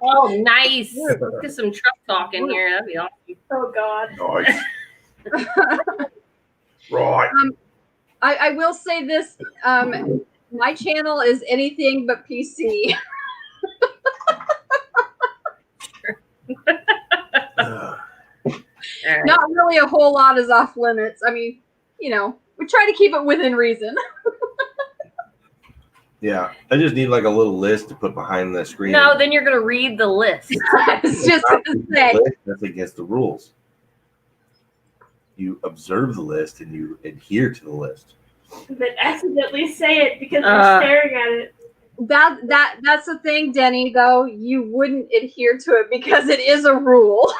Oh, nice. Let's get some truck talk in here. That'd be awesome. Oh God. Nice. Right. I will say this. My channel is anything but PC. All right. Not really a whole lot is off limits. I mean, you know, we try to keep it within reason. Yeah. I just need like a little list to put behind the screen. No, then you're gonna read the list. I was just going to say. That's against the rules. You observe the list and you adhere to the list. But accidentally say it because we're staring at it. That's the thing, Denny, though. You wouldn't adhere to it because it is a rule.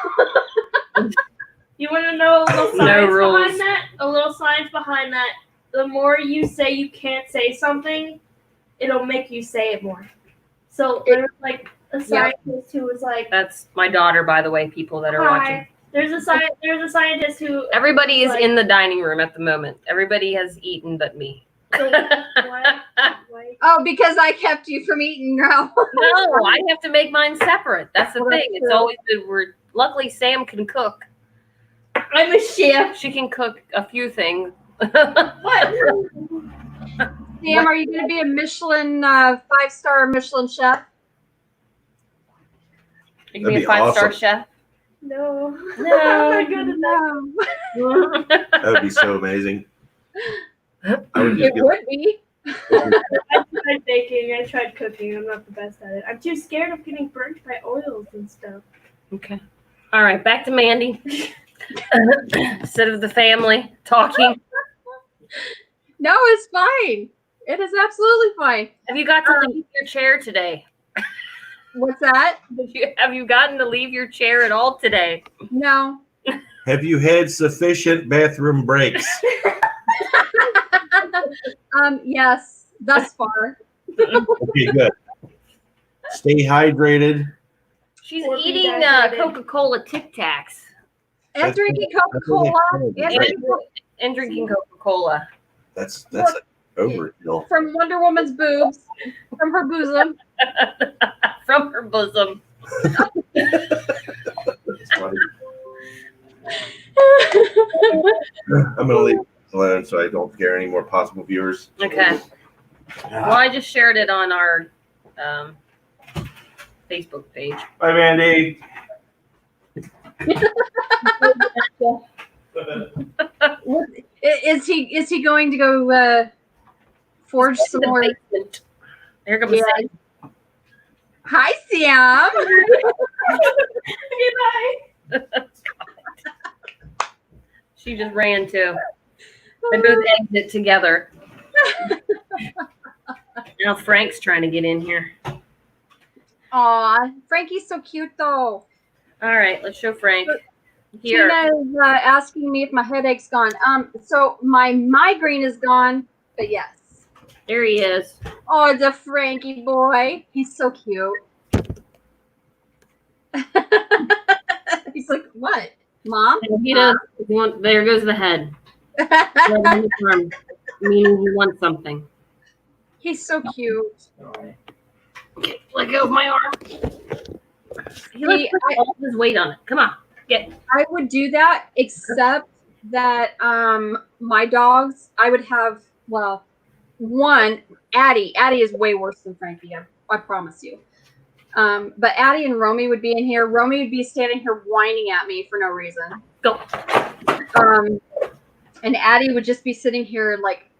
You want to know a little No science rules. behind that? A little science behind that. The more you say you can't say something, it'll make you say it more. So there's like a scientist who was like, That's my daughter, by the way, people that are watching. There's a scientist who. Everybody is like, in the dining room at the moment. Everybody has eaten but me. What? Oh, because I kept you from eating now. No, I have to make mine separate. That's the Well, thing. that's It's true. always been weird. Luckily, Sam can cook. I'm a chef. She can cook a few things. What? Sam, are you going to be a Michelin 5-star Michelin chef? You can be a That'd be 5-star awesome. chef. No. No. I'm not good at that. No. That would be so amazing. I would just It give would be. I tried baking. I tried cooking. I'm not the best at it. I'm too scared of getting burnt by oils and stuff. Okay. All right, back to Mandy. Instead of the family talking. No, it's fine. It is absolutely fine. Have you got to leave your chair today? What's that? Have you gotten to leave your chair at all today? No. Have you had sufficient bathroom breaks? Yes, thus far. Okay, good. Stay hydrated. She's Or be eating dehydrated. Coca-Cola Tic Tacs And drinking Coca-Cola and drinking Coca-Cola. That's overkill. from Wonder Woman's boobs, from her bosom. From her bosom. It's funny. I'm gonna leave it alone so I don't scare any more possible viewers. Okay. Well, I just shared it on our Facebook page. Bye, Mandy. Is he going to go forge some more? There comes Yeah. Sam. Hi, Sam. She just ran too. They both exit together. Now Frank's trying to get in here. Aw, Frankie's so cute though. All right, let's show Frank. Here. Tina is asking me if my headache's gone. So my migraine is gone, but yes. There he is. Oh, the Frankie boy. He's so cute. He's like, what? Mom? And he does. There goes the head. Meaning you want something. He's so cute. Okay, let go of my arm. He lets all his weight on it. Come on, get. I would do that, except that my dogs, I would have, well, one, Addie. Addie is way worse than Frankie, I promise you. But Addie and Romy would be in here. Romy would be standing here whining at me for no reason. Go. And Addie would just be sitting here like,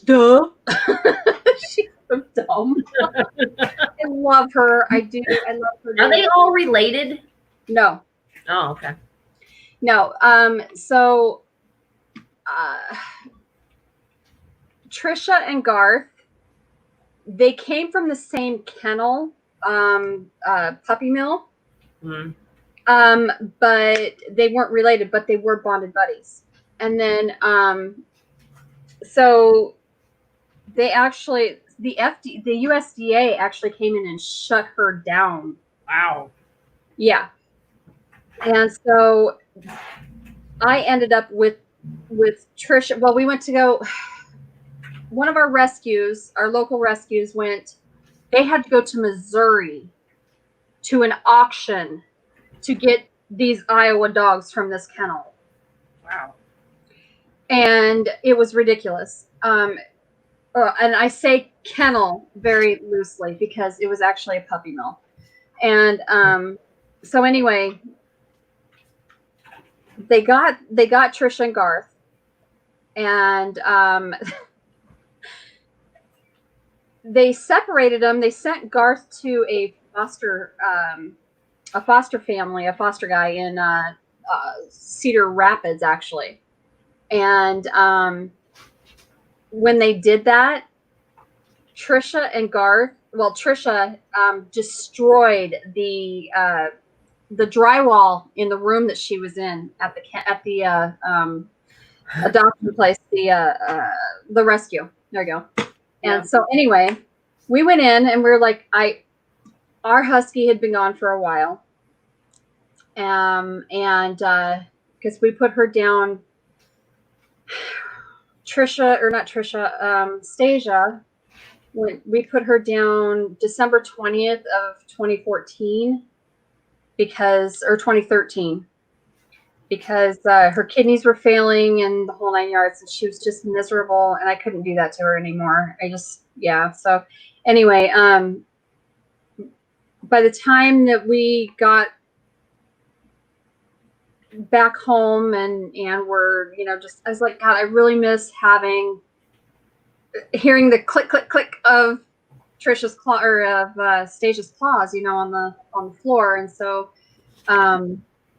duh. She's so dumb. I love her. I do. I love her. Are they all related? No. Oh, okay. No. So Trisha and Garth, they came from the same kennel, puppy mill. Mm. But they weren't related, but they were bonded buddies. And then so they actually the USDA actually came in and shut her down. Wow. Yeah. And so I ended up with Trisha. Well, we went to go. One of our rescues, our local rescues, they had to go to Missouri to an auction to get these Iowa dogs from this kennel. Wow. And it was ridiculous. And I say kennel very loosely because it was actually a puppy mill. And so anyway, they got Trisha and Garth, and they separated them. They sent Garth to a foster family, a foster guy in Cedar Rapids, actually. And when they did that, Trisha and Garth, well, Trisha destroyed the drywall in the room that she was in at the adoption place, the rescue. There you go. And so anyway, we went in and we were like, our husky had been gone for a while. and because we put her down, Stasia, when we put her down December 20th of 2014 or 2013, because her kidneys were failing and the whole 9 yards, and she was just miserable, and I couldn't do that to her anymore. So anyway, by the time that we got back home and we're, I was like, God, I really miss hearing the click, click, click of Trisha's claw, or of Stasia's claws, on the floor. And so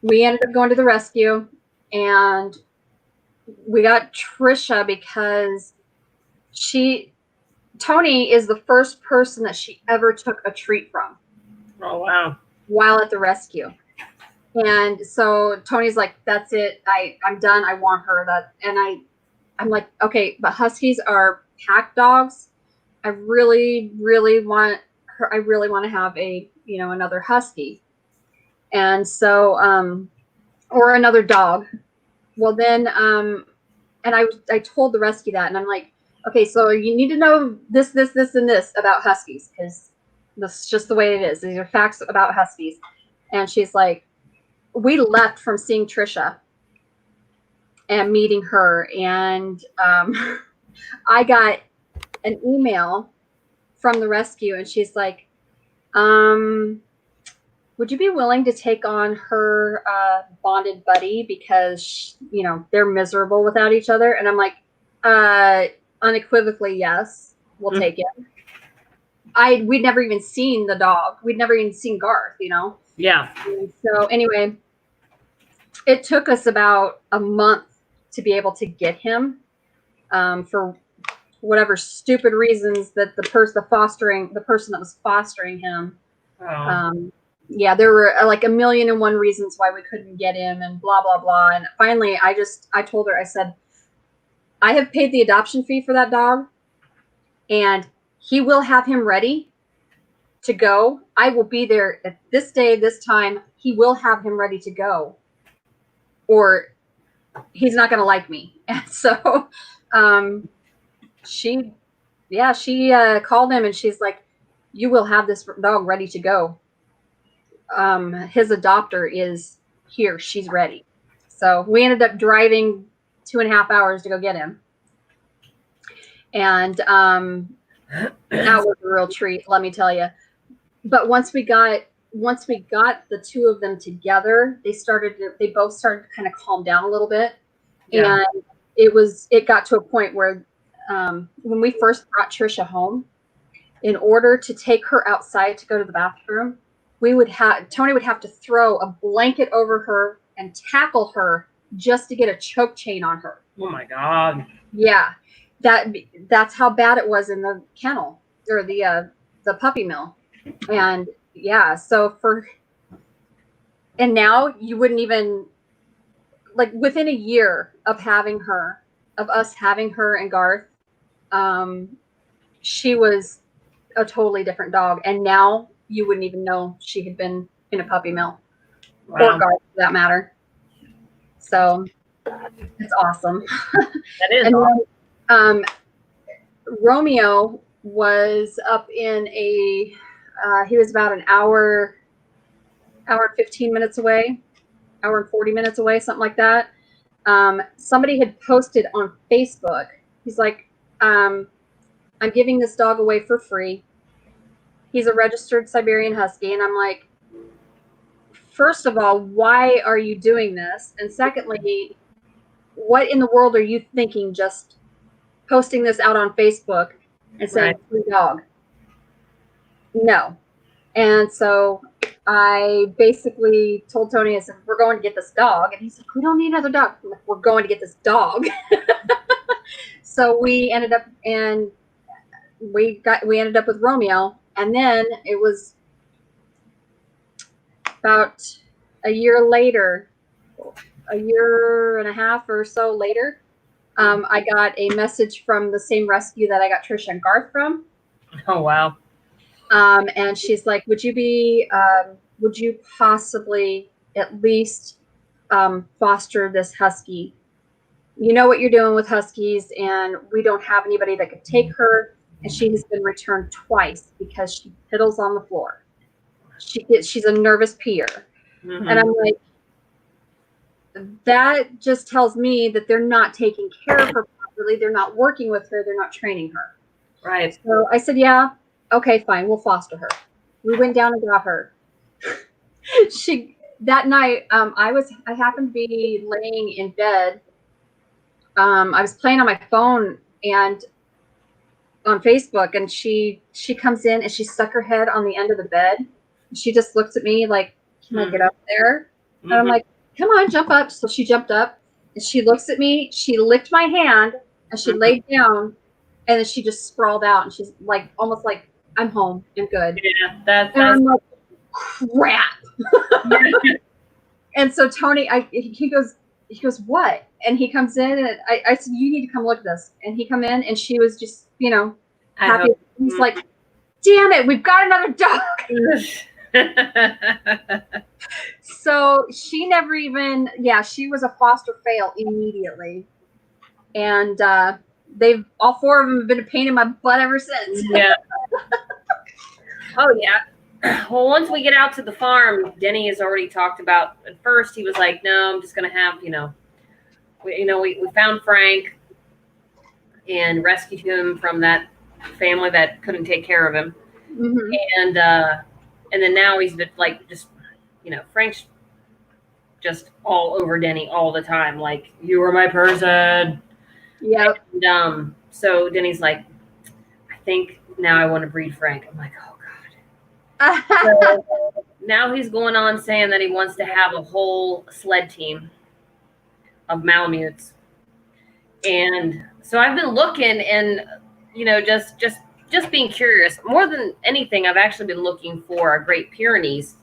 we ended up going to the rescue, and we got Trisha because Tony is the first person that she ever took a treat from. Oh, wow. While at the rescue. And so Tony's like, that's it. I'm done. I want her. I'm like, okay, but Huskies are pack dogs. I really, really want her. I really want to have another Husky. And so, or another dog. Well, then, and I told the rescue that, and I'm like, okay, so you need to know this, and this about Huskies, because that's just the way it is. These are facts about Huskies. And she's like, we left from seeing Trisha and meeting her, and I got an email from the rescue, and she's like, would you be willing to take on her bonded buddy, because they're miserable without each other? And I'm like, unequivocally, yes, we'll take it. We'd never even seen the dog. We'd never even seen Garth, Yeah. And so anyway, it took us about a month to be able to get him, for whatever stupid reasons that the person that was fostering him. Oh. There were like 1,000,001 reasons why we couldn't get him, and blah, blah, blah. And finally I told her, I said, I have paid the adoption fee for that dog, and he will have him ready to go. I will be there at this day, this time. He will have him ready to go, or he's not going to like me. And so she called him, and she's like, you will have this dog ready to go. His adopter is here. She's ready. So we ended up driving 2.5 hours to go get him. And that was a real treat, let me tell you. But once we got the two of them together, they both started to kind of calm down a little bit. Yeah. And it got to a point where when we first brought Trisha home, in order to take her outside to go to the bathroom, Tony would have to throw a blanket over her and tackle her just to get a choke chain on her. Oh my God. Yeah. That's how bad it was in the kennel, or the puppy mill. And yeah, and now you wouldn't even, like, within a year of us having her and Garth, she was a totally different dog. And now you wouldn't even know she had been in a puppy mill. Wow. Or Garth, for that matter. So it's awesome. That is and awesome. Then, Romeo was up in he was about an hour and 15 minutes away, hour and 40 minutes away, something like that. Somebody had posted on Facebook. He's like, I'm giving this dog away for free. He's a registered Siberian Husky. And I'm like, first of all, why are you doing this? And secondly, what in the world are you thinking just posting this out on Facebook and saying free dog? No. And so I basically told Tony, I said, we're going to get this dog. And he said, we don't need another dog. I'm like, we're going to get this dog. So we ended up, and we ended up with Romeo. And then it was about a year and a half or so later, I got a message from the same rescue that I got Trisha and Garth from. Oh, wow. And she's like, would you possibly at least foster this husky. You know what you're doing with huskies, and we don't have anybody that could take her. And she has been returned twice because she piddles on the floor. She's a nervous peer. Mhm. And I'm like, that just tells me that they're not taking care of her properly. They're not working with her. They're not training her. Right. So I said, yeah, okay, fine. We'll foster her. We went down and got her. That night, I happened to be laying in bed. I was playing on my phone and on Facebook, and she comes in and she stuck her head on the end of the bed. She just looks at me like, can I get up there? And I'm like, come on, jump up. So she jumped up and she looks at me. She licked my hand and she laid down, and then she just sprawled out, and she's like, almost like, I'm home and good. Yeah, And I'm like, crap. And so Tony, he goes, what? And he comes in, and I said, you need to come look at this. And he come in, and she was just, happy. He's like, damn it, we've got another dog. So she never even, she was a foster fail immediately. And all four of them have been a pain in my butt ever since. Yeah. Oh, yeah. Well, once we get out to the farm, Denny has already talked about, at first he was like, no, I'm just going to have, we found Frank and rescued him from that family that couldn't take care of him. Mm-hmm. And then now he's been like, just, Frank's just all over Denny all the time. Like, you were my person. Yeah. And so Denny's like, I think now I want to breed Frank. I'm like, oh God. So now he's going on saying that he wants to have a whole sled team of Malamutes. And so I've been looking and, just being curious. More than anything, I've actually been looking for a Great Pyrenees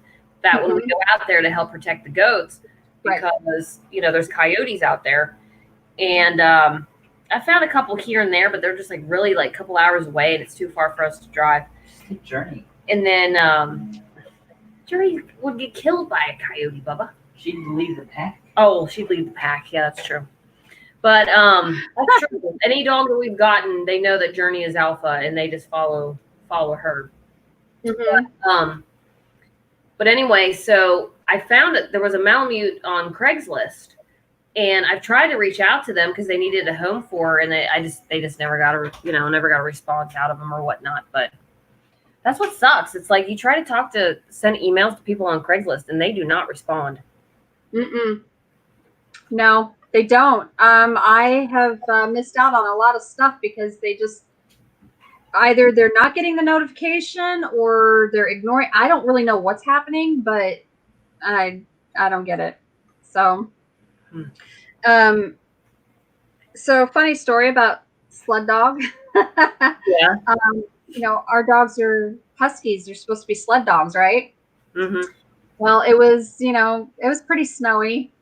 that when we go out there to help protect the goats, because, there's coyotes out there. And I found a couple here and there, but they're just like really like a couple hours away, and it's too far for us to drive. Journey. And then Journey would get killed by a coyote, Bubba. She'd leave the pack. Oh, she'd leave the pack. Yeah, that's true. But that's true. Any dog that we've gotten, they know that Journey is alpha, and they just follow her. Mm-hmm. But anyway, so I found that there was a Malamute on Craigslist, and I've tried to reach out to them because they needed a home for her, and they just never got a response out of them or whatnot. But that's what sucks. It's like you try to send emails to people on Craigslist, and they do not respond. No, they don't. I have missed out on a lot of stuff because they just either they're not getting the notification or they're ignoring. I don't really know what's happening, but I don't get it. So, so funny story about sled dog. Yeah. Our dogs are huskies. They're supposed to be sled dogs, right? Mm-hmm. Well, it was pretty snowy.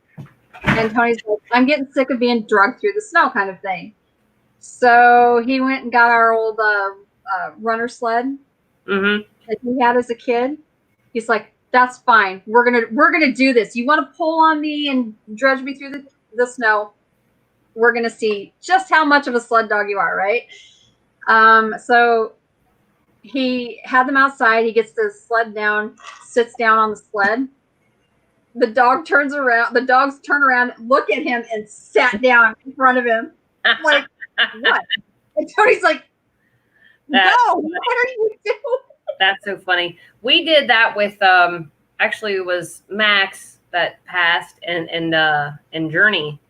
And Tony's like, I'm getting sick of being drugged through the snow kind of thing. So he went and got our old runner sled that he had as a kid. He's like, that's fine. We're gonna do this. You want to pull on me and dredge me through the snow? We're gonna see just how much of a sled dog you are, right? So he had them outside. He gets the sled down, sits down on the sled. The dogs turn around, look at him, and sat down in front of him. Like, what? And Tony's like, no, what are you doing? That's so funny. We did that with actually it was Max that passed and Journey.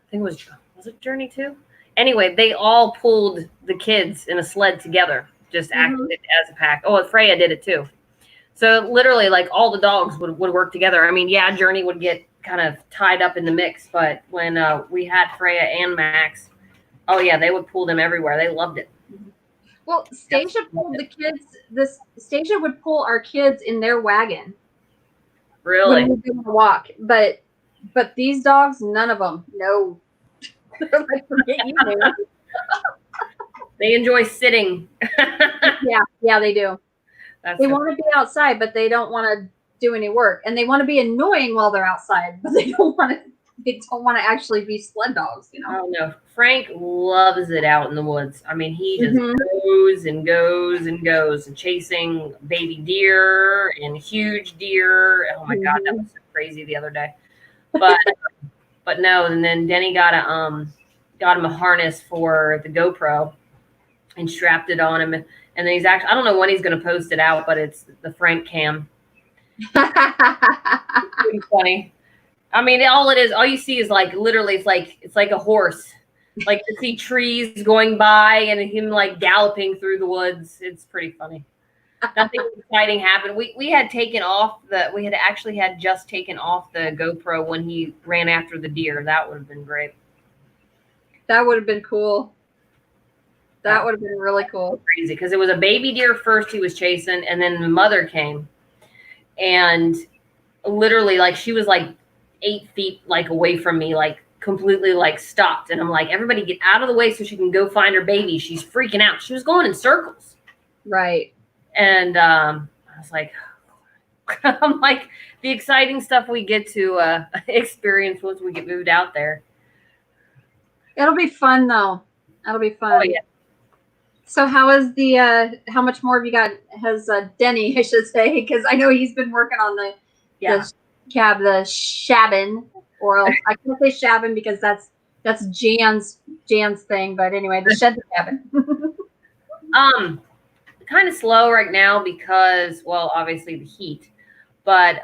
I think was it Journey too? Anyway, they all pulled the kids in a sled together, just acted as a pack. Oh, and Freya did it too. So literally, like, all the dogs would work together. I mean, yeah, Journey would get kind of tied up in the mix, but when we had Freya and Max, oh yeah, they would pull them everywhere. They loved it. Well, Stacia pulled the kids. Stacia would pull our kids in their wagon. Really? When we were to walk, but these dogs, none of them. No. They're like, forget you, man. They enjoy sitting. Yeah, they do. That's they want to be outside, but they don't want to do any work, and they want to be annoying while they're outside, but they don't want to. They don't want to actually be sled dogs, you know. Oh no, Frank loves it out in the woods. I mean, he just Mhm. goes and goes and goes and chasing baby deer and huge deer. Oh my God, that was so crazy the other day. But no, and then Denny got him a harness for the GoPro and strapped it on him. And then he's actually, I don't know when he's going to post it out, but it's the Frank cam. It's pretty funny. I mean, all you see is like literally, it's like a horse. Like you see trees going by and him like galloping through the woods. It's pretty funny. Nothing exciting happened. We had actually just taken off the GoPro when he ran after the deer. That would have been great. That would have been cool. That would have been really cool. Crazy because it was a baby deer first he was chasing, and then the mother came, and literally like she was like 8 feet like away from me, like completely like stopped, and I'm like, everybody get out of the way so she can go find her baby. She's freaking out. She was going in circles. Right. And I was like, I'm like, the exciting stuff we get to experience once we get moved out there. It'll be fun though. That'll be fun. Oh yeah. So how is how much more have you got? Has Denny, I should say, because I know he's been working on the shabbin, or else I can't say shabbin because that's Jan's thing. But anyway, the shed cabin. Kind of slow right now because, well, obviously the heat, but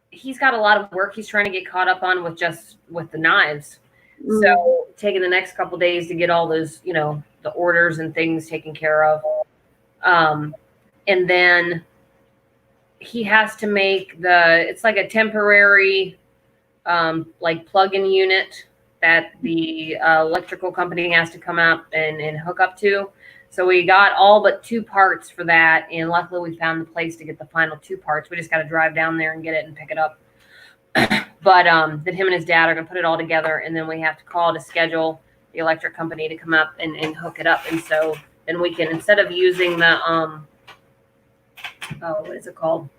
he's got a lot of work he's trying to get caught up on with the knives. So taking the next couple days to get all those, the orders and things taken care of. And then he has to make it's like a temporary, like plug-in unit that the electrical company has to come out and hook up to. So we got all but 2 parts for that. And luckily we found the place to get the final 2 parts. We just got to drive down there and get it and pick it up. But then him and his dad are going to put it all together, and then we have to call to schedule the electric company to come up and hook it up. And so then we can, instead of using the, what is it called?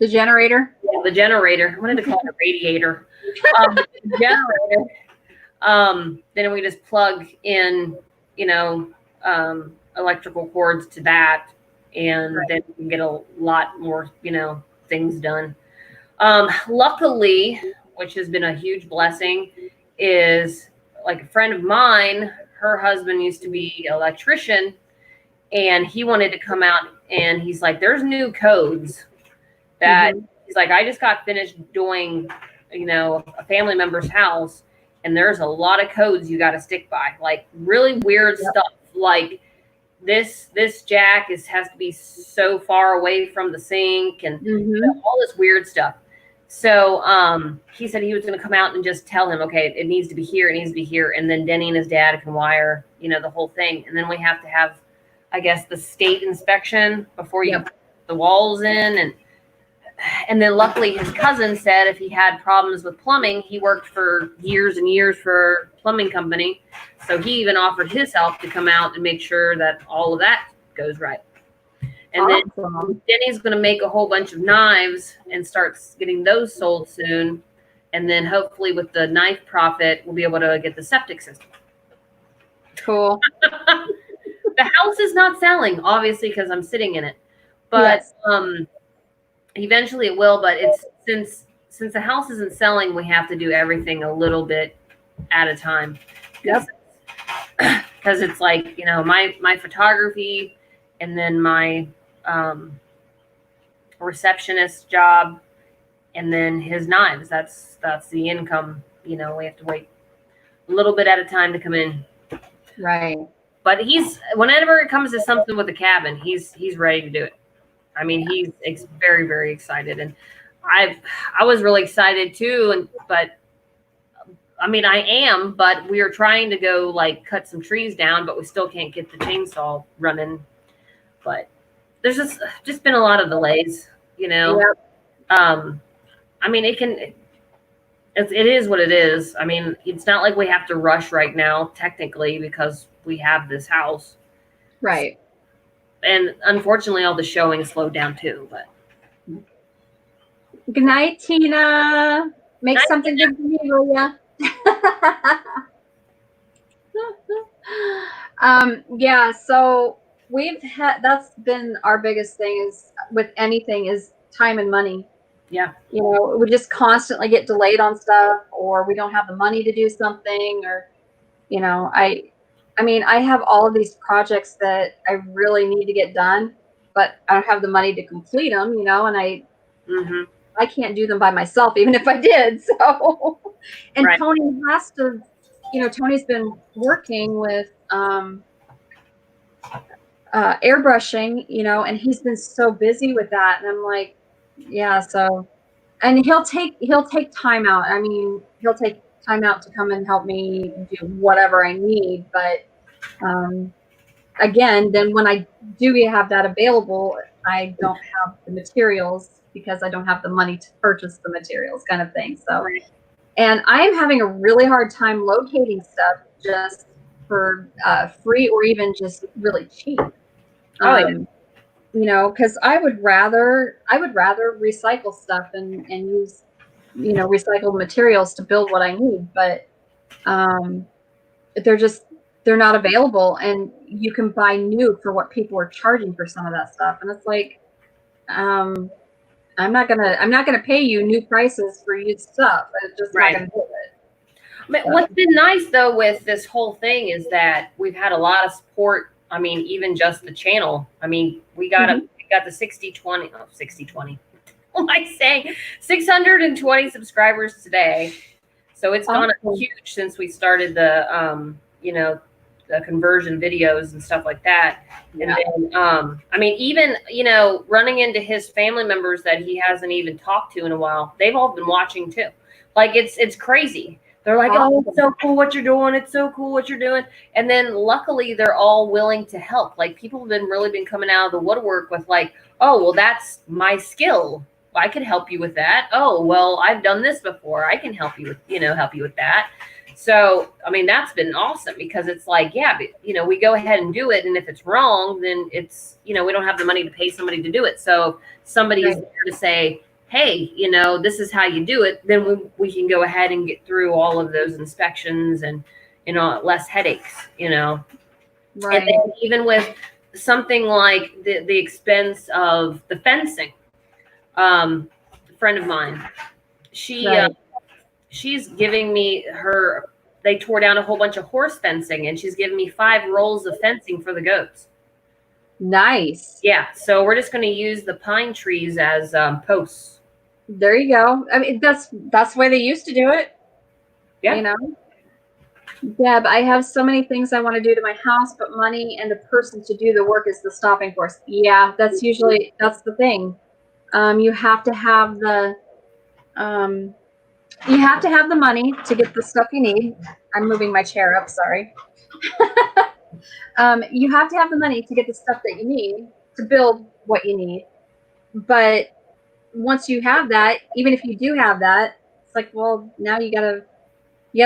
The generator? Yeah, the generator. I wanted to call it a radiator. Generator. Then we just plug in, electrical cords to that, and then we can get a lot more, things done. Luckily, which has been a huge blessing, is like a friend of mine, her husband used to be an electrician, and he wanted to come out, and he's like, there's new codes that he's like, I just got finished doing, a family member's house, and there's a lot of codes you got to stick by, like really weird stuff, like this jack has to be so far away from the sink, and all this weird stuff. So he said he was going to come out and just tell him, okay, it needs to be here, and then Denny and his dad can wire, the whole thing, and then we have to have, I guess, the state inspection before you put the walls in, and then luckily his cousin said if he had problems with plumbing, he worked for years and years for a plumbing company, so he even offered his help to come out and make sure that all of that goes right. And then Denny's going to make a whole bunch of knives and starts getting those sold soon. And then hopefully with the knife profit, we'll be able to get the septic system. Cool. The house is not selling, obviously, because I'm sitting in it. But eventually it will. But it's since the house isn't selling, we have to do everything a little bit at a time. Yep. Because it's like, my photography and then my receptionist job, and then his knives. That's the income. We have to wait a little bit at a time to come in. Right. But whenever it comes to something with the cabin, he's ready to do it. I mean, he's very, very excited, and I was really excited too. But I am. But we are trying to go like cut some trees down, but we still can't get the chainsaw running. But there's just been a lot of delays, Yep. It is what it is. I mean, it's not like we have to rush right now, technically, because we have this house. Right. And unfortunately, all the showing slowed down too. But Good night, Tina. Make Night, something good for me, will ya? Yeah, so that's been our biggest thing is with anything is time and money. yeah, We just constantly get delayed on stuff, or we don't have the money to do something, or I mean, I have all of these projects that I really need to get done, but I don't have the money to complete them, and I can't do them by myself, even if I did. So, and Right. Tony has to, Tony's been working with airbrushing, and he's been so busy with that. And I'm like, yeah, so, and he'll take time out. I mean, he'll take time out to come and help me do whatever I need. But again, then when I do have that available, I don't have the materials because I don't have the money to purchase the materials, kind of thing. So, and I'm having a really hard time locating stuff just for free or even just really cheap. Because I would rather recycle stuff and use recycled materials to build what I need, but they're not available, and you can buy new for what people are charging for some of that stuff, and it's like I'm not gonna pay you new prices for used stuff. It's just not gonna do it. But what's been nice though with this whole thing is that we've had a lot of support. I mean, even just the channel. I mean, we got the 60-20. Oh, 60-20. What am I saying? 620 subscribers today. So it's gone up huge since we started the the conversion videos and stuff like that. Yeah. And then I mean, even running into his family members that he hasn't even talked to in a while, they've all been watching too. Like it's crazy. They're like, oh, it's so cool what you're doing. It's so cool what you're doing. And then luckily they're all willing to help. Like people have really been coming out of the woodwork with like, oh, well, that's my skill. I could help you with that. Oh, well, I've done this before. I can help you with that. So, I mean, that's been awesome because it's like, yeah, but, we go ahead and do it. And if it's wrong, then it's, we don't have the money to pay somebody to do it. So somebody's there to say, hey, this is how you do it. Then we can go ahead and get through all of those inspections and, less headaches, Right. And then even with something like the expense of the fencing, a friend of mine, she's giving me they tore down a whole bunch of horse fencing and she's giving me 5 rolls of fencing for the goats. Nice. Yeah. So we're just going to use the pine trees as posts. There you go. I mean, that's the way they used to do it. Yeah. Yeah, but I have so many things I want to do to my house, but money and the person to do the work is the stopping force. Yeah, that's the thing. You have to have the money to get the stuff you need. I'm moving my chair up, sorry. You have to have the money to get the stuff that you need to build what you need. But once you have that, even if you do have that, it's like, well, now you gotta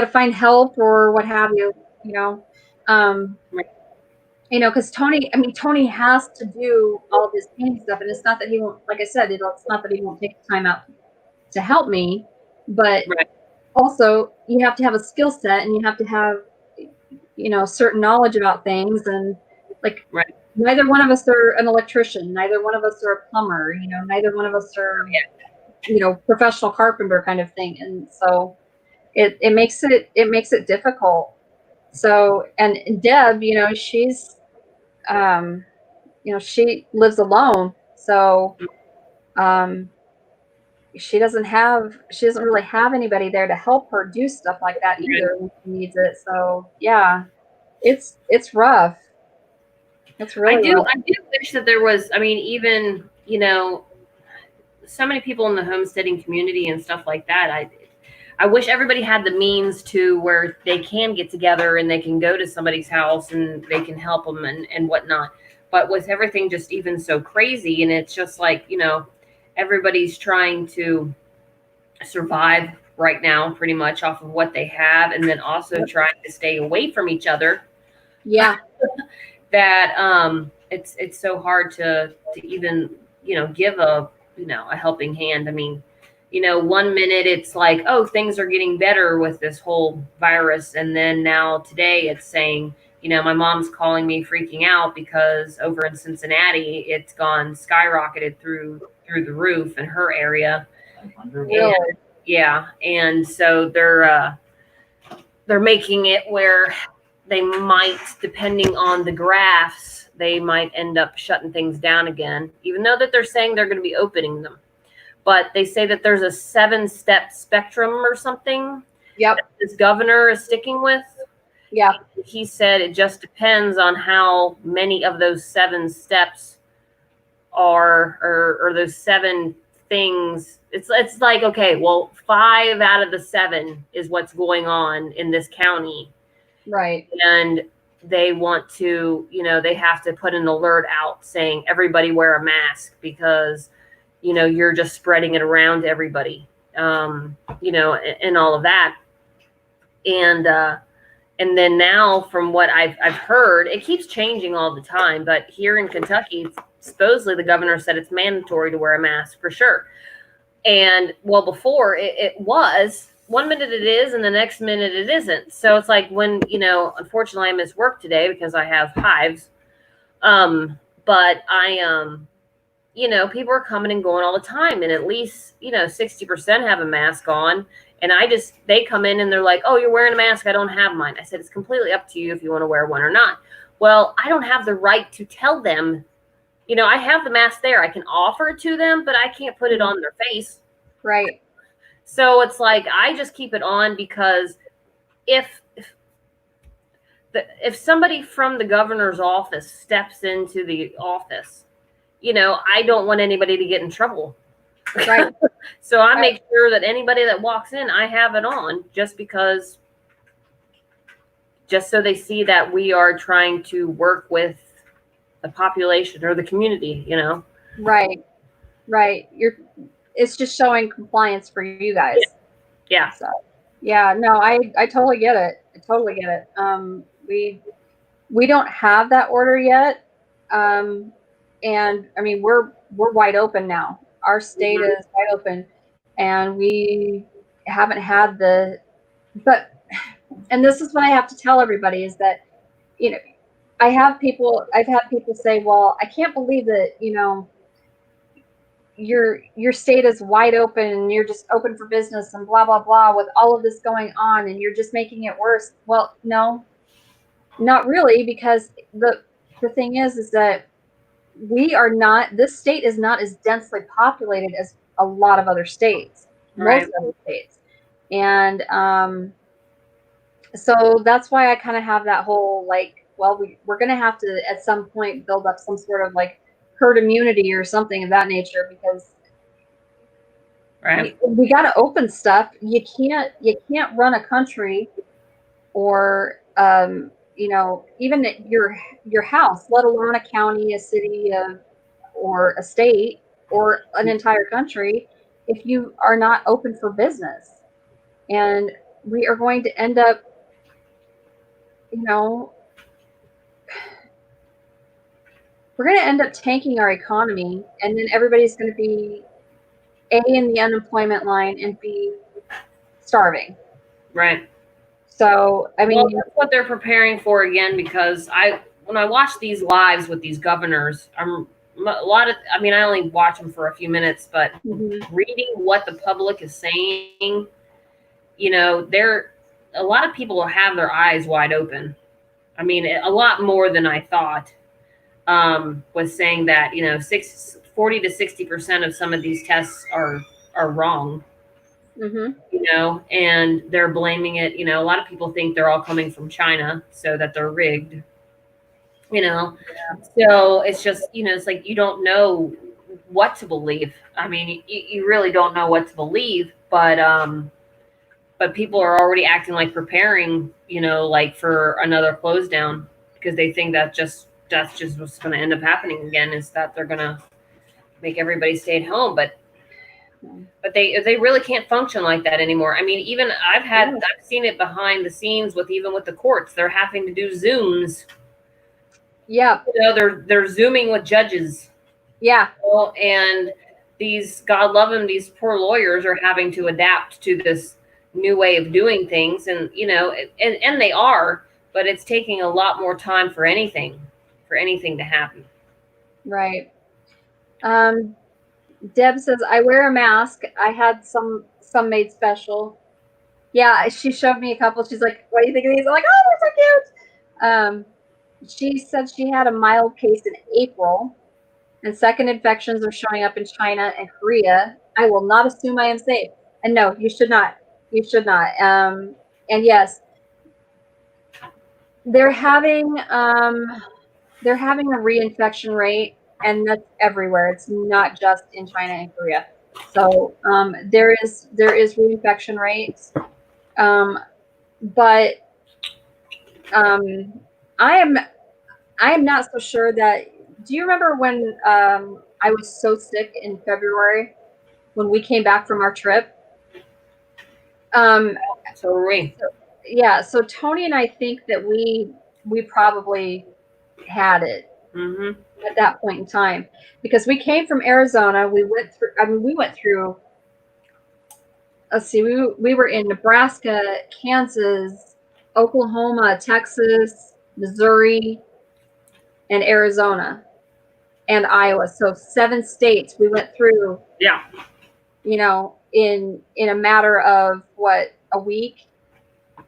find help or what have you, because Tony has to do all this painting stuff, and it's not that he won't, like I said, it's not that he won't take the time out to help me, but also you have to have a skill set and you have to have, certain knowledge about things, and like, neither one of us are an electrician, neither one of us are a plumber, neither one of us are, professional carpenter kind of thing. And so it makes it difficult. So, and Deb, she's, she lives alone. So, she doesn't really have anybody there to help her do stuff like that either when she needs it. So yeah, it's rough. It's really rough. I do wish that there was, I mean, even, so many people in the homesteading community and stuff like that. I wish everybody had the means to where they can get together and they can go to somebody's house and they can help them and whatnot. But with everything just even so crazy, and it's just like, everybody's trying to survive right now pretty much off of what they have, and then also trying to stay away from each other. Yeah. That it's so hard to even, give a helping hand. I mean, 1 minute it's like, oh, things are getting better with this whole virus, and then now today it's saying, my mom's calling me freaking out because over in Cincinnati it's gone skyrocketed through the roof in her area. Really? And so they're making it where they might, depending on the graphs, they might end up shutting things down again, even though that they're saying they're going to be opening them. But they say that there's a 7-step spectrum or something. Yep. That this governor is sticking with. Yeah. He said it just depends on how many of those 7 steps are, or those 7 things. It's like, okay, well, 5 out of the 7 is what's going on in this county. Right. And they want to, they have to put an alert out saying everybody wear a mask because, you're just spreading it around to everybody, and all of that. And then now from what I've heard, it keeps changing all the time, but here in Kentucky, supposedly the governor said it's mandatory to wear a mask for sure. And well, before it was, 1 minute it is, and the next minute it isn't. So it's like when, unfortunately I missed work today because I have hives. But people are coming and going all the time, and at least, 60% have a mask on. And they come in and they're like, oh, you're wearing a mask. I don't have mine. I said, it's completely up to you if you want to wear one or not. Well, I don't have the right to tell them, I have the mask there. I can offer it to them, but I can't put it on their face. Right. So it's like, I just keep it on because if somebody from the governor's office steps into the office, I don't want anybody to get in trouble. Right. So I make sure that anybody that walks in, I have it on just so they see that we are trying to work with the population or the community, Right. Right. It's just showing compliance for you guys. Yeah. So, yeah, no, I totally get it. I totally get it. We don't have that order yet. And I mean, we're wide open now. Our state is wide open, and we haven't had and this is what I have to tell everybody is that, I've had people say, well, I can't believe that, your state is wide open and you're just open for business and blah, blah, blah with all of this going on and you're just making it worse. Well, no, not really, because the thing is that this state is not as densely populated as a lot of other states, most other states. And so that's why I kind of have that whole like, well, we're going to have to at some point build up some sort of like herd immunity or something of that nature, because we got to open stuff. You can't run a country or even your house, let alone a county, a city, or a state, or an entire country, if you are not open for business. And we are going to end up, we're going to end up tanking our economy, and then everybody's going to be in the unemployment line and be starving. Right. So, I mean, that's what they're preparing for again, because when I watch these lives with these governors, I only watch them for a few minutes, but reading what the public is saying, a lot of people have their eyes wide open. I mean, a lot more than I thought, was saying that, 40 to 60% of some of these tests are wrong. And they're blaming it. A lot of people think they're all coming from China, so that they're rigged. So it's just, it's like you don't know what to believe. I mean, you really don't know what to believe, but people are already acting like preparing, like for another close down, because they think that's just what's going to end up happening again, is that they're going to make everybody stay at home. But they really can't function like that anymore. I mean, even I've seen it behind the scenes with the courts. They're having to do Zooms Yeah. You know, they're Zooming with judges. Yeah. Well, and these, God love them, these poor lawyers are having to adapt to this new way of doing things. And, you know, and they are, but it's taking a lot more time for anything to happen. Right. Deb says, I wear a mask. I had some made special. Yeah, she showed me a couple. She's like, what do you think of these? I'm like, oh, they're so cute. She said she had a mild case in April, and second infections are showing up in China and Korea. I will not assume I am safe. And no, you should not. You should not. And yes, they're having a reinfection rate, and that's everywhere. It's not just in China and Korea. So there is reinfection rates, but I am not so sure that. Do you remember when I was so sick in February when we came back from our trip? Yeah. So Tony and I think that we probably had it at that point in time, because we came from Arizona. We went through. Let's see. We were in Nebraska, Kansas, Oklahoma, Texas, Missouri, and Arizona, and Iowa. So 7 states we went through. Yeah. You know, in a matter of what, a week?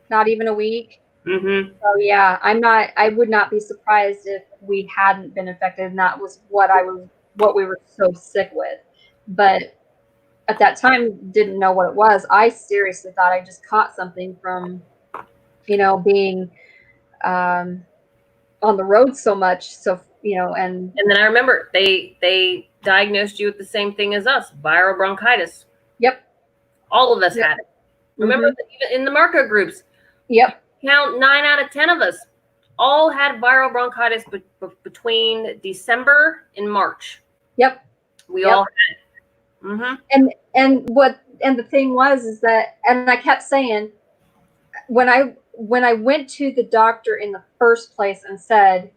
Not even a week. So yeah, I would not be surprised if we hadn't been infected, and that was what we were so sick with. But at that time, didn't know what it was. I seriously thought I just caught something from, you know, being on the road so much. So, you know, and then I remember they diagnosed you with the same thing as us, viral bronchitis. Yep. All of us had it. Remember, even in the Marco groups. Yep. Count 9 out of 10 of us all had viral bronchitis between December and March. Yep. We all had it. And the thing was is that, and I kept saying, when I went to the doctor in the first place and said,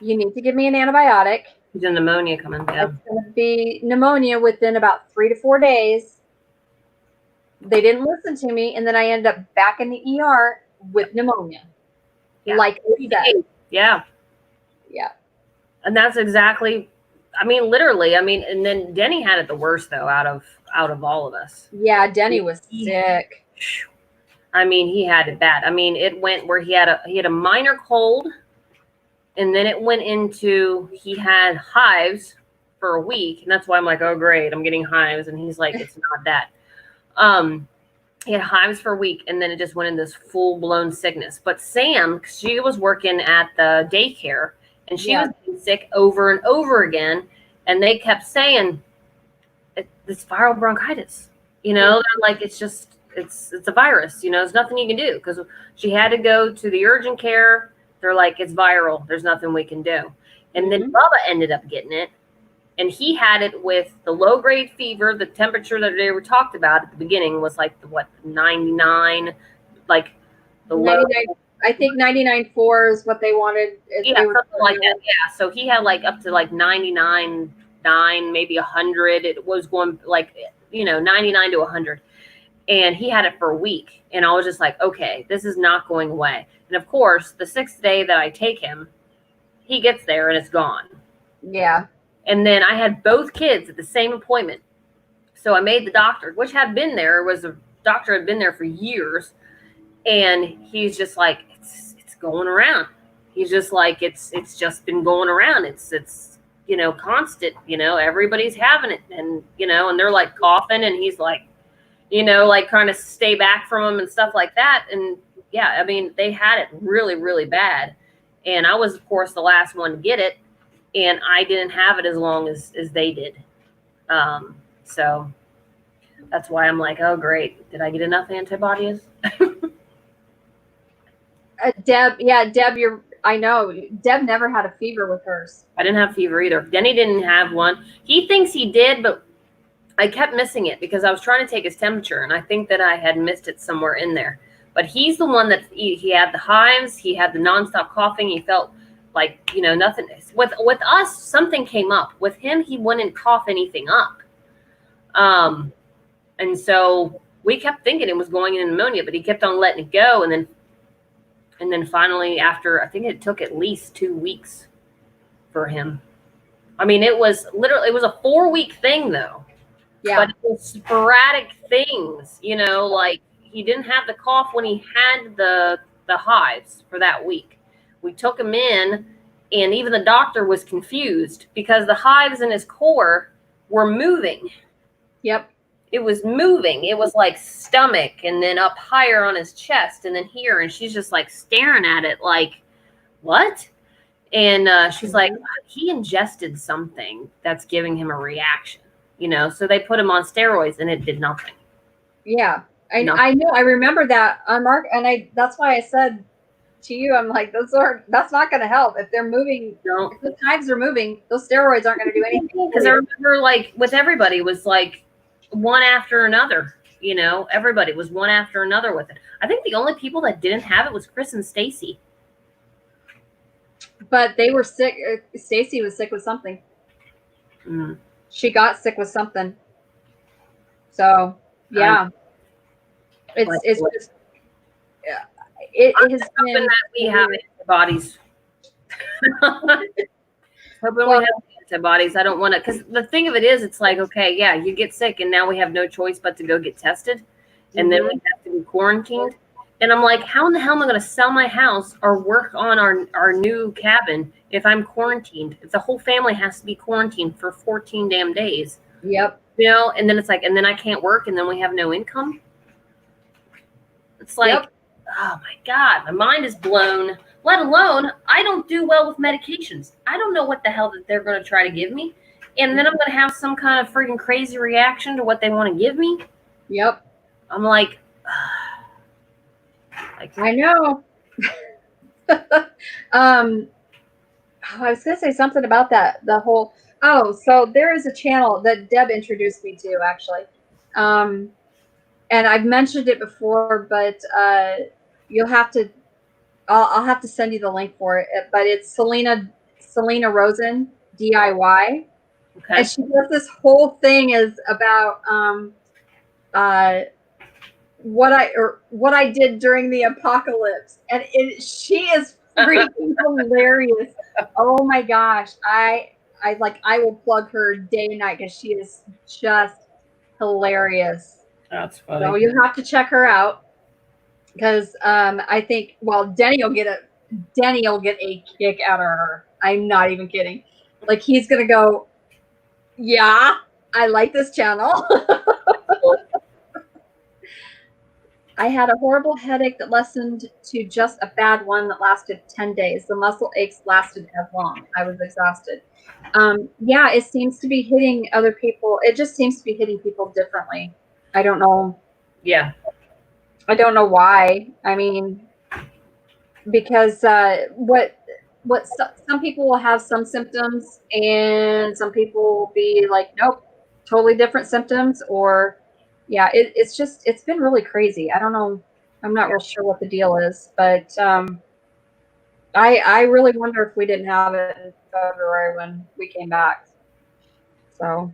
you need to give me an antibiotic. There's pneumonia coming down. It's going to be pneumonia within about 3 to 4 days. They didn't listen to me, and then I ended up back in the ER with pneumonia. Yeah. Like we said. Yeah. Yeah. And that's exactly, I mean, literally, I mean, and then Denny had it the worst though, out of all of us. Yeah, Denny was sick. I mean, he had it bad. I mean, it went where he had a minor cold, and then it went into, he had hives for a week, and that's why I'm like, oh great, I'm getting hives, and he's like, it's not that. He had hives for a week, and then it just went in this full-blown sickness. But Sam, she was working at the daycare, and she was getting sick over and over again, and they kept saying, it's viral bronchitis. You know, they're like, it's a virus. You know, there's nothing you can do, because she had to go to the urgent care. They're like, it's viral. There's nothing we can do. And then Bubba ended up getting it. And he had it with the low-grade fever. The temperature that they were talked about at the beginning was like 99, like the 99. I think 99.4 is what they wanted. Yeah, something like that. Yeah, so he had like up to like 99.9, maybe 100. It was going like, you know, 99 to 100. And he had it for a week. And I was just like, okay, this is not going away. And of course, the 6th day that I take him, he gets there and it's gone. Yeah. And then I had both kids at the same appointment. So I made the doctor, which had been there, was a doctor had been there for years. And he's just like, it's going around. He's just like, it's just been going around. It's, you know, constant, you know, everybody's having it. And, you know, and they're like coughing, and he's like, you know, like trying to stay back from them and stuff like that. And yeah, I mean, they had it really, really bad. And I was, of course, the last one to get it. And I didn't have it as long as they did. So that's why I'm like, oh, great. Did I get enough antibodies? Deb, I know. Deb never had a fever with hers. I didn't have fever either. Denny didn't have one. He thinks he did, but I kept missing it because I was trying to take his temperature, and I think that I had missed it somewhere in there. But he's the one that he had the hives. He had the nonstop coughing. He felt Like, nothing. With us, something came up. With him, he wouldn't cough anything up. And so we kept thinking it was going in pneumonia, but he kept on letting it go. And then finally, after, I think it took at least 2 weeks for him. I mean, it was a 4-week thing though. Yeah. But it was sporadic things, like he didn't have the cough when he had the hives for that week. We took him in, and even the doctor was confused because the hives in his core were moving. Yep. It was moving. It was like stomach and then up higher on his chest and then here. And she's just like staring at it like, what? And she's like, he ingested something that's giving him a reaction, so they put him on steroids and it did nothing. Yeah. I know. I remember that on Mark. And that's why I said to you, I'm like, that's not going to help. If they're moving, if the hives are moving, those steroids aren't going to do anything. Because I remember like with everybody it was like one after another, everybody was one after another with it. I think the only people that didn't have it was Chris and Stacy. But they were sick. Stacy was sick with something. Mm. She got sick with something. So yeah, it's just it has been that we have antibodies. Hoping we have antibodies. I don't want to, because the thing of it is, it's like, okay, yeah, you get sick, and now we have no choice but to go get tested, and then we have to be quarantined. And I'm like, how in the hell am I going to sell my house or work on our new cabin if I'm quarantined? If the whole family has to be quarantined for 14 damn days. Yep. And then it's like, and then I can't work, and then we have no income. It's like, oh my God, my mind is blown. Let alone, I don't do well with medications. I don't know what the hell that they're going to try to give me. And then I'm going to have some kind of freaking crazy reaction to what they want to give me. Yep. I'm like, I know. I was going to say something about that. So there is a channel that Deb introduced me to, actually. And I've mentioned it before, but you'll have to, I'll have to send you the link for it. But it's Selena Rosen, DIY. okay. And she does this whole thing is about what I did during the apocalypse, and she is freaking hilarious. Oh my gosh, I will plug her day and night because she is just hilarious. That's funny. So you'll have to check her out because I think Denny will get a kick out of her. I'm not even kidding. Like he's gonna go, yeah, I like this channel. I had a horrible headache that lessened to just a bad one that lasted 10 days. The muscle aches lasted as long. I was exhausted. Yeah, it seems to be hitting other people. It just seems to be hitting people differently. I don't know. Yeah. I don't know why. I mean, because some people will have some symptoms and some people will be like, nope, totally different symptoms, or yeah, it's been really crazy. I don't know. I'm not real sure what the deal is, but I really wonder if we didn't have it in February when we came back. So.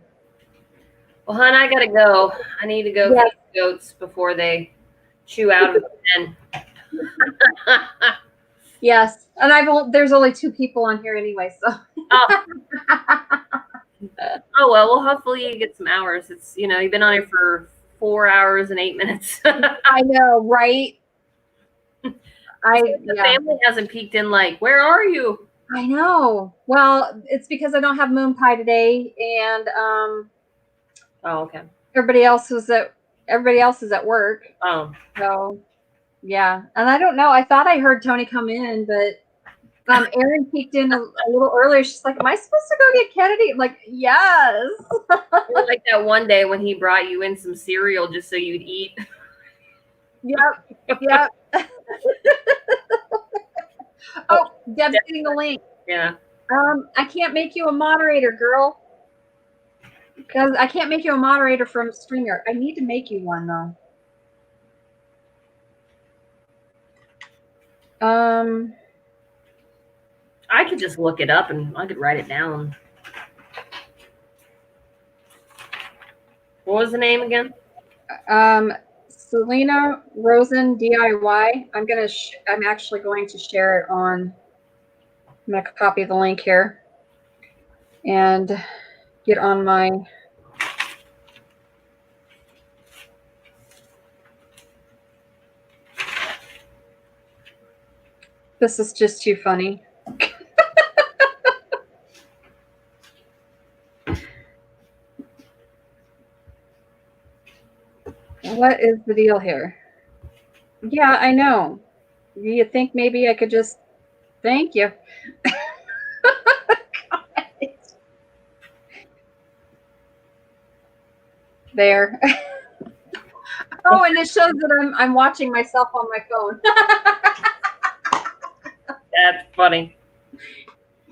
Well, hon, I gotta go. I need to go feed the goats before they chew out of the pen. Yes, and there's only 2 people on here anyway, so. Oh well, hopefully you get some hours. It's you've been on here for 4 hours and 8 minutes. I know, right? The family hasn't peeked in. Like, where are you? I know. Well, it's because I don't have moon pie today, and Oh, okay. everybody else is at work. Oh, so yeah. And I don't know. I thought I heard Tony come in, but Erin peeked in a little earlier. She's like, "Am I supposed to go get Kennedy?" I'm like, "Yes." like that one day when he brought you in some cereal just so you'd eat. Yep. Oh, Deb's getting the link. Yeah. I can't make you a moderator, girl. Because I can't make you a moderator from StreamYard. I need to make you one though. I could just look it up and I could write it down. What was the name again? Selena Rosen DIY. I'm actually going to share it on. I'm gonna copy the link here and get on my. This is just too funny. What is the deal here? Yeah, I know. You think maybe I could just thank you? There. Oh, and it shows that I'm watching myself on my phone. That's funny.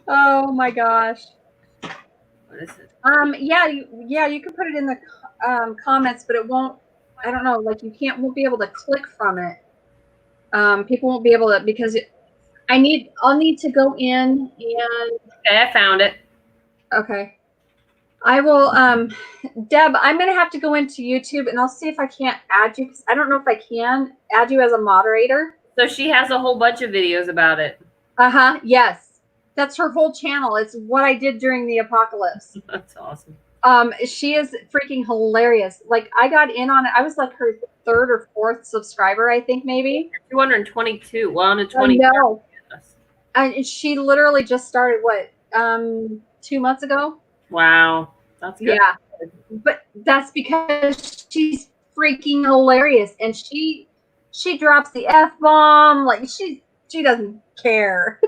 Oh my gosh. What is it? Yeah, you can put it in the comments, but it won't. I don't know. Like won't be able to click from it. People won't be able to because I'll need to go in and. Okay, I found it. Okay. I will, Deb, I'm going to have to go into YouTube and I'll see if I can't add you. I don't know if I can add you as a moderator. So she has a whole bunch of videos about it. Uh-huh. Yes. That's her whole channel. It's what I did during the apocalypse. That's awesome. She is freaking hilarious. Like I got in on it. I was like her 3rd or 4th subscriber, I think maybe. 222. Well, on a 20. No. And she literally just started 2 months ago? Wow. That's good. Yeah. But that's because she's freaking hilarious and she drops the F-bomb like she doesn't care.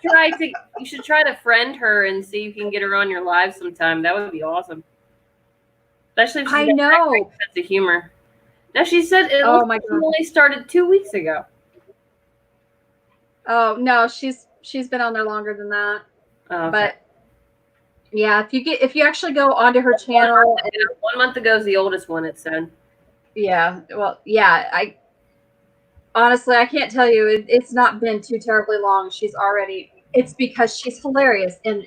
You should try to friend her and see if you can get her on your live sometime. That would be awesome. Especially if she's got that great sense of humor. Now she said it only started 2 weeks ago. Oh no, she's been on there longer than that. Oh, okay. But yeah, if you actually go onto her channel, 1 month ago is the oldest one, it said. Yeah, well, yeah, I honestly I can't tell you. It's not been too terribly long. It's because she's hilarious and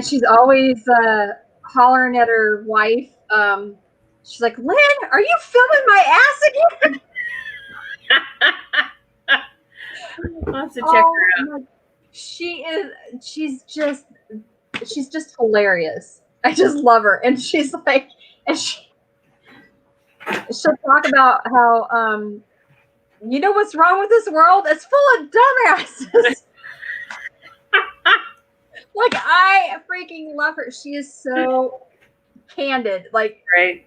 she's always hollering at her wife. She's like, Lynn, are you filming my ass again? I'll have to check her out. She's just hilarious. I just love her. And she's like, she'll talk about how, you know what's wrong with this world? It's full of dumbasses. Like, I freaking love her. She is so candid. Like, great.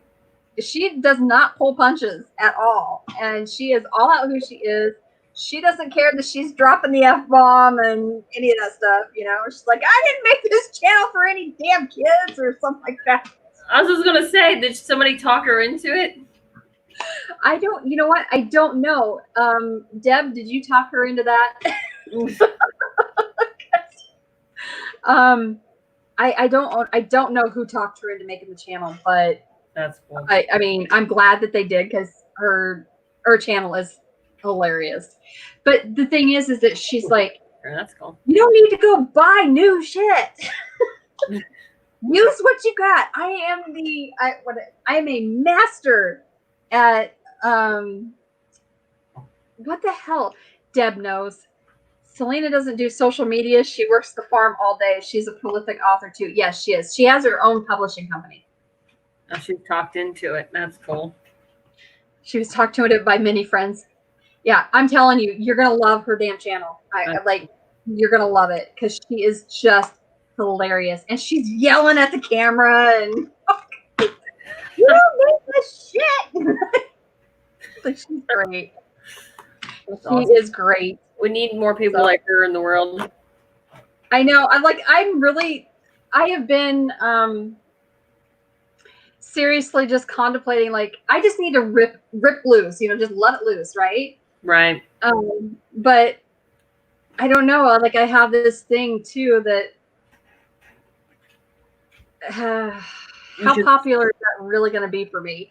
She does not pull punches at all. And she is all out who she is. She doesn't care that she's dropping the F-bomb and any of that stuff, you know. She's like, I didn't make this channel for any damn kids or something like that. I was just gonna say, did somebody talk her into it? You know what? I don't know. Deb, did you talk her into that? I don't know who talked her into making the channel, but that's cool. I mean, I'm glad that they did because her channel is hilarious. But the thing is that she's like, that's cool. You don't need to go buy new shit. Use what you got. I am a master at what the hell? Deb knows. Selena doesn't do social media. She works the farm all day. She's a prolific author too. Yes, she is. She has her own publishing company. Oh, she talked into it. That's cool. She was talked to it by many friends. Yeah, I'm telling you, you're gonna love her damn channel. You're gonna love it because she is just hilarious, and she's yelling at the camera and you don't make this shit. Like, she's great. That's she awesome. is great. We need more people like her in the world. I know. I have been seriously just contemplating, like, I just need to rip loose, you know, just let it loose, right? Right. But I don't know. Like, I have this thing too that how popular is that really going to be for me?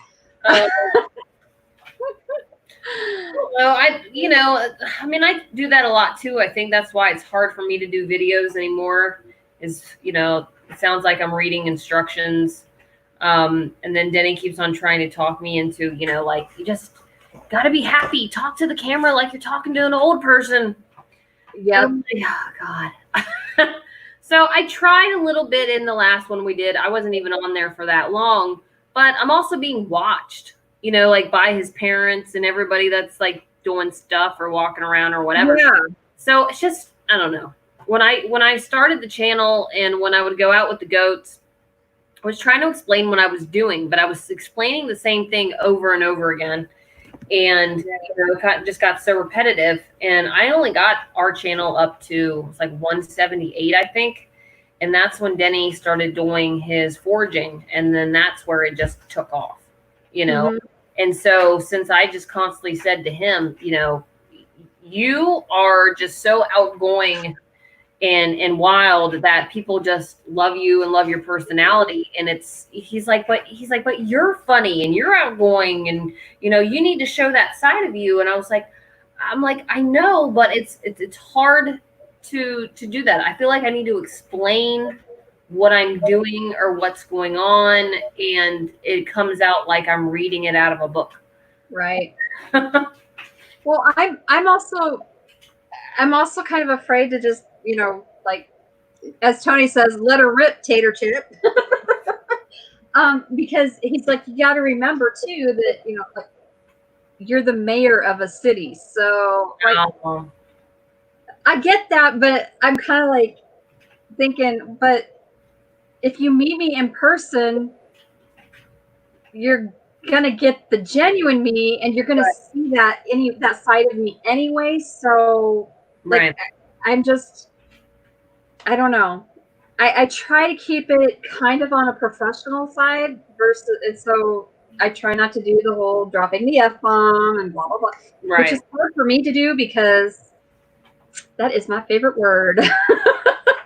Well, I mean, I do that a lot too. I think that's why it's hard for me to do videos anymore. Is, it sounds like I'm reading instructions. And then Denny keeps on trying to talk me into, like, you just got to be happy. Talk to the camera like you're talking to an old person. Yep. Oh, God. So I tried a little bit in the last one we did. I wasn't even on there for that long, but I'm also being watched, like by his parents and everybody that's like doing stuff or walking around or whatever. Yeah. So it's just, I don't know. When I started the channel and when I would go out with the goats, I was trying to explain what I was doing, but I was explaining the same thing over and over again. And it just got so repetitive. And I only got our channel up to, it's like 178, I think. And that's when Denny started doing his foraging. And then that's where it just took off, Mhm. And so since I just constantly said to him, you are just so outgoing and wild that people just love you and love your personality. And he's like, but you're funny and you're outgoing and you need to show that side of you. And I'm like, I know, but it's hard to do that. I feel like I need to explain what I'm doing or what's going on, and it comes out like I'm reading it out of a book. Right. Well, I'm also kind of afraid to just, like, as Tony says, let her rip, tater chip. Because he's like, you got to remember too that, like, you're the mayor of a city. So like, I get that, but I'm kind of like thinking, but if you meet me in person, you're going to get the genuine me and you're going to see that side of me anyway. So like, I'm just, I don't know. I try to keep it kind of on a professional side versus, and so I try not to do the whole dropping the F-bomb and blah, blah, blah, which is hard for me to do because that is my favorite word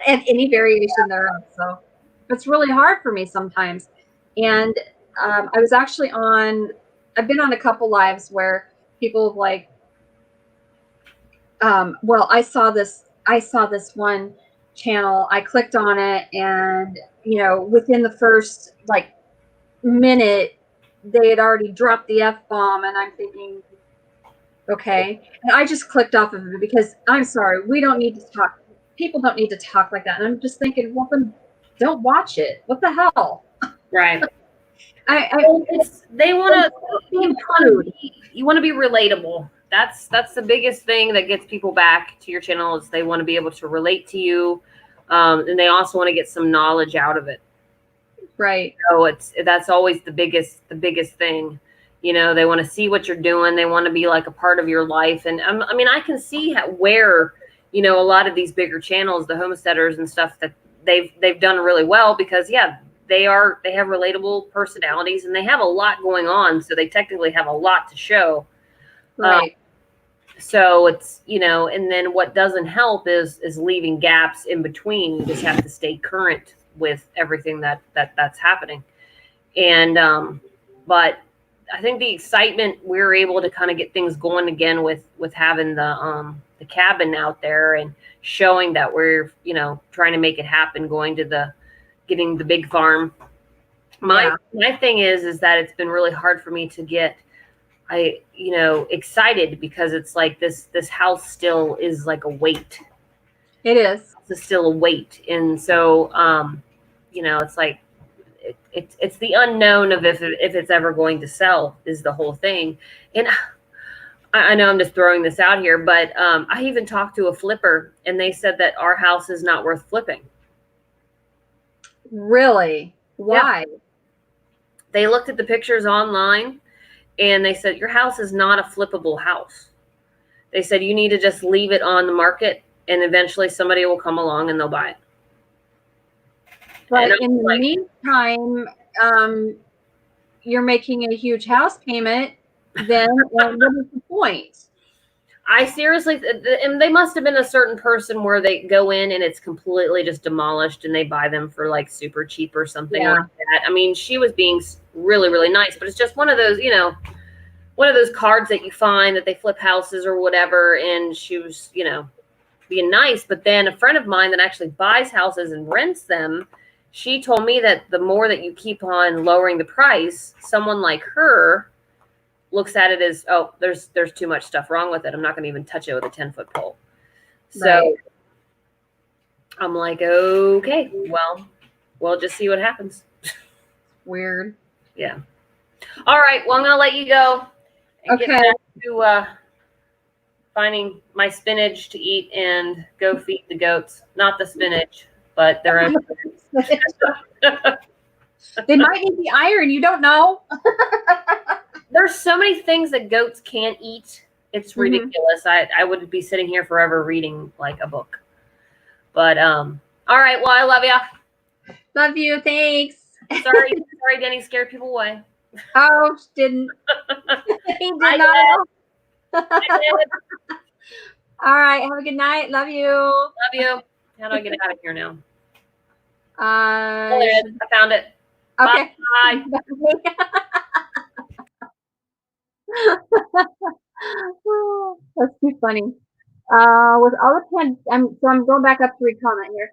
and any variation thereof. So it's really hard for me sometimes. And I was actually I've been on a couple lives where people have like, well, I saw this one channel, I clicked on it, and within the first like minute they had already dropped the F-bomb, and I'm thinking, okay. And I just clicked off of it because I'm sorry, we don't need to talk, people don't need to talk like that. And I'm just thinking, well, then don't watch it. What the hell? Right. They want to you want to be relatable. That's the biggest thing that gets people back to your channel is they want to be able to relate to you, and they also want to get some knowledge out of it. Right. So that's always the biggest thing. They want to see what you're doing. They want to be like a part of your life. And I mean, I can see where a lot of these bigger channels, the homesteaders and stuff, that they've done really well because they have relatable personalities and they have a lot going on, so they technically have a lot to show. Right. So it's, and then what doesn't help is leaving gaps in between. You just have to stay current with everything that's happening. And, but I think the excitement, we're able to kind of get things going again with having the cabin out there and showing that we're, trying to make it happen, getting the big farm. My thing is that it's been really hard for me to get, excited because it's like this house still is like a weight. It is. It's still a weight. And so, it's like, it's the unknown of if it's ever going to sell is the whole thing. And I know I'm just throwing this out here, but I even talked to a flipper and they said that our house is not worth flipping. Really? Why? Yeah. They looked at the pictures online and they said, your house is not a flippable house. They said, you need to just leave it on the market and eventually somebody will come along and they'll buy it. But in the meantime, you're making a huge house payment, then what is the point? I seriously, and they must have been a certain person where they go in and it's completely just demolished and they buy them for like super cheap or something like that. I mean, she was being really, really nice, but it's just one of those, one of those cards that you find that they flip houses or whatever. And she was, you know, being nice. But then a friend of mine that actually buys houses and rents them, she told me that the more that you keep on lowering the price, someone like her looks at it as, oh, there's too much stuff wrong with it. I'm not going to even touch it with a 10-foot pole. So Right. I'm like, okay, well, we'll just see what happens. Weird. Yeah. All right. Well, I'm going to let you go and get Okay. back to finding my spinach to eat and go feed the goats. Not the spinach, but their own. They might need the iron. You don't know. There's so many things that goats can't eat. It's Mhm. ridiculous. I would be sitting here forever reading like a book. But all right. Well, I love ya. Love you. Thanks. Sorry, Denny scared people away. Oh, didn't. He did I not at all. I did. All right. Have a good night. Love you. Love you. How do I get out of here now? Uh, Oh, there it is. I found it. okay. Bye. That's too funny. With all the I'm going back up to read comment here.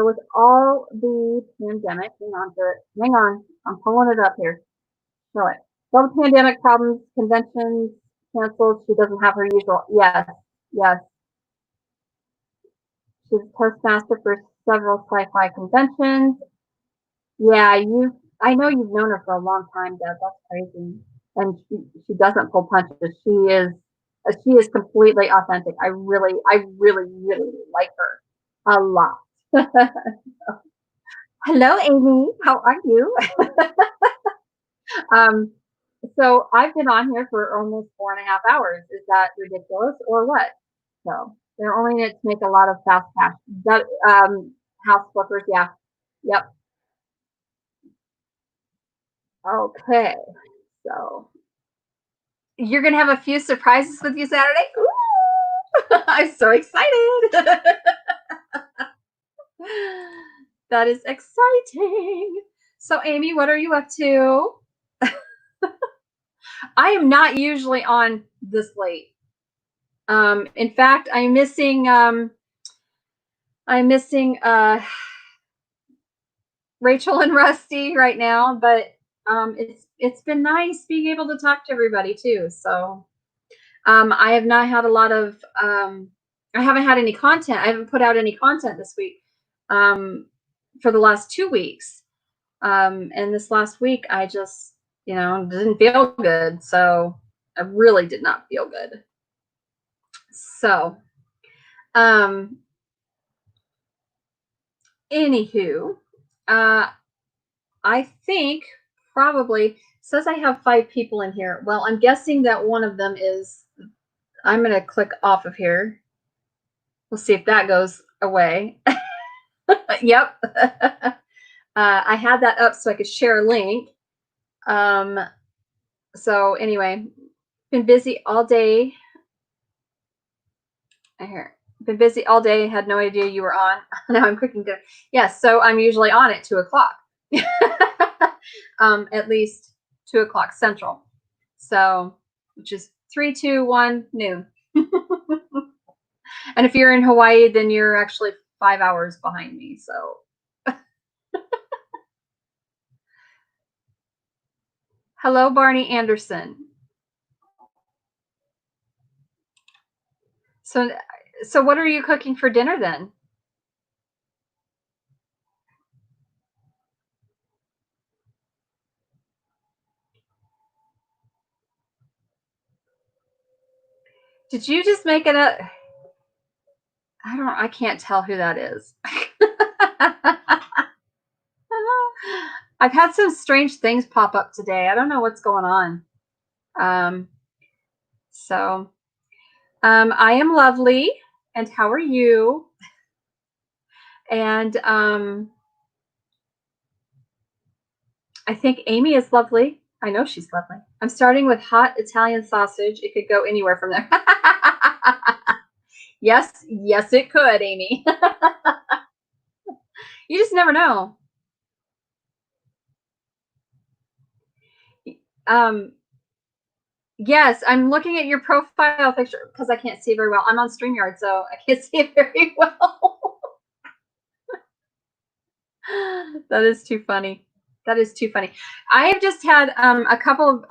With all the pandemic, hang on to it. Hang on, I'm pulling it up here. Show it. All the pandemic problems, conventions canceled. She doesn't have her usual. Yes, yes. She's Toastmaster for several sci-fi conventions. Yeah, I know you've known her for a long time, Deb. That's crazy. And she doesn't pull punches. She is completely authentic. I really like her a lot. Hello, Amy. How are you? So I've been on here for almost 4.5 hours. Is that ridiculous or what? So they're only in it to make a lot of fast cash. That, house flippers, yeah. Yep. Okay. So you're gonna have a few surprises with you Saturday? Ooh, I'm so excited. That is exciting. So Amy, what are you up to? I am not usually on this late. In fact, I'm missing Rachel and Rusty right now, but it's been nice being able to talk to everybody too. So I have not had a lot of I haven't had any content. I haven't put out any content this week for the last 2 weeks. And this last week I just, didn't feel good. So I really did not feel good. So anywho, I think probably says I have 5 people in here. Well, I'm guessing that one of them is, I'm going to click off of here. We'll see if that goes away. Yep. I had that up so I could share a link. So anyway, been busy all day. Been busy all day. Had no idea you were on. Now I'm cooking dinner. Yes, so I'm usually on at 2 o'clock. At least 2 o'clock Central. So, which is 3, 2, 1 noon. And if you're in Hawaii, then you're actually 5 hours behind me. So, hello, Barney Anderson. So what are you cooking for dinner then? Did you just make it up? I can't tell who that is. I've had some strange things pop up today. I don't know what's going on. I am lovely. And how are you? And I think Amy is lovely. I know she's lovely. I'm starting with hot Italian sausage. It could go anywhere from there. Yes, it could, Amy. You just never know. Yes, I'm looking at your profile picture because I can't see very well. I'm on StreamYard, so I can't see it very well. That is too funny. That is too funny. I have just had a couple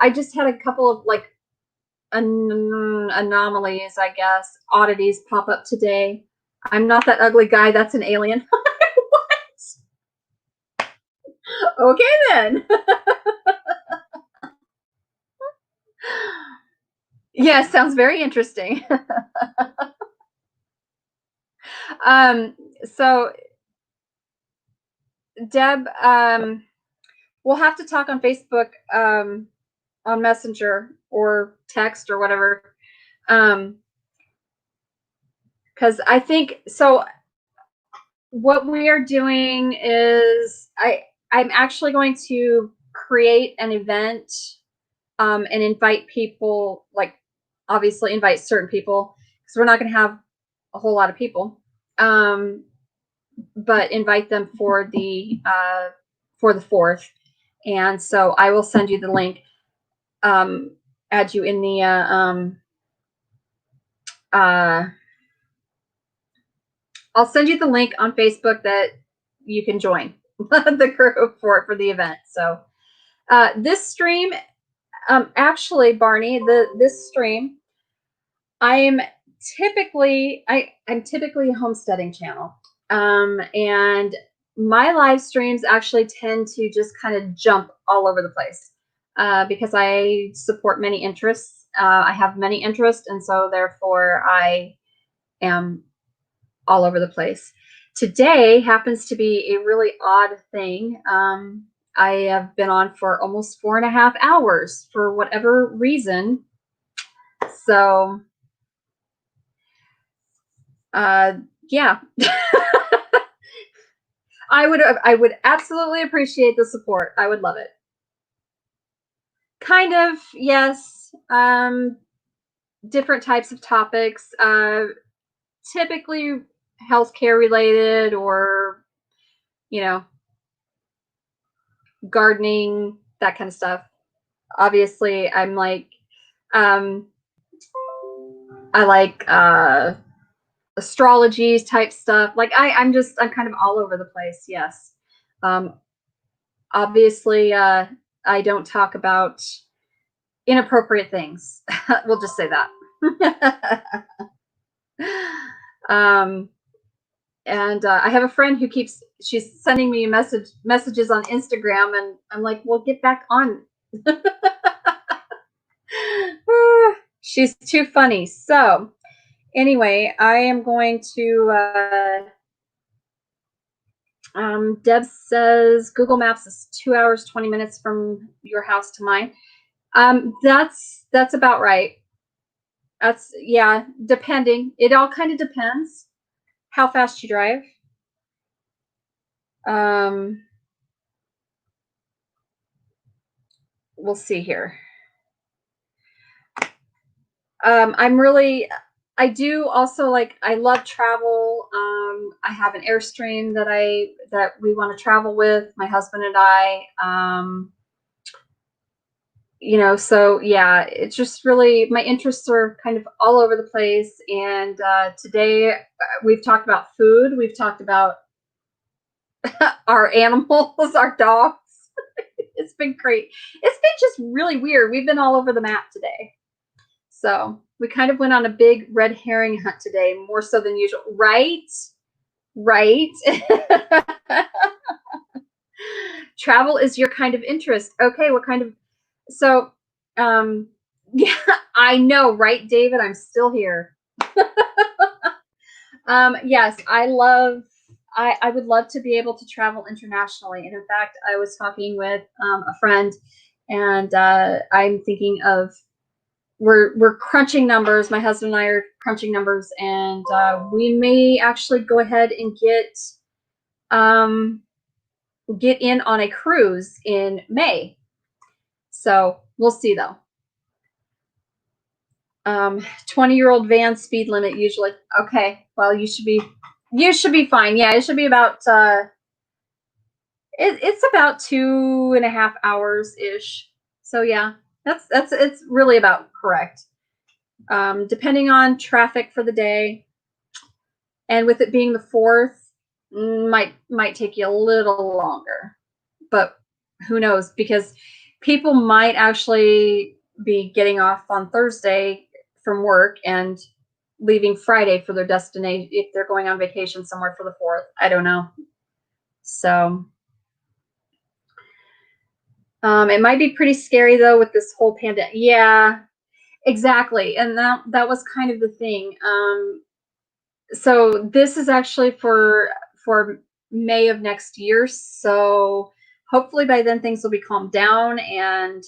of like anomalies, I guess, oddities pop up today. I'm not that ugly guy. That's an alien. What? Okay then. Yeah, sounds very interesting. So Deb, we'll have to talk on Facebook, on Messenger or text or whatever. Because I think so. What we are doing is I'm actually going to create an event, and invite people, like obviously invite certain people because we're not going to have a whole lot of people, but invite them for the 4th. And so I will send you the link, add you in the I'll send you the link on Facebook that you can join the group for the event. So this stream, actually, Barney, this stream, I'm typically a homesteading channel, and my live streams actually tend to just kind of jump all over the place, because I support many interests. I have many interests, and so therefore I am all over the place. Today happens to be a really odd thing. I have been on for almost 4.5 hours for whatever reason. So, yeah. I would absolutely appreciate the support. I would love it. Kind of, yes. Different types of topics. Typically healthcare related, or gardening, that kind of stuff. Obviously, I'm like, I like astrology type stuff. Like I'm kind of all over the place. Yes. Obviously, I don't talk about inappropriate things. We'll just say that. And I have a friend who she's sending me messages on Instagram, and I'm like, well, get back on. She's too funny. So anyway, I am going to, Deb says Google Maps is 2 hours, 20 minutes from your house to mine. That's about right. That's, yeah, depending. It all kind of depends how fast you drive. We'll see here. I do also, like, I love travel. I have an Airstream that we want to travel with, my husband and I. So yeah, it's just really, my interests are kind of all over the place. And today we've talked about food. We've talked about our animals, our dogs. It's been great. It's been just really weird. We've been all over the map today. So we kind of went on a big red herring hunt today, more so than usual. Right? Right. Travel is your kind of interest. Okay, what kind of... So, yeah, I know, right, David? I'm still here. Yes, I would love to be able to travel internationally. And in fact, I was talking with a friend, and I'm thinking of, we're crunching numbers. My husband and I are crunching numbers, and we may actually go ahead and get in on a cruise in May. So we'll see though. 20-year-old van speed limit usually. Okay, well, you should be fine. Yeah, it should be about it's about 2.5 hours ish. So yeah, It's really about correct. Depending on traffic for the day, and with it being the 4th, might take you a little longer, but who knows, because people might actually be getting off on Thursday from work and leaving Friday for their destination if they're going on vacation somewhere for the 4th. I don't know. So it might be pretty scary though with this whole pandemic. Yeah, exactly. And that was kind of the thing. So this is actually for May of next year. So hopefully by then things will be calmed down, and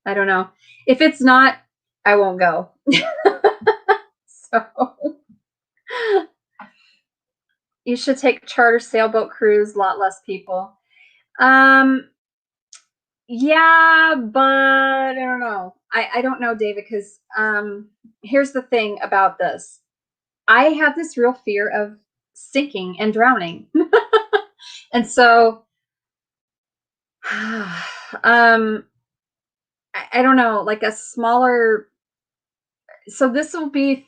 I don't know. If it's not, I won't go. So you should take charter sailboat cruise, a lot less people. Yeah, but I don't know. I don't know, David, because here's the thing about this. I have this real fear of sinking and drowning. And so I don't know, like a smaller, so this will be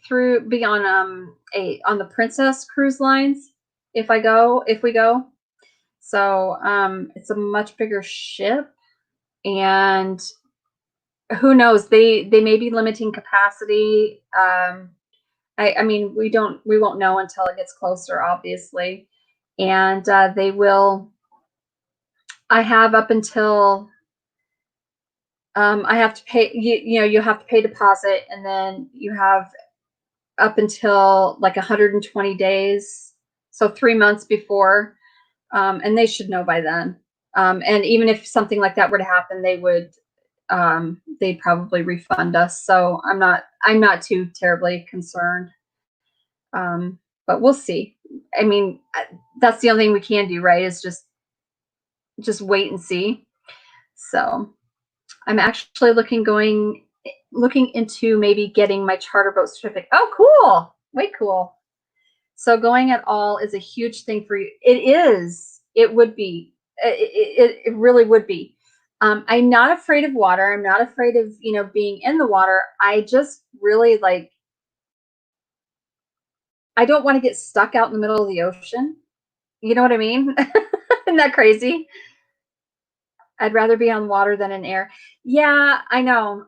on the Princess cruise lines if we go. So it's a much bigger ship, and who knows, they may be limiting capacity. I mean, we won't know until it gets closer, obviously. And they will, I have up until, I have to pay, you have to pay deposit, and then you have up until like 120 days. So 3 months before, and they should know by then. And even if something like that were to happen, they'd probably refund us. So I'm not too terribly concerned. But we'll see. I mean, that's the only thing we can do, right? Is just wait and see. So I'm actually looking into maybe getting my charter boat certificate. Oh, cool. Way cool. So going at all is a huge thing for you. It is. It would be. It really would be. I'm not afraid of water. I'm not afraid of, being in the water. I just really I don't want to get stuck out in the middle of the ocean. You know what I mean? Isn't that crazy? I'd rather be on water than in air. Yeah, I know.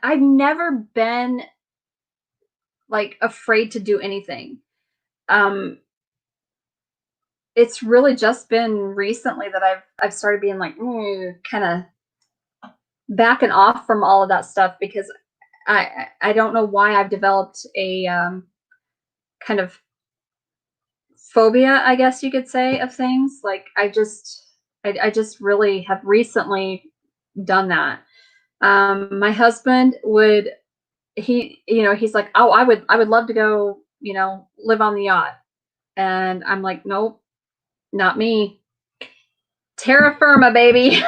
I've never been like afraid to do anything. It's really just been recently that I've started being like kind of backing off from all of that stuff, because I don't know why I've developed a kind of phobia, I guess you could say, of things. Like I just really have recently done that. My husband he's like, oh, I would love to go, live on the yacht. And I'm like, nope, not me. Terra firma, baby.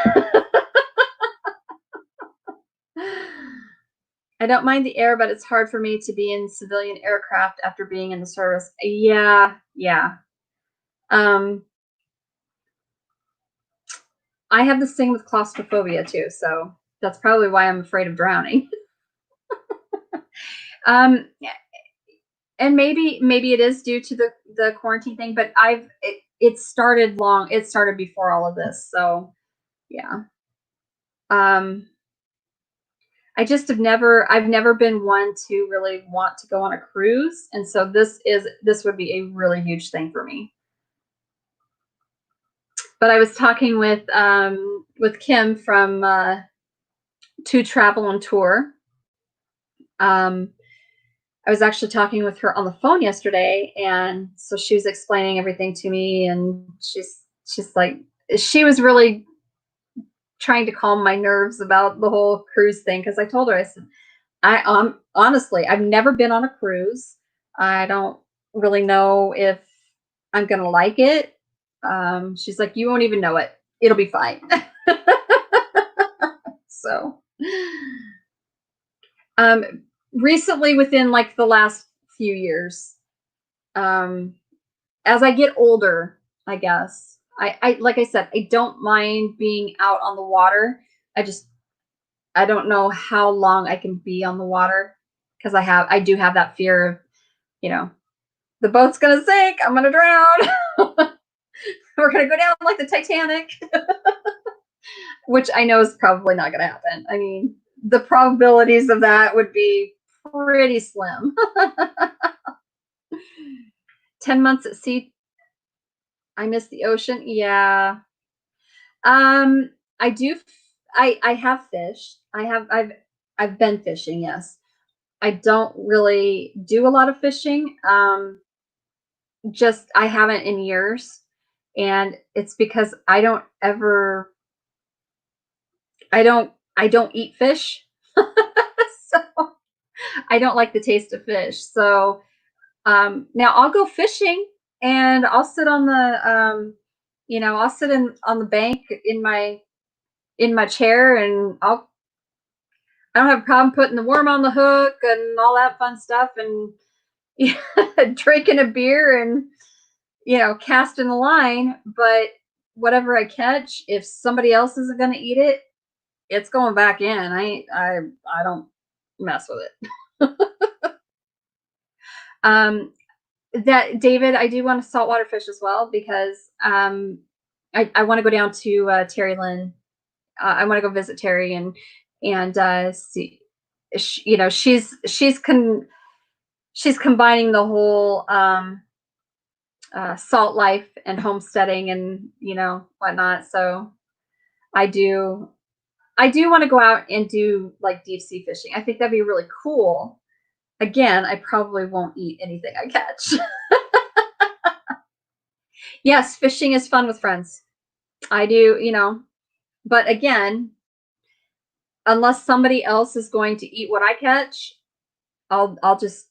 I don't mind the air, but it's hard for me to be in civilian aircraft after being in the service. Yeah. I have this thing with claustrophobia too, so that's probably why I'm afraid of drowning. And maybe it is due to the quarantine thing, but it started before all of this. So yeah. I've never been one to really want to go on a cruise. And so this would be a really huge thing for me. But I was talking with Kim from To Travel on Tour. I was actually talking with her on the phone yesterday, and so she was explaining everything to me, and she's like, she was really trying to calm my nerves about the whole cruise thing, because I told her, I said, honestly, I've never been on a cruise. I don't really know if I'm gonna like it. She's like, you won't even know it. It'll be fine. So recently, within like the last few years, as I get older, I guess I like I said, I don't mind being out on the water. I just I don't know how long I can be on the water because I do have that fear of, you know, the boat's gonna sink, I'm gonna drown. We're gonna go down like the Titanic. Which I know is probably not gonna happen. I mean, the probabilities of that would be pretty slim. 10 months at sea. I miss the ocean. Yeah. I do. I have fished. I've been fishing. Yes. I don't really do a lot of fishing. Just I haven't in years, and it's because I don't eat fish. So I don't like the taste of fish. So now I'll go fishing and I'll sit on the I'll sit on the bank in my chair, and I don't have a problem putting the worm on the hook and all that fun stuff, and drinking a beer and casting the line. But whatever I catch, if somebody else isn't going to eat it, it's going back in. I don't mess with it. That David, I do want to saltwater fish as well because I want to go down to Terry Lynn. I want to go visit Terry and see. She's combining the whole salt life and homesteading and whatnot. So I do want to go out and do like deep sea fishing. I think that'd be really cool. Again, I probably won't eat anything I catch. Yes, fishing is fun with friends. I do, but again, unless somebody else is going to eat what I catch, I'll just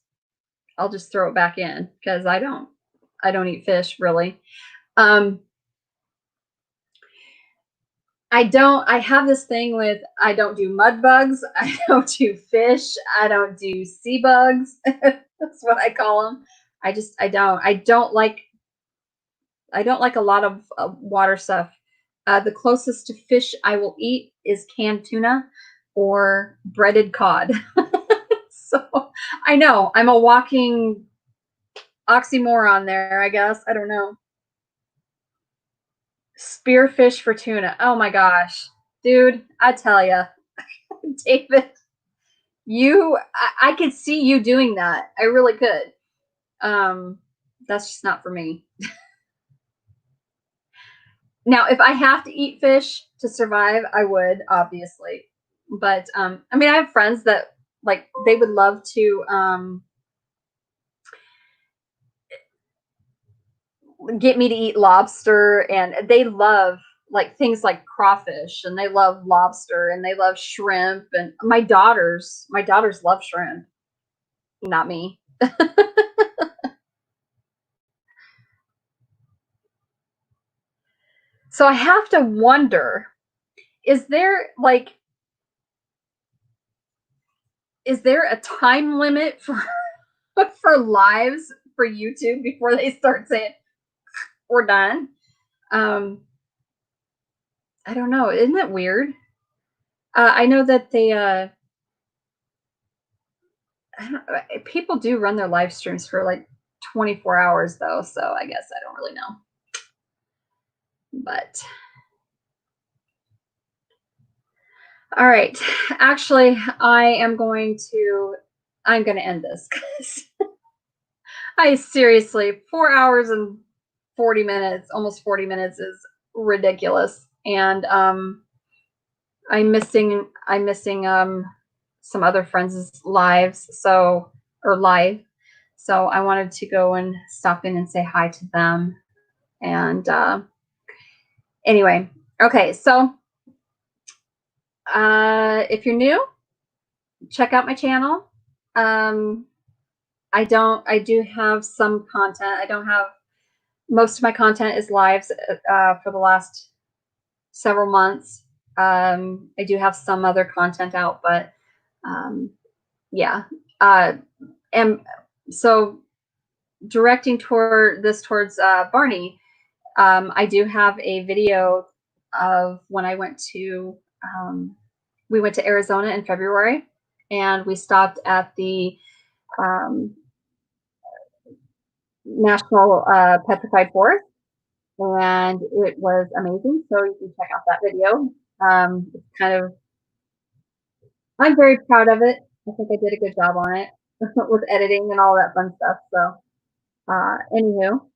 throw it back in because I don't eat fish really. I have this thing with, I don't do mud bugs. I don't do fish. I don't do sea bugs. That's what I call them. I don't like a lot of water stuff. The closest to fish I will eat is canned tuna or breaded cod. So I know I'm a walking oxymoron there, I guess. I don't know. Spearfish for tuna. Oh my gosh, dude, I tell ya, David, I could see you doing that. I really could. That's just not for me. Now, if I have to eat fish to survive, I would, obviously. But I mean, I have friends that like they would love to get me to eat lobster, and they love like things like crawfish, and they love lobster, and they love shrimp, and my daughters love shrimp, not me. So I have to wonder, is there a time limit for for lives for YouTube before they start saying we're done? I don't know. Isn't that weird? I know that they people do run their live streams for like 24 hours though, so I guess I don't really know. But all right, actually I'm going to end this because I seriously, 4 hours and 40 minutes, almost 40 minutes is ridiculous. And I'm missing some other friends' lives, live. So I wanted to go and stop in and say hi to them. And anyway, okay, so if you're new, check out my channel. I do have some content. I don't have, most of my content is lives for the last several months. I do have some other content out, but yeah. And so directing towards Barney, I do have a video of when I went to we went to Arizona in February, and we stopped at the National Petrified Forest, and it was amazing. So you can check out that video. It's kind of, I'm very proud of it. I think I did a good job on it with editing and all that fun stuff. So, anywho,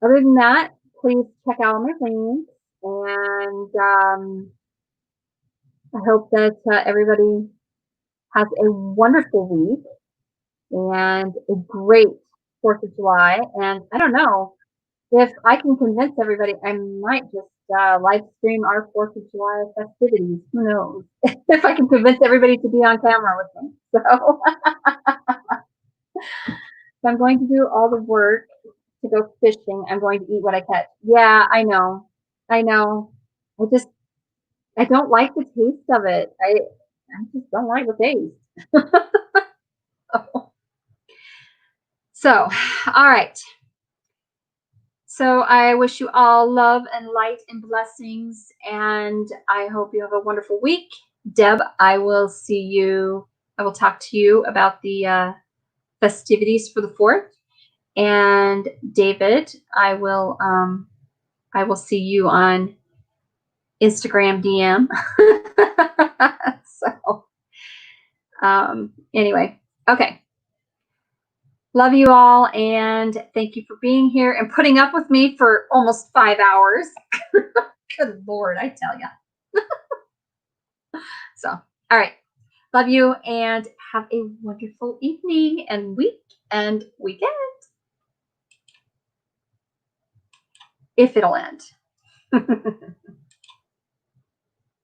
other than that, please check out my links, and I hope that everybody has a wonderful week and a great 4th of July. And I don't know if I can convince everybody, I might just live stream our 4th of July festivities. Who knows? If I can convince everybody to be on camera with me. So, so I'm going to do all the work to go fishing. I'm going to eat what I catch. Yeah, I know. I know. I don't like the taste of it. I just don't like the taste. So, all right. So I wish you all love and light and blessings, and I hope you have a wonderful week. Deb, I will talk to you about the festivities for the 4th. And David, I will see you on Instagram DM. So, anyway, okay. Love you all, and thank you for being here and putting up with me for almost 5 hours. Good Lord, I tell you. So, all right. Love you, and have a wonderful evening and week and weekend. If it'll end.